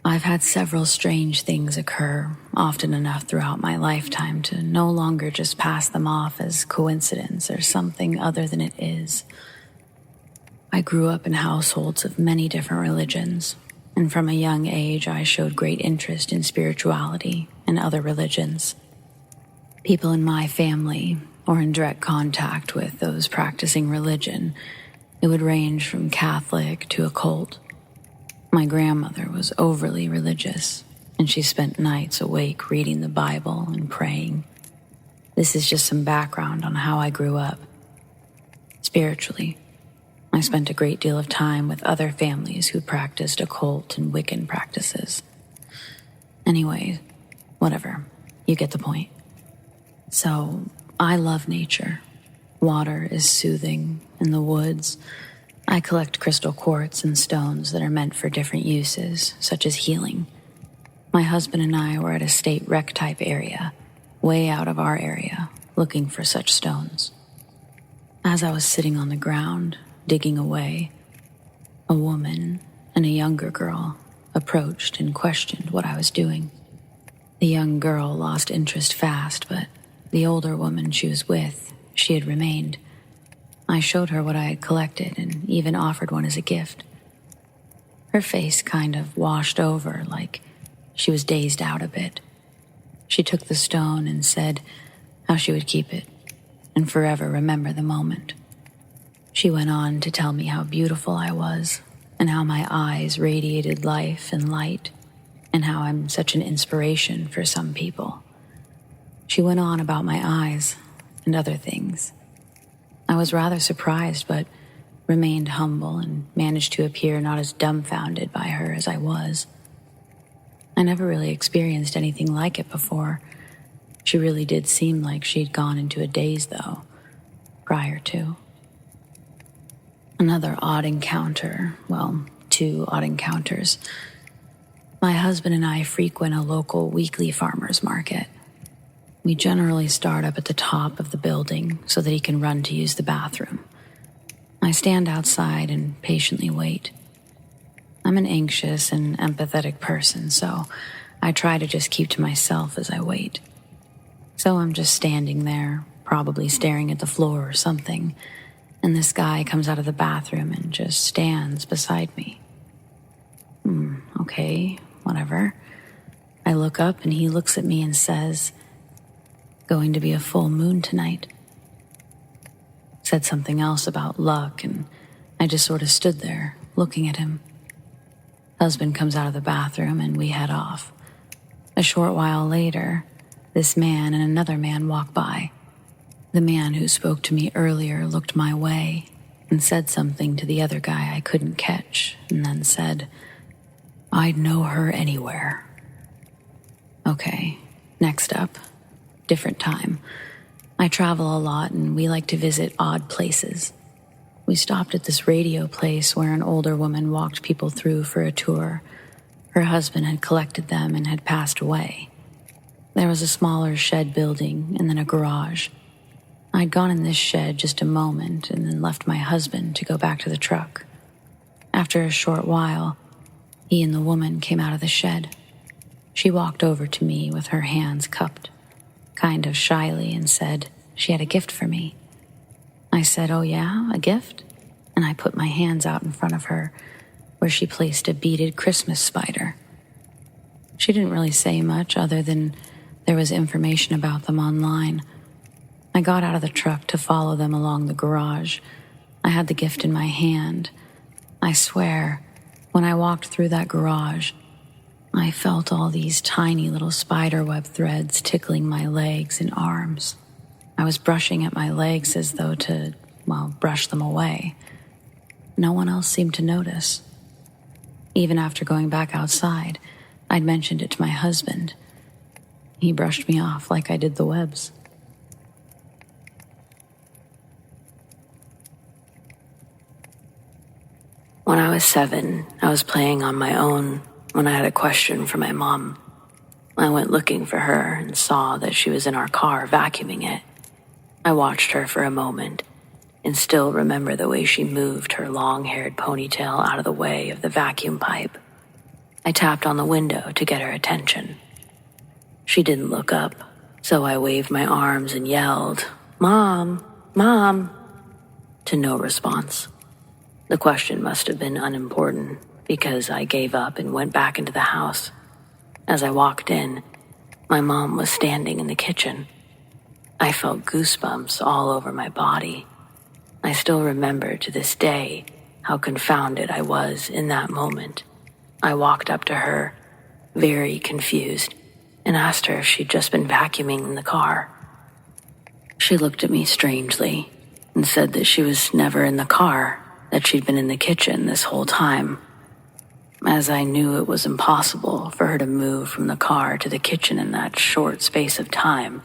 I've had several strange things occur, often enough throughout my lifetime to no longer just pass them off as coincidence or something other than it is. I grew up in households of many different religions, and from a young age I showed great interest in spirituality and other religions. People in my family, or in direct contact with those practicing religion, it would range from Catholic to occult. My grandmother was overly religious, and she spent nights awake reading the Bible and praying. This is just some background on how I grew up. Spiritually, I spent a great deal of time with other families who practiced occult and Wiccan practices. Anyway, whatever, you get the point. So, I love nature. Water is soothing, and the woods. I collect crystal quartz and stones that are meant for different uses, such as healing. My husband and I were at a state rec type area, way out of our area, looking for such stones. As I was sitting on the ground, digging away, a woman and a younger girl approached and questioned what I was doing. The young girl lost interest fast, but the older woman she was with, she had remained. I showed her what I had collected and even offered one as a gift. Her face kind of washed over like she was dazed out a bit. She took the stone and said how she would keep it and forever remember the moment. She went on to tell me how beautiful I was and how my eyes radiated life and light and how I'm such an inspiration for some people. She went on about my eyes and other things. I was rather surprised, but remained humble and managed to appear not as dumbfounded by her as I was. I never really experienced anything like it before. She really did seem like she'd gone into a daze, though, prior to. Another odd encounter, well, 2 odd encounters. My husband and I frequent a local weekly farmer's market. We generally start up at the top of the building so that he can run to use the bathroom. I stand outside and patiently wait. I'm an anxious and empathetic person, so I try to just keep to myself as I wait. So I'm just standing there, probably staring at the floor or something, and this guy comes out of the bathroom and just stands beside me. Okay, whatever. I look up and he looks at me and says, "Going to be a full moon tonight." Said something else about luck, and I just sort of stood there, looking at him. Husband comes out of the bathroom and we head off. A short while later, this man and another man walk by. The man who spoke to me earlier looked my way and said something to the other guy I couldn't catch, and then said, "I'd know her anywhere." Okay, next up. Different time. I travel a lot and we like to visit odd places. We stopped at this radio place where an older woman walked people through for a tour. Her husband had collected them and had passed away. There was a smaller shed building and then a garage. I'd gone in this shed just a moment and then left my husband to go back to the truck. After a short while, he and the woman came out of the shed. She walked over to me with her hands cupped, kind of shyly, and said she had a gift for me. I said, "Oh yeah, a gift?" And I put my hands out in front of her, where she placed a beaded Christmas spider. She didn't really say much other than there was information about them online. I got out of the truck to follow them along the garage. I had the gift in my hand. I swear, when I walked through that garage, I felt all these tiny little spiderweb threads tickling my legs and arms. I was brushing at my legs as though to, brush them away. No one else seemed to notice. Even after going back outside, I'd mentioned it to my husband. He brushed me off like I did the webs. When I was 7, I was playing on my own when I had a question for my mom. I went looking for her and saw that she was in our car vacuuming it. I watched her for a moment and still remember the way she moved her long-haired ponytail out of the way of the vacuum pipe. I tapped on the window to get her attention. She didn't look up, so I waved my arms and yelled, "Mom, Mom," to no response. The question must have been unimportant because I gave up and went back into the house. As I walked in, my mom was standing in the kitchen. I felt goosebumps all over my body. I still remember to this day how confounded I was in that moment. I walked up to her, very confused, and asked her if she'd just been vacuuming in the car. She looked at me strangely and said that she was never in the car, that she'd been in the kitchen this whole time. As I knew it was impossible for her to move from the car to the kitchen in that short space of time,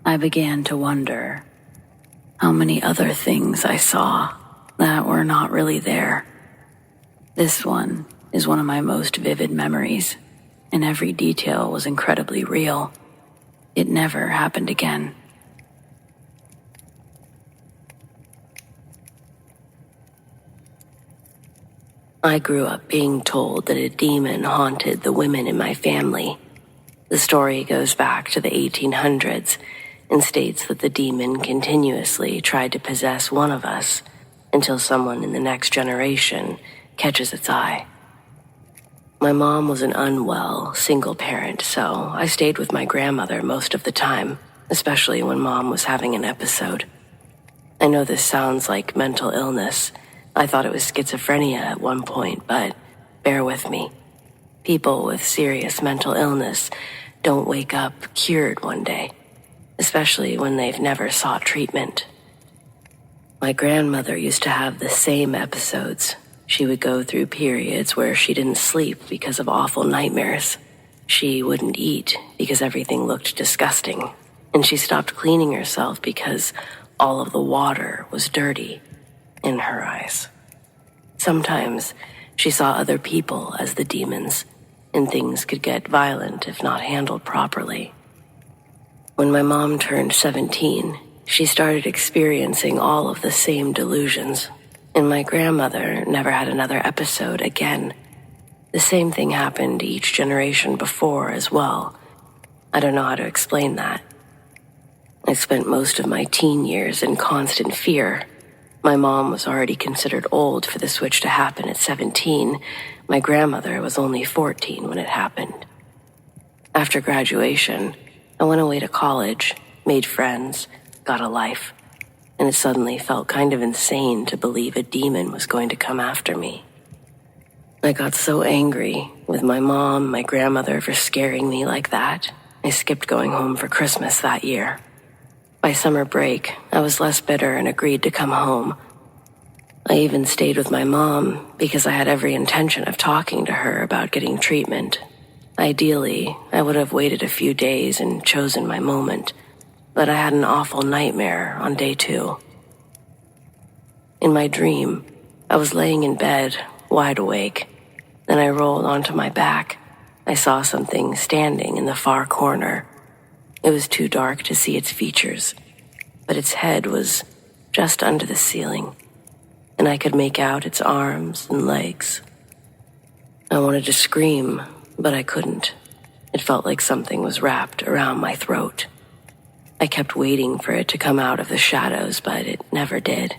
I began to wonder how many other things I saw that were not really there. This one is one of my most vivid memories, and every detail was incredibly real. It never happened again. I grew up being told that a demon haunted the women in my family. The story goes back to the 1800s and states that the demon continuously tried to possess one of us until someone in the next generation catches its eye. My mom was an unwell, single parent, so I stayed with my grandmother most of the time, especially when Mom was having an episode. I know this sounds like mental illness. I thought it was schizophrenia at one point, but bear with me. People with serious mental illness don't wake up cured one day, especially when they've never sought treatment. My grandmother used to have the same episodes. She would go through periods where she didn't sleep because of awful nightmares. She wouldn't eat because everything looked disgusting, and she stopped cleaning herself because all of the water was dirty in her eyes. Sometimes she saw other people as the demons, and things could get violent if not handled properly. When my mom turned 17, she started experiencing all of the same delusions, and my grandmother never had another episode again. The same thing happened each generation before as well. I don't know how to explain that. I spent most of my teen years in constant fear. My mom was already considered old for the switch to happen at 17. My grandmother was only 14 when it happened. After graduation, I went away to college, made friends, got a life, and it suddenly felt kind of insane to believe a demon was going to come after me. I got so angry with my mom, my grandmother for scaring me like that. I skipped going home for Christmas that year. By summer break, I was less bitter and agreed to come home. I even stayed with my mom because I had every intention of talking to her about getting treatment. Ideally, I would have waited a few days and chosen my moment, but I had an awful nightmare on day 2. In my dream, I was laying in bed, wide awake. Then I rolled onto my back. I saw something standing in the far corner. It was too dark to see its features, but its head was just under the ceiling, and I could make out its arms and legs. I wanted to scream, but I couldn't. It felt like something was wrapped around my throat. I kept waiting for it to come out of the shadows, but it never did.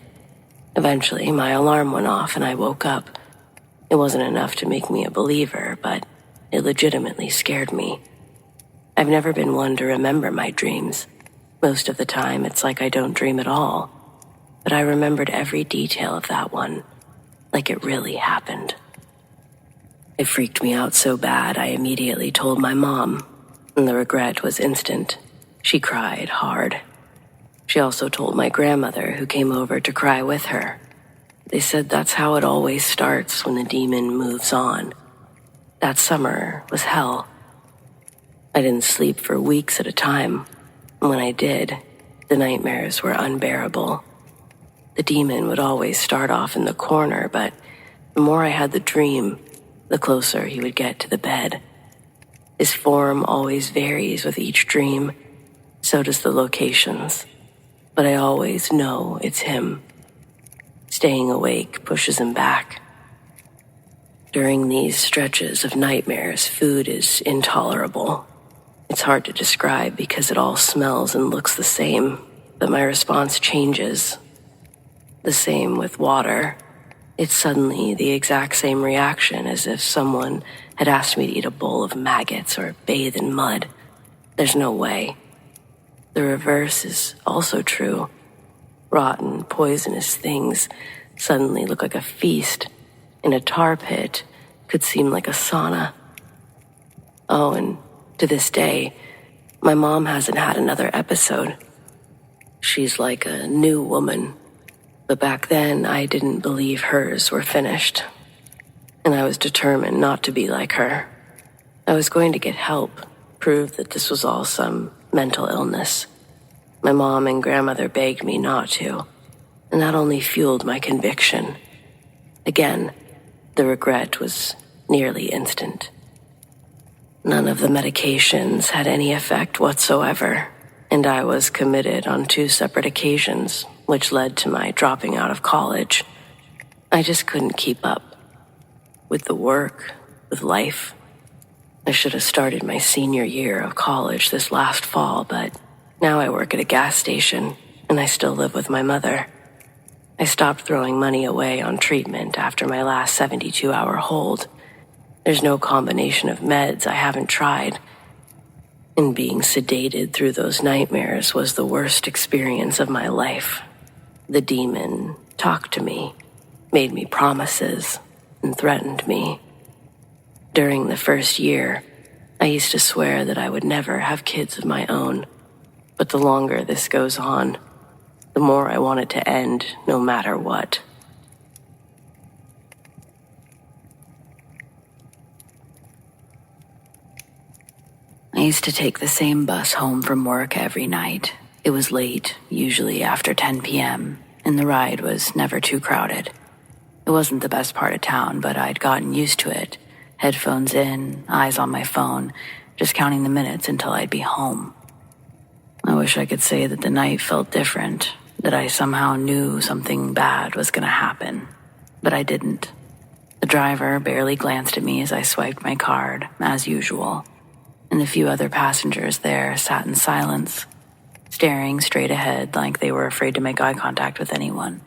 Eventually, my alarm went off and I woke up. It wasn't enough to make me a believer, but it legitimately scared me. I've never been one to remember my dreams. Most of the time, it's like I don't dream at all. But I remembered every detail of that one, like it really happened. It freaked me out so bad, I immediately told my mom, and the regret was instant. She cried hard. She also told my grandmother, who came over to cry with her. They said that's how it always starts when the demon moves on. That summer was hell. I didn't sleep for weeks at a time. When I did, the nightmares were unbearable. The demon would always start off in the corner, but the more I had the dream, the closer he would get to the bed. His form always varies with each dream, so does the locations. But I always know it's him. Staying awake pushes him back. During these stretches of nightmares, food is intolerable. It's hard to describe because it all smells and looks the same, but my response changes. The same with water. It's suddenly the exact same reaction as if someone had asked me to eat a bowl of maggots or bathe in mud. There's no way. The reverse is also true. Rotten, poisonous things suddenly look like a feast, and a tar pit could seem like a sauna. Oh, and to this day, my mom hasn't had another episode. She's like a new woman, but back then I didn't believe hers were finished, and I was determined not to be like her. I was going to get help, prove that this was all some mental illness. My mom and grandmother begged me not to, and that only fueled my conviction. Again, the regret was nearly instant. None of the medications had any effect whatsoever, and I was committed on 2 separate occasions, which led to my dropping out of college. I just couldn't keep up with the work, with life. I should have started my senior year of college this last fall, but now I work at a gas station, and I still live with my mother. I stopped throwing money away on treatment after my last 72-hour hold. There's no combination of meds I haven't tried. And being sedated through those nightmares was the worst experience of my life. The demon talked to me, made me promises, and threatened me. During the first year, I used to swear that I would never have kids of my own. But the longer this goes on, the more I want it to end, no matter what. I used to take the same bus home from work every night. It was late, usually after 10 p.m., and the ride was never too crowded. It wasn't the best part of town, but I'd gotten used to it. Headphones in, eyes on my phone, just counting the minutes until I'd be home. I wish I could say that the night felt different, that I somehow knew something bad was going to happen, but I didn't. The driver barely glanced at me as I swiped my card, as usual, and the few other passengers there sat in silence, staring straight ahead like they were afraid to make eye contact with anyone.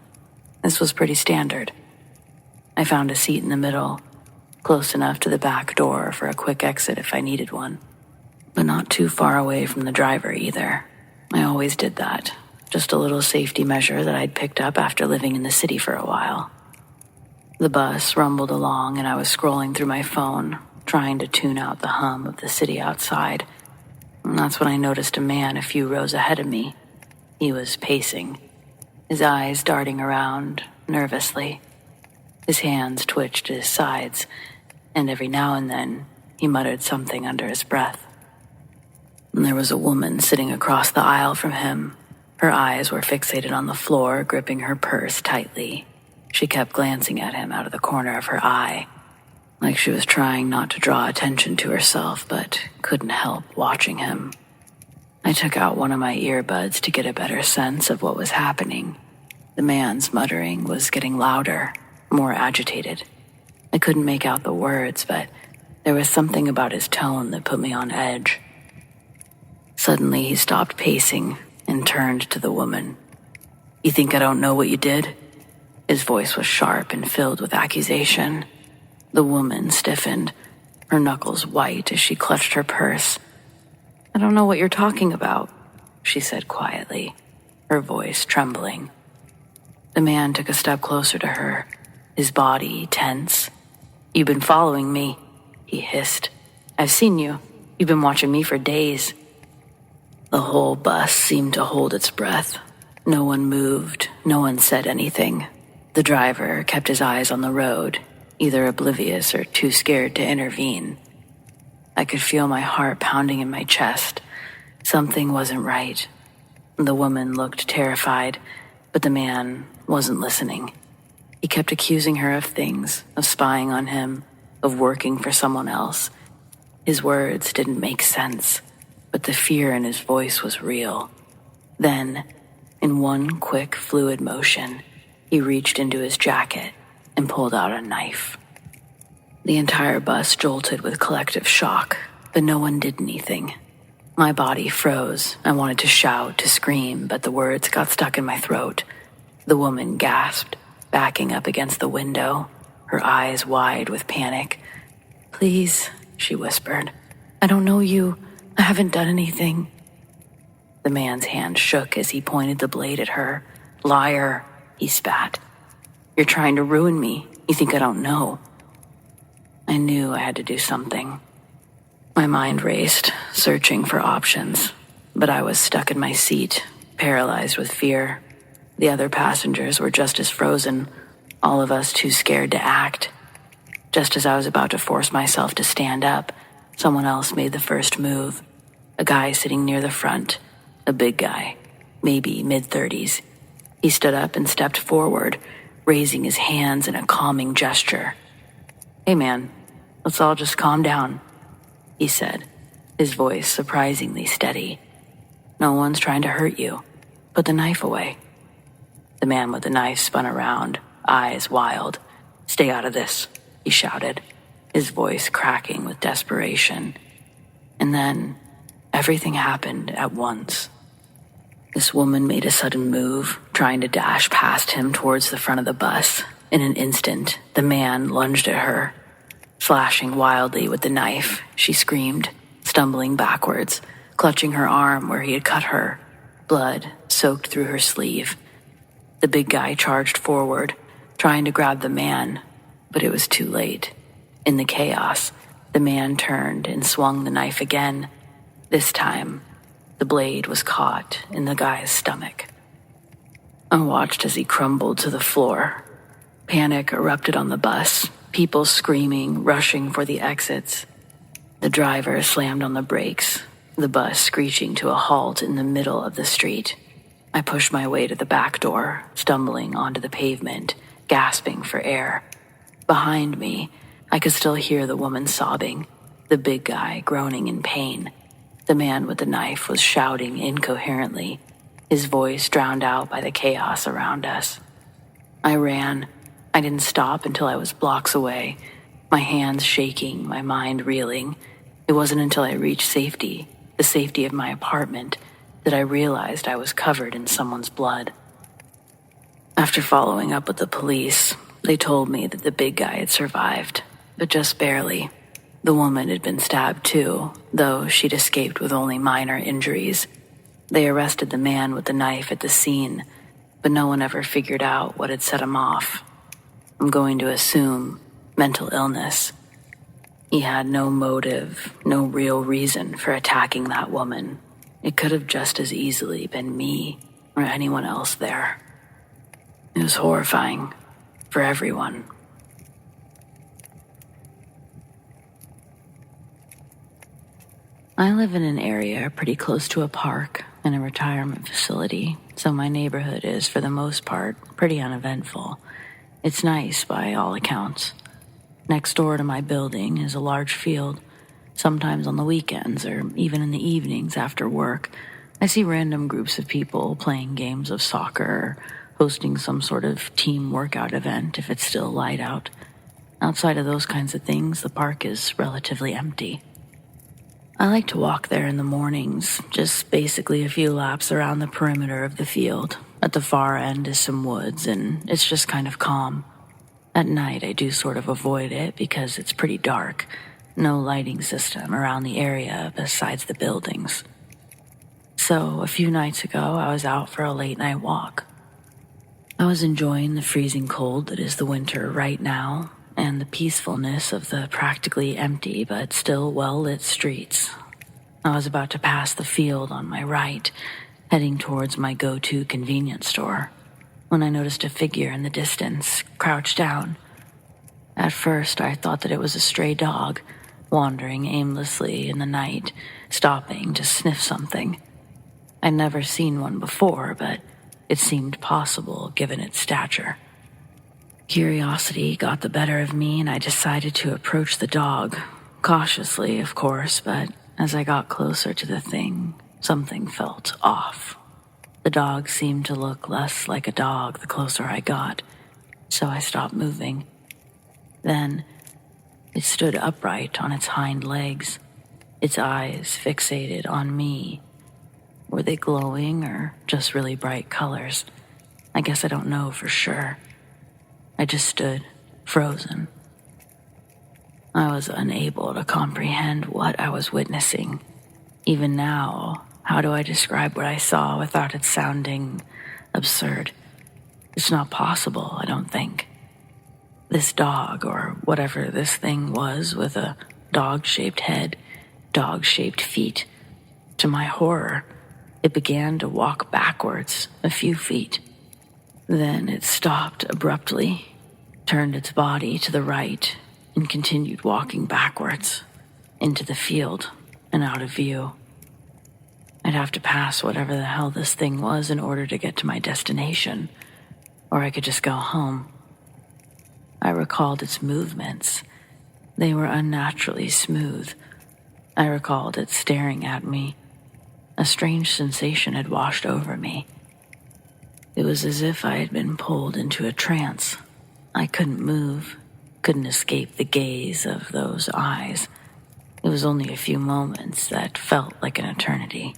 This was pretty standard. I found a seat in the middle, close enough to the back door for a quick exit if I needed one, but not too far away from the driver either. I always did that, just a little safety measure that I'd picked up after living in the city for a while. The bus rumbled along and I was scrolling through my phone, trying to tune out the hum of the city outside. And that's when I noticed a man a few rows ahead of me. He was pacing, his eyes darting around nervously. His hands twitched at his sides, and every now and then he muttered something under his breath. And there was a woman sitting across the aisle from him. Her eyes were fixated on the floor, gripping her purse tightly. She kept glancing at him out of the corner of her eye. like she was trying not to draw attention to herself, but couldn't help watching him. I took out one of my earbuds to get a better sense of what was happening. The man's muttering was getting louder, more agitated. I couldn't make out the words, but there was something about his tone that put me on edge. Suddenly, he stopped pacing and turned to the woman. "You think I don't know what you did?" His voice was sharp and filled with accusation. The woman stiffened, her knuckles white as she clutched her purse. "I don't know what you're talking about," she said quietly, her voice trembling. The man took a step closer to her, his body tense. "You've been following me," he hissed. "I've seen you. You've been watching me for days." The whole bus seemed to hold its breath. No one moved, no one said anything. The driver kept his eyes on the road, either oblivious or too scared to intervene. I could feel my heart pounding in my chest. Something wasn't right. The woman looked terrified, but the man wasn't listening. He kept accusing her of things, of spying on him, of working for someone else. His words didn't make sense, but the fear in his voice was real. Then, in one quick, fluid motion, he reached into his jacket and pulled out a knife. The entire bus jolted with collective shock, but no one did anything. My body froze. I wanted to shout, to scream, but the words got stuck in my throat. The woman gasped, backing up against the window, her eyes wide with panic. "Please," she whispered. "I don't know you. I haven't done anything." The man's hand shook as he pointed the blade at her. "Liar," he spat. "You're trying to ruin me. You think I don't know." I knew I had to do something. My mind raced, searching for options, but I was stuck in my seat, paralyzed with fear. The other passengers were just as frozen, all of us too scared to act. Just as I was about to force myself to stand up, someone else made the first move. A guy sitting near the front, a big guy, maybe mid-30s. He stood up and stepped forward, raising his hands in a calming gesture. "Hey man, let's all just calm down," he said, his voice surprisingly steady. "No one's trying to hurt you. Put the knife away." The man with the knife spun around, eyes wild. "Stay out of this," he shouted, his voice cracking with desperation. And then everything happened at once. This woman made a sudden move, trying to dash past him towards the front of the bus. In an instant, the man lunged at her. Slashing wildly with the knife, she screamed, stumbling backwards, clutching her arm where he had cut her. Blood soaked through her sleeve. The big guy charged forward, trying to grab the man, but it was too late. In the chaos, the man turned and swung the knife again. This time, the blade was caught in the guy's stomach. I watched as he crumbled to the floor. Panic erupted on the bus, people screaming, rushing for the exits. The driver slammed on the brakes, the bus screeching to a halt in the middle of the street. I pushed my way to the back door, stumbling onto the pavement, gasping for air. Behind me, I could still hear the woman sobbing, the big guy groaning in pain. The man with the knife was shouting incoherently, his voice drowned out by the chaos around us. I ran. I didn't stop until I was blocks away, my hands shaking, my mind reeling. It wasn't until I reached safety, the safety of my apartment, that I realized I was covered in someone's blood. After following up with the police, they told me that the big guy had survived, but just barely. The woman had been stabbed too, though she'd escaped with only minor injuries. They arrested the man with the knife at the scene, but no one ever figured out what had set him off. I'm going to assume mental illness. He had no motive, no real reason for attacking that woman. It could have just as easily been me or anyone else there. It was horrifying for everyone. I live in an area pretty close to a park and a retirement facility, so my neighborhood is, for the most part, pretty uneventful. It's nice by all accounts. Next door to my building is a large field. Sometimes on the weekends or even in the evenings after work, I see random groups of people playing games of soccer or hosting some sort of team workout event if it's still light out. Outside of those kinds of things, the park is relatively empty. I like to walk there in the mornings, just basically a few laps around the perimeter of the field. At the far end is some woods, and it's just kind of calm. At night, I do sort of avoid it because it's pretty dark. No lighting system around the area besides the buildings. So, a few nights ago, I was out for a late-night walk. I was enjoying the freezing cold that is the winter right now, and the peacefulness of the practically empty but still well-lit streets. I was about to pass the field on my right, heading towards my go-to convenience store, when I noticed a figure in the distance, crouched down. At first, I thought that it was a stray dog, wandering aimlessly in the night, stopping to sniff something. I'd never seen one before, but it seemed possible given its stature. Curiosity got the better of me, and I decided to approach the dog. Cautiously, of course, but as I got closer to the thing, something felt off. The dog seemed to look less like a dog the closer I got, so I stopped moving. Then, it stood upright on its hind legs, its eyes fixated on me. Were they glowing or just really bright colors? I guess I don't know for sure. I just stood, frozen. I was unable to comprehend what I was witnessing. Even now, how do I describe what I saw without it sounding absurd? It's not possible, I don't think. This dog, or whatever this thing was, with a dog-shaped head, dog-shaped feet. To my horror, it began to walk backwards a few feet. Then it stopped abruptly, turned its body to the right, and continued walking backwards, into the field and out of view. I'd have to pass whatever the hell this thing was in order to get to my destination, or I could just go home. I recalled its movements. They were unnaturally smooth. I recalled it staring at me. A strange sensation had washed over me. It was as if I had been pulled into a trance. I couldn't move, couldn't escape the gaze of those eyes. It was only a few moments that felt like an eternity.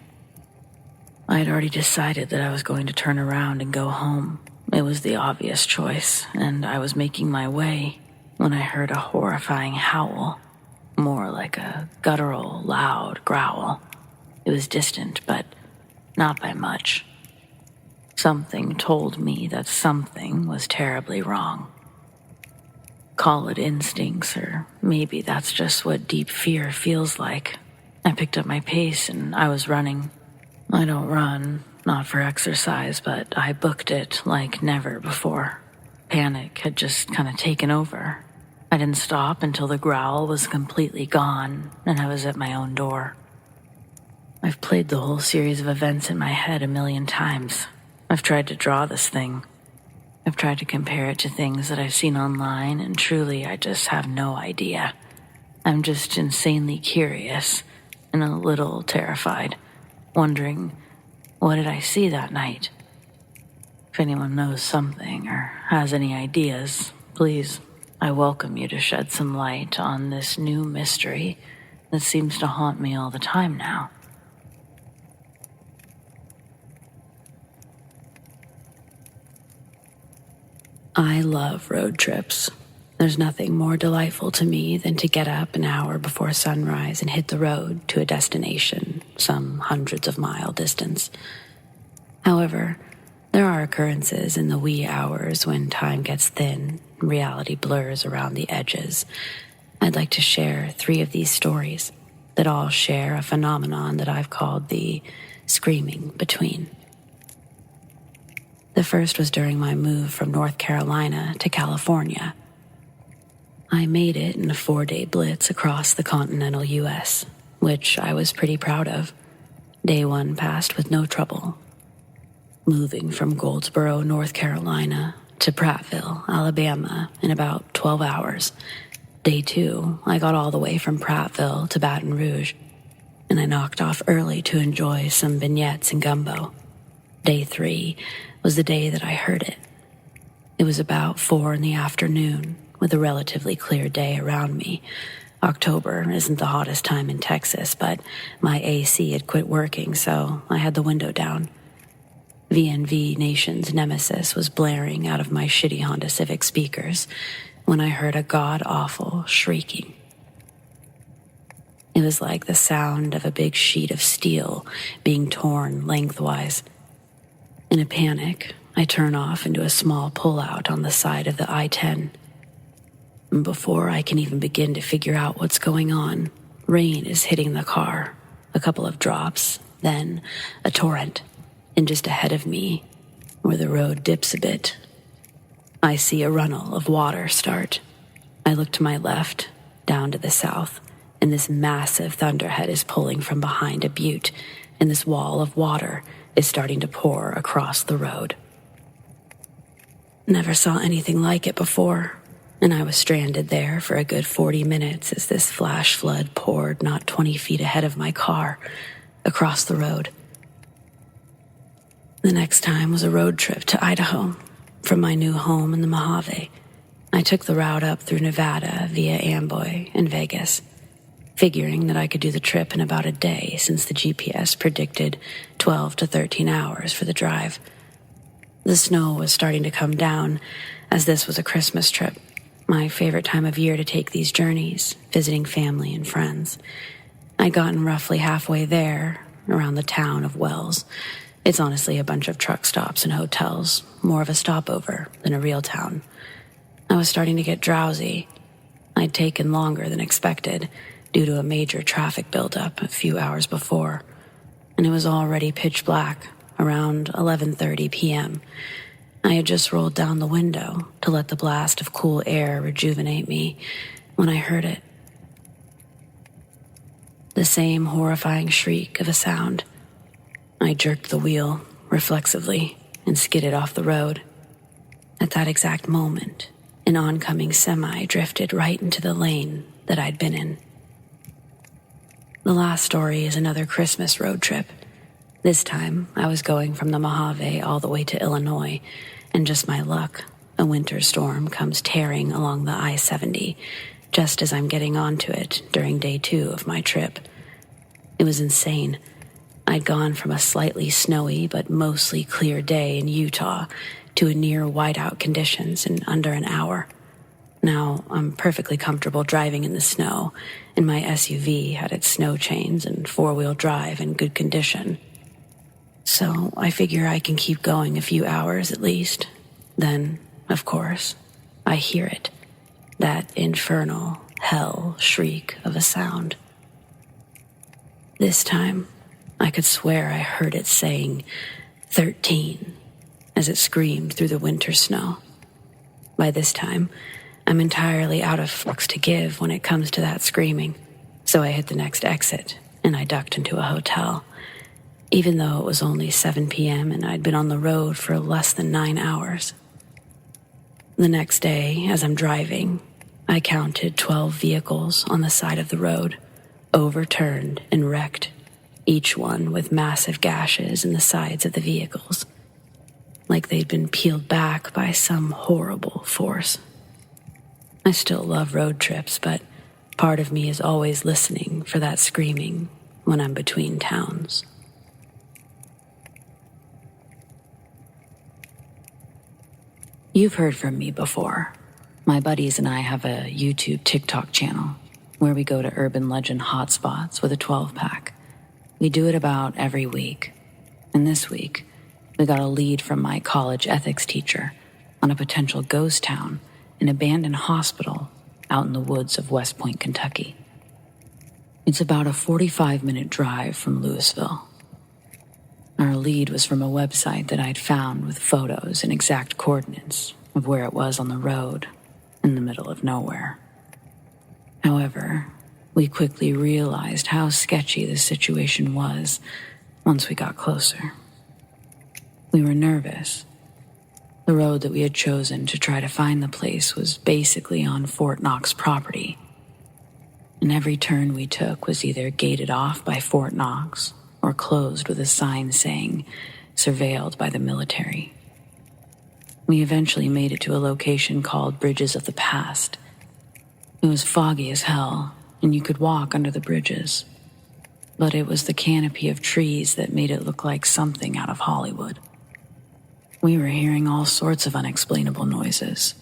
I had already decided that I was going to turn around and go home. It was the obvious choice, and I was making my way when I heard a horrifying howl, more like a guttural, loud growl. It was distant, but not by much. Something told me that something was terribly wrong. Call it instincts, or maybe that's just what deep fear feels like. I picked up my pace and I was running. I don't run, not for exercise, but I booked it like never before. Panic had just kind of taken over. I didn't stop until the growl was completely gone and I was at my own door. I've played the whole series of events in my head a million times. I've tried to draw this thing. I've tried to compare it to things that I've seen online, and truly, I just have no idea. I'm just insanely curious and a little terrified, wondering, what did I see that night? If anyone knows something or has any ideas, please, I welcome you to shed some light on this new mystery that seems to haunt me all the time now. I love road trips. There's nothing more delightful to me than to get up an hour before sunrise and hit the road to a destination some hundreds of mile distance. However, there are occurrences in the wee hours when time gets thin and reality blurs around the edges. I'd like to share 3 of these stories that all share a phenomenon that I've called the screaming between. The first was during my move from North Carolina to California. I made it in a 4-day blitz across the continental U.S., which I was pretty proud of. Day 1 passed with no trouble. Moving from Goldsboro, North Carolina, to Prattville, Alabama, in about 12 hours. Day 2, I got all the way from Prattville to Baton Rouge, and I knocked off early to enjoy some beignets and gumbo. Day 3 was the day that I heard it. It was about 4 in the afternoon, with a relatively clear day around me. October isn't the hottest time in Texas, but my AC had quit working, so I had the window down. VNV Nation's Nemesis was blaring out of my shitty Honda Civic speakers when I heard a god-awful shrieking. It was like the sound of a big sheet of steel being torn lengthwise. In a panic, I turn off into a small pullout on the side of the I-10. Before I can even begin to figure out what's going on, rain is hitting the car. A couple of drops, then a torrent. And just ahead of me, where the road dips a bit, I see a runnel of water start. I look to my left, down to the south, and this massive thunderhead is pulling from behind a butte, and this wall of water is starting to pour across the road. Never saw anything like it before, and I was stranded there for a good 40 minutes as this flash flood poured not 20 feet ahead of my car, across the road. The next time was a road trip to Idaho. From my new home in the Mojave, I took the route up through Nevada via Amboy and Vegas, figuring that I could do the trip in about a day since the GPS predicted 12 to 13 hours for the drive. The snow was starting to come down, as this was a Christmas trip, my favorite time of year to take these journeys, visiting family and friends. I'd gotten roughly halfway there, around the town of Wells. It's honestly a bunch of truck stops and hotels, more of a stopover than a real town. I was starting to get drowsy. I'd taken longer than expected due to a major traffic buildup a few hours before, and it was already pitch black, around 11:30 p.m. I had just rolled down the window to let the blast of cool air rejuvenate me when I heard it. The same horrifying shriek of a sound. I jerked the wheel reflexively and skidded off the road. At that exact moment, an oncoming semi drifted right into the lane that I'd been in. The last story is another Christmas road trip. This time, I was going from the Mojave all the way to Illinois, and just my luck, a winter storm comes tearing along the I-70 just as I'm getting onto it during day 2 of my trip. It was insane. I'd gone from a slightly snowy but mostly clear day in Utah to a near whiteout conditions in under an hour. Now, I'm perfectly comfortable driving in the snow, and my SUV had its snow chains and 4-wheel drive in good condition. So I figure I can keep going a few hours at least. Then, of course, I hear it. That infernal hell shriek of a sound. This time, I could swear I heard it saying 13 as it screamed through the winter snow. By this time, I'm entirely out of fucks to give when it comes to that screaming, so I hit the next exit and I ducked into a hotel. Even though it was only 7 p.m. and I'd been on the road for less than 9 hours. The next day, as I'm driving, I counted 12 vehicles on the side of the road, overturned and wrecked, each one with massive gashes in the sides of the vehicles, like they'd been peeled back by some horrible force. I still love road trips, but part of me is always listening for that screaming when I'm between towns. You've heard from me before. My buddies and I have a YouTube TikTok channel where we go to urban legend hotspots with a 12-pack. We do it about every week. And this week, we got a lead from my college ethics teacher on a potential ghost town, an abandoned hospital out in the woods of West Point, Kentucky. It's about a 45-minute drive from Louisville. Our lead was from a website that I'd found with photos and exact coordinates of where it was on the road in the middle of nowhere. However, we quickly realized how sketchy the situation was once we got closer. We were nervous. The road that we had chosen to try to find the place was basically on Fort Knox property, and every turn we took was either gated off by Fort Knox or closed with a sign saying, "Surveilled by the military." We eventually made it to a location called Bridges of the Past. It was foggy as hell, and you could walk under the bridges, but it was the canopy of trees that made it look like something out of Hollywood. We were hearing all sorts of unexplainable noises.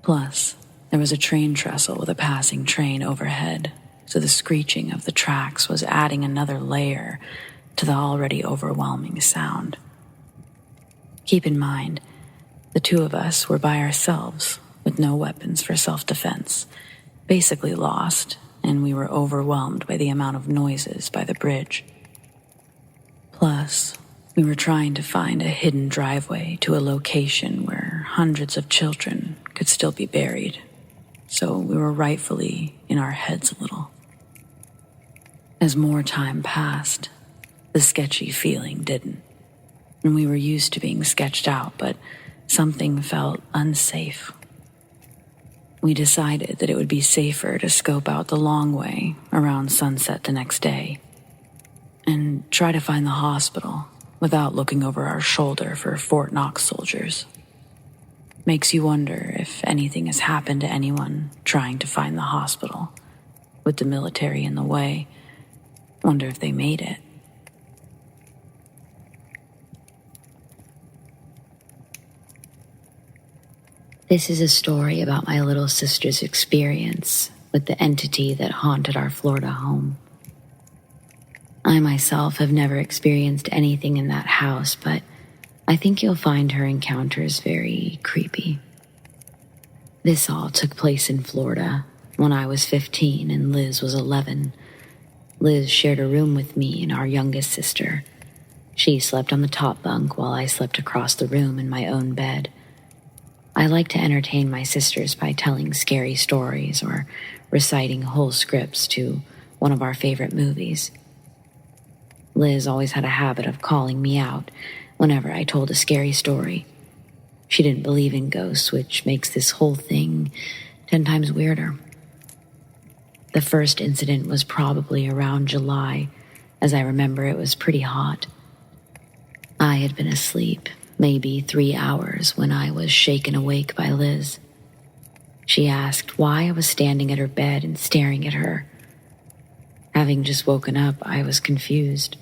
Plus, there was a train trestle with a passing train overhead, so the screeching of the tracks was adding another layer to the already overwhelming sound. Keep in mind, the two of us were by ourselves, with no weapons for self-defense, basically lost, and we were overwhelmed by the amount of noises by the bridge. Plus, we were trying to find a hidden driveway to a location where hundreds of children could still be buried, so we were rightfully in our heads a little. As more time passed, the sketchy feeling didn't, and we were used to being sketched out, but something felt unsafe. We decided that it would be safer to scope out the long way around sunset the next day and try to find the hospital without looking over our shoulder for Fort Knox soldiers. Makes you wonder if anything has happened to anyone trying to find the hospital. With the military in the way, wonder if they made it. This is a story about my little sister's experience with the entity that haunted our Florida home. I myself have never experienced anything in that house, but I think you'll find her encounters very creepy. This all took place in Florida when I was 15 and Liz was 11. Liz shared a room with me and our youngest sister. She slept on the top bunk while I slept across the room in my own bed. I like to entertain my sisters by telling scary stories or reciting whole scripts to one of our favorite movies. Liz always had a habit of calling me out whenever I told a scary story. She didn't believe in ghosts, which makes this whole thing 10 times weirder. The first incident was probably around July. As I remember, it was pretty hot. I had been asleep maybe 3 hours when I was shaken awake by Liz. She asked why I was standing at her bed and staring at her. Having just woken up, I was confused.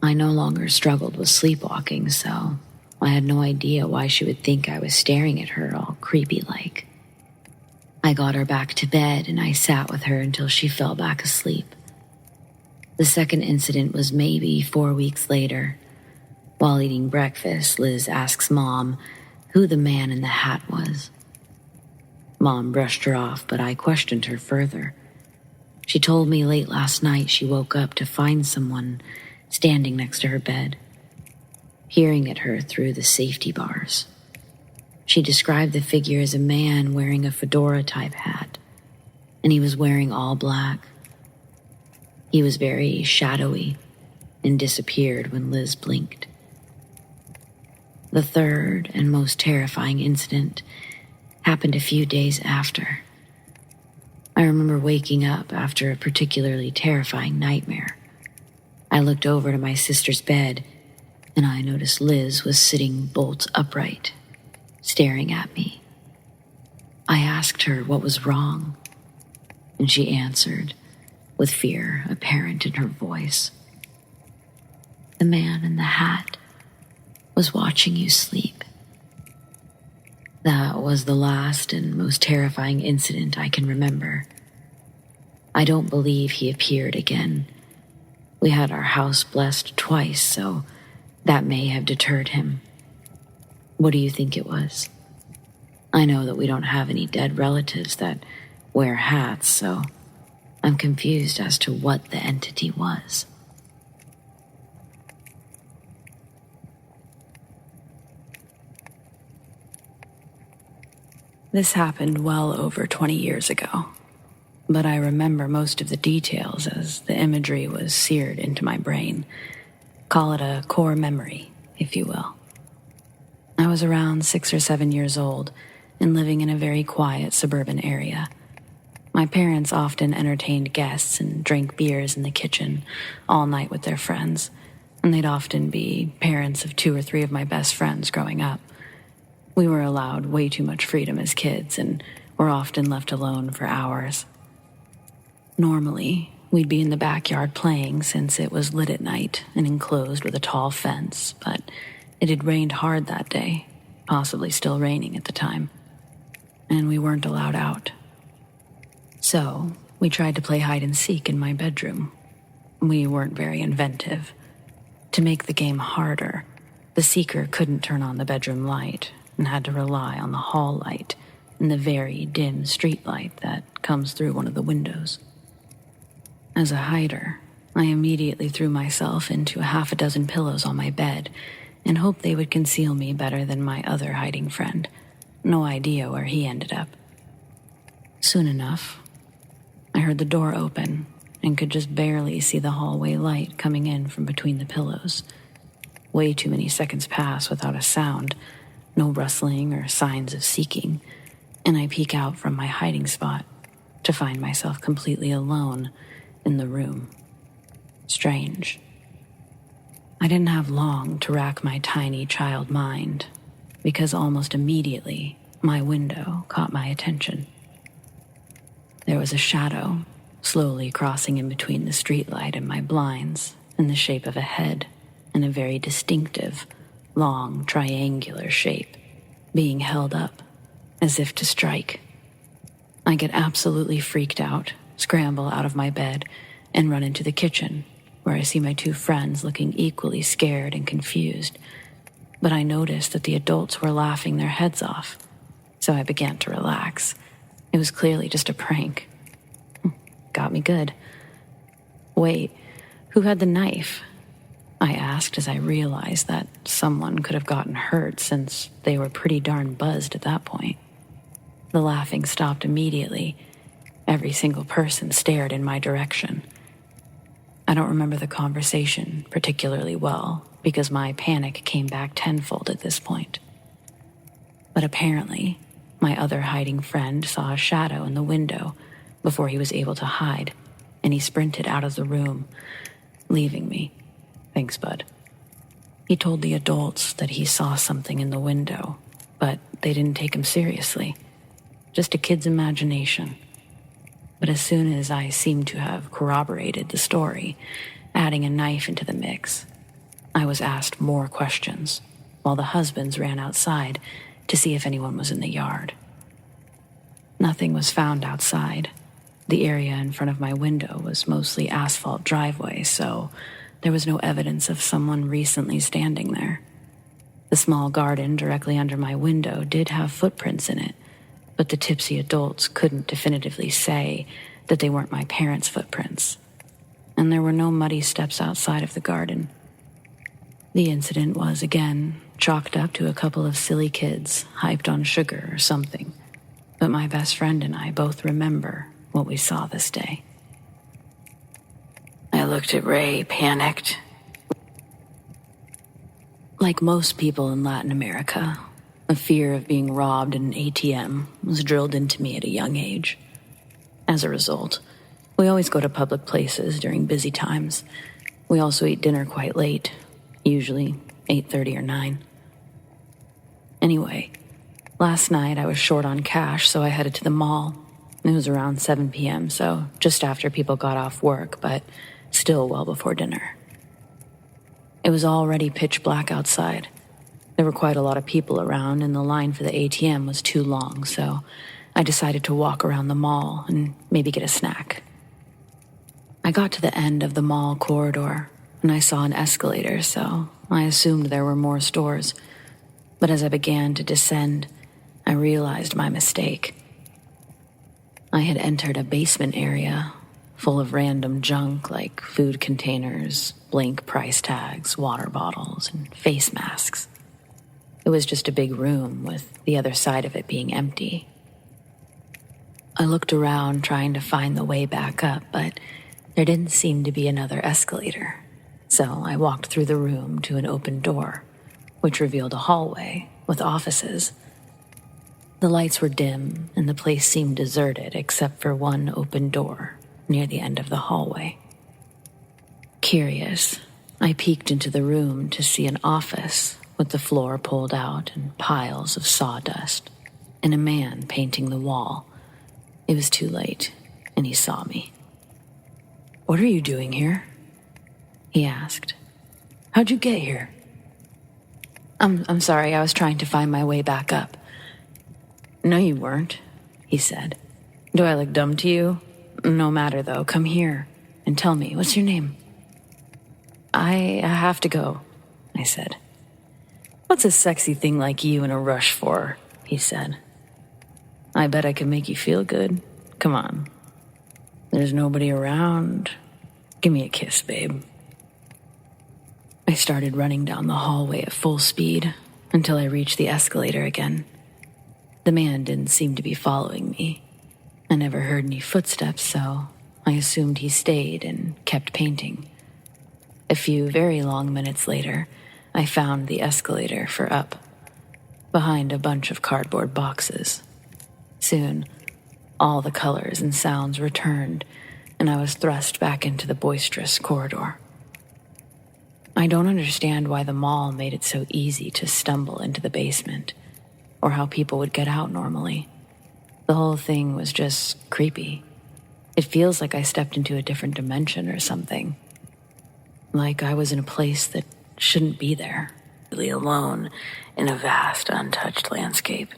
I no longer struggled with sleepwalking, so I had no idea why she would think I was staring at her all creepy-like. I got her back to bed and I sat with her until she fell back asleep. The second incident was maybe 4 weeks later. While eating breakfast, Liz asks Mom who the man in the hat was. Mom brushed her off, but I questioned her further. She told me late last night she woke up to find someone standing next to her bed, peering at her through the safety bars. She described the figure as a man wearing a fedora-type hat, and he was wearing all black. He was very shadowy and disappeared when Liz blinked. The third and most terrifying incident happened a few days after. I remember waking up after a particularly terrifying nightmare. I looked over to my sister's bed, and I noticed Liz was sitting bolt upright, staring at me. I asked her what was wrong, and she answered, with fear apparent in her voice. The man in the hat was watching you sleep. That was the last and most terrifying incident I can remember. I don't believe he appeared again. We had our house blessed twice, so that may have deterred him. What do you think it was? I know that we don't have any dead relatives that wear hats, so I'm confused as to what the entity was. This happened well over 20 years ago, but I remember most of the details as the imagery was seared into my brain. Call it a core memory, if you will. I I was around 6 or 7 years old and living in a very quiet suburban area. My parents often entertained guests and drank beers in the kitchen all night with their friends, and they'd often be parents of 2 or 3 of my best friends growing up. We were allowed way too much freedom as kids and were often left alone for hours. Normally, we'd be in the backyard playing since it was lit at night and enclosed with a tall fence, but it had rained hard that day, possibly still raining at the time, and we weren't allowed out. So, we tried to play hide and seek in my bedroom. We weren't very inventive. To make the game harder, the seeker couldn't turn on the bedroom light and had to rely on the hall light and the very dim street light that comes through one of the windows. As a hider, I immediately threw myself into 6 pillows on my bed and hoped they would conceal me better than my other hiding friend. No idea where he ended up. Soon enough, I heard the door open and could just barely see the hallway light coming in from between the pillows. Way too many seconds pass without a sound, no rustling or signs of seeking, and I peek out from my hiding spot to find myself completely alone in the room. Strange. I didn't have long to rack my tiny child mind, because almost immediately my window caught my attention. There was a shadow slowly crossing in between the streetlight and my blinds in the shape of a head and a very distinctive, long, triangular shape, being held up as if to strike. I get absolutely freaked out, scramble out of my bed, and run into the kitchen, where I see my 2 friends looking equally scared and confused. But I noticed that the adults were laughing their heads off, so I began to relax. It was clearly just a prank. Got me good. Wait, who had the knife? I asked as I realized that someone could have gotten hurt since they were pretty darn buzzed at that point. The laughing stopped immediately. Every single person stared in my direction. I don't remember the conversation particularly well because my panic came back tenfold at this point. But apparently, my other hiding friend saw a shadow in the window before he was able to hide, and he sprinted out of the room, leaving me. Thanks, bud. He told the adults that he saw something in the window, but they didn't take him seriously. Just a kid's imagination. But as soon as I seemed to have corroborated the story, adding a knife into the mix, I was asked more questions, while the husbands ran outside to see if anyone was in the yard. Nothing was found outside. The area in front of my window was mostly asphalt driveway, so there was no evidence of someone recently standing there. The small garden directly under my window did have footprints in it, but the tipsy adults couldn't definitively say that they weren't my parents' footprints. And there were no muddy steps outside of the garden. The incident was, again, chalked up to a couple of silly kids hyped on sugar or something. But my best friend and I both remember what we saw this day. I looked at Ray, panicked. Like most people in Latin America, a fear of being robbed in an ATM was drilled into me at a young age. As a result, we always go to public places during busy times. We also eat dinner quite late, usually 8:30 or 9. Anyway, last night I was short on cash, so I headed to the mall. It was around 7 p.m., so just after people got off work, but still well before dinner. It was already pitch black outside. There were quite a lot of people around, and the line for the ATM was too long, so I decided to walk around the mall and maybe get a snack. I got to the end of the mall corridor, and I saw an escalator, so I assumed there were more stores. But as I began to descend, I realized my mistake. I had entered a basement area full of random junk like food containers, blank price tags, water bottles, and face masks. It was just a big room with the other side of it being empty. I looked around trying to find the way back up, but there didn't seem to be another escalator. So I walked through the room to an open door, which revealed a hallway with offices. The lights were dim, and the place seemed deserted except for one open door near the end of the hallway. Curious, I peeked into the room to see an office with the floor pulled out and piles of sawdust, and a man painting the wall. It was too late, and he saw me. "What are you doing here?" he asked. "How'd you get here?" I'm sorry, I was trying to find my way back up." "No, you weren't," he said. "Do I look dumb to you? No matter, though. Come here and tell me, what's your name?" I have to go," I said. "What's a sexy thing like you in a rush for?" he said. "I bet I can make you feel good. Come on. There's nobody around. Give me a kiss, babe." I started running down the hallway at full speed until I reached the escalator again. The man didn't seem to be following me. I never heard any footsteps, so I assumed he stayed and kept painting. A few very long minutes later, I found the escalator for up, behind a bunch of cardboard boxes. Soon, all the colors and sounds returned, and I was thrust back into the boisterous corridor. I don't understand why the mall made it so easy to stumble into the basement, or how people would get out normally. The whole thing was just creepy. It feels like I stepped into a different dimension or something. Like I was in a place that shouldn't be there. Really alone in a vast, untouched landscape.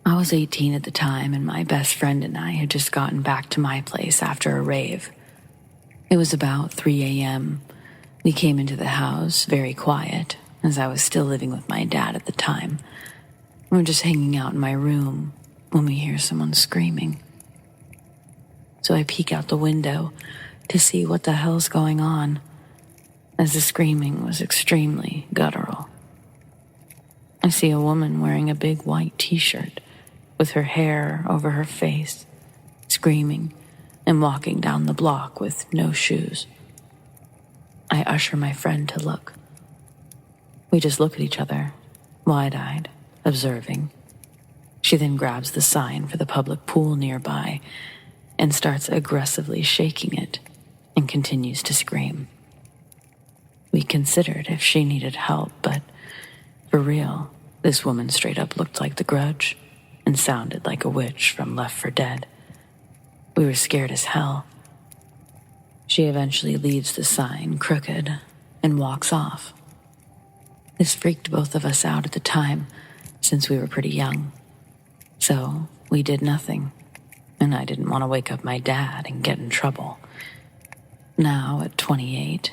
I was 18 at the time, and my best friend and I had just gotten back to my place after a rave. It was about 3 a.m. We came into the house very quiet, as I was still living with my dad at the time. We were just hanging out in my room when we hear someone screaming. So I peek out the window to see what the hell's going on, as the screaming was extremely guttural. I see a woman wearing a big white t-shirt with her hair over her face, screaming and walking down the block with no shoes. I usher my friend to look. We just look at each other, wide-eyed, observing. She then grabs the sign for the public pool nearby and starts aggressively shaking it and continues to scream. We considered if she needed help, but for real, this woman straight up looked like the Grudge and sounded like a witch from Left 4 Dead. We were scared as hell. She eventually leaves the sign crooked and walks off. This freaked both of us out at the time, since we were pretty young. So we did nothing, and I didn't want to wake up my dad and get in trouble. Now, at 28,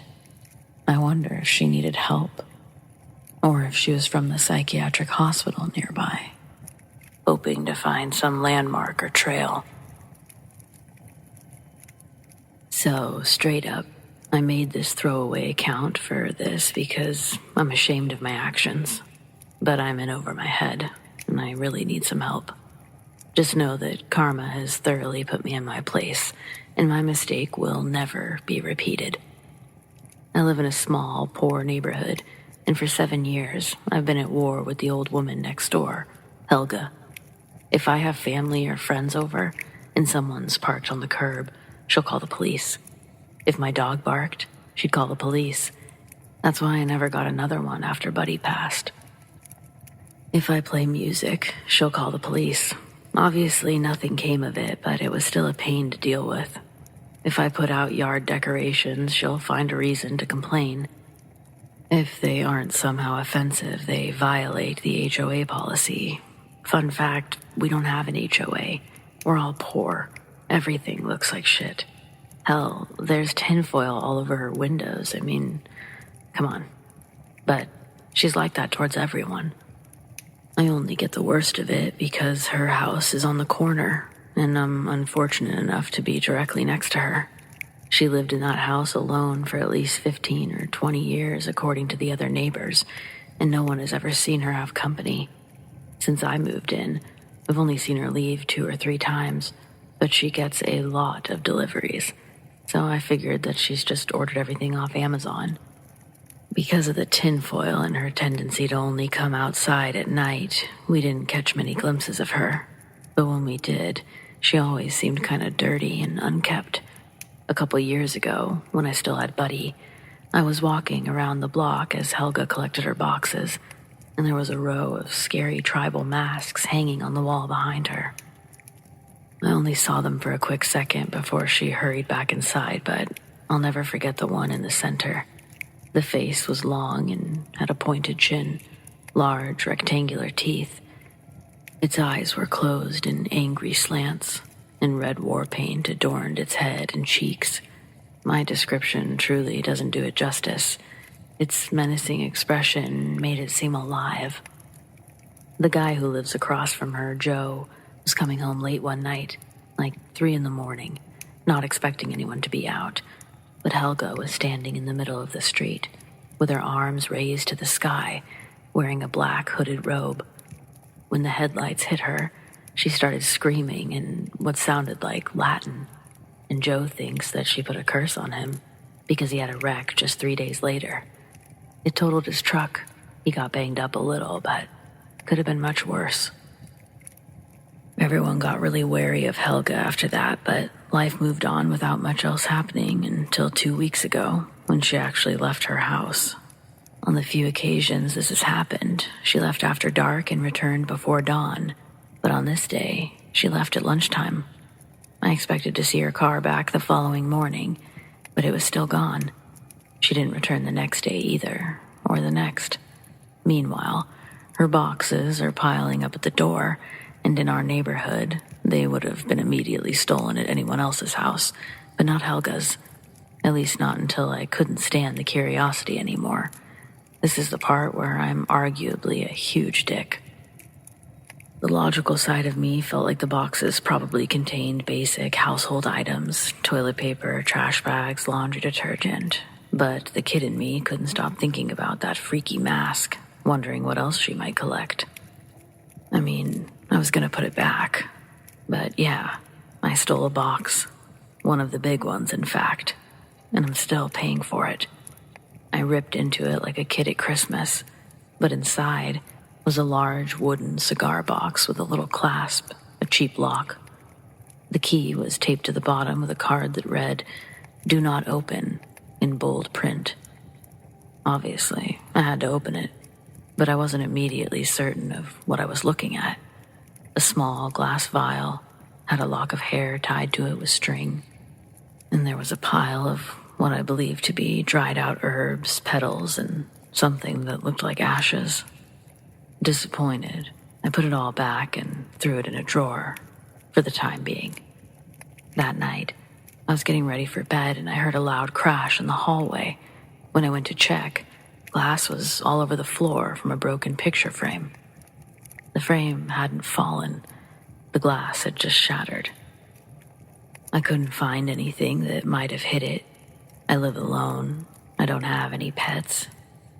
I wonder if she needed help, or if she was from the psychiatric hospital nearby, hoping to find some landmark or trail. So, straight up, I made this throwaway account for this because I'm ashamed of my actions, but I'm in over my head, and I really need some help. Just know that karma has thoroughly put me in my place, and my mistake will never be repeated. I live in a small, poor neighborhood, and for 7 years, I've been at war with the old woman next door, Helga. If I have family or friends over, and someone's parked on the curb, she'll call the police. If my dog barked, she'd call the police. That's why I never got another one after Buddy passed. If I play music, she'll call the police. Obviously, nothing came of it, but it was still a pain to deal with. If I put out yard decorations, she'll find a reason to complain. If they aren't somehow offensive, they violate the HOA policy. Fun fact, we don't have an HOA. We're all poor. Everything looks like shit. Hell, there's tinfoil all over her windows. I mean, come on. But she's like that towards everyone. I only get the worst of it because her house is on the corner, and I'm unfortunate enough to be directly next to her. She lived in that house alone for at least 15 or 20 years, according to the other neighbors, and no one has ever seen her have company. Since I moved in, I've only seen her leave 2 or 3 times, but she gets a lot of deliveries, so I figured that she's just ordered everything off Amazon. Because of the tinfoil and her tendency to only come outside at night, we didn't catch many glimpses of her. But when we did, she always seemed kind of dirty and unkempt. A couple years ago, when I still had Buddy, I was walking around the block as Helga collected her boxes, and there was a row of scary tribal masks hanging on the wall behind her. I only saw them for a quick second before she hurried back inside, but I'll never forget the one in the center. The face was long and had a pointed chin, large rectangular teeth. Its eyes were closed in angry slants, and red war paint adorned its head and cheeks. My description truly doesn't do it justice. Its menacing expression made it seem alive. The guy who lives across from her, Joe, was coming home late one night, like 3 a.m, not expecting anyone to be out. But Helga was standing in the middle of the street, with her arms raised to the sky, wearing a black hooded robe. When the headlights hit her, she started screaming in what sounded like Latin, and Joe thinks that she put a curse on him because he had a wreck just 3 days later. It totaled his truck. He got banged up a little, but could have been much worse. Everyone got really wary of Helga after that, but life moved on without much else happening until 2 weeks ago, when she actually left her house. On the few occasions this has happened, she left after dark and returned before dawn, but on this day, she left at lunchtime. I expected to see her car back the following morning, but it was still gone. She didn't return the next day either, or the next. Meanwhile, her boxes are piling up at the door, and in our neighborhood, they would have been immediately stolen at anyone else's house, but not Helga's. At least not until I couldn't stand the curiosity anymore. This is the part where I'm arguably a huge dick. The logical side of me felt like the boxes probably contained basic household items, toilet paper, trash bags, laundry detergent. But the kid in me couldn't stop thinking about that freaky mask, wondering what else she might collect. I was gonna put it back. But yeah, I stole a box. One of the big ones, in fact. And I'm still paying for it. I ripped into it like a kid at Christmas, but inside was a large wooden cigar box with a little clasp, a cheap lock. The key was taped to the bottom with a card that read, "Do not open," in bold print. Obviously, I had to open it, but I wasn't immediately certain of what I was looking at. A small glass vial had a lock of hair tied to it with string, and there was a pile of what I believed to be dried out herbs, petals, and something that looked like ashes. Disappointed, I put it all back and threw it in a drawer, for the time being. That night, I was getting ready for bed and I heard a loud crash in the hallway. When I went to check, glass was all over the floor from a broken picture frame. The frame hadn't fallen. The glass had just shattered. I couldn't find anything that might have hit it. I live alone. I don't have any pets.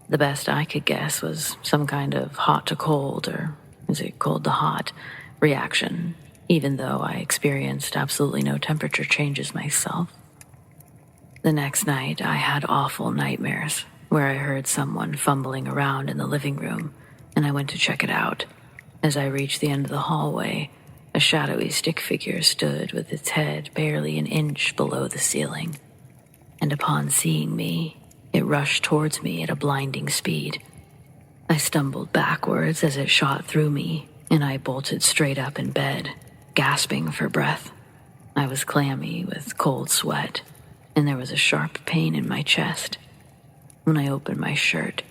The best I could guess was some kind of hot to cold, or is it cold to hot, reaction, even though I experienced absolutely no temperature changes myself. The next night, I had awful nightmares, where I heard someone fumbling around in the living room, and I went to check it out. As I reached the end of the hallway, a shadowy stick figure stood with its head barely an inch below the ceiling. And upon seeing me, it rushed towards me at a blinding speed. I stumbled backwards as it shot through me, and I bolted straight up in bed, gasping for breath. I was clammy with cold sweat, and there was a sharp pain in my chest. When I opened my shirt,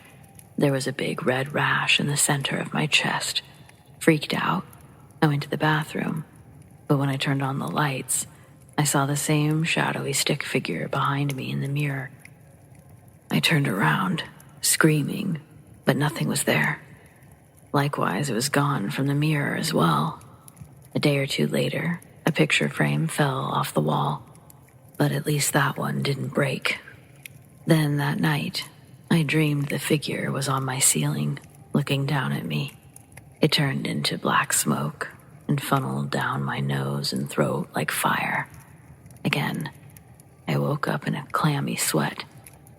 there was a big red rash in the center of my chest. Freaked out, I went to the bathroom, but when I turned on the lights, I saw the same shadowy stick figure behind me in the mirror. I turned around, screaming, but nothing was there. Likewise, it was gone from the mirror as well. A day or two later, a picture frame fell off the wall, but at least that one didn't break. Then that night, I dreamed the figure was on my ceiling, looking down at me. It turned into black smoke and funneled down my nose and throat like fire. Again, I woke up in a clammy sweat,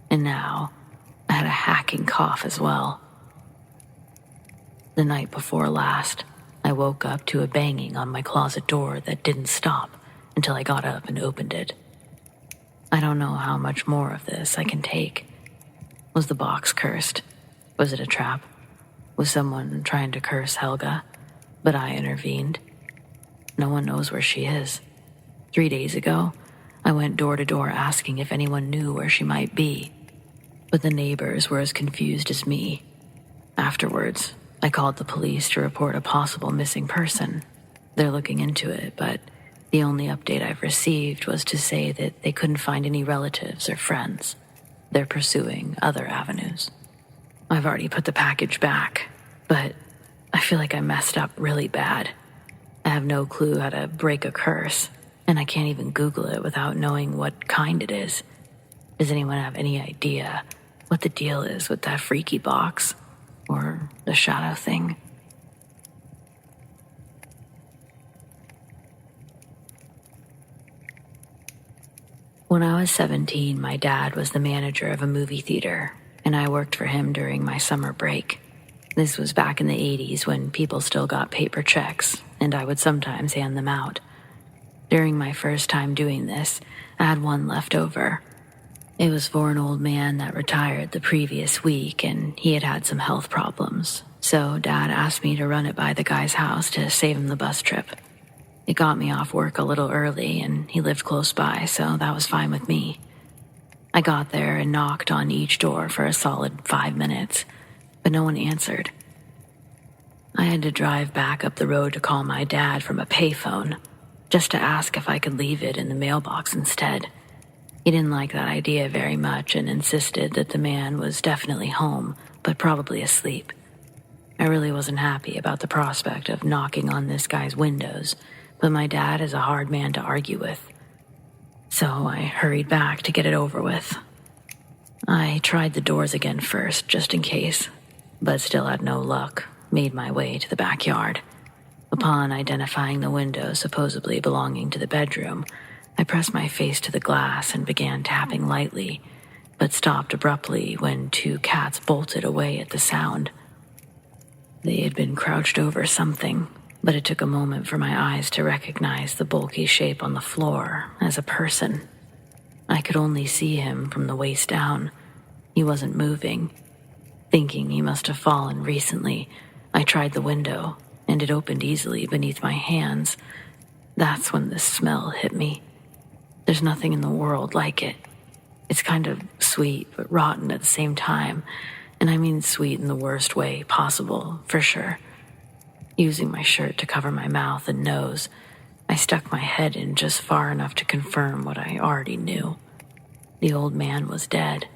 and now I had a hacking cough as well. The night before last, I woke up to a banging on my closet door that didn't stop until I got up and opened it. I don't know how much more of this I can take. Was the box cursed? Was it a trap? Was someone trying to curse Helga? But I intervened. No one knows where she is. 3 days ago, I went door to door asking if anyone knew where she might be. But the neighbors were as confused as me. Afterwards, I called the police to report a possible missing person. They're looking into it, but the only update I've received was to say that they couldn't find any relatives or friends. They're pursuing other avenues. I've already put the package back, but I feel like I messed up really bad. I have no clue how to break a curse, and I can't even Google it without knowing what kind it is. Does anyone have any idea what the deal is with that freaky box or the shadow thing? When I was 17, my dad was the manager of a movie theater, and I worked for him during my summer break. This was back in the 80s when people still got paper checks, and I would sometimes hand them out. During my first time doing this, I had one left over. It was for an old man that retired the previous week, and he had had some health problems, so Dad asked me to run it by the guy's house to save him the bus trip. It got me off work a little early, and he lived close by, so that was fine with me. I got there and knocked on each door for a solid 5 minutes, but no one answered. I had to drive back up the road to call my dad from a payphone, just to ask if I could leave it in the mailbox instead. He didn't like that idea very much and insisted that the man was definitely home, but probably asleep. I really wasn't happy about the prospect of knocking on this guy's windows, but my dad is a hard man to argue with. So I hurried back to get it over with. I tried the doors again first, just in case, but still had no luck. Made my way to the backyard. Upon identifying the window supposedly belonging to the bedroom, I pressed my face to the glass and began tapping lightly, but stopped abruptly when 2 cats bolted away at the sound. They had been crouched over something, but it took a moment for my eyes to recognize the bulky shape on the floor as a person. I could only see him from the waist down. He wasn't moving. Thinking he must have fallen recently, I tried the window, and it opened easily beneath my hands. That's when the smell hit me. There's nothing in the world like it. It's kind of sweet, but rotten at the same time, and I mean sweet in the worst way possible, for sure. Using my shirt to cover my mouth and nose, I stuck my head in just far enough to confirm what I already knew. The old man was dead.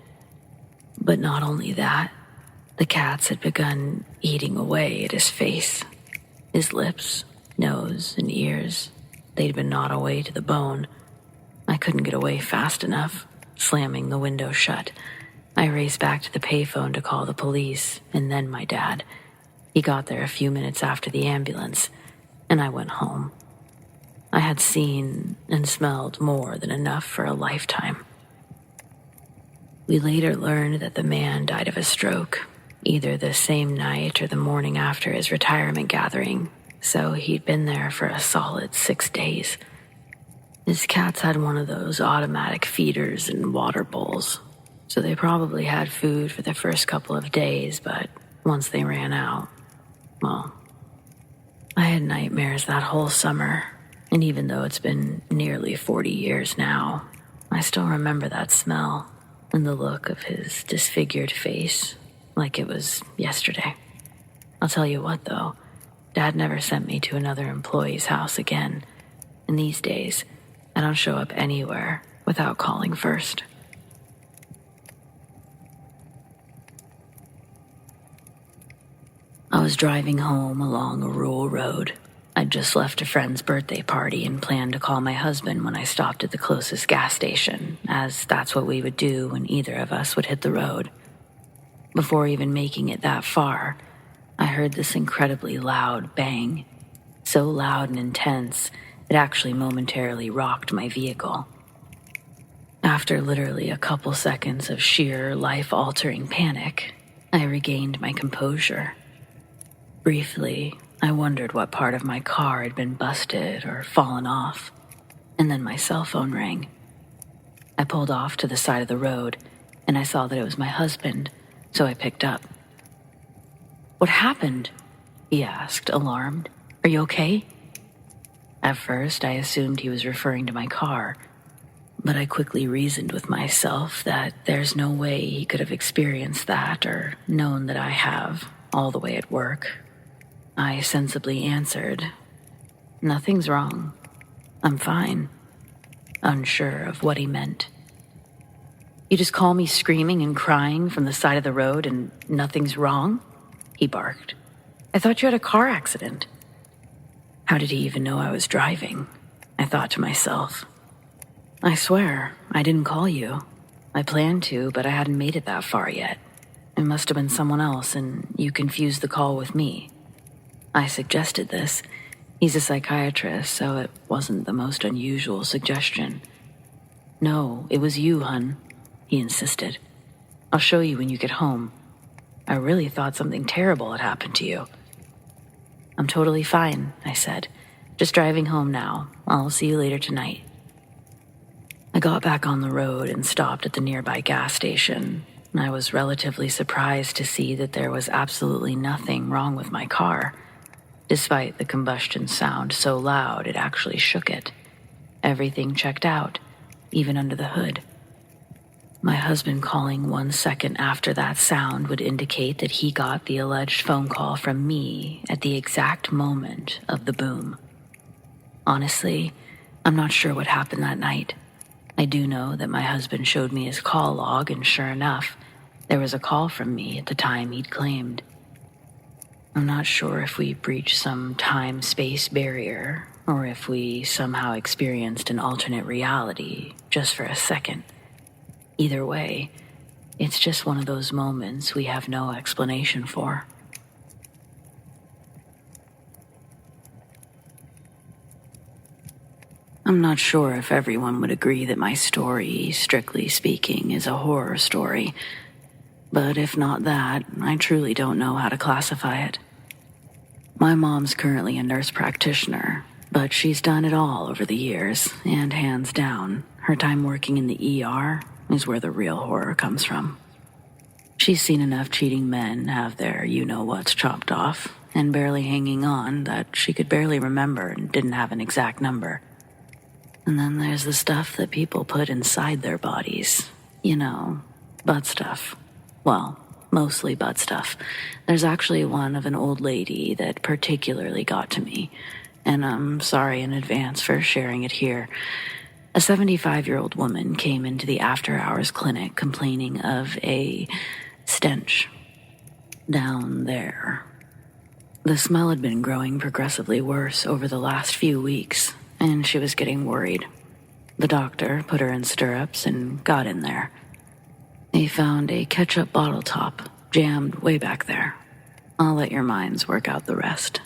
But not only that, the cats had begun eating away at his face. His lips, nose, and ears, they'd been gnawed away to the bone. I couldn't get away fast enough, slamming the window shut. I raced back to the payphone to call the police, and then my dad. He got there a few minutes after the ambulance, and I went home. I had seen and smelled more than enough for a lifetime. We later learned that the man died of a stroke, either the same night or the morning after his retirement gathering, so he'd been there for a solid 6 days. His cats had one of those automatic feeders and water bowls, so they probably had food for the first couple of days, but once they ran out, well, I had nightmares that whole summer, and even though it's been nearly 40 years now, I still remember that smell and the look of his disfigured face like it was yesterday. I'll tell you what, though, Dad never sent me to another employee's house again, and these days, I don't show up anywhere without calling first. I was driving home along a rural road. I'd just left a friend's birthday party and planned to call my husband when I stopped at the closest gas station, as that's what we would do when either of us would hit the road. Before even making it that far, I heard this incredibly loud bang. So loud and intense, it actually momentarily rocked my vehicle. After literally a couple seconds of sheer life-altering panic, I regained my composure. Briefly, I wondered what part of my car had been busted or fallen off, and then my cell phone rang. I pulled off to the side of the road, and I saw that it was my husband, so I picked up. "What happened?" he asked, alarmed. "Are you okay?" At first, I assumed he was referring to my car, but I quickly reasoned with myself that there's no way he could have experienced that or known that I have, all the way at work. I sensibly answered, "Nothing's wrong. I'm fine," unsure of what he meant. "You just call me screaming and crying from the side of the road and nothing's wrong?" he barked. "I thought you had a car accident." How did he even know I was driving? I thought to myself. "I swear, I didn't call you. I planned to, but I hadn't made it that far yet. It must have been someone else, and you confused the call with me." I suggested this. He's a psychiatrist, so it wasn't the most unusual suggestion. "No, it was you, hun," he insisted. "I'll show you when you get home. I really thought something terrible had happened to you." "I'm totally fine," I said. "Just driving home now. I'll see you later tonight." I got back on the road and stopped at the nearby gas station. I was relatively surprised to see that there was absolutely nothing wrong with my car. Despite the combustion sound so loud it actually shook it. Everything checked out, even under the hood. My husband calling 1 second after that sound would indicate that he got the alleged phone call from me at the exact moment of the boom. Honestly, I'm not sure what happened that night. I do know that my husband showed me his call log, and sure enough, there was a call from me at the time he'd claimed. I'm not sure if we breached some time-space barrier, or if we somehow experienced an alternate reality just for a second. Either way, it's just one of those moments we have no explanation for. I'm not sure if everyone would agree that my story, strictly speaking, is a horror story. But if not that, I truly don't know how to classify it. My mom's currently a nurse practitioner, but she's done it all over the years, and hands down, her time working in the ER is where the real horror comes from. She's seen enough cheating men have their you-know-whats chopped off, and barely hanging on that she could barely remember and didn't have an exact number. And then there's the stuff that people put inside their bodies. You know, butt stuff. Well, mostly butt stuff. There's actually one of an old lady that particularly got to me, and I'm sorry in advance for sharing it here. A 75-year-old woman came into the after-hours clinic complaining of a stench down there. The smell had been growing progressively worse over the last few weeks, and she was getting worried. The doctor put her in stirrups and got in there. They found a ketchup bottle top jammed way back there. I'll let your minds work out the rest.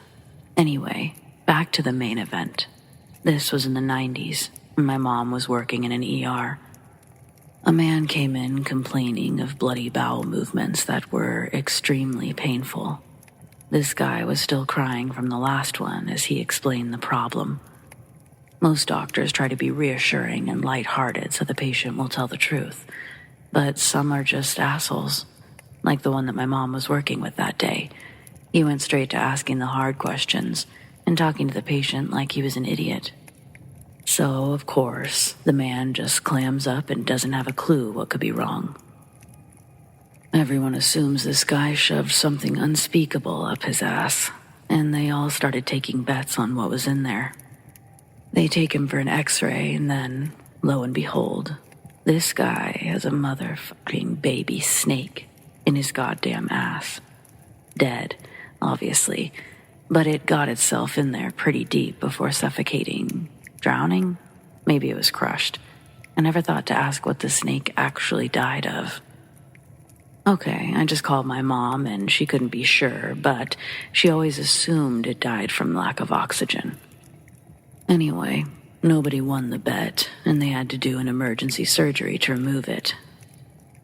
Anyway, back to the main event. This was in the 90s, and my mom was working in an ER. A man came in complaining of bloody bowel movements that were extremely painful. This guy was still crying from the last one as he explained the problem. Most doctors try to be reassuring and lighthearted so the patient will tell the truth, but some are just assholes, like the one that my mom was working with that day. He went straight to asking the hard questions and talking to the patient like he was an idiot. So, of course, the man just clams up and doesn't have a clue what could be wrong. Everyone assumes this guy shoved something unspeakable up his ass, and they all started taking bets on what was in there. They take him for an x-ray, and then, lo and behold, this guy has a motherfucking baby snake in his goddamn ass. Dead, obviously, but it got itself in there pretty deep before suffocating. Drowning? Maybe it was crushed. I never thought to ask what the snake actually died of. Okay, I just called my mom and she couldn't be sure, but she always assumed it died from lack of oxygen. Anyway, Nobody won the bet, and they had to do an emergency surgery to remove it.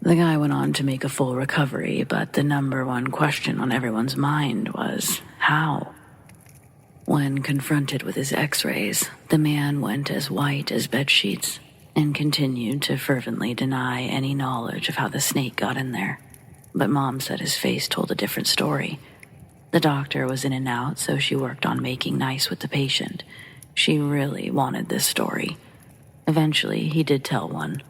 The guy went on to make a full recovery, but the number one question on everyone's mind was, how? When confronted with his x-rays, the man went as white as bedsheets and continued to fervently deny any knowledge of how the snake got in there. But Mom said his face told a different story. The doctor was in and out, so she worked on making nice with the patient. She really wanted this story. Eventually, he did tell one.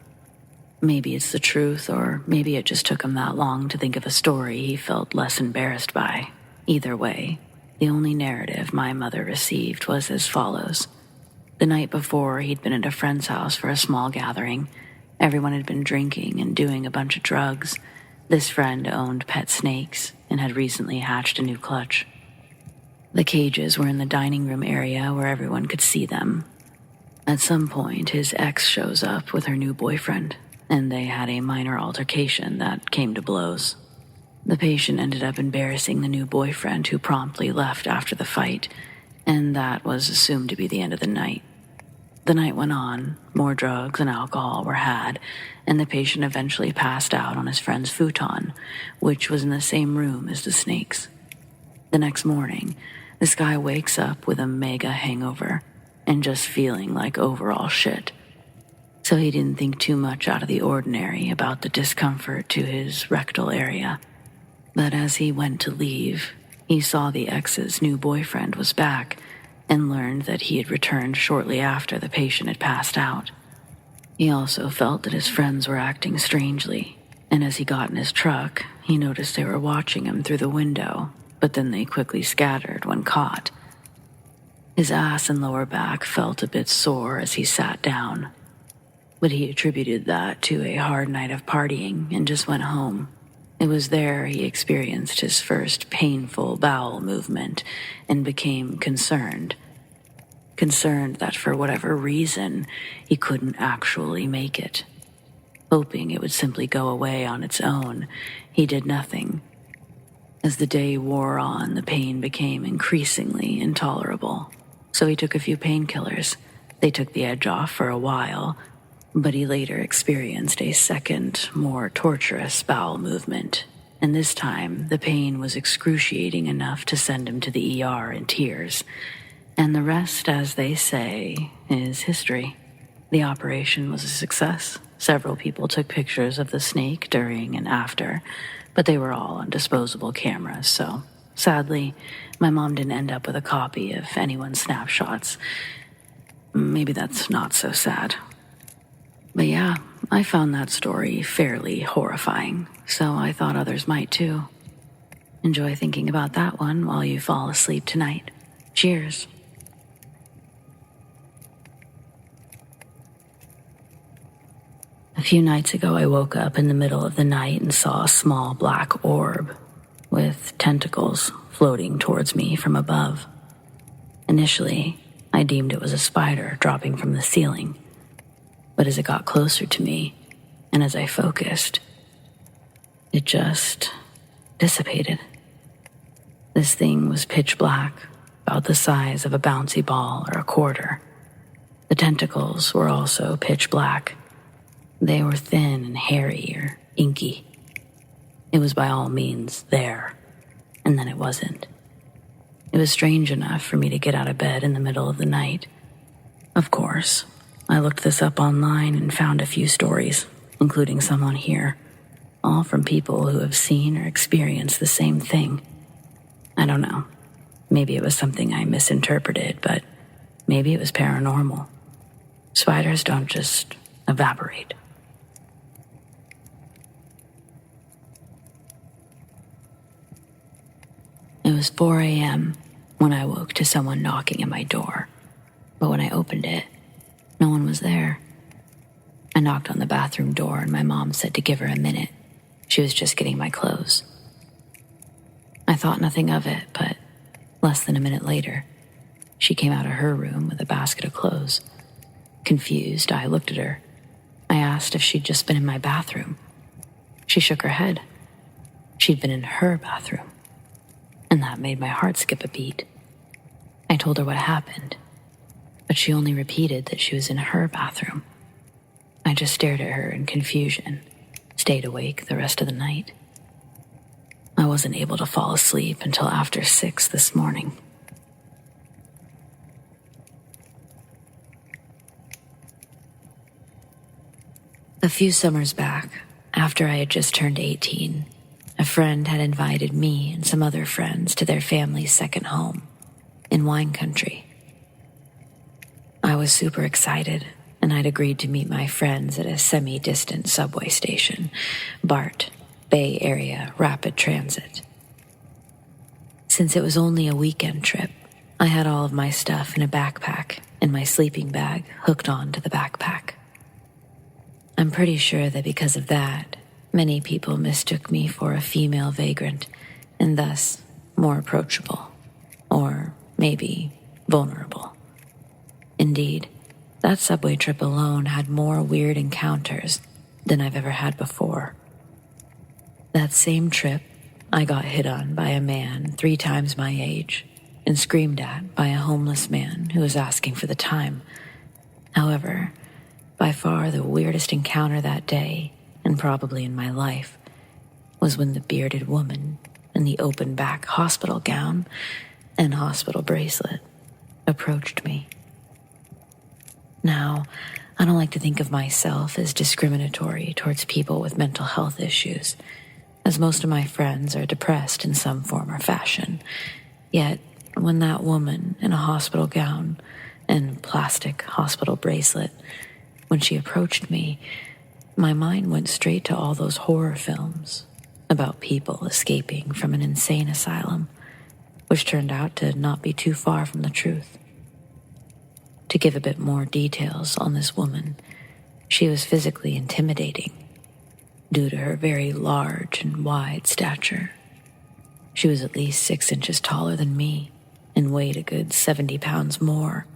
Maybe it's the truth, or maybe it just took him that long to think of a story he felt less embarrassed by. Either way, the only narrative my mother received was as follows. The night before, he'd been at a friend's house for a small gathering. Everyone had been drinking and doing a bunch of drugs. This friend owned pet snakes and had recently hatched a new clutch. The cages were in the dining room area where everyone could see them. At some point, his ex shows up with her new boyfriend, and they had a minor altercation that came to blows. The patient ended up embarrassing the new boyfriend, who promptly left after the fight, and that was assumed to be the end of the night. The night went on, more drugs and alcohol were had, and the patient eventually passed out on his friend's futon, which was in the same room as the snakes. The next morning, this guy wakes up with a mega hangover and just feeling like overall shit. So he didn't think too much out of the ordinary about the discomfort to his rectal area. But as he went to leave, he saw the ex's new boyfriend was back and learned that he had returned shortly after the patient had passed out. He also felt that his friends were acting strangely, and as he got in his truck, he noticed they were watching him through the window, but then they quickly scattered when caught. His ass and lower back felt a bit sore as he sat down, but he attributed that to a hard night of partying and just went home. It was there he experienced his first painful bowel movement and became concerned. Concerned that for whatever reason, he couldn't actually make it. Hoping it would simply go away on its own, he did nothing. As the day wore on, the pain became increasingly intolerable. So he took a few painkillers. They took the edge off for a while, but he later experienced a second, more torturous bowel movement. And this time, the pain was excruciating enough to send him to the ER in tears. And the rest, as they say, is history. The operation was a success. Several people took pictures of the snake during and after, but they were all on disposable cameras, so sadly, my mom didn't end up with a copy of anyone's snapshots. Maybe that's not so sad. But yeah, I found that story fairly horrifying, so I thought others might too. Enjoy thinking about that one while you fall asleep tonight. Cheers. A few nights ago, I woke up in the middle of the night and saw a small black orb with tentacles floating towards me from above. Initially, I deemed it was a spider dropping from the ceiling, but as it got closer to me and as I focused, it just dissipated. This thing was pitch black, about the size of a bouncy ball or a quarter. The tentacles were also pitch black. They were thin and hairy or inky. It was by all means there, and then it wasn't. It was strange enough for me to get out of bed in the middle of the night. Of course, I looked this up online and found a few stories, including some on here, all from people who have seen or experienced the same thing. I don't know. Maybe it was something I misinterpreted, but maybe it was paranormal. Spiders don't just evaporate. It was 4 a.m. when I woke to someone knocking at my door, but when I opened it, no one was there. I knocked on the bathroom door and my mom said to give her a minute. She was just getting my clothes. I thought nothing of it, but less than a minute later, she came out of her room with a basket of clothes. Confused, I looked at her. I asked if she'd just been in my bathroom. She shook her head. She'd been in her bathroom. And that made my heart skip a beat. I told her what happened. but she only repeated that she was in her bathroom. I just stared at her in confusion, stayed awake the rest of the night. I wasn't able to fall asleep until after 6 this morning. A few summers back, after I had just turned 18, a friend had invited me and some other friends to their family's second home in wine country. I was super excited, and I'd agreed to meet my friends at a semi-distant subway station, BART, Bay Area Rapid Transit. Since it was only a weekend trip, I had all of my stuff in a backpack and my sleeping bag hooked onto the backpack. I'm pretty sure that because of that, many people mistook me for a female vagrant and thus more approachable, or maybe vulnerable. Indeed, that subway trip alone had more weird encounters than I've ever had before. That same trip, I got hit on by a man 3 times my age and screamed at by a homeless man who was asking for the time. However, by far the weirdest encounter that day, and probably in my life, was when the bearded woman in the open-back hospital gown and hospital bracelet approached me. Now, I don't like to think of myself as discriminatory towards people with mental health issues, as most of my friends are depressed in some form or fashion. Yet, when that woman in a hospital gown and plastic hospital bracelet, when she approached me, my mind went straight to all those horror films about people escaping from an insane asylum, which turned out to not be too far from the truth. To give a bit more details on this woman, she was physically intimidating due to her very large and wide stature. She was at least 6 inches taller than me and weighed a good 70 pounds more.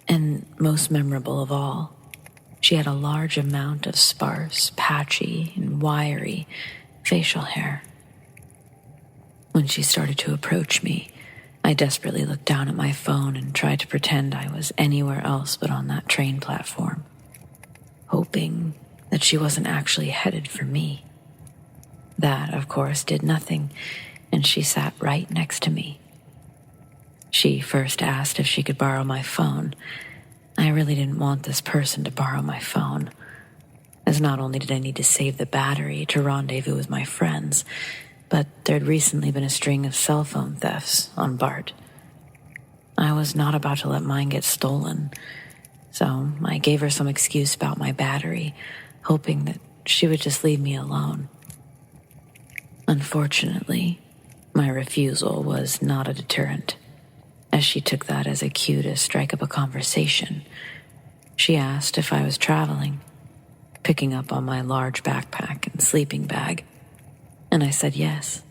And most memorable of all, she had a large amount of sparse, patchy, and wiry facial hair. When she started to approach me, I desperately looked down at my phone and tried to pretend I was anywhere else but on that train platform, hoping that she wasn't actually headed for me. That, of course, did nothing, and she sat right next to me. She first asked if she could borrow my phone. I really didn't want this person to borrow my phone, as not only did I need to save the battery to rendezvous with my friends, but there'd recently been a string of cell phone thefts on BART. I was not about to let mine get stolen, so I gave her some excuse about my battery, hoping that she would just leave me alone. Unfortunately, my refusal was not a deterrent, as she took that as a cue to strike up a conversation. She asked if I was traveling, picking up on my large backpack and sleeping bag, and I said yes,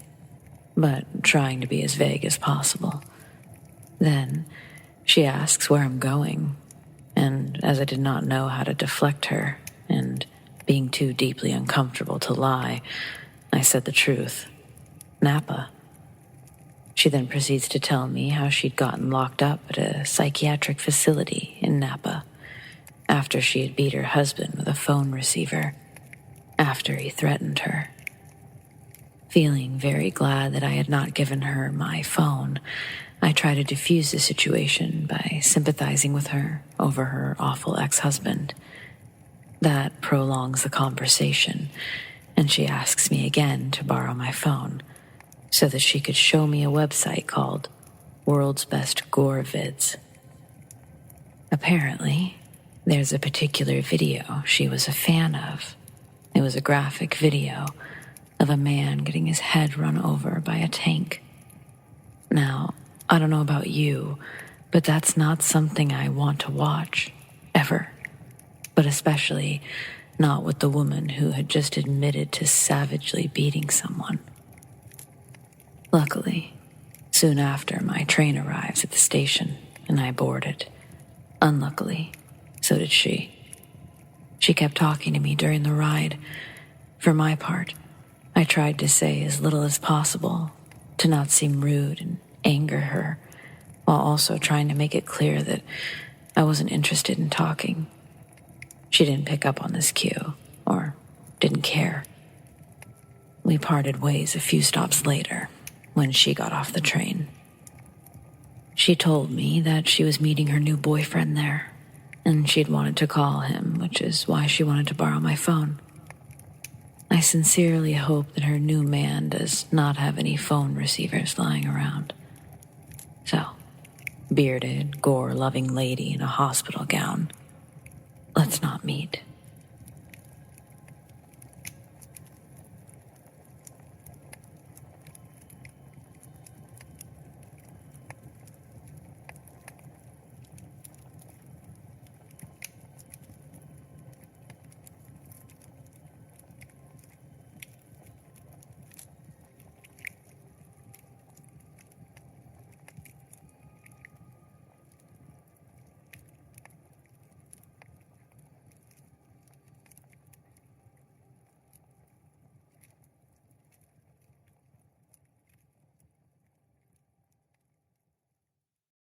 but trying to be as vague as possible. Then she asks where I'm going, and as I did not know how to deflect her, and being too deeply uncomfortable to lie, I said the truth. Napa. She then proceeds to tell me how she'd gotten locked up at a psychiatric facility in Napa after she had beat her husband with a phone receiver, after he threatened her. Feeling very glad that I had not given her my phone, I tried to defuse the situation by sympathizing with her over her awful ex-husband. That prolongs the conversation, and she asks me again to borrow my phone so that she could show me a website called World's Best Gore Vids. Apparently, there's a particular video she was a fan of. It was a graphic video of a man getting his head run over by a tank. Now, I don't know about you, but that's not something I want to watch, ever. But especially not with the woman who had just admitted to savagely beating someone. Luckily, soon after, my train arrives at the station and I board it. Unluckily, so did she. She kept talking to me during the ride. For my part, I tried to say as little as possible to not seem rude and anger her, while also trying to make it clear that I wasn't interested in talking. She didn't pick up on this cue, or didn't care. We parted ways a few stops later, when she got off the train. She told me that she was meeting her new boyfriend there, and she'd wanted to call him, which is why she wanted to borrow my phone. I sincerely hope that her new man does not have any phone receivers lying around. So, bearded, gore-loving lady in a hospital gown, let's not meet.